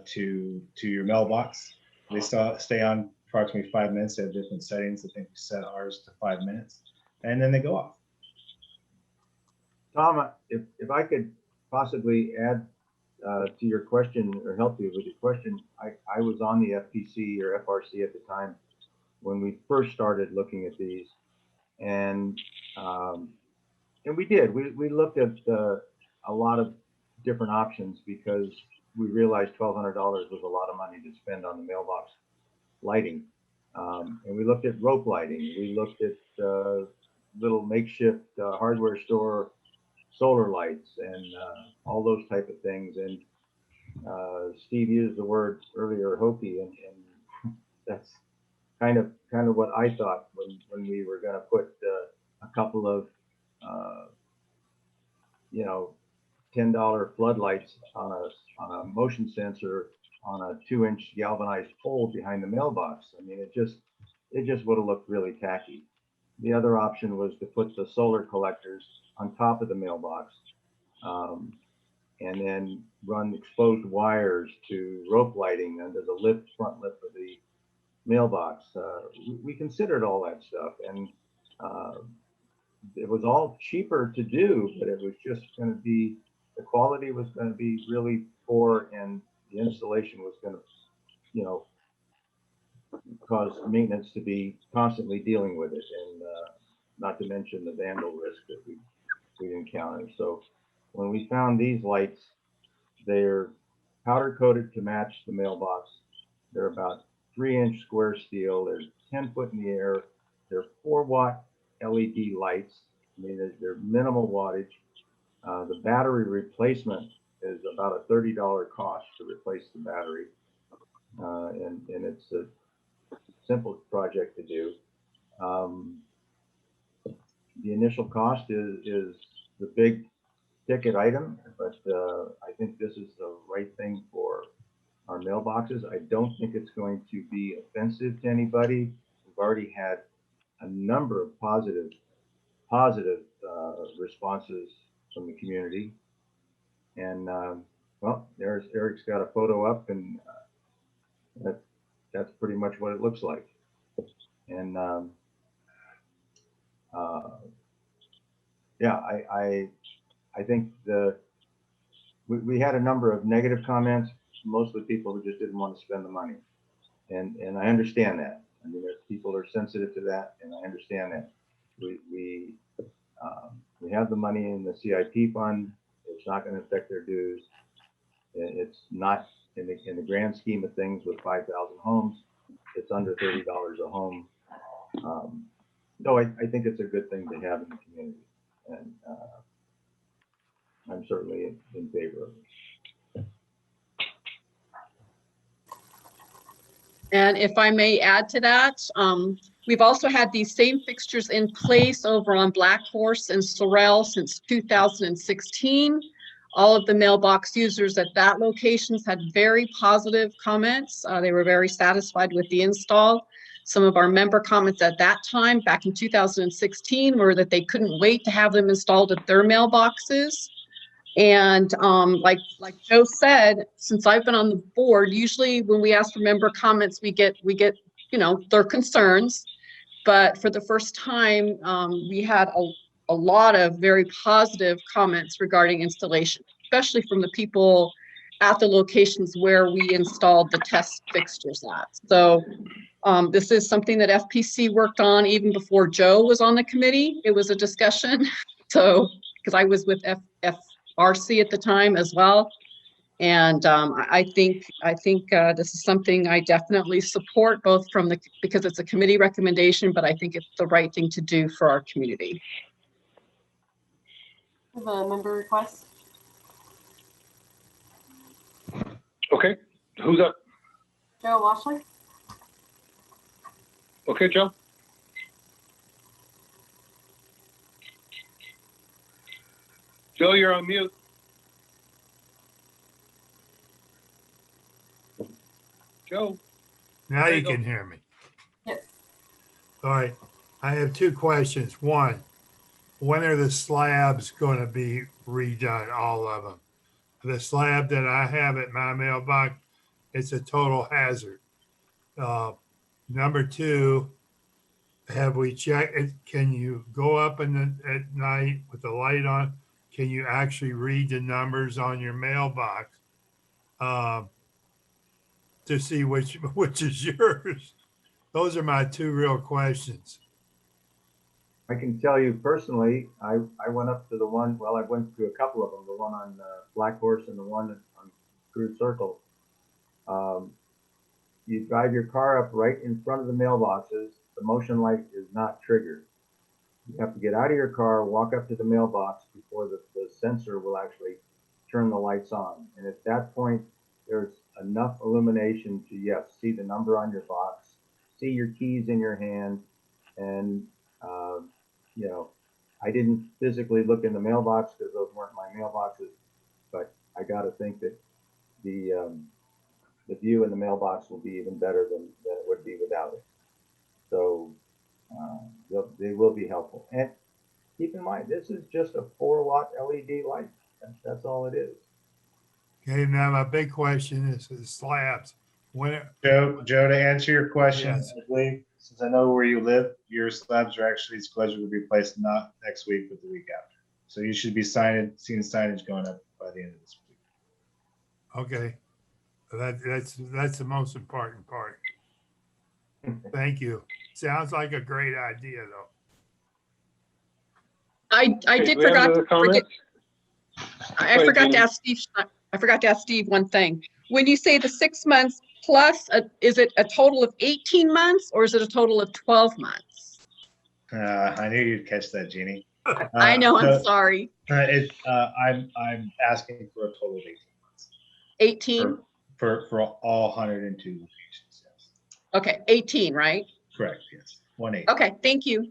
to your mailbox. They stay on approximately 5 minutes. They have different settings. I think we set ours to 5 minutes, and then they go off. Tom, if I could possibly add to your question or help you with your question, I was on the FPC or FRC at the time when we first started looking at these, and we did. We looked at a lot of different options because we realized $1,200 was a lot of money to spend on the mailbox lighting, and we looked at rope lighting. We looked at little makeshift hardware store solar lights and all those type of things. And Steve used the word earlier, hokey, and that's kind of what I thought when we were going to put a couple of $10 floodlights on a motion sensor on a 2-inch galvanized pole behind the mailbox. I mean, it just would have looked really tacky. The other option was to put the solar collectors on top of the mailbox, and then run exposed wires to rope lighting under the front lip of the mailbox. We considered all that stuff, and it was all cheaper to do, but it was just going to be, the quality was going to be really poor, and the installation was going to, cause maintenance to be constantly dealing with it, and not to mention the vandal risk that we encountered. So when we found these lights, they're powder coated to match the mailbox. They're about 3-inch square steel. They're 10 foot in the air. They're 4-watt LED lights. I mean, they're minimal wattage. The battery replacement is about a $30 cost to replace the battery, and it's a simple project to do. The initial cost is the big ticket item, but I think this is the right thing for our mailboxes. I don't think it's going to be offensive to anybody. We've already had a number of positive responses from the community, and well, Eric's got a photo up, and that's pretty much what it looks like. And yeah, I think we had a number of negative comments, mostly people who just didn't want to spend the money, and I understand that. I mean, people are sensitive to that, and I understand that. We have the money in the CIP fund. It's not going to affect their dues. It's not in the grand scheme of things with 5,000 homes. It's under $30 a home. So I think it's a good thing to have in the community. And I'm certainly in favor of it. And if I may add to that, we've also had these same fixtures in place over on Black Horse and Sorrel since 2016. All of the mailbox users at that locations had very positive comments. They were very satisfied with the install. Some of our member comments at that time, back in 2016, were that they couldn't wait to have them installed at their mailboxes. And like Joe said, since I've been on the board, usually when we ask for member comments, we get their concerns. But for the first time, we had a lot of very positive comments regarding installation, especially from the people at the locations where we installed the test fixtures at. So this is something that FPC worked on even before Joe was on the committee. It was a discussion. So, because I was with FRC at the time as well. And I think this is something I definitely support, both because it's a committee recommendation, but I think it's the right thing to do for our community. We have a member request. Okay, who's up? Joe Washley. Okay, Joe. Joe, you're on mute. Joe. Now There you you go. can hear me. Yes. All right. I have two questions. One, when are the slabs going to be redone, all of them? The slab that I have at my mailbox, it's a total hazard. Number two, have we checked it? Can you go up at night with the light on? Can you actually read the numbers on your mailbox to see which is yours? Those are my two real questions. I can tell you personally, I went up to the one, well, I went to a couple of them, the one on Black Horse and the one on Cruise Circle. You drive your car up right in front of the mailboxes, the motion light is not triggered. You have to get out of your car, walk up to the mailbox before the sensor will actually turn the lights on. And at that point, there's enough illumination to, yes, see the number on your box, see your keys in your hand, and you know, I didn't physically look in the mailbox because those weren't my mailboxes, but I got to think that the view in the mailbox will be even better than it would be without it. So they will be helpful. And keep in mind, this is just a 4-watt LED light. That's all it is. Okay, now my big question is the slabs. When Joe, to answer your question, Yes. I believe, since I know where you live, your slabs are actually scheduled to be placed not next week, but the week after. So you should be seeing signage going up by the end of this week. Okay, that's the most important part. Thank you. Sounds like a great idea, though. I Okay, did do we have forgot other to forget. comments? I Go ahead, forgot to Jeannie. ask Steve. I forgot to ask Steve one thing. When you say the 6 months plus, is it a total of 18 months or is it a total of 12 months? I knew you'd catch that, Jeannie. I know. I'm So, sorry. I'm asking for a total of 18 months 18. for all 102 locations. Yes, Okay, 18, right? correct. Yes, 1/8. Okay, thank you.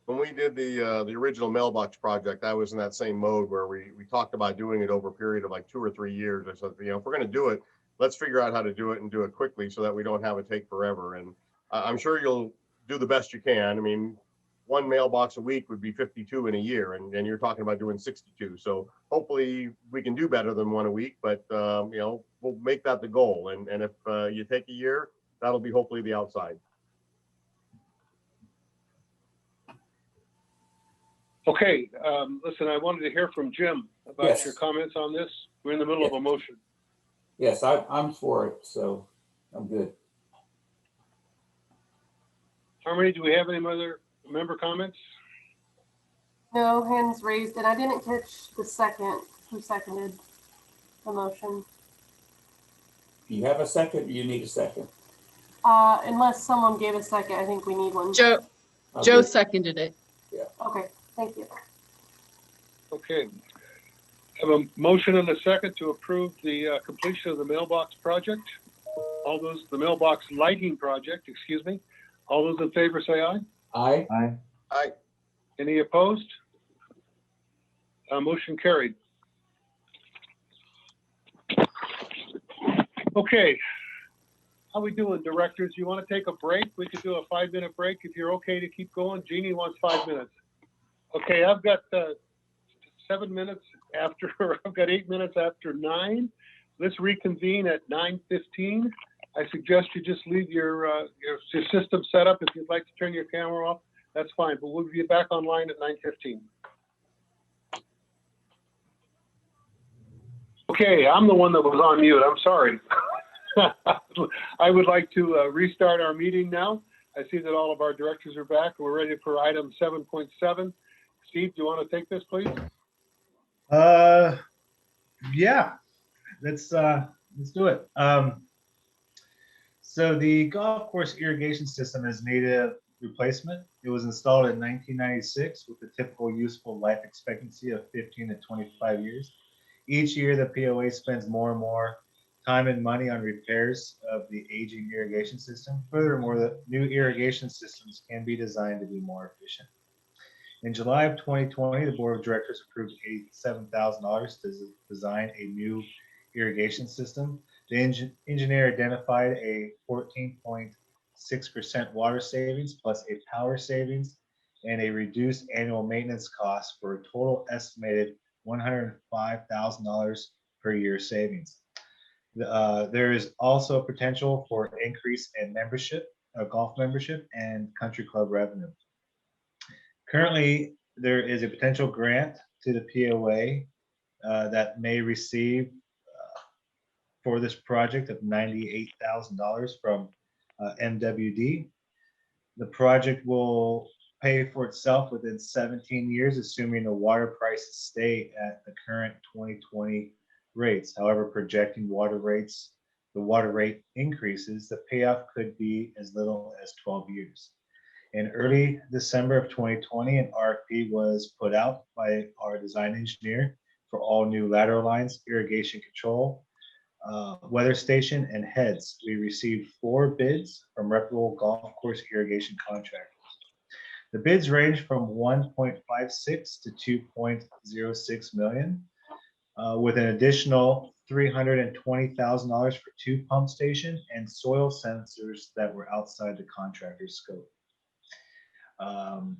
When we did the original mailbox project, I was in that same mode where we talked about doing it over a period of like 2 or 3 years. I said, you know, if we're going to do it, let's figure out how to do it and do it quickly so that we don't have it take forever. And I'm sure you'll do the best you can. I mean, one mailbox a week would be 52 in a year, and you're talking about doing 62. So hopefully we can do better than one a week, but you know, we'll make that the goal. And if you take a year, that'll be hopefully the outside. Okay, listen, I wanted to hear from Jim about Yes. your comments on this. We're in the middle of a motion. Yes, I'm for it, so I'm good. Harmony, do we have any other member comments? No hands raised, and I didn't catch the second. Who seconded the motion? Do you have a second? You need a second. Unless someone gave a second, I think we need one. Joe Okay. seconded it. Okay, thank you. Okay. Have a motion and a second to approve the completion of the mailbox project. The mailbox lighting project, excuse me. All those in favor say aye. Aye. Aye. Aye. Any opposed? Motion carried. Okay. How we doing, directors? You want to take a break? We could do a 5-minute break if you're okay to keep going. Jeannie wants 5 minutes. Okay, I've got 7 minutes after, I've got 8 minutes after 9. Let's reconvene at 9:15. I suggest you just leave your system set up. If you'd like to turn your camera off, that's fine, but we'll be back online at 9:15. Okay, I'm the one that was on mute. I'm sorry. I would like to restart our meeting now. I see that all of our directors are back. We're ready for item 7.7. Steve, do you want to take this, please? Yeah, let's do it. So the golf course irrigation system is needed replacement. It was installed in 1996 with a typical useful life expectancy of 15 to 25 years. Each year, the POA spends more and more time and money on repairs of the aging irrigation system. Furthermore, the new irrigation systems can be designed to be more efficient. In July of 2020, the Board of Directors approved $87,000 to design a new irrigation system. The engineer identified a 14.6% water savings plus a power savings and a reduced annual maintenance cost for a total estimated $105,000 per year savings. There is also potential for increase in membership, golf membership, and country club revenue. Currently, there is a potential grant to the POA that may receive for this project of $98,000 from MWD. The project will pay for itself within 17 years, assuming the water prices stay at the current 2020 rates. However, projecting the water rate increases, the payoff could be as little as 12 years. In early December of 2020, an RFP was put out by our design engineer for all new lateral lines, irrigation control, weather station, and heads. We received 4 bids from reputable golf course irrigation contractors. The bids range from 1.56 to 2.06 million, with an additional $320,000 for 2 pump stations and soil sensors that were outside the contractor's scope. The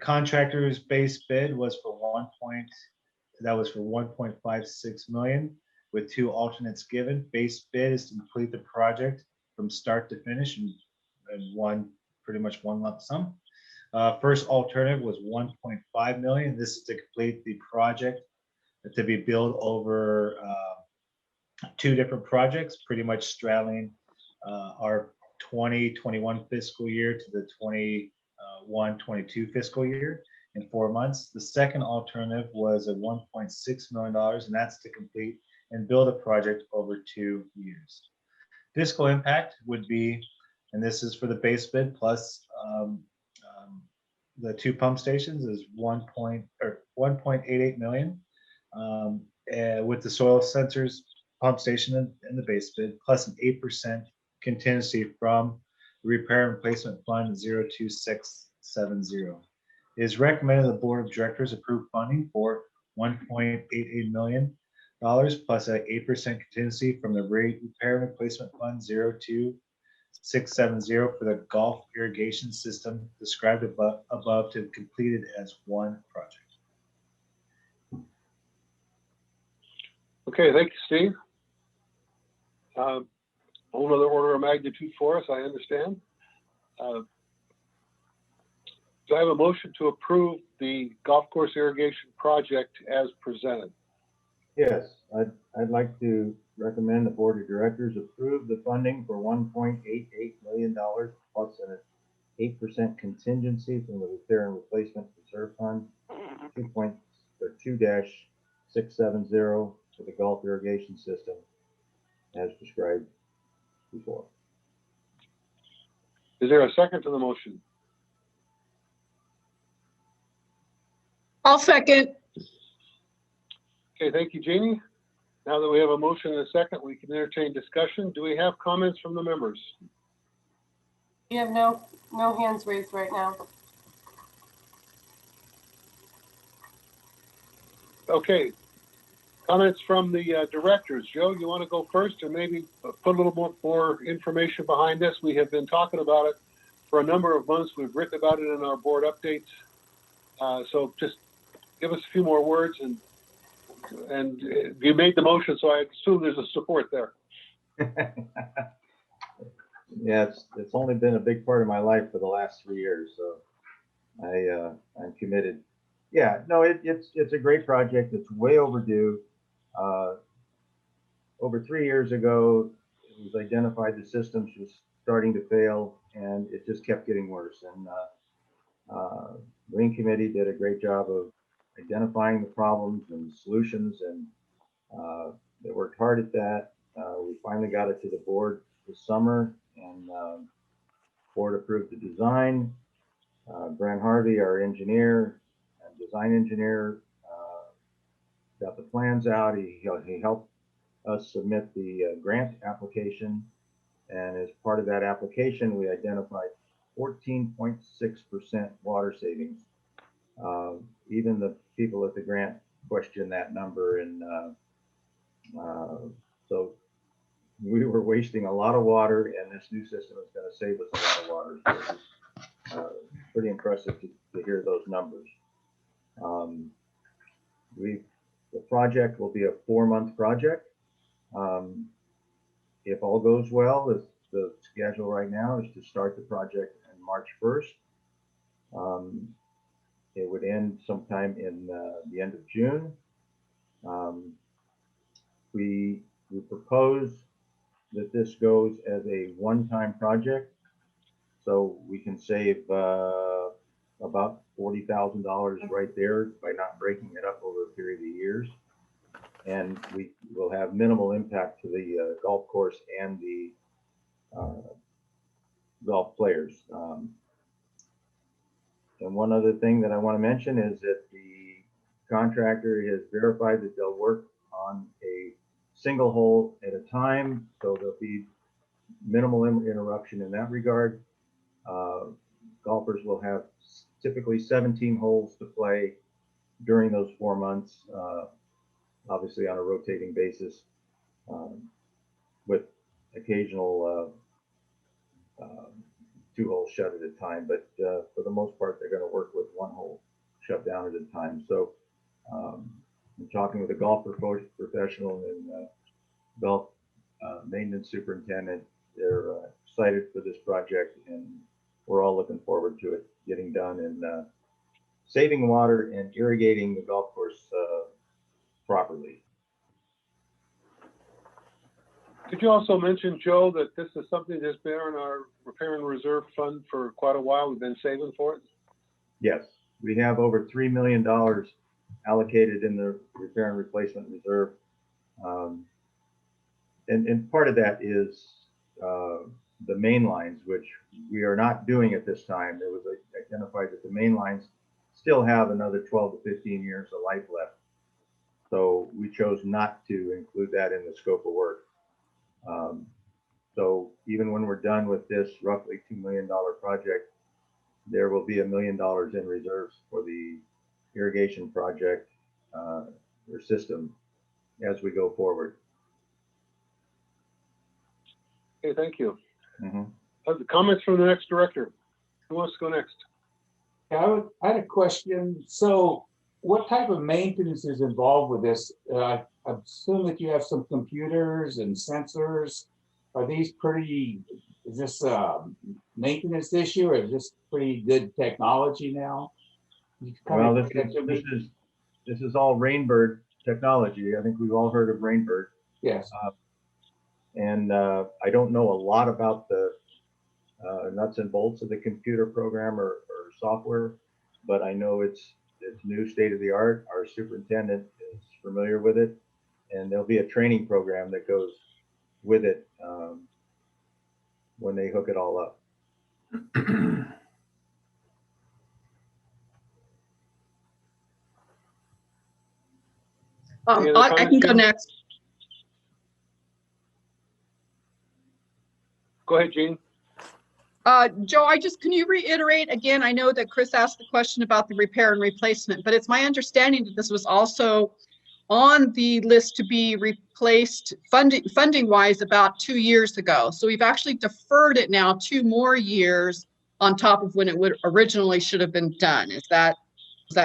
contractor's base bid was for 1.56 million, with 2 alternates given. Base bid is to complete the project from start to finish in pretty much one lump sum. First alternative was 1.5 million. This is to complete the project to be billed over 2 different projects, pretty much straddling our 2021 fiscal year to the 21-22 fiscal year in 4 months. The second alternative was a $1.6 million, and that's to complete and build a project over 2 years. Fiscal impact would be, and this is for the base bid plus the 2 pump stations, is 1.88 million, with the soil sensors, pump station, and the base bid, plus an 8% contingency from the Repair and Replacement Fund 02670. It is recommended the Board of Directors approve funding for $1.88 million plus an 8% contingency from the Repair and Replacement Fund 02670 for the golf irrigation system described above to be completed as one project. Okay, thank you, Steve. Whole other order of magnitude for us, I understand. Do I have a motion to approve the golf course irrigation project as presented? Yes, I'd like to recommend the Board of Directors approve the funding for $1.88 million plus an 8% contingency from the Repair and Replacement Reserve Fund 2-670 for the golf irrigation system as described before. Is there a second to the motion? I'll second. Okay, thank you, Jeannie. Now that we have a motion and a second, we can entertain discussion. Do we have comments from the members? We have no hands raised right now. Okay, comments from the directors. Joe, you want to go first, or maybe put a little more information behind this? We have been talking about it for a number of months. We've written about it in our board updates. So just give us a few more words, and you made the motion, so I assume there's a support there. Yeah, it's only been a big part of my life for the last 3 years, so I'm committed. Yeah, no, it's a great project. It's way overdue. Over 3 years ago, it was identified the systems was starting to fail, and it just kept getting worse. And Marine Committee did a great job of identifying the problems and solutions, and they worked hard at that. We finally got it to the board this summer, and board approved the design. Brent Harvey, our engineer, design engineer, got the plans out. He helped us submit the grant application, and as part of that application, we identified 14.6% water savings. Even the people at the grant questioned that number, and so we were wasting a lot of water, and this new system is going to save us a lot of water. So it's pretty impressive to hear those numbers. The project will be a 4-month project. If all goes well, the schedule right now is to start the project on March 1st. It would end sometime in the end of June. We propose that this goes as a one-time project, so we can save about $40,000 right there by not breaking it up over a period of years. And we will have minimal impact to the golf course and the golf players. And one other thing that I want to mention is that the contractor has verified that they'll work on a single hole at a time, so there'll be minimal interruption in that regard. Golfers will have typically 17 holes to play during those 4 months, obviously on a rotating basis, with occasional 2 holes shut at a time. But for the most part, they're going to work with 1 hole shut down at a time. So I'm talking with a golf professional and golf maintenance superintendent. They're excited for this project, and we're all looking forward to it getting done and saving water and irrigating the golf course properly. Could you also mention, Joe, that this is something that's been in our repair and reserve fund for quite a while? We've been saving for it? Yes, we have over $3 million allocated in the repair and replacement reserve. And part of that is the main lines, which we are not doing at this time. It was identified that the main lines still have another 12 to 15 years of life left. So we chose not to include that in the scope of work. So even when we're done with this roughly $2 million project, there will be $1 million in reserves for the irrigation project or system as we go forward. Okay, thank you. Comments from the next director. Who wants to go next? Yeah, I had a question. So what type of maintenance is involved with this? I assume that you have some computers and sensors. Are these is this a maintenance issue, or is this pretty good technology now? Well, this is all Rainbird technology. I think we've all heard of Rainbird. Yes. And I don't know a lot about the nuts and bolts of the computer program or software, but I know it's new, state of the art. Our superintendent is familiar with it, and there'll be a training program that goes with it when they hook it all up. Any other I comments, can go Jim? next. Go ahead, Gene. Joe, can you reiterate again? I know that Chris asked the question about the repair and replacement, but it's my understanding that this was also on the list to be replaced funding wise about 2 years ago. So we've actually deferred it now 2 more years on top of when it would originally should have been done. Is that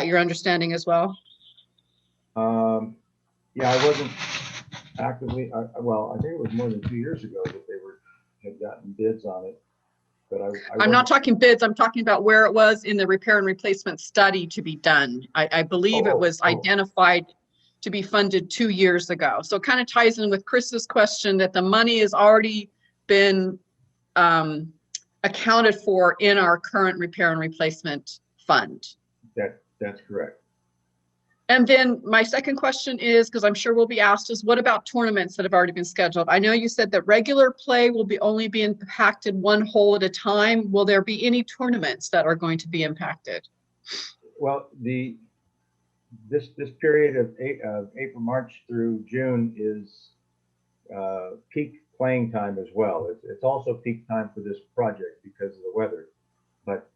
your understanding as well? Yeah, I wasn't actively, well, I think it was more than 2 years ago that they had gotten bids on it. But I'm not talking bids, I'm talking about where it was in the repair and replacement study to be done. I believe it was identified to be funded 2 years ago. So it kind of ties in with Chris's question that the money has already been accounted for in our current repair and replacement fund. That's correct. And then my second question is, because I'm sure we'll be asked, is what about tournaments that have already been scheduled? I know you said that regular play will only be impacted 1 hole at a time. Will there be any tournaments that are going to be impacted? Well, this period of April, March through June is peak playing time as well. It's also peak time for this project because of the weather, but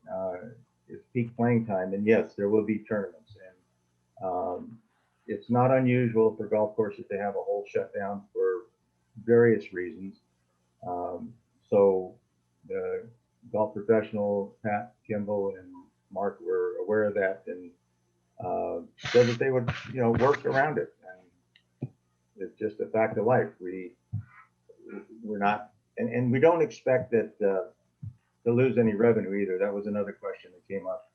it's peak playing time, and yes, there will be tournaments. And it's not unusual for golf courses to have a whole shutdown for various reasons. So the golf professional, Pat, Kimball, and Mark were aware of that and said that they would, work around it. And it's just a fact of life. We're not, and we don't expect that to lose any revenue either. That was another question that came up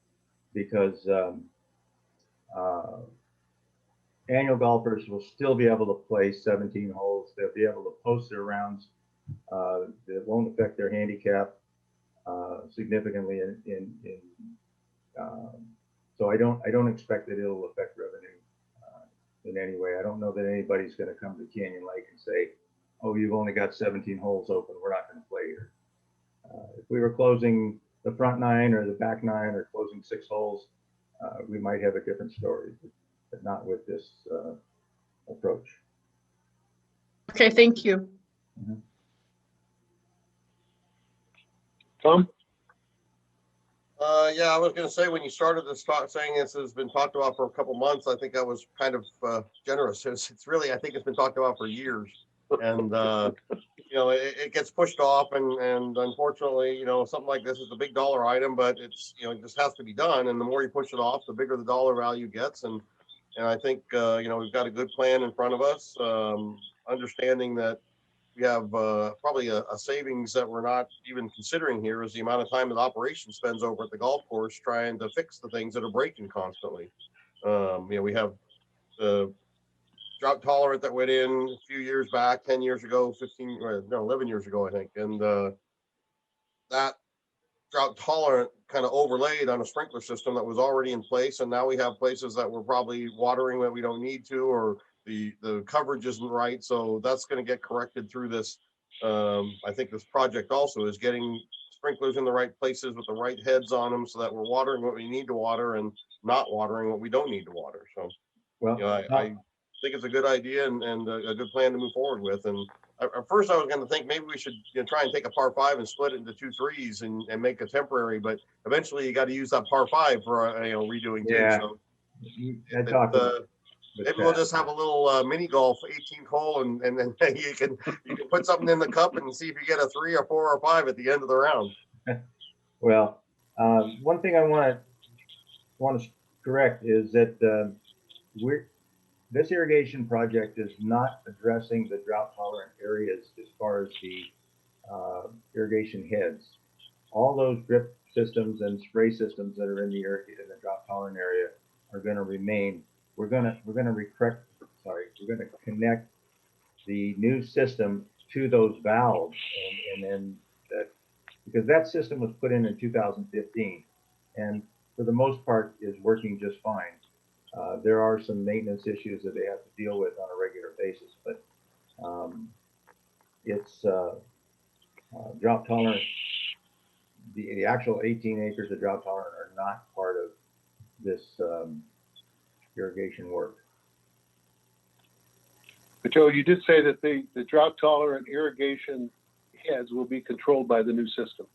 because annual golfers will still be able to play 17 holes. They'll be able to post their rounds. It won't affect their handicap significantly. So I don't expect that it'll affect revenue in any way. I don't know that anybody's going to come to Canyon Lake and say, "Oh, you've only got 17 holes open. We're not going to play here." If we were closing the front 9 or the back 9 or closing 6 holes, we might have a different story, but not with this approach. Okay, thank you. Mm-hmm. Tom? Yeah, I was going to say when you started this talk saying this has been talked about for a couple months, I think I was kind of generous. It's really, I think it's been talked about for years, and it gets pushed off, and unfortunately, something like this is a big dollar item, but it's it just has to be done, and the more you push it off, the bigger the dollar value gets, and I think we've got a good plan in front of us, understanding that we have probably a savings that we're not even considering here is the amount of time that operation spends over at the golf course trying to fix the things that are breaking constantly. We have the drought tolerant that went in a few years back, 10 years ago, 11 years ago, I think. And that drought tolerant kind of overlaid on a sprinkler system that was already in place. And now we have places that we're probably watering that we don't need to, or the coverage isn't right. So that's going to get corrected through this. I think this project also is getting sprinklers in the right places with the right heads on them so that we're watering what we need to water and not watering what we don't need to water. So, well, I think it's a good idea and a good plan to move forward with. And at first I was going to think maybe we should try and take a par 5 and split it into 2 threes and make a temporary, but eventually you got to use that par 5 for redoing yeah. too. So maybe we'll just have a little mini golf 18th hole and then you can put something in the cup and see if you get a 3 or 4 or 5 at the end of the round. Well, one thing I want to correct is that this irrigation project is not addressing the drought tolerant areas as far as the irrigation heads. All those drip systems and spray systems that are in the drought tolerant area are going to remain. We're going to connect the new system to those valves, and then because that system was put in 2015, and for the most part is working just fine. There are some maintenance issues that they have to deal with on a regular basis, but it's drought tolerant. The actual 18 acres of drought tolerant are not part of this irrigation work. But Joe, you did say that the drought tolerant irrigation heads will be controlled by the new system.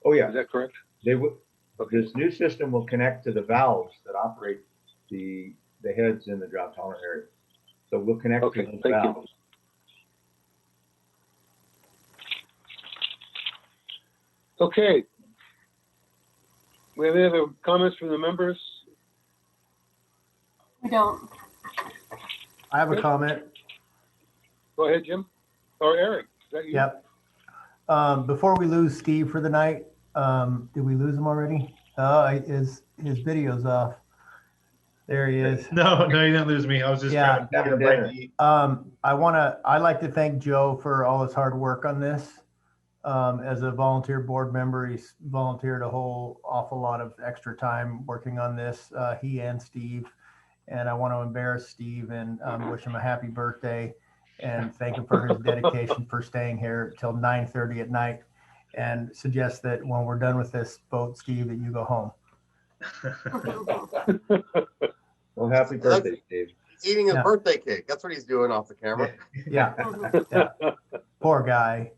Oh, yeah. Is that correct? They will, this new system will connect to the valves that operate the heads in the drought tolerant area. So we'll connect to those valves. Okay. We have any other comments from the members? We don't. I have a comment. Go ahead, Jim. Or Eric, is that you? Yep. Before we lose Steve for the night, did we lose him already? His video's off. There he is. No, you didn't lose me. I was just Yeah. grabbing a bite to eat. I'd like to thank Joe for all his hard work on this. As a volunteer board member, he's volunteered a whole awful lot of extra time working on this, he and Steve. And I want to embarrass Steve and wish him a happy birthday and thank him for his dedication for staying here till 9:30 at night, and suggest that when we're done with this vote, Steve, that you go home. Well, happy birthday, Steve. He's eating his birthday cake. That's what he's doing off the camera. Yeah. Yeah. Poor guy.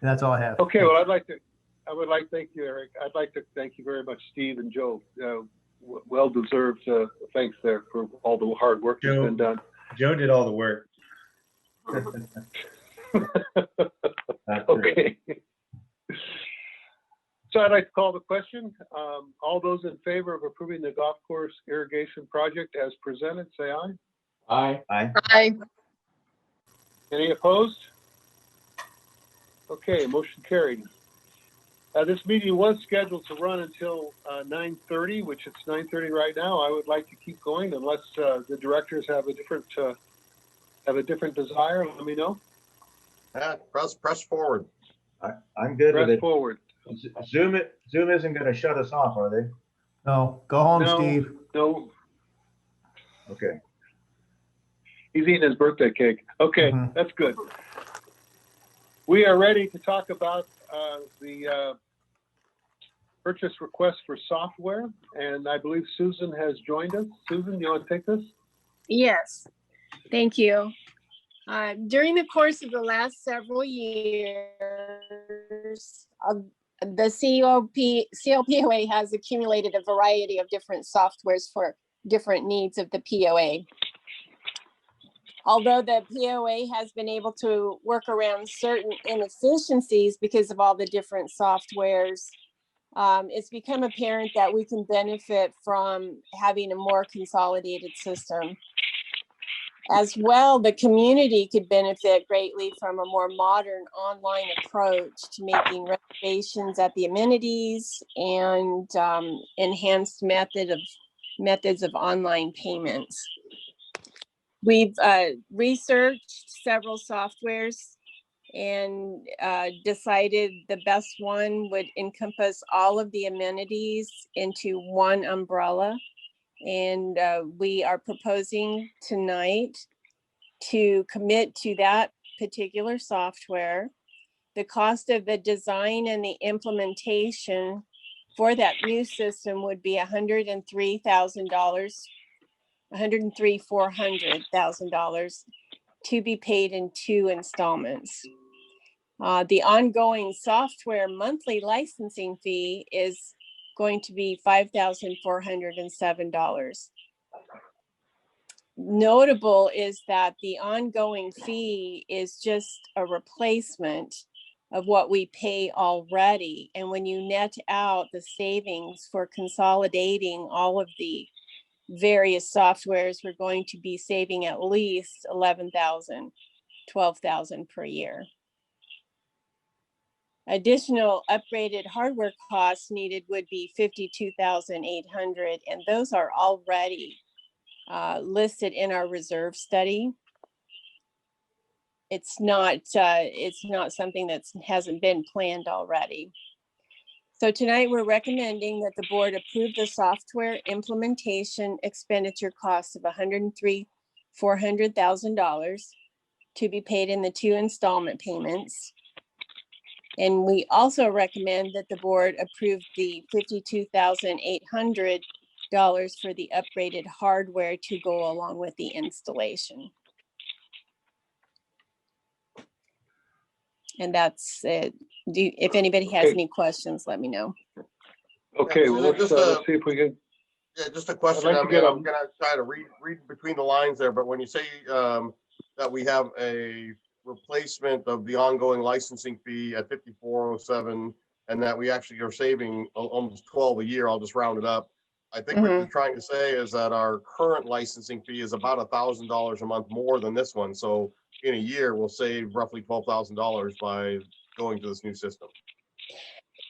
That's all I have. Okay, well, I would like to thank you, Eric. I'd like to thank you very much, Steve and Joe. Well-deserved thanks there for all the hard work that's been done. Joe did all the work. Okay. So I'd like to call the question. All those in favor of approving the golf course irrigation project as presented, say aye. Aye. Aye. Aye. Any opposed? Okay, motion carried. This meeting was scheduled to run until 9:30, which it's 9:30 right now. I would like to keep going unless the directors have a different desire. Let me know. Press forward. I'm good with Press it. forward. Zoom isn't going to shut us off, are they? No, go home, No, Steve. no. Okay. He's eating his birthday cake. Okay, that's good. We are ready to talk about the purchase request for software, and I believe Susan has joined us. Susan, you want to take this? Yes, thank you. During the course of the last several years, the CLPOA has accumulated a variety of different softwares for different needs of the POA. Although the POA has been able to work around certain inefficiencies because of all the different softwares, it's become apparent that we can benefit from having a more consolidated system. As well, the community could benefit greatly from a more modern online approach to making reservations at the amenities and enhanced methods of online payments. We've researched several softwares and decided the best one would encompass all of the amenities into one umbrella. And we are proposing tonight to commit to that particular software. The cost of the design and the implementation for that new system would be $103,000, $400,000 to be paid in 2 installments. The ongoing software monthly licensing fee is going to be $5,407. Notable is that the ongoing fee is just a replacement of what we pay already. And when you net out the savings for consolidating all of the various softwares, we're going to be saving at least $11,000, $12,000 per year. Additional upgraded hardware costs needed would be $52,800, and those are already listed in our reserve study. It's not something that hasn't been planned already. So tonight we're recommending that the board approve the software implementation expenditure cost of $400,000 to be paid in the 2 installment payments. And we also recommend that the board approve the $52,800 for the upgraded hardware to go along with the installation. And that's it. If anybody has any questions, let me know. Okay, well, let's see if we can. Yeah, just a question. I'd like to get I'm gonna try to read between the lines there, but when you say that we have a replacement of the ongoing licensing fee at 5407, and that we actually are saving almost 12 a year, I'll just round it up. I think what you're trying to say is that our current licensing fee is about $1,000 a month more than this one. So in a year, we'll save roughly $12,000 by going to this new system.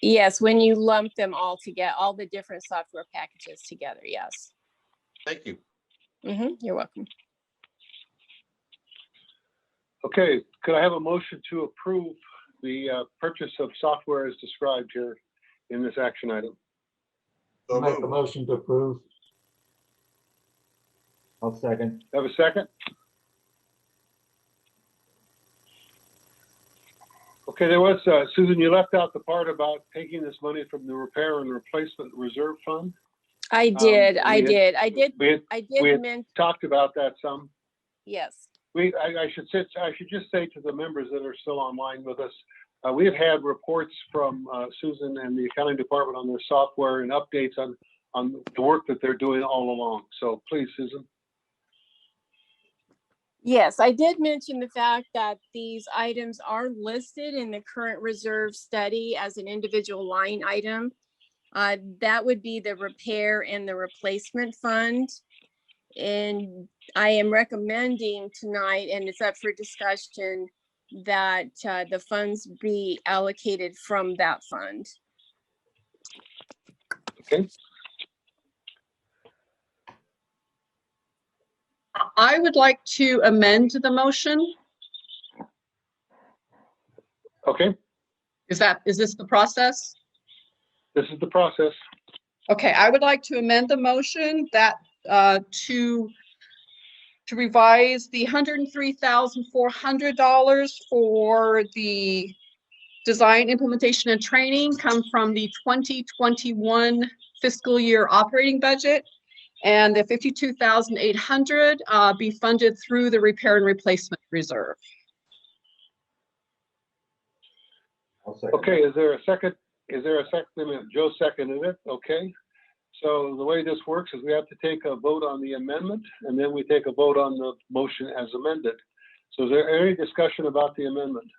Yes, when you lump them all together, all the different software packages together, yes. Thank you. You're welcome. Okay, could I have a motion to approve the purchase of software as described here in this action item? I'll make a motion to approve. I'll second. Have a second? Okay, there was, Susan, you left out the part about taking this money from the repair and replacement reserve fund. I did. I did We talked about that some. Yes. I should just say to the members that are still online with us, we have had reports from Susan and the accounting department on their software and updates on the work that they're doing all along. So please, Susan. Yes, I did mention the fact that these items are listed in the current reserve study as an individual line item. That would be the repair and the replacement fund. And I am recommending tonight, and it's up for discussion, that the funds be allocated from that fund. Okay. I would like to amend the motion. Okay. Is this the process? This is the process. Okay, I would like to amend the motion that to revise the $103,400 for the design, implementation, and training come from the 2021 fiscal year operating budget, and the $52,800 be funded through the repair and replacement reserve. Okay, is there a second? Is there a second? Joe seconded it. Okay. So the way this works is we have to take a vote on the amendment, and then we take a vote on the motion as amended. So is there any discussion about the amendment?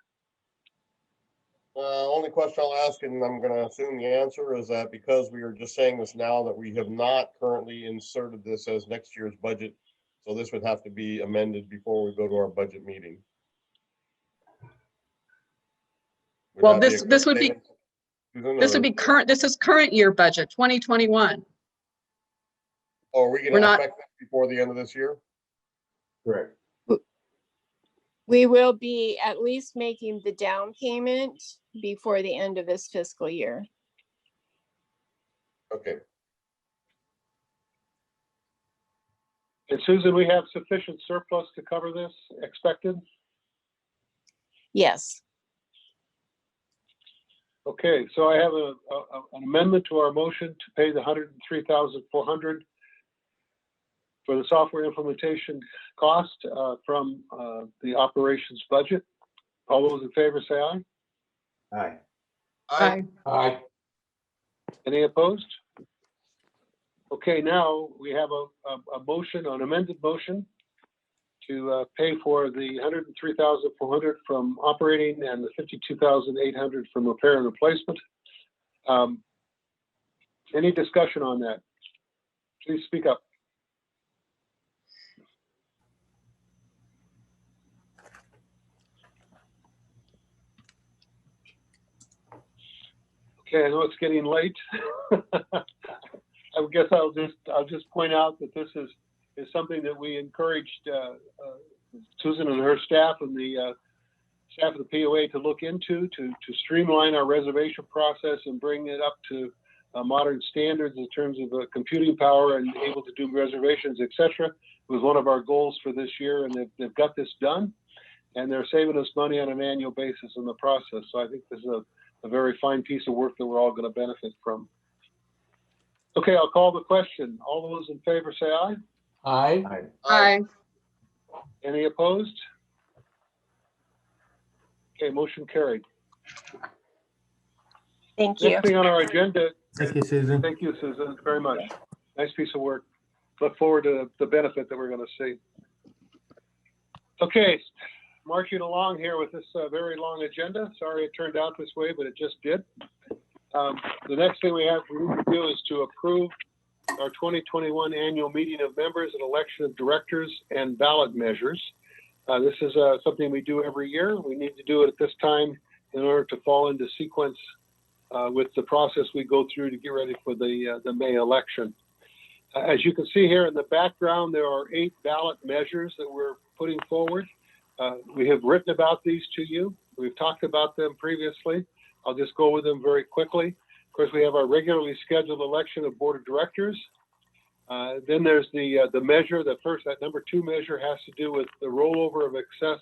Only question I'll ask, and I'm going to assume the answer is that because we are just saying this now, that we have not currently inserted this as next year's budget. So this would have to be amended before we go to our budget meeting. Well, this would be current. This is current year budget 2021. Oh, are we going to affect that before the end of this year? Correct. We will be at least making the down payment before the end of this fiscal year. Okay. And Susan, we have sufficient surplus to cover this expected? Yes. Okay, so I have an amendment to our motion to pay the $103,400 for the software implementation cost from the operations budget. All those in favor say aye. Aye. Aye. Aye. Any opposed? Okay, now we have a motion, an amended motion to pay for the $103,400 from operating and the $52,800 from repair and replacement. Any discussion on that? Please speak up. Okay, I know it's getting late. I guess I'll just point out that this is something that we encouraged Susan and her staff and the staff of the POA to look into to streamline our reservation process and bring it up to modern standards in terms of computing power and able to do reservations, etc. It was one of our goals for this year, and they've got this done, and they're saving us money on an annual basis in the process. So I think this is a very fine piece of work that we're all going to benefit from. Okay, I'll call the question. All those in favor say aye. Aye. Aye. Any opposed? Okay, motion carried. Thank you. Next thing on our agenda. Thank you, Susan. Thank you, Susan, very much. Nice piece of work. Look forward to the benefit that we're going to see. Okay, marching along here with this very long agenda. Sorry it turned out this way, but it just did. The next thing we need to do is to approve our 2021 annual meeting of members and election of directors and ballot measures. This is something we do every year. We need to do it at this time in order to fall into sequence with the process we go through to get ready for the May election. As you can see here in the background, there are 8 ballot measures that we're putting forward. We have written about these to you. We've talked about them previously. I'll just go with them very quickly. Of course, we have our regularly scheduled election of board of directors. Then there's the measure. That number 2 measure has to do with the rollover of excess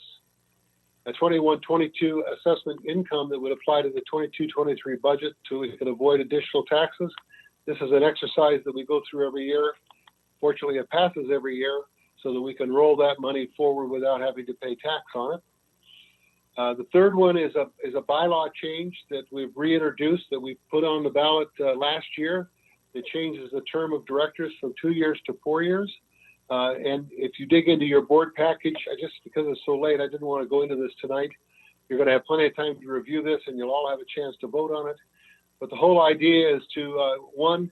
21-22 assessment income that would apply to the 22-23 budget so we can avoid additional taxes. This is an exercise that we go through every year. Fortunately, it passes every year so that we can roll that money forward without having to pay tax on it. The third one is a bylaw change that we've reintroduced that we put on the ballot last year. It changes the term of directors from 2 years to 4 years. And if you dig into your board package, just because it's so late, I didn't want to go into this tonight. You're going to have plenty of time to review this and you'll all have a chance to vote on it. But the whole idea is to, one,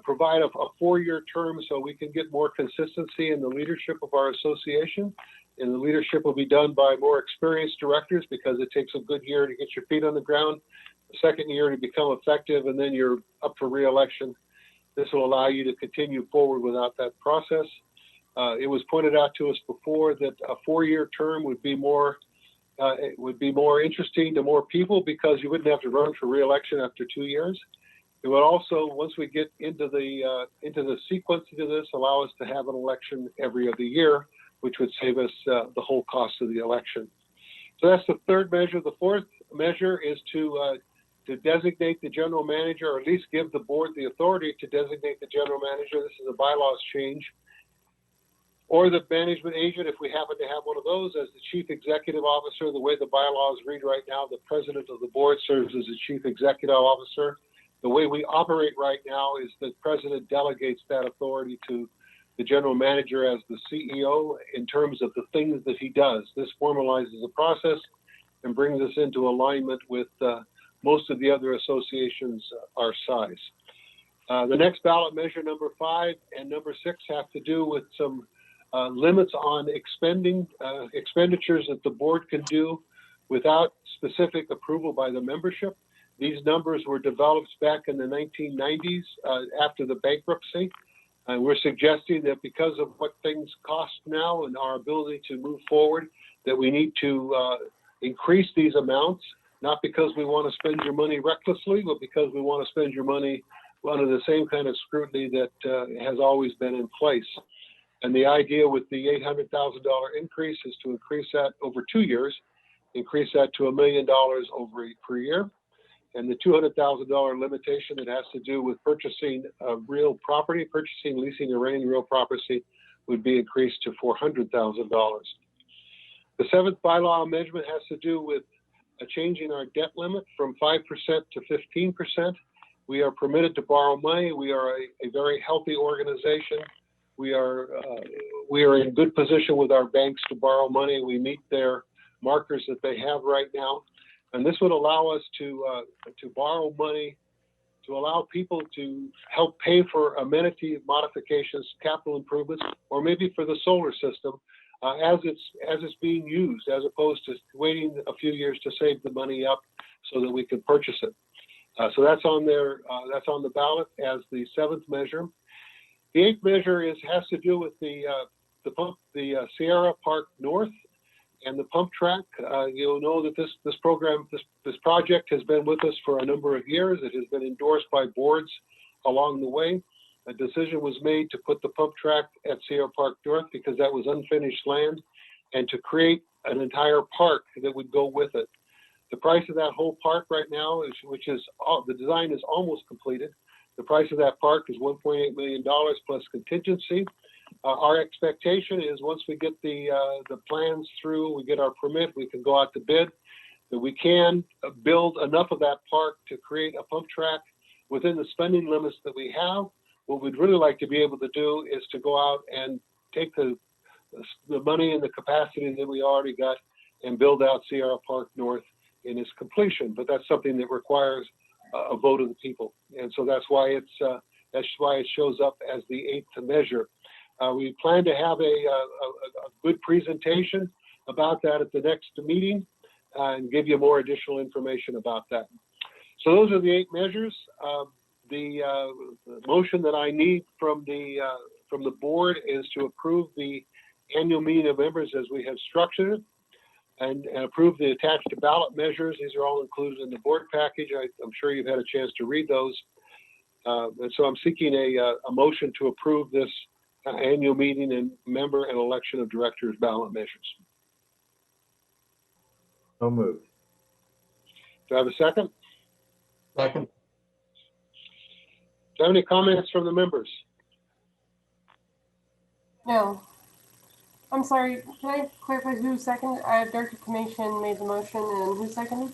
provide a 4-year term so we can get more consistency in the leadership of our association. And the leadership will be done by more experienced directors because it takes a good year to get your feet on the ground, the second year to become effective, and then you're up for re-election. This will allow you to continue forward without that process. It was pointed out to us before that a 4-year term would be more interesting to more people because you wouldn't have to run for re-election after 2 years. It would also, once we get into the sequence of this, allow us to have an election every other year, which would save us the whole cost of the election. So that's the third measure. The fourth measure is to designate the general manager, or at least give the board the authority to designate the general manager. This is a bylaws change. Or the management agent, if we happen to have one of those, as the chief executive officer. The way the bylaws read right now, the president of the board serves as the chief executive officer. The way we operate right now is the president delegates that authority to the general manager as the CEO in terms of the things that he does. This formalizes the process and brings us into alignment with most of the other associations our size. The next ballot measure, number 5 and number 6, have to do with some limits on expenditures that the board can do without specific approval by the membership. These numbers were developed back in the 1990s after the bankruptcy. And we're suggesting that because of what things cost now and our ability to move forward, that we need to increase these amounts, not because we want to spend your money recklessly, but because we want to spend your money under the same kind of scrutiny that has always been in place. And the idea with the $800,000 increase is to increase that over 2 years, increase that to $1 million per year. And the $200,000 limitation that has to do with purchasing real property, purchasing, leasing, or renting real property would be increased to $400,000. The 7th bylaw amendment has to do with changing our debt limit from 5% to 15%. We are permitted to borrow money. We are a very healthy organization. We are in good position with our banks to borrow money. We meet their markers that they have right now. And this would allow us to borrow money to allow people to help pay for amenity modifications, capital improvements, or maybe for the solar system as it's being used, as opposed to waiting a few years to save the money up so that we can purchase it. So that's on there. That's on the ballot as the 7th measure. The 8th measure has to do with the Sierra Park North and the pump track. You'll know that this project has been with us for a number of years. It has been endorsed by boards along the way. A decision was made to put the pump track at Sierra Park North because that was unfinished land, and to create an entire park that would go with it. The price of that whole park right now the design is almost completed. The price of that park is $1.8 million plus contingency. Our expectation is once we get the plans through, we get our permit, we can go out to bid, that we can build enough of that park to create a pump track within the spending limits that we have. What we'd really like to be able to do is to go out and take the money and the capacity that we already got and build out Sierra Park North in its completion. But that's something that requires a vote of the people, and so that's why it shows up as the 8th measure. We plan to have a good presentation about that at the next meeting and give you more additional information about that. So those are the 8 measures. The motion that I need from the board is to approve the annual meeting of members as we have structured it, and approve the attached ballot measures. These are all included in the board package. I'm sure you've had a chance to read those. And so I'm seeking a motion to approve this annual meeting and member and election of directors ballot measures. So moved. Do I have a second? Second. Do you have any comments from the members? No. I'm sorry, can I clarify who seconded? Director Commission made the motion and who seconded?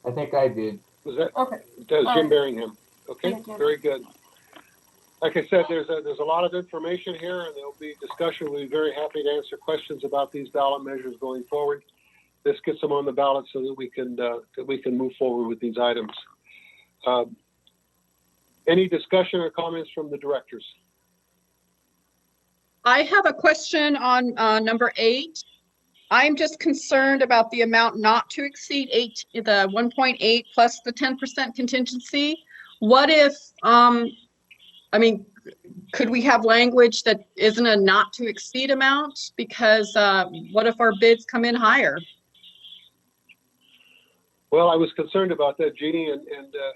I think I did. Was that? Okay. That was Jim Berringham. Okay, Thank you. very good. Like I said, there's a lot of information here, and there'll be discussion. We'll be very happy to answer questions about these ballot measures going forward. This gets them on the ballot so that we can move forward with these items. Any discussion or comments from the directors? I have a question on number 8. I'm just concerned about the amount not to exceed the 1.8 plus the 10% contingency. What if, I mean, could we have language that isn't a not to exceed amount? Because what if our bids come in higher? Well, I was concerned about that, Jeannie, and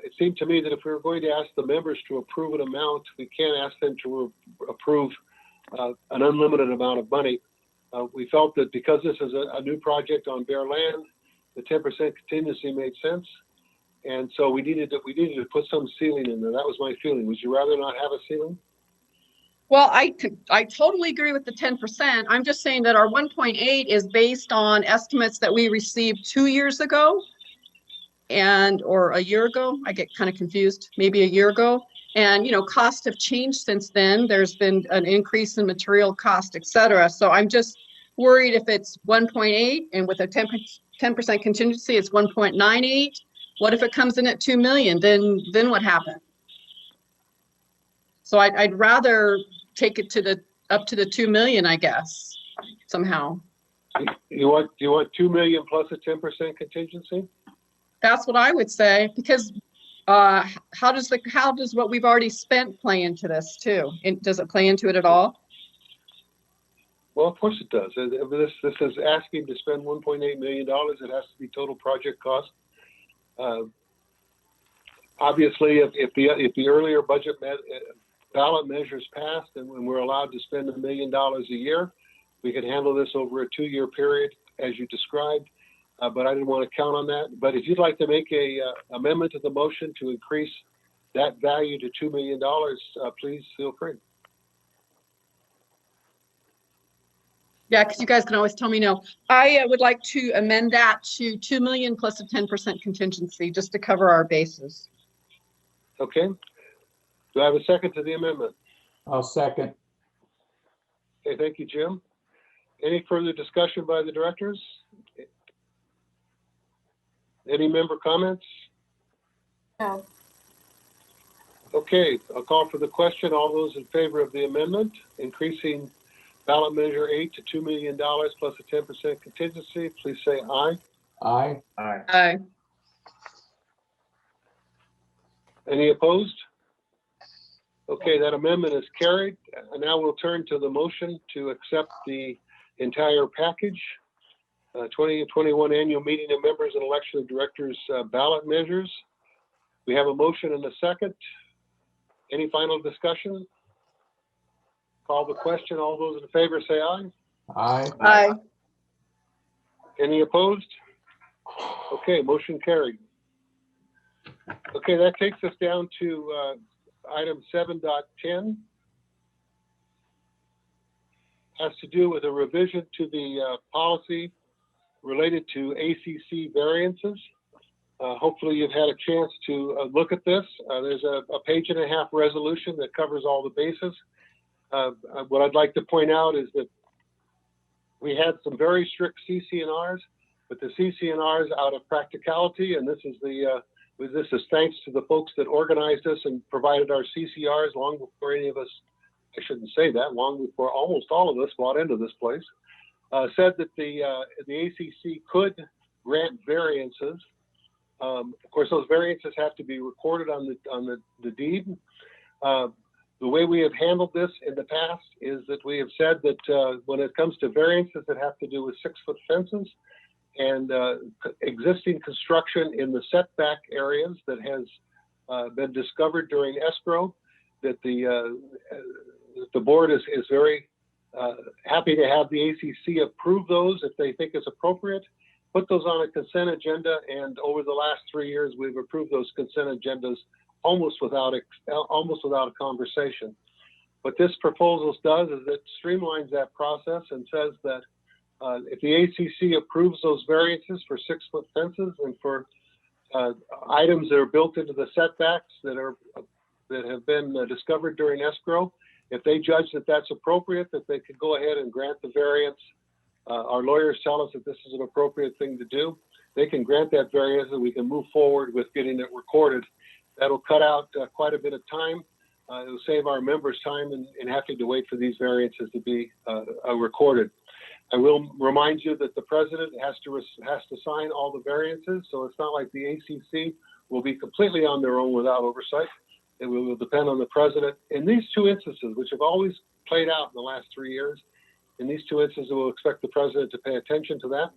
it seemed to me that if we were going to ask the members to approve an amount, we can't ask them to approve an unlimited amount of money. We felt that because this is a new project on bare land, the 10% contingency made sense, and so we needed to put some ceiling in there. That was my feeling. Would you rather not have a ceiling? Well, I totally agree with the 10%. I'm just saying that our 1.8 is based on estimates that we received 2 years ago, or a year ago. I get kind of confused. Maybe a year ago. And, you know, costs have changed since then. There's been an increase in material cost, et cetera. So I'm just worried if it's 1.8 and with a 10% contingency, it's 1.98. What if it comes in at 2 million? Then what happens? So I'd rather take it up to the 2 million, I guess, somehow. You want 2 million plus a 10% contingency? That's what I would say, because how does what we've already spent play into this too? Does it play into it at all? Well, of course it does. This is asking to spend $1.8 million. It has to be total project cost. Obviously, if the earlier budget ballot measures passed and we're allowed to spend $1 million a year, we can handle this over a 2-year period, as you described. But I didn't want to count on that. But if you'd like to make a amendment to the motion to increase that value to $2 million, please feel free. Yeah, because you guys can always tell me no. I would like to amend that to 2 million plus a 10% contingency, just to cover our bases. Okay. Do I have a second to the amendment? I'll second. Okay, thank you, Jim. Any further discussion by the directors? Any member comments? No. Okay, I'll call for the question. All those in favor of the amendment, increasing ballot measure 8 to $2 million plus a 10% contingency, please say aye. Aye. Aye. Aye. Any opposed? Okay, that amendment is carried. And now we'll turn to the motion to accept the entire package. 2021 annual meeting of members and election of directors ballot measures. We have a motion and a second. Any final discussion? Call the question. All those in favor say aye. Aye. Aye. Any opposed? Okay, motion carried. Okay, that takes us down to item 7.10. Has to do with a revision to the policy related to ACC variances. Hopefully you've had a chance to look at this. There's a page-and-a-half resolution that covers all the bases. What I'd like to point out is that we had some very strict CC&Rs, but the CC&Rs out of practicality, and this is thanks to the folks that organized us and provided our CCRs long before any of us, I shouldn't say that, long before almost all of us bought into this place, said that the ACC could grant variances. Of course, those variances have to be recorded on the deed. The way we have handled this in the past is that we have said that when it comes to variances that have to do with 6-foot fences and existing construction in the setback areas that has been discovered during escrow, that the board is very happy to have the ACC approve those if they think it's appropriate, put those on a consent agenda, and over the last 3 years, we've approved those consent agendas almost without a conversation. What this proposal does is it streamlines that process and says that if the ACC approves those variances for 6-foot fences and for items that are built into the setbacks that have been discovered during escrow, if they judge that that's appropriate, that they could go ahead and grant the variance. Our lawyers tell us that this is an appropriate thing to do. They can grant that variance and we can move forward with getting it recorded. That'll cut out quite a bit of time. It'll save our members time in having to wait for these variances to be recorded. I will remind you that the president has to sign all the variances, so it's not like the ACC will be completely on their own without oversight. It will depend on the president. In these two instances, which have always played out in the last 3 years, in these two instances, we'll expect the president to pay attention to that.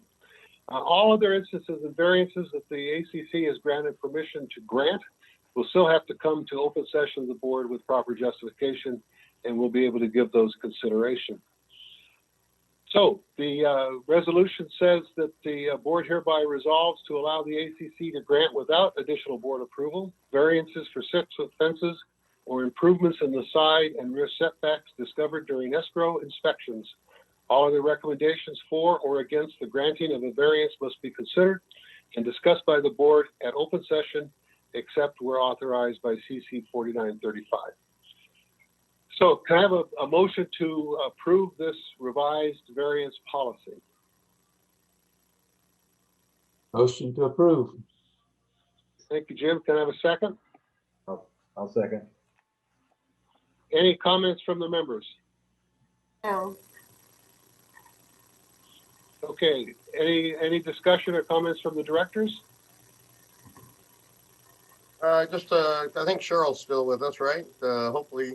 All other instances and variances that the ACC has granted permission to grant will still have to come to open session of the board with proper justification, and we'll be able to give those consideration. So the resolution says that the board hereby resolves to allow the ACC to grant without additional board approval variances for 6-foot fences or improvements in the side and rear setbacks discovered during escrow inspections. All other recommendations for or against the granting of a variance must be considered and discussed by the board at open session, except where authorized by CC 4935. So can I have a motion to approve this revised variance policy? Motion to approve. Thank you, Jim. Can I have a second? I'll second. Any comments from the members? No. Okay, any discussion or comments from the directors? I think Cheryl's still with us, right? Hopefully,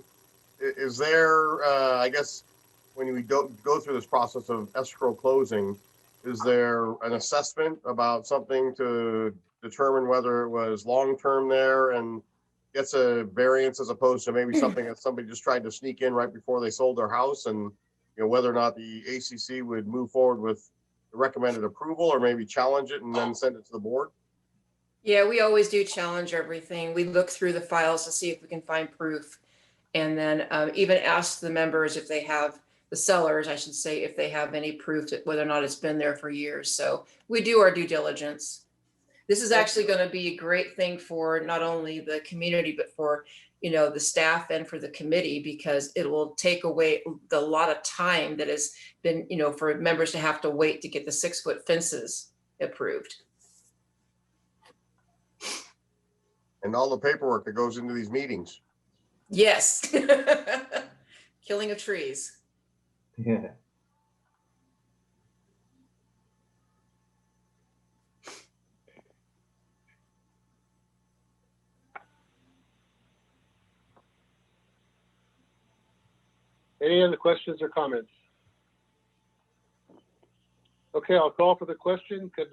is there, I guess, when we go through this process of escrow closing, is there an assessment about something to determine whether it was long-term there and gets a variance as opposed to maybe something that somebody just tried to sneak in right before they sold their house, and whether or not the ACC would move forward with the recommended approval or maybe challenge it and then send it to the board? Yeah, we always do challenge everything. We look through the files to see if we can find proof. And then even ask the members if they have, the sellers, I should say, if they have any proof that whether or not it's been there for years. So we do our due diligence. This is actually going to be a great thing for not only the community, but for, the staff and for the committee, because it will take away a lot of time that has been, for members to have to wait to get the 6-foot fences approved. And all the paperwork that goes into these meetings. Yes. Killing of trees. Yeah. Any other questions or comments? Okay, I'll call for the question. Could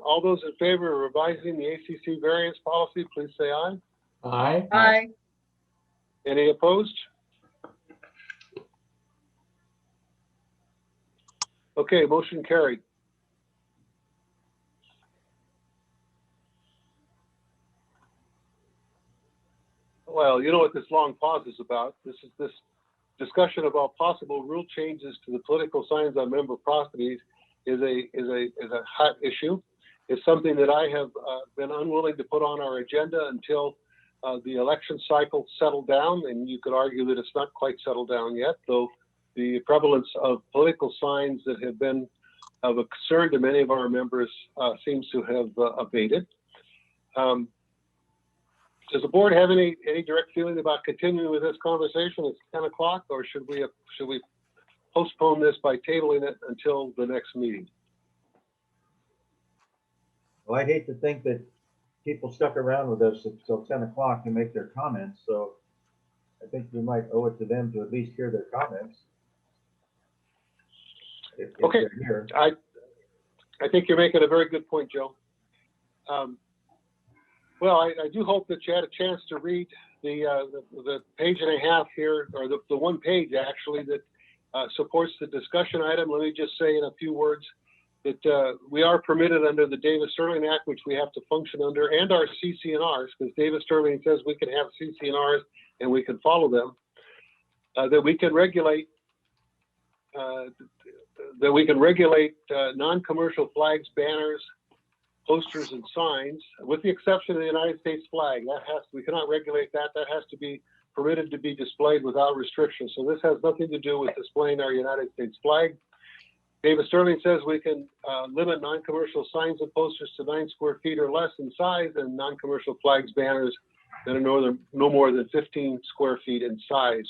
all those in favor of revising the ACC variance policy, please say aye. Aye. Aye. Any opposed? Okay, motion carried. Well, you know what this long pause is about. This is this discussion about possible rule changes to the political signs on member properties is a hot issue. It's something that I have been unwilling to put on our agenda until the election cycle settled down, and you could argue that it's not quite settled down yet, though the prevalence of political signs that have been of a concern to many of our members seems to have abated. Does the board have any direct feeling about continuing with this conversation? It's 10 o'clock, or should we postpone this by tabling it until the next meeting? Well, I'd hate to think that people stuck around with us until 10 o'clock to make their comments, so I think we might owe it to them to at least hear their comments. If Okay, they're here. I think you're making a very good point, Joe. Well, I do hope that you had a chance to read the page and a half here, or the one page actually that supports the discussion item. Let me just say in a few words that we are permitted under the Davis-Sterling Act, which we have to function under, and our CC&Rs, because Davis-Sterling says we can have CC&Rs and we can follow them, that we can regulate non-commercial flags, banners, posters, and signs, with the exception of the United States flag. We cannot regulate that. That has to be permitted to be displayed without restriction. So this has nothing to do with displaying our United States flag. Davis-Sterling says we can limit non-commercial signs and posters to 9 square feet or less in size, and non-commercial flags, banners that are no more than 15 square feet in size.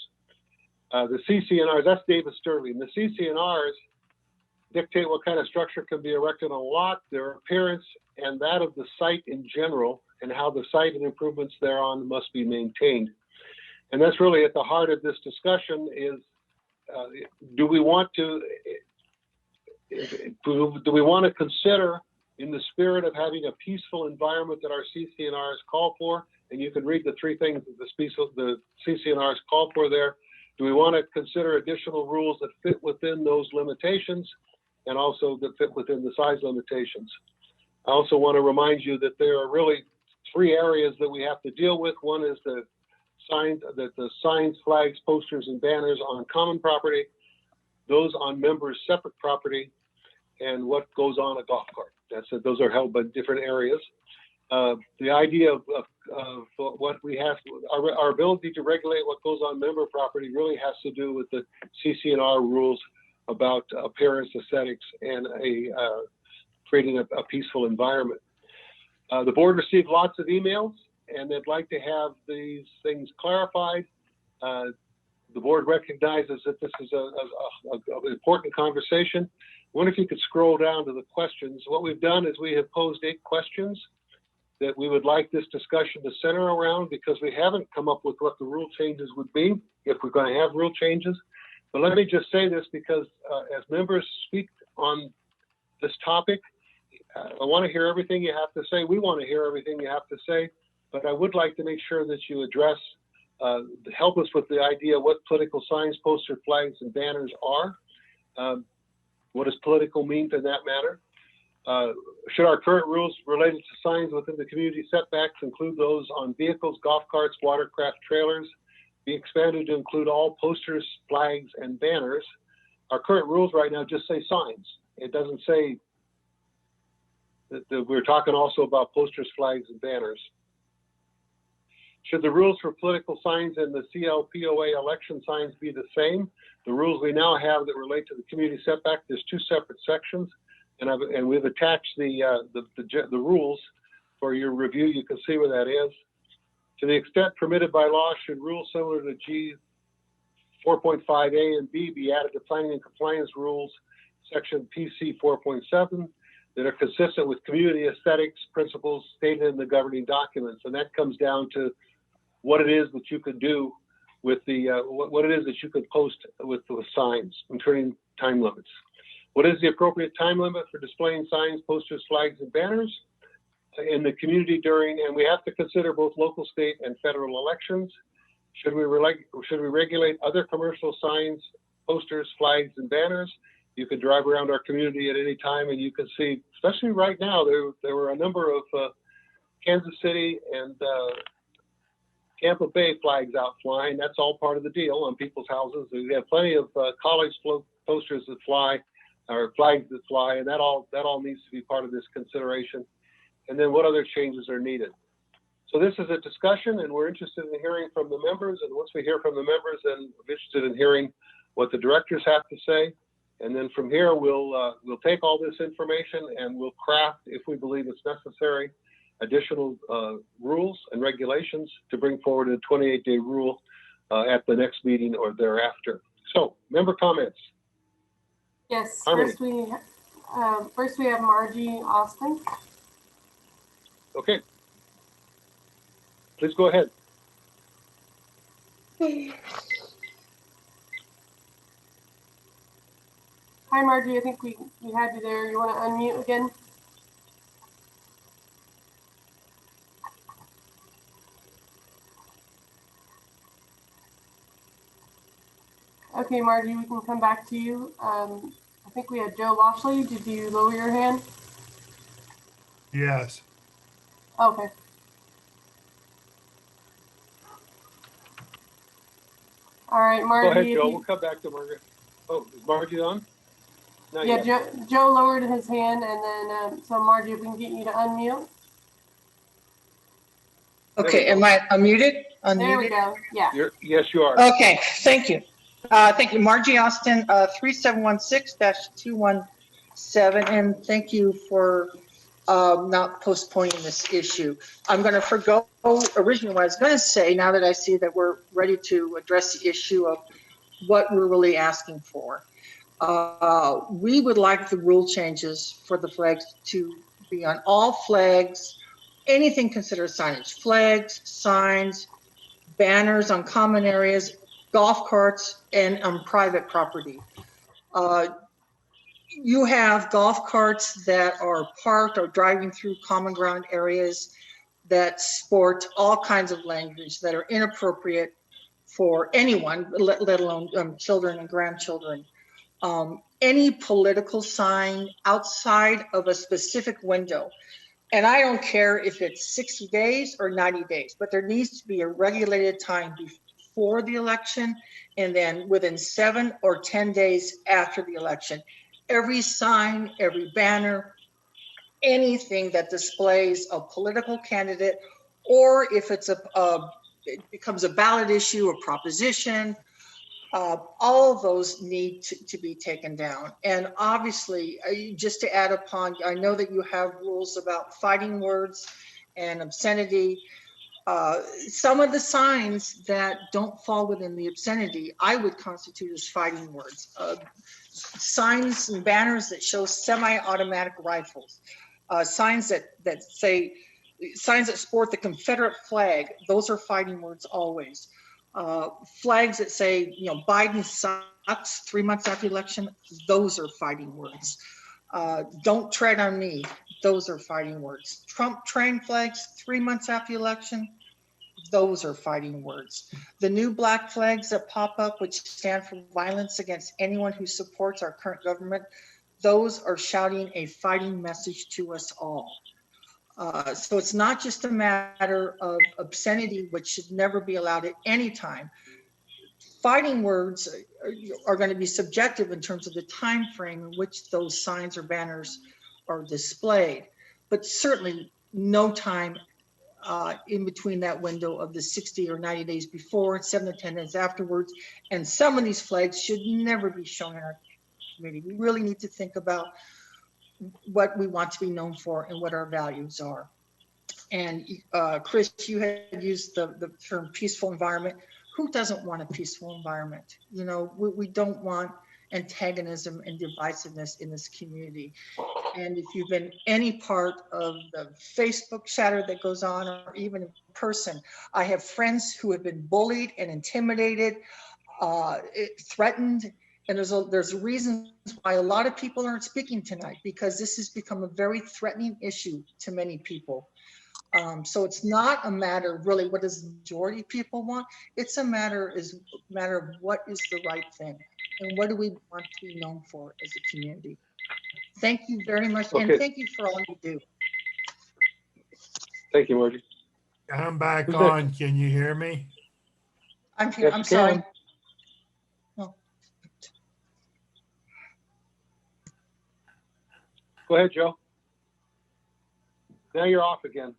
The CC&Rs, that's Davis-Sterling. The CC&Rs dictate what kind of structure can be erected on a lot, their appearance, and that of the site in general, and how the site and improvements thereon must be maintained. And that's really at the heart of this discussion is, do we want to consider, in the spirit of having a peaceful environment that our CC&Rs call for, and you can read the 3 things that the CC&Rs call for there, do we want to consider additional rules that fit within those limitations and also that fit within the size limitations? I also want to remind you that there are really 3 areas that we have to deal with. One is the signs, flags, posters, and banners on common property, those on members' separate property, and what goes on a golf cart. Those are held by different areas. The idea of what we have, our ability to regulate what goes on member property really has to do with the CC&R rules about appearance, aesthetics, and creating a peaceful environment. The board received lots of emails, and they'd like to have these things clarified. The board recognizes that this is an important conversation. I wonder if you could scroll down to the questions. What we've done is we have posed 8 questions that we would like this discussion to center around, because we haven't come up with what the rule changes would be, if we're going to have rule changes. But let me just say this, because as members speak on this topic, I want to hear everything you have to say. We want to hear everything you have to say, but I would like to make sure that you address, help us with the idea of what political signs, posters, flags, and banners are. What does political mean in that matter? Should our current rules related to signs within the community setbacks include those on vehicles, golf carts, watercraft trailers, be expanded to include all posters, flags, and banners? Our current rules right now just say signs. It doesn't say that we're talking also about posters, flags, and banners. Should the rules for political signs and the CLPOA election signs be the same? The rules we now have that relate to the community setback, there's 2 separate sections, and we've attached the rules for your review. You can see where that is. To the extent permitted by law, should rules similar to G 4.5A and B be added to planning and compliance rules, section PC 4.7, that are consistent with community aesthetics principles stated in the governing documents? And that comes down to what it is that you could do with the, what it is that you could post with signs, including time limits. What is the appropriate time limit for displaying signs, posters, flags, and banners in the community during, and we have to consider both local, state, and federal elections. Should we regulate other commercial signs, posters, flags, and banners? You can drive around our community at any time, and you can see, especially right now, there were a number of Kansas City and Tampa Bay flags out flying. That's all part of the deal on people's houses. We have plenty of college posters that fly, or flags that fly, and that all needs to be part of this consideration. And then what other changes are needed? So this is a discussion, and we're interested in hearing from the members. And once we hear from the members, then we're interested in hearing what the directors have to say. And then from here, we'll take all this information and we'll craft, if we believe it's necessary, additional rules and regulations to bring forward a 28-day rule at the next meeting or thereafter. So, member comments. Yes, Harmony. first we have Margie Austin. Okay. Please go ahead. Hi, Margie. I think we had you there. You want to unmute again? Okay, Margie, we can come back to you. I think we had Joe Washley. Did you lower your hand? Yes. Okay. All right, Margie. Go ahead, Joe. We'll come back to Margaret. Oh, is Margie on? Not yeah, yet. Joe lowered his hand, and then so Margie, if we can get you to unmute. Okay, am I unmuted? There we go. Yeah. Yes, you are. Okay, thank you. Thank you, Margie Austin, 3716-217, and thank you for not postponing this issue. I'm going to forgo originally what I was going to say now that I see that we're ready to address the issue of what we're really asking for. We would like the rule changes for the flags to be on all flags, anything considered signage, flags, signs, banners on common areas, golf carts, and on private property. You have golf carts that are parked or driving through common ground areas that sport all kinds of language that are inappropriate for anyone, let alone children and grandchildren. Any political sign outside of a specific window, and I don't care if it's 60 days or 90 days, but there needs to be a regulated time before the election and then within 7 or 10 days after the election. Every sign, every banner, anything that displays a political candidate, or if it's it becomes a ballot issue or proposition, all of those need to be taken down. And obviously, just to add upon, I know that you have rules about fighting words and obscenity. Some of the signs that don't fall within the obscenity, I would constitute as fighting words. Signs and banners that show semi-automatic rifles, signs that say, signs that sport the Confederate flag, those are fighting words always. Flags that say, you know, Biden sucks 3 months after the election, those are fighting words. Don't tread on me, those are fighting words. Trump train flags 3 months after the election, those are fighting words. The new black flags that pop up, which stand for violence against anyone who supports our current government, those are shouting a fighting message to us all. So it's not just a matter of obscenity, which should never be allowed at any time. Fighting words are going to be subjective in terms of the time frame in which those signs or banners are displayed, but certainly no time in between that window of the 60 or 90 days before, 7 to 10 days afterwards. And some of these flags should never be shown in our community. We really need to think about what we want to be known for and what our values are. And Chris, you had used the term peaceful environment. Who doesn't want a peaceful environment? You know, we don't want antagonism and divisiveness in this community. And if you've been any part of the Facebook chatter that goes on, or even in person, I have friends who have been bullied and intimidated, threatened, and there's reasons why a lot of people aren't speaking tonight, because this has become a very threatening issue to many people. So it's not a matter of really what does the majority of people want. It's a matter of what is the right thing and what do we want to be known for as a community. Thank you very much. Okay. And thank you for all you do. Thank you, Margie. I'm back Who's on. Can you hear me? I'm here. Yes, I'm you sorry. can. Oh, Go ahead, Joe. Now you're off again.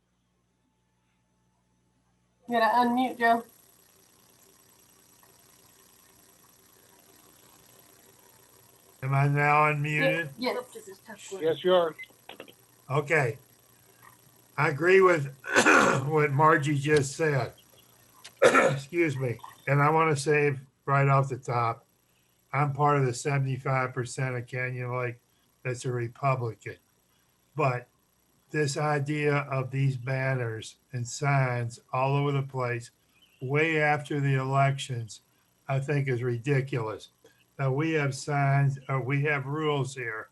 You gotta unmute, Joe. Am I now unmuted? Yes. Yes, you are. Okay. I agree with what Margie just said. Excuse me. And I want to say right off the top, I'm part of the 75% of Canyon Lake that's a Republican. But this idea of these banners and signs all over the place way after the elections, I think is ridiculous. Now we have signs, or we have rules here,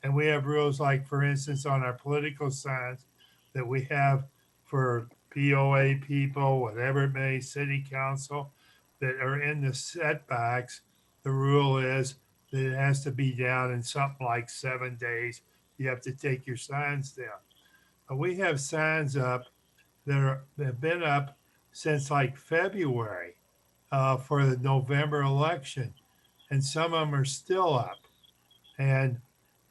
and we have rules like, for instance, on our political signs that we have for POA people, whatever it may, city council, that are in the setbacks. The rule is that it has to be down in something like 7 days. You have to take your signs down. We have signs up that have been up since like February for the November election, and some of them are still up. And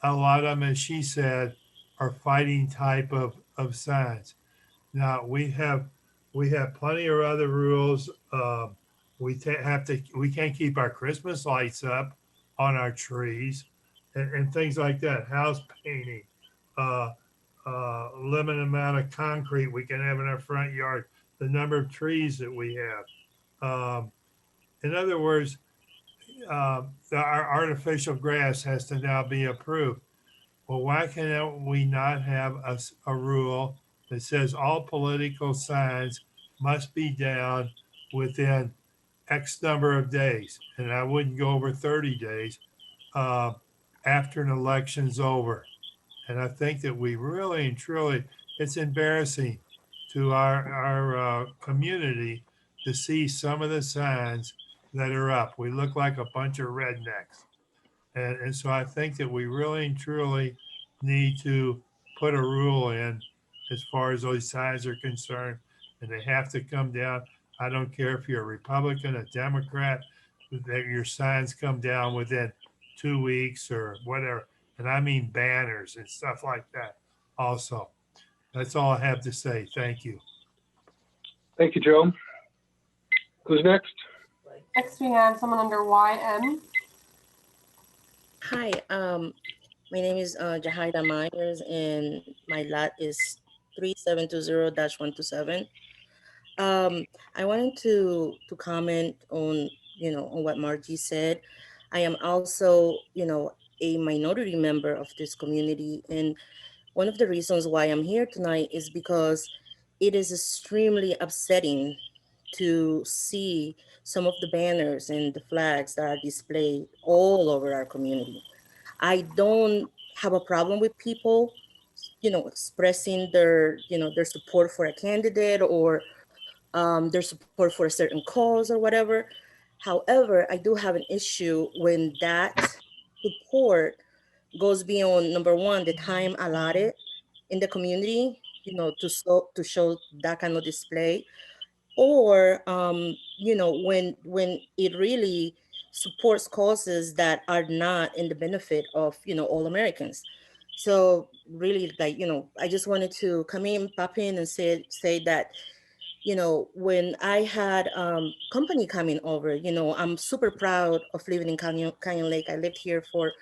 a lot of them, as she said, are fighting type of signs. Now we have plenty of other rules. We can't keep our Christmas lights up on our trees and things like that. House painting, limited amount of concrete we can have in our front yard, the number of trees that we have. In other words, our artificial grass has to now be approved. Well, why can we not have a rule that says all political signs must be down within X number of days? And I wouldn't go over 30 days after an election's over. And I think that we really and truly, it's embarrassing to our community to see some of the signs that are up. We look like a bunch of rednecks. And so I think that we really and truly need to put a rule in as far as those signs are concerned, and they have to come down. I don't care if you're a Republican, a Democrat, that your signs come down within 2 weeks or whatever. And I mean banners and stuff like that also. That's all I have to say. Thank you. Thank you, Joe. Who's next? Next we have someone under YM. Hi, my name is Jahaida Myers, and my lot is 3720-127. I wanted to comment on, on what Margie said. I am also, a minority member of this community, and one of the reasons why I'm here tonight is because it is extremely upsetting to see some of the banners and the flags that are displayed all over our community. I don't have a problem with people, expressing their support for a candidate or their support for a certain cause or whatever. However, I do have an issue when that support goes beyond, number one, the time allotted in the community, to show that kind of display, or when it really supports causes that are not in the benefit of all Americans. So really, like, I just wanted to come in, pop in, and say that when I had company coming over, I'm super proud of living in Canyon Lake. I lived here for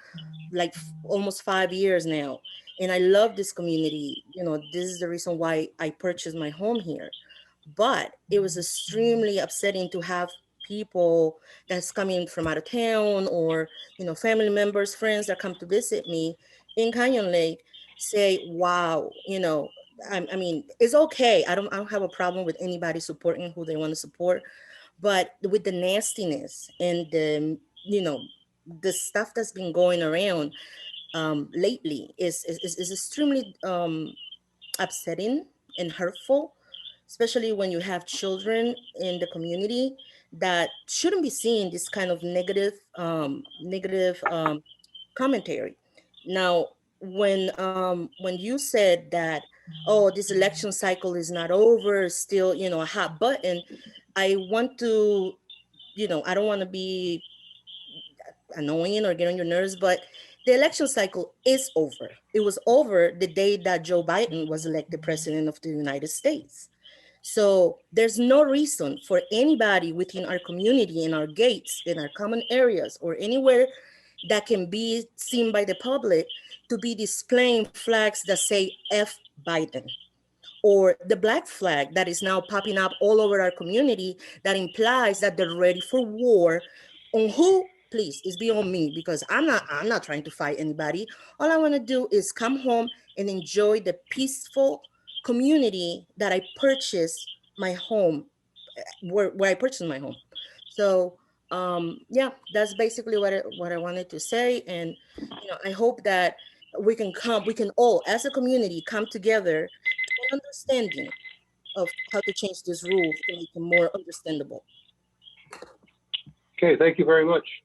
like almost 5 years now, and I love this community. This is the reason why I purchased my home here. But it was extremely upsetting to have people that's coming from out of town, or family members, friends that come to visit me in Canyon Lake, say, wow, I mean, it's okay. I don't have a problem with anybody supporting who they want to support, but with the nastiness and the stuff that's been going around lately is extremely upsetting and hurtful, especially when you have children in the community that shouldn't be seeing this kind of negative commentary. Now, when you said that oh, this election cycle is not over, still, a hot button. I want to, I don't want to be annoying or get on your nerves, but the election cycle is over. It was over the day that Joe Biden was elected president of the United States. So there's no reason for anybody within our community, in our gates, in our common areas, or anywhere that can be seen by the public to be displaying flags that say F Biden, or the black flag that is now popping up all over our community that implies that they're ready for war. On who? Please, it's beyond me, because I'm not trying to fight anybody. All I want to do is come home and enjoy the peaceful community that I purchased my home, where I purchased my home. So yeah, that's basically what I wanted to say. And I hope that we can all as a community come together to an understanding of how to change these rules to make them more understandable. Okay, thank you very much.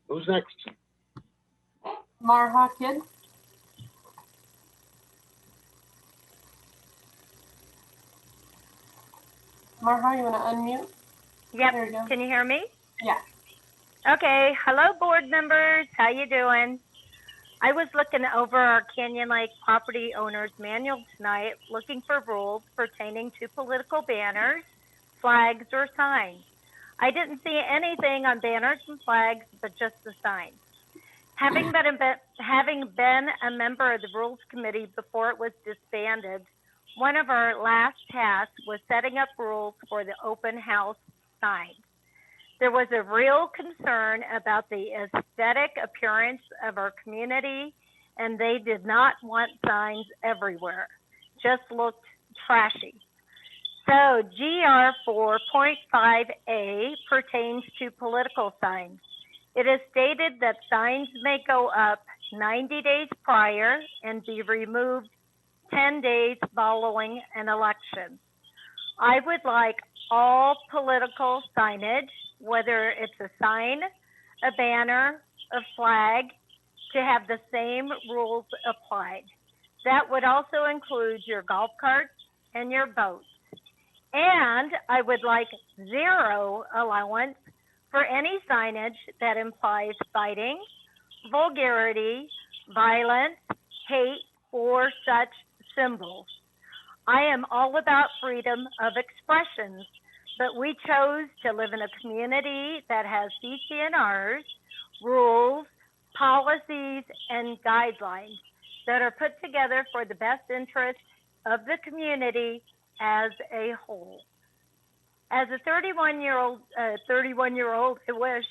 Who's next? Marha Kid. Marha, you want to unmute? Yep. There you go. Can you hear me? Yeah. Okay. Hello, board members. How you doing? I was looking over our Canyon Lake property owner's manual tonight, looking for rules pertaining to political banners, flags, or signs. I didn't see anything on banners and flags, but just the signs. Having been a member of the Rules Committee before it was disbanded, one of our last tasks was setting up rules for the open house signs. There was a real concern about the aesthetic appearance of our community, and they did not want signs everywhere. Just looked trashy. So GR 4.5A pertains to political signs. It is stated that signs may go up 90 days prior and be removed 10 days following an election. I would like all political signage, whether it's a sign, a banner, a flag, to have the same rules applied. That would also include your golf carts and your boats. And I would like zero allowance for any signage that implies fighting, vulgarity, violence, hate, or such symbols. I am all about freedom of expressions, but we chose to live in a community that has CCNRs, rules, policies, and guidelines that are put together for the best interest of the community as a whole. As a 31-year-old, I wish,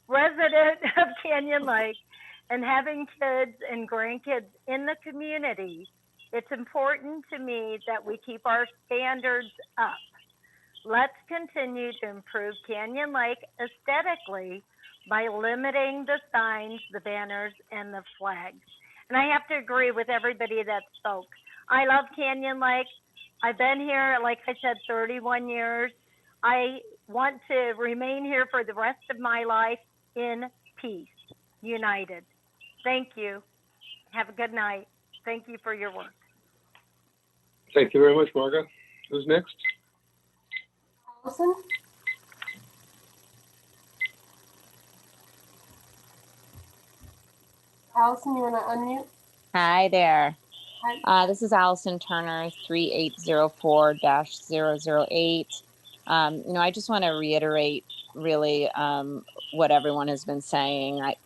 resident of Canyon Lake and having kids and grandkids in the community, it's important to me that we keep our standards up. Let's continue to improve Canyon Lake aesthetically by limiting the signs, the banners, and the flags. And I have to agree with everybody that spoke. I love Canyon Lake. I've been here, like I said, 31 years. I want to remain here for the rest of my life in peace, united. Thank you. Have a good night. Thank you for your work. Thank you very much, Margaret. Who's next? Allison? Allison, you want to unmute? Hi there. Hi. This is Allison Turner, 3804-008. I just want to reiterate really what everyone has been saying. I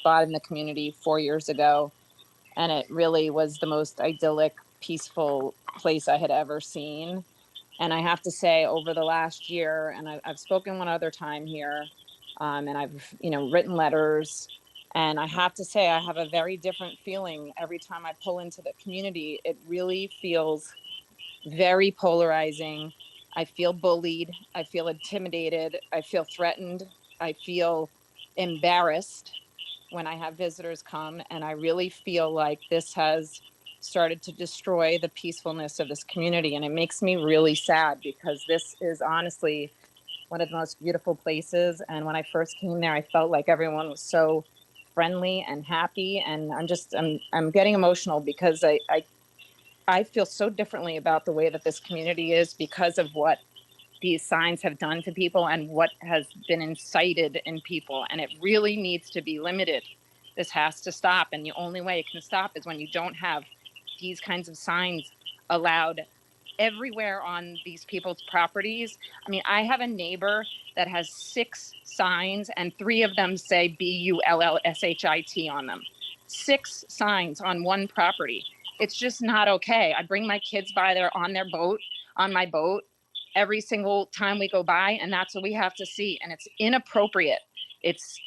bought in the community 4 years ago, and it really was the most idyllic, peaceful place I had ever seen. And I have to say, over the last year, and I've spoken one other time here, and I've written letters. And I have to say, I have a very different feeling every time I pull into the community. It really feels very polarizing. I feel bullied. I feel intimidated. I feel threatened. I feel embarrassed when I have visitors come. And I really feel like this has started to destroy the peacefulness of this community. And it makes me really sad, because this is honestly one of the most beautiful places. And when I first came there, I felt like everyone was so friendly and happy. And I'm getting emotional, because I feel so differently about the way that this community is because of what these signs have done to people and what has been incited in people. And it really needs to be limited. This has to stop. And the only way it can stop is when you don't have these kinds of signs allowed everywhere on these people's properties. I mean, I have a neighbor that has 6 signs and 3 of them say BULLSHIT on them. 6 signs on one property. It's just not okay. I bring my kids by there on their boat, on my boat, every single time we go by, and that's what we have to see. And it's inappropriate.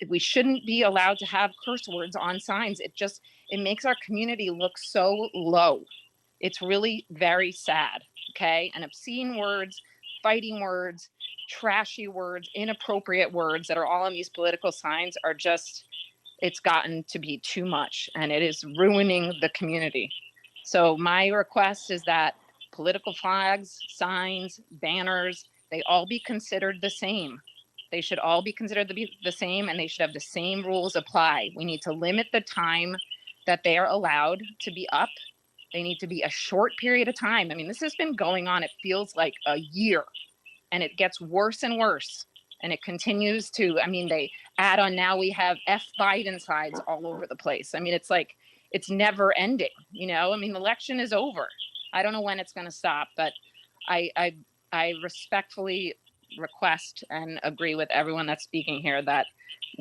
We shouldn't be allowed to have curse words on signs. It makes our community look so low. It's really very sad. Okay. And obscene words, fighting words, trashy words, inappropriate words that are all on these political signs are just, it's gotten to be too much, and it is ruining the community. So my request is that political flags, signs, banners, they all be considered the same. They should all be considered to be the same, and they should have the same rules apply. We need to limit the time that they are allowed to be up. They need to be a short period of time. I mean, this has been going on, it feels like a year, and it gets worse and worse. And it continues to, I mean, they add on, now we have F Biden signs all over the place. I mean, it's like, it's never ending, you know? I mean, the election is over. I don't know when it's gonna stop, but I respectfully request and agree with everyone that's speaking here that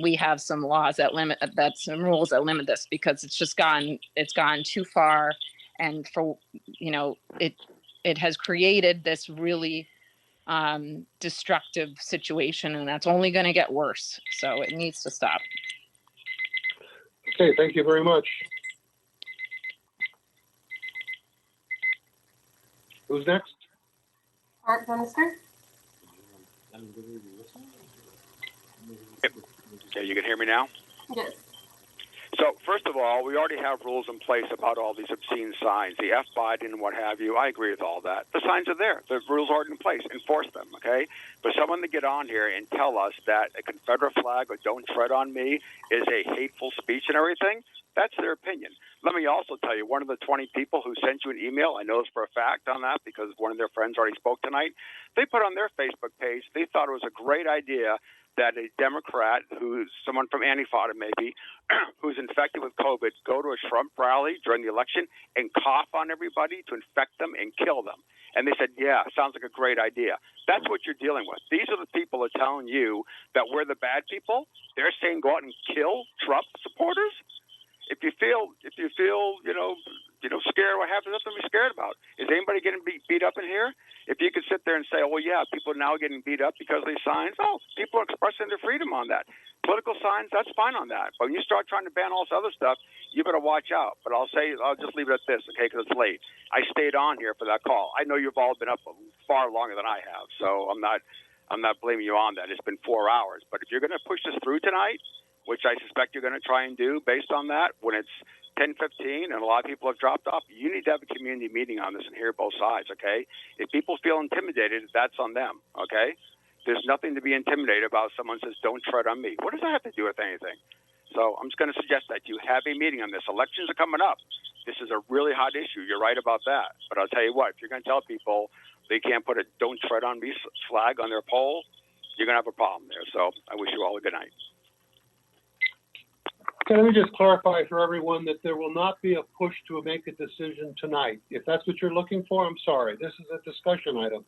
we have some laws that some rules that limit this, because it's gone too far. And for, you know, it has created this really destructive situation, and that's only going to get worse. So it needs to stop. Okay, thank you very much. Who's next? Art Dunster? Okay, you can hear me now? Yes. So first of all, we already have rules in place about all these obscene signs, the F Biden and what have you. I agree with all that. The signs are there. The rules are in place. Enforce them, okay? But someone to get on here and tell us that a Confederate flag or don't tread on me is a hateful speech and everything, that's their opinion. Let me also tell you, one of the 20 people who sent you an email, I know this for a fact on that because one of their friends already spoke tonight, they put on their Facebook page, they thought it was a great idea that a Democrat, who's someone from Antifada maybe, who's infected with COVID, go to a Trump rally during the election and cough on everybody to infect them and kill them. And they said, yeah, sounds like a great idea. That's what you're dealing with. These are the people who are telling you that we're the bad people. They're saying go out and kill Trump supporters. If you feel, scared, what happens? Nothing to be scared about. Is anybody getting beat up in here? If you could sit there and say, oh, well, yeah, people are now getting beat up because of these signs. Oh, people are expressing their freedom on that. Political signs, that's fine on that. But when you start trying to ban all this other stuff, you better watch out. But I'll just leave it at this, okay, because it's late. I stayed on here for that call. I know you've all been up far longer than I have, so I'm not blaming you on that. It's been 4 hours. But if you're going to push this through tonight, which I suspect you're going to try and do based on that, when it's 10:15 and a lot of people have dropped off, you need to have a community meeting on this and hear both sides, okay? If people feel intimidated, that's on them, okay? There's nothing to be intimidated about. Someone says, don't tread on me. What does that have to do with anything? So I'm just going to suggest that you have a meeting on this. Elections are coming up. This is a really hot issue. You're right about that. But I'll tell you what, if you're going to tell people they can't put a don't tread on me flag on their pole, you're going to have a problem there. So I wish you all a good night. Let me just clarify for everyone that there will not be a push to make a decision tonight. If that's what you're looking for, I'm sorry. This is a discussion item.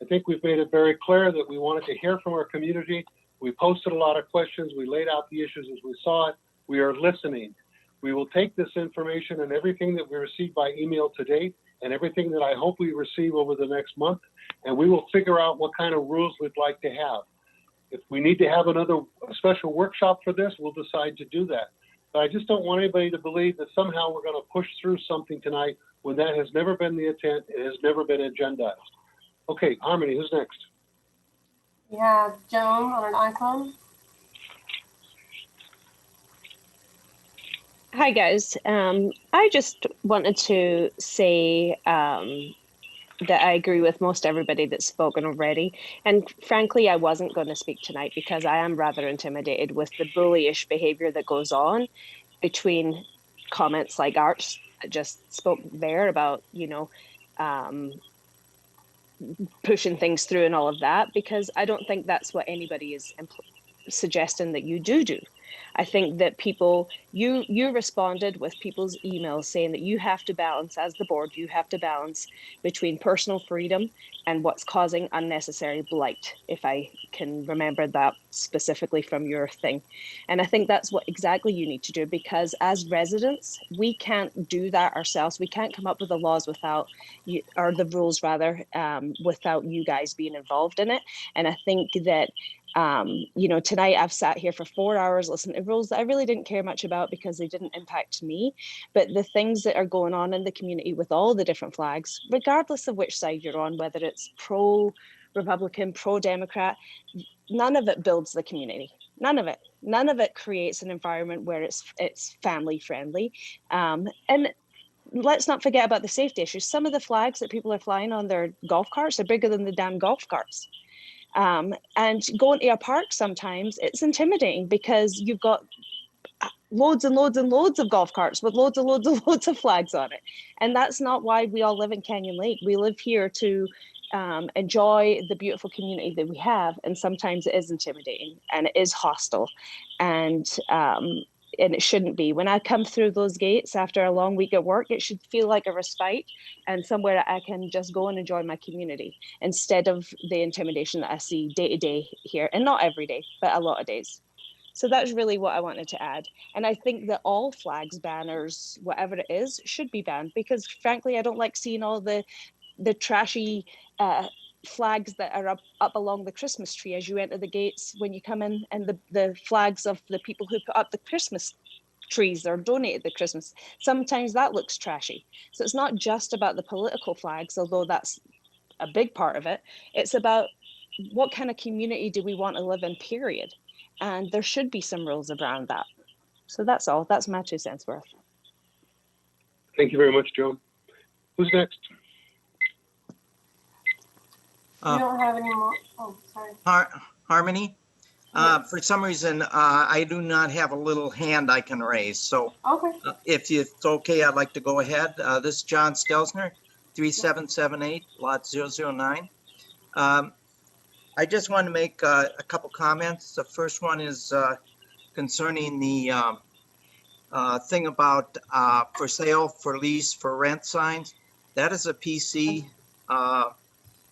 I think we've made it very clear that we wanted to hear from our community. We posted a lot of questions. We laid out the issues as we saw it. We are listening. We will take this information and everything that we received by email to date and everything that I hope we receive over the next month, and we will figure out what kind of rules we'd like to have. If we need to have another special workshop for this, we'll decide to do that. But I just don't want anybody to believe that somehow we're going to push through something tonight when that has never been the intent. It has never been agendized. Okay, Harmony, who's next? We have Joan on an iPhone. Hi, guys. I just wanted to say that I agree with most everybody that's spoken already. And frankly, I wasn't going to speak tonight because I am rather intimidated with the bullyish behavior that goes on between comments like Art's just spoke there about, pushing things through and all of that, because I don't think that's what anybody is suggesting that you do. I think that you responded with people's emails saying that you have to balance, as the board, you have to balance between personal freedom and what's causing unnecessary blight, if I can remember that specifically from your thing. And I think that's what exactly you need to do, because as residents, we can't do that ourselves. We can't come up with the laws without you, or the rules rather, without you guys being involved in it. And I think that tonight I've sat here for 4 hours listening to rules that I really didn't care much about because they didn't impact me. But the things that are going on in the community with all the different flags, regardless of which side you're on, whether it's pro-Republican, pro-Democrat, none of it builds the community. None of it creates an environment where it's family friendly. And let's not forget about the safety issues. Some of the flags that people are flying on their golf carts are bigger than the damn golf carts. And going to a park sometimes it's intimidating because you've got loads and loads and loads of golf carts with loads and loads and loads of flags on it. And that's not why we all live in Canyon Lake. We live here to enjoy the beautiful community that we have. And sometimes it is intimidating and it is hostile. And it shouldn't be. When I come through those gates after a long week at work, it should feel like a respite and somewhere I can just go and enjoy my community instead of the intimidation that I see day to day here. And not every day, but a lot of days. So that's really what I wanted to add. And I think that all flags, banners, whatever it is, should be banned because frankly, I don't like seeing all the trashy flags that are up along the Christmas tree as you enter the gates when you come in, and the flags of the people who put up the Christmas trees or donated the Christmas. Sometimes that looks trashy. So it's not just about the political flags, although that's a big part of it. It's about what kind of community do we want to live in, period. And there should be some rules around that. So that's all. That's my 2 cents worth. Thank you very much, Joan. Who's next? We don't have any more. Oh, sorry. Harmony. For some reason, I do not have a little hand I can raise. So okay. If it's okay, I'd like to go ahead. This is John Stelzner, 3778 lot 009. I just want to make a couple comments. The first one is concerning the thing about for sale, for lease, for rent signs. That is a PC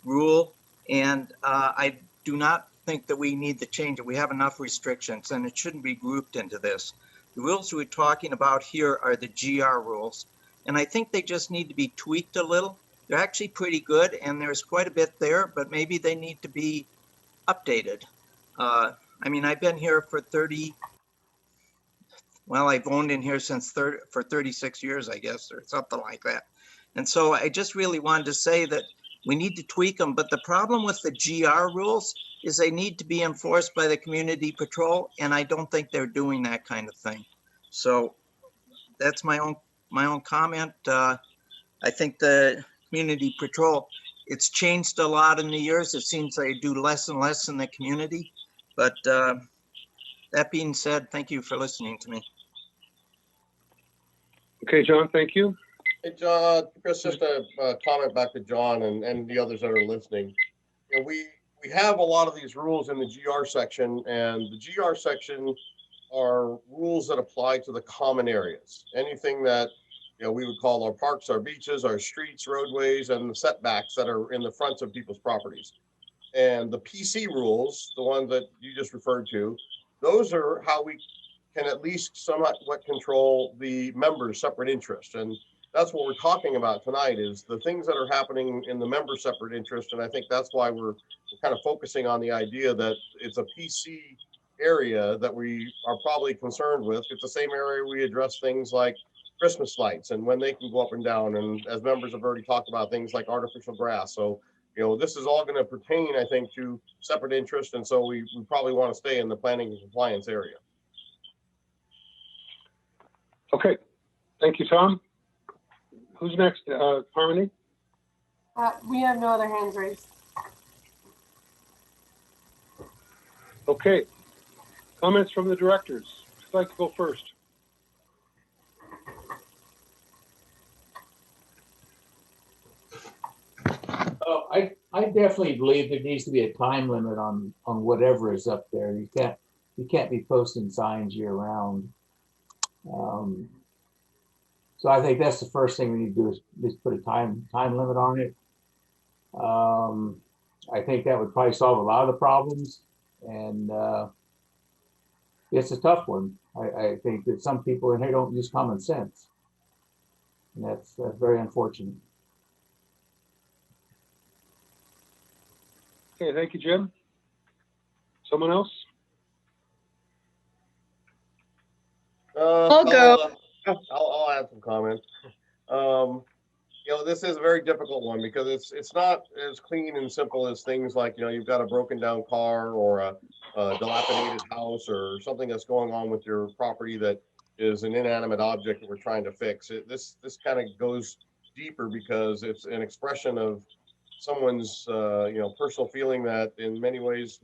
rule, and I do not think that we need to change it. We have enough restrictions, and it shouldn't be grouped into this. The rules we're talking about here are the GR rules, and I think they just need to be tweaked a little. They're actually pretty good, and there's quite a bit there, but maybe they need to be updated. I mean, I've been here for I've owned in here since for 36 years, I guess, or something like that. And so I just really wanted to say that we need to tweak them. But the problem with the GR rules is they need to be enforced by the community patrol. And I don't think they're doing that kind of thing. So that's my own comment. I think the community patrol, it's changed a lot in the years. It seems they do less and less in the community. But that being said, thank you for listening to me. Okay, John, thank you. Hey, John, Chris, just a comment back to John and the others that are listening. You know, we have a lot of these rules in the GR section, and the GR section are rules that apply to the common areas. Anything that, you know, we would call our parks, our beaches, our streets, roadways, and the setbacks that are in the fronts of people's properties. And the PC rules, the ones that you just referred to, those are how we can at least somewhat control the members' separate interest. And that's what we're talking about tonight, is the things that are happening in the member separate interest. And I think that's why we're kind of focusing on the idea that it's a PC area that we are probably concerned with. It's the same area we address things like Christmas lights and when they can go up and down. And as members have already talked about, things like artificial grass. So, you know, this is all going to pertain, I think, to separate interest. And so we probably want to stay in the planning and compliance area. Okay, thank you, Tom. Who's next? Harmony? We have no other hands raised. Okay, comments from the directors. Who'd like to go first? Well, I definitely believe there needs to be a time limit on whatever is up there. You can't be posting signs year round. So I think that's the first thing we need to do is put a time limit on it. I think that would probably solve a lot of the problems, and it's a tough one. I think that some people in here don't use common sense, and that's very unfortunate. Okay, thank you, Jim. Someone else? I'll go. I'll add some comments. You know, this is a very difficult one because it's not as clean and simple as things like, you know, you've got a broken down car or a dilapidated house or something that's going on with your property that is an inanimate object that we're trying to fix. This kind of goes deeper because it's an expression of someone's you know, personal feeling that in many ways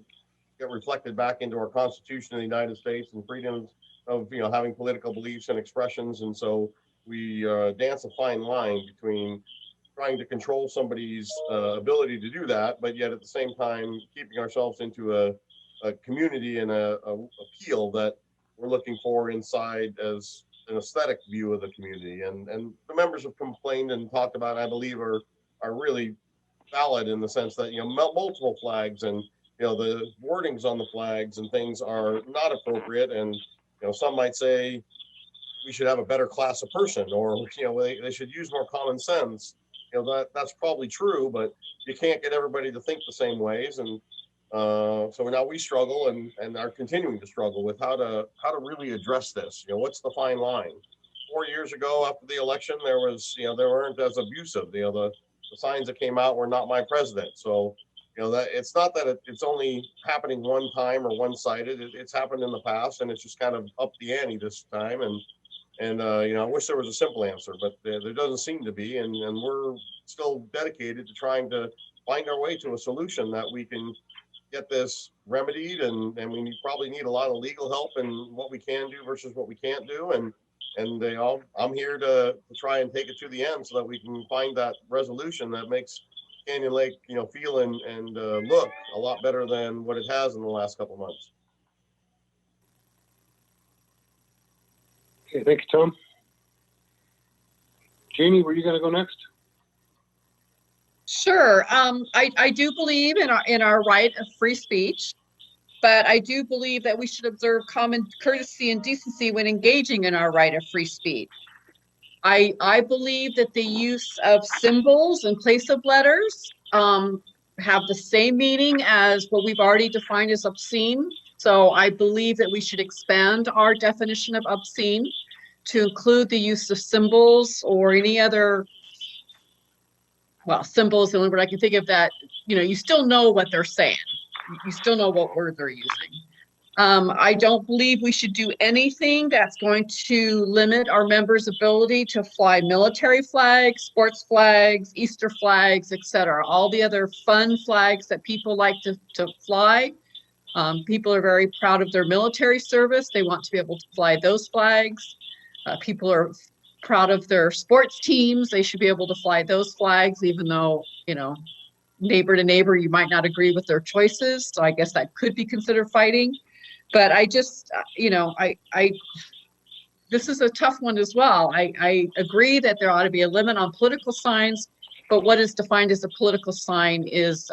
get reflected back into our Constitution of the United States and freedoms of, you know, having political beliefs and expressions. And so we dance a fine line between trying to control somebody's ability to do that, but yet at the same time keeping ourselves into a community and a appeal that we're looking for inside as an aesthetic view of the community. And the members have complained and talked about, I believe, are really valid in the sense that, you know, multiple flags and, you know, the wordings on the flags and things are not appropriate. And, you know, some might say we should have a better class of person, or, you know, they should use more common sense. You know, that's probably true, but you can't get everybody to think the same ways. And so now we struggle and are continuing to struggle with how to really address this. You know, what's the fine line? 4 years ago after the election, there was, you know, they weren't as abusive. You know, the signs that came out were "Not my president." So, you know, that it's not that it's only happening one time or one-sided. It's happened in the past, and it's just kind of up the ante this time. And you know, I wish there was a simple answer, but there doesn't seem to be. And we're still dedicated to trying to find our way to a solution that we can get this remedied. And we probably need a lot of legal help in what we can do versus what we can't do. And you know, I'm here to try and take it to the end so that we can find that resolution that makes Canyon Lake, you know, feel and look a lot better than what it has in the last couple of months. Okay, thank you, Tom. Jeannie, were you going to go next? Sure. I do believe in our right of free speech, but I do believe that we should observe common courtesy and decency when engaging in our right of free speech. I believe that the use of symbols in place of letters have the same meaning as what we've already defined as obscene. So I believe that we should expand our definition of obscene to include the use of symbols or any other, well, symbols, the only word I can think of that, you know, you still know what they're saying. You still know what word they're using. I don't believe we should do anything that's going to limit our members' ability to fly military flags, sports flags, Easter flags, etc. All the other fun flags that people like to fly. People are very proud of their military service. They want to be able to fly those flags. People are proud of their sports teams. They should be able to fly those flags, even though, you know, neighbor to neighbor, you might not agree with their choices. So I guess that could be considered fighting. But I just, you know, this is a tough one as well. I agree that there ought to be a limit on political signs, but what is defined as a political sign is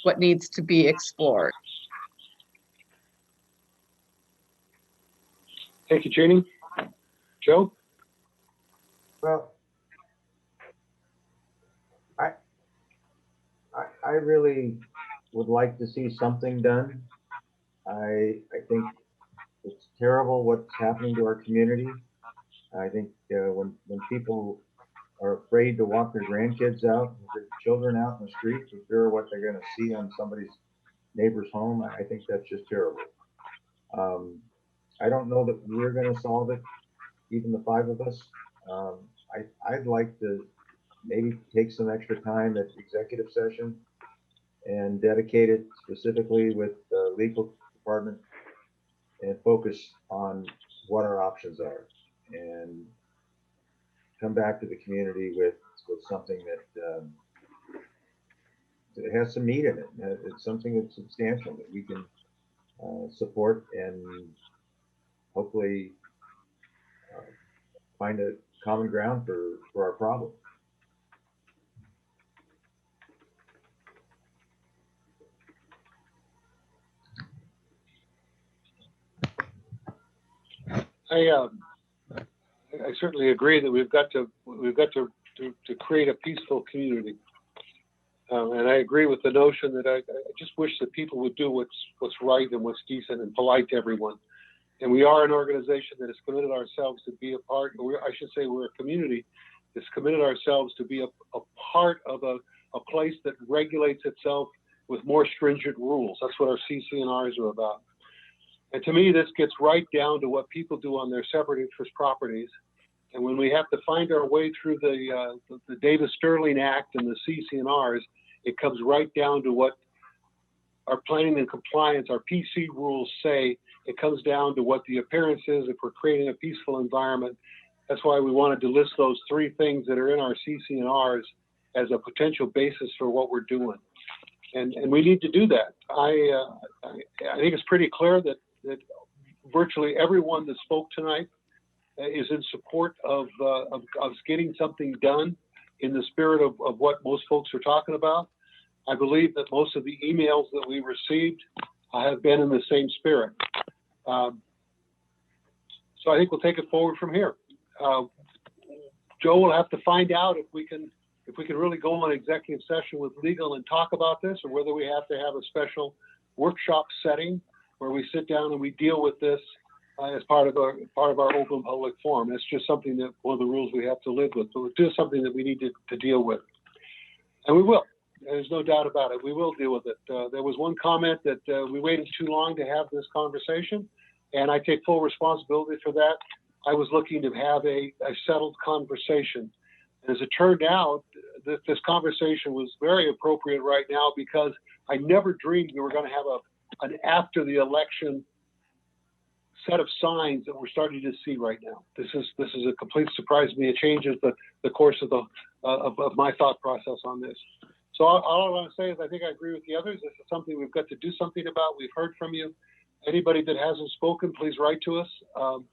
what needs to be explored. Thank you, Jeannie. Joe? Well, I really would like to see something done. I think it's terrible what's happening to our community. I think when people are afraid to walk their grandkids out, their children out in the street for fear of what they're going to see on somebody's neighbor's home, I think that's just terrible. I don't know that we're going to solve it, even the five of us. I'd like to maybe take some extra time at executive session and dedicate it specifically with the legal department and focus on what our options are and come back to the community with something that has some meat in it. It's something that's substantial that we can support and hopefully find a common ground for our problem. I certainly agree that we've got to create a peaceful community, and I agree with the notion that I just wish that people would do what's right and what's decent and polite to everyone. And we are an organization that has committed ourselves to be a part. I should say we're a community that's committed ourselves to be a part of a place that regulates itself with more stringent rules. That's what our CC&Rs are about. And to me, this gets right down to what people do on their separate interest properties. And when we have to find our way through the Davis-Sterling Act and the CC&Rs, it comes right down to what our planning and compliance, our PC rules say. It comes down to what the appearance is if we're creating a peaceful environment. That's why we wanted to list those three things that are in our CC&Rs as a potential basis for what we're doing. And we need to do that. I think it's pretty clear that virtually everyone that spoke tonight is in support of getting something done in the spirit of what most folks are talking about. I believe that most of the emails that we received have been in the same spirit. So I think we'll take it forward from here. Joe will have to find out if we can really go on executive session with legal and talk about this, or whether we have to have a special workshop setting where we sit down and we deal with this as part of our open public forum. It's just something that one of the rules we have to live with, but it's just something that we need to deal with, and we will. There's no doubt about it. We will deal with it. There was one comment that we waited too long to have this conversation, and I take full responsibility for that. I was looking to have a settled conversation. And as it turned out, this conversation was very appropriate right now, because I never dreamed we were going to have an after the election set of signs that we're starting to see right now. This is a complete surprise to me. It changes the course of my thought process on this. So all I want to say is I think I agree with the others. This is something we've got to do something about. We've heard from you. Anybody that hasn't spoken, please write to us,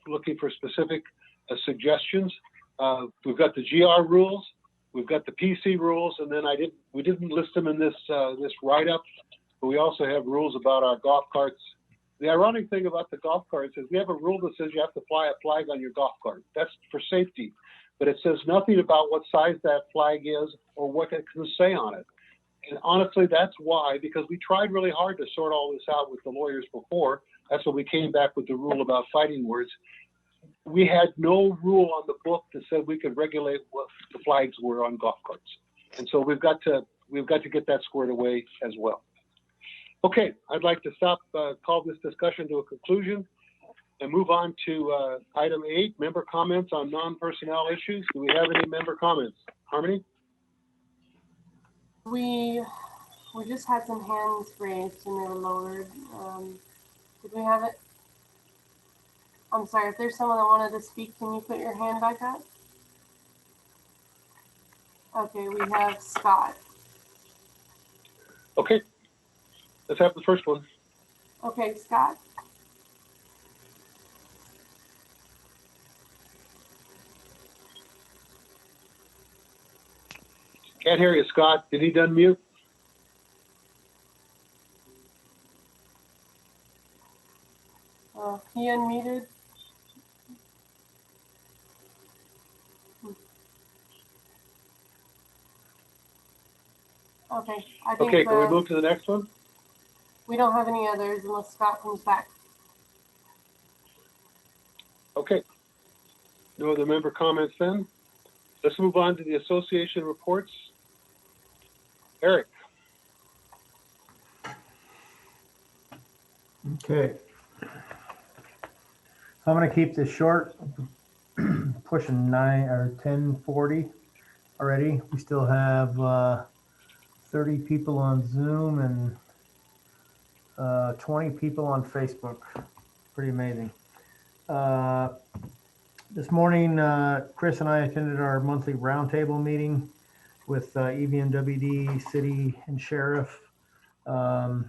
looking for specific suggestions. We've got the GR rules, we've got the PC rules, and then we didn't list them in this write-up, but we also have rules about our golf carts. The ironic thing about the golf carts is we have a rule that says you have to fly a flag on your golf cart. That's for safety, but it says nothing about what size that flag is or what it can say on it. And honestly, that's why, because we tried really hard to sort all this out with the lawyers before. That's when we came back with the rule about fighting words. We had no rule on the book that said we could regulate what the flags were on golf carts. And so we've got to get that squared away as well. Okay, I'd like to call this discussion to a conclusion and move on to item 8, member comments on non-personnel issues. Do we have any member comments? Harmony? We just had some hands raised and they were lowered. Did we have it? I'm sorry, if there's someone that wanted to speak, can you put your hand back up? Okay, we have Scott. Okay, let's have the first one. Okay, Scott. Can't hear you, Scott. Did he unmute? He unmuted. Okay, I think. Okay, can we move to the next one? We don't have any others unless Scott comes back. Okay. No other member comments then? Let's move on to the association reports. Eric. Okay. I'm going to keep this short, pushing 10:40 already. We still have 30 people on Zoom and 20 people on Facebook. Pretty amazing. This morning, Chris and I attended our monthly roundtable meeting, with EVMWD, city, and sheriff. The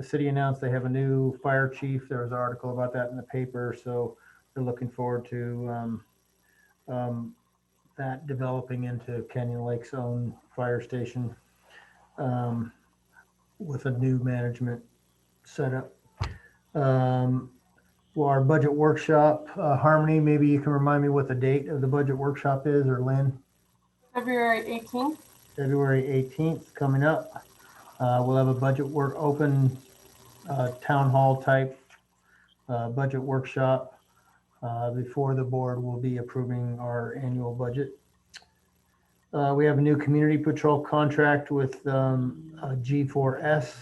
city announced they have a new fire chief. There was an article about that in the paper, so they're looking forward to that developing into Canyon Lake's own fire station with a new management setup. Well, our budget workshop, Harmony, maybe you can remind me what the date of the budget workshop is, or Lynn? February 18th. February 18th coming up. We'll have a budget work open town hall type budget workshop before the board will be approving our annual budget. We have a new community patrol contract with G4S.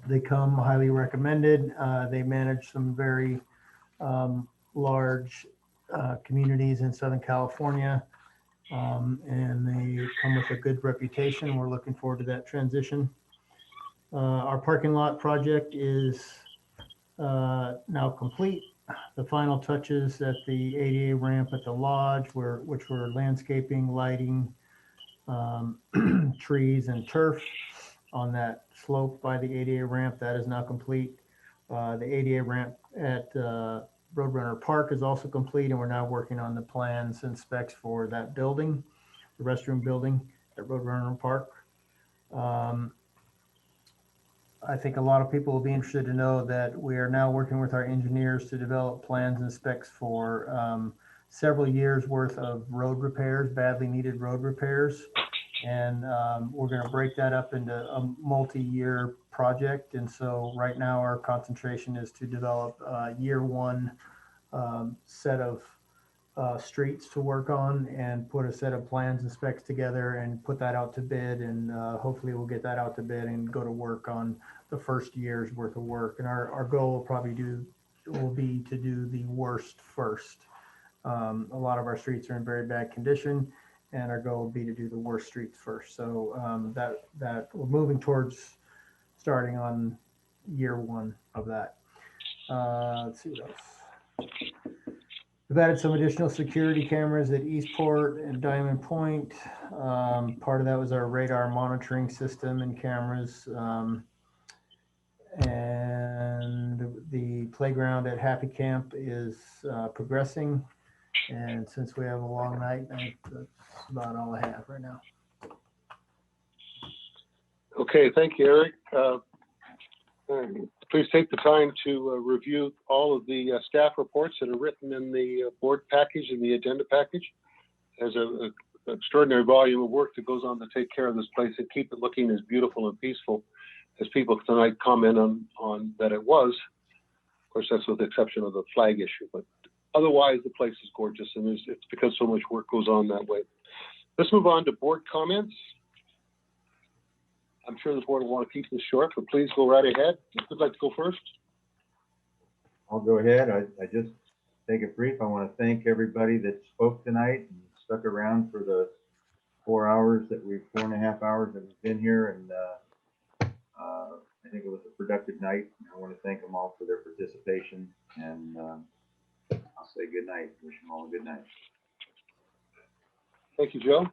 They come highly recommended. They manage some very large communities in Southern California, and they come with a good reputation. We're looking forward to that transition. Our parking lot project is now complete. The final touches at the ADA ramp at the lodge, which were landscaping, lighting, trees, and turf on that slope by the ADA ramp, that is now complete. The ADA ramp at Roadrunner Park is also complete, and we're now working on the plans and specs for that building, the restroom building at Roadrunner Park. I think a lot of people will be interested to know that we are now working with our engineers to develop plans and specs for several years worth of road repairs, badly needed road repairs. And we're going to break that up into a multi-year project. And so right now our concentration is to develop year one set of streets to work on and put a set of plans and specs together and put that out to bid. And hopefully we'll get that out to bid and go to work on the first year's worth of work. And our goal will probably will be to do the worst first. A lot of our streets are in very bad condition, and our goal will be to do the worst streets first. So that we're moving towards starting on year one of that. Let's see what else. We've added some additional security cameras at Eastport and Diamond Point. Part of that was our radar monitoring system and cameras. And the playground at Happy Camp is progressing. And since we have a long night, that's about all I have right now. Okay, thank you, Eric. Please take the time to review all of the staff reports that are written in the board package and the agenda package. There's an extraordinary volume of work that goes on to take care of this place and keep it looking as beautiful and peaceful as people tonight comment on that it was. Of course, that's with the exception of the flag issue, but otherwise the place is gorgeous, and it's because so much work goes on that way. Let's move on to board comments. I'm sure the board will want to keep this short, but please go right ahead. If you'd like to go first. I'll go ahead. I just take it brief. I want to thank everybody that spoke tonight and stuck around for the 4.5 hours that we've been here, and I think it was a productive night. I want to thank them all for their participation, and I'll say good night. Wish them all a good night. Thank you, Joe.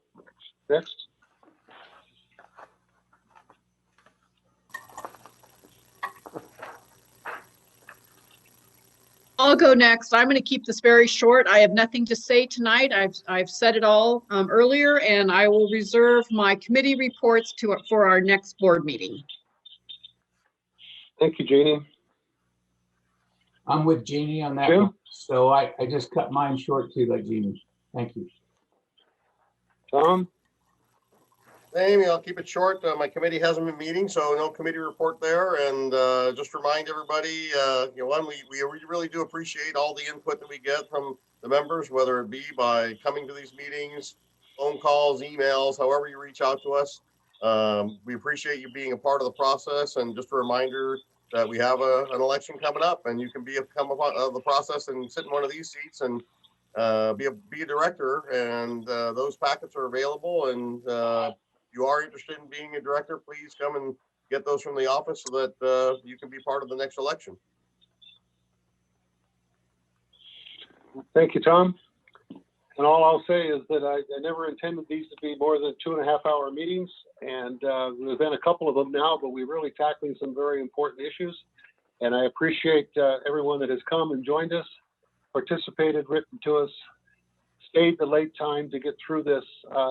Next. I'll go next. I'm going to keep this very short. I have nothing to say tonight. I've said it all earlier, and I will reserve my committee reports for our next board meeting. Thank you, Jeannie. I'm with Jeannie on that Jim? one. So I just cut mine short too, like Jeannie. Thank you. Tom? Amy, I'll keep it short. My committee hasn't been meeting, so no committee report there. And just remind everybody, one, we really do appreciate all the input that we get from the members, whether it be by coming to these meetings, phone calls, emails, however you reach out to us. We appreciate you being a part of the process. And just a reminder that we have an election coming up, and you can become a part of the process and sit in one of these seats and be a director. And those packets are available. And if you are interested in being a director, please come and get those from the office so that you can be part of the next election. Thank you, Tom. And all I'll say is that I never intended these to be more than 2.5-hour meetings. And there's been a couple of them now, but we're really tackling some very important issues. And I appreciate everyone that has come and joined us, participated, written to us, stayed the late time to get through this.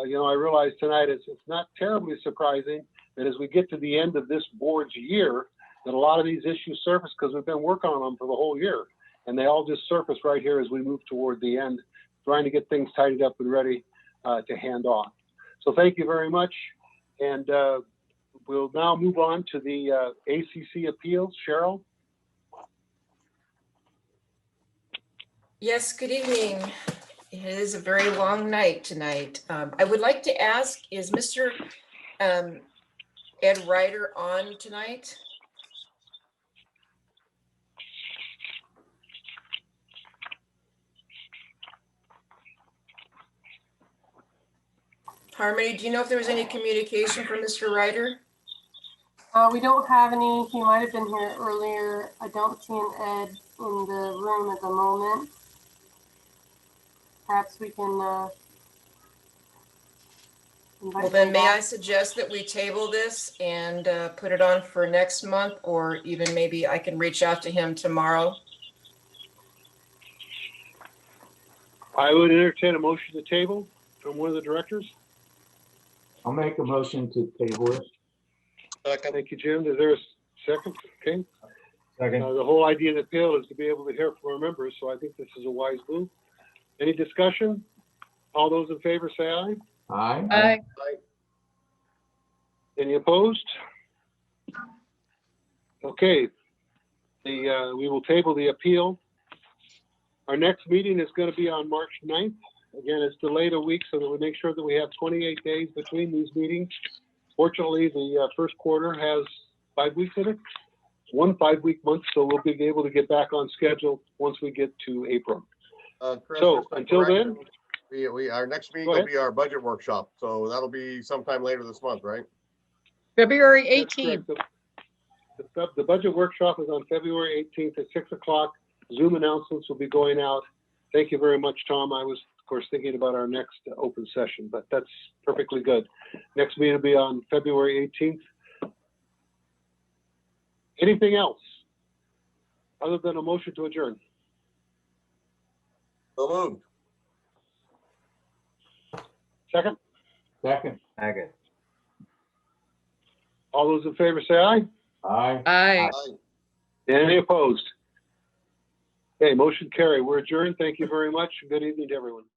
You know, I realize tonight it's not terribly surprising that as we get to the end of this board's year, that a lot of these issues surface because we've been working on them for the whole year. And they all just surface right here as we move toward the end, trying to get things tidied up and ready to hand off. So thank you very much. And we'll now move on to the ACC appeals. Cheryl? Yes, good evening. It is a very long night tonight. I would like to ask, is Mr. Ed Ryder on tonight? Harmony, do you know if there was any communication from Mr. Ryder? We don't have any. He might have been here earlier. I don't see an Ed in the room at the moment. Perhaps we can invite Well, then him may back. I suggest that we table this and put it on for next month, or even maybe I can reach out to him tomorrow? I would entertain a motion to table from one of the directors. I'll make a motion to table it. Second. Thank you, Jim. Is there a second? Okay. Second. The whole idea of the appeal is to be able to hear from our members, so I think this is a wise move. Any discussion? All those in favor say aye. Aye. Aye. Any opposed? Okay. We will table the appeal. Our next meeting is going to be on March 9th. Again, it's delayed a week so that we make sure that we have 28 days between these meetings. Fortunately, the first quarter has 5 weeks in it, 1 5-week month, so we'll be able to get back on schedule once we get to April. Chris, So just a until then, correction. Our next meeting Go will ahead. be our budget workshop, so that'll be sometime later this month, right? February that's 18th. correct. The budget workshop is on February 18th at 6 o'clock. Zoom announcements will be going out. Thank you very much, Tom. I was, of course, thinking about our next open session, but that's perfectly good. Next meeting will be on February 18th. Anything else other than a motion to adjourn? So moved. Second? Second. Second. All those in favor say aye. Aye. Aye. Aye. Any opposed? Okay, motion carried. We're adjourned. Thank you very much. Good evening to everyone.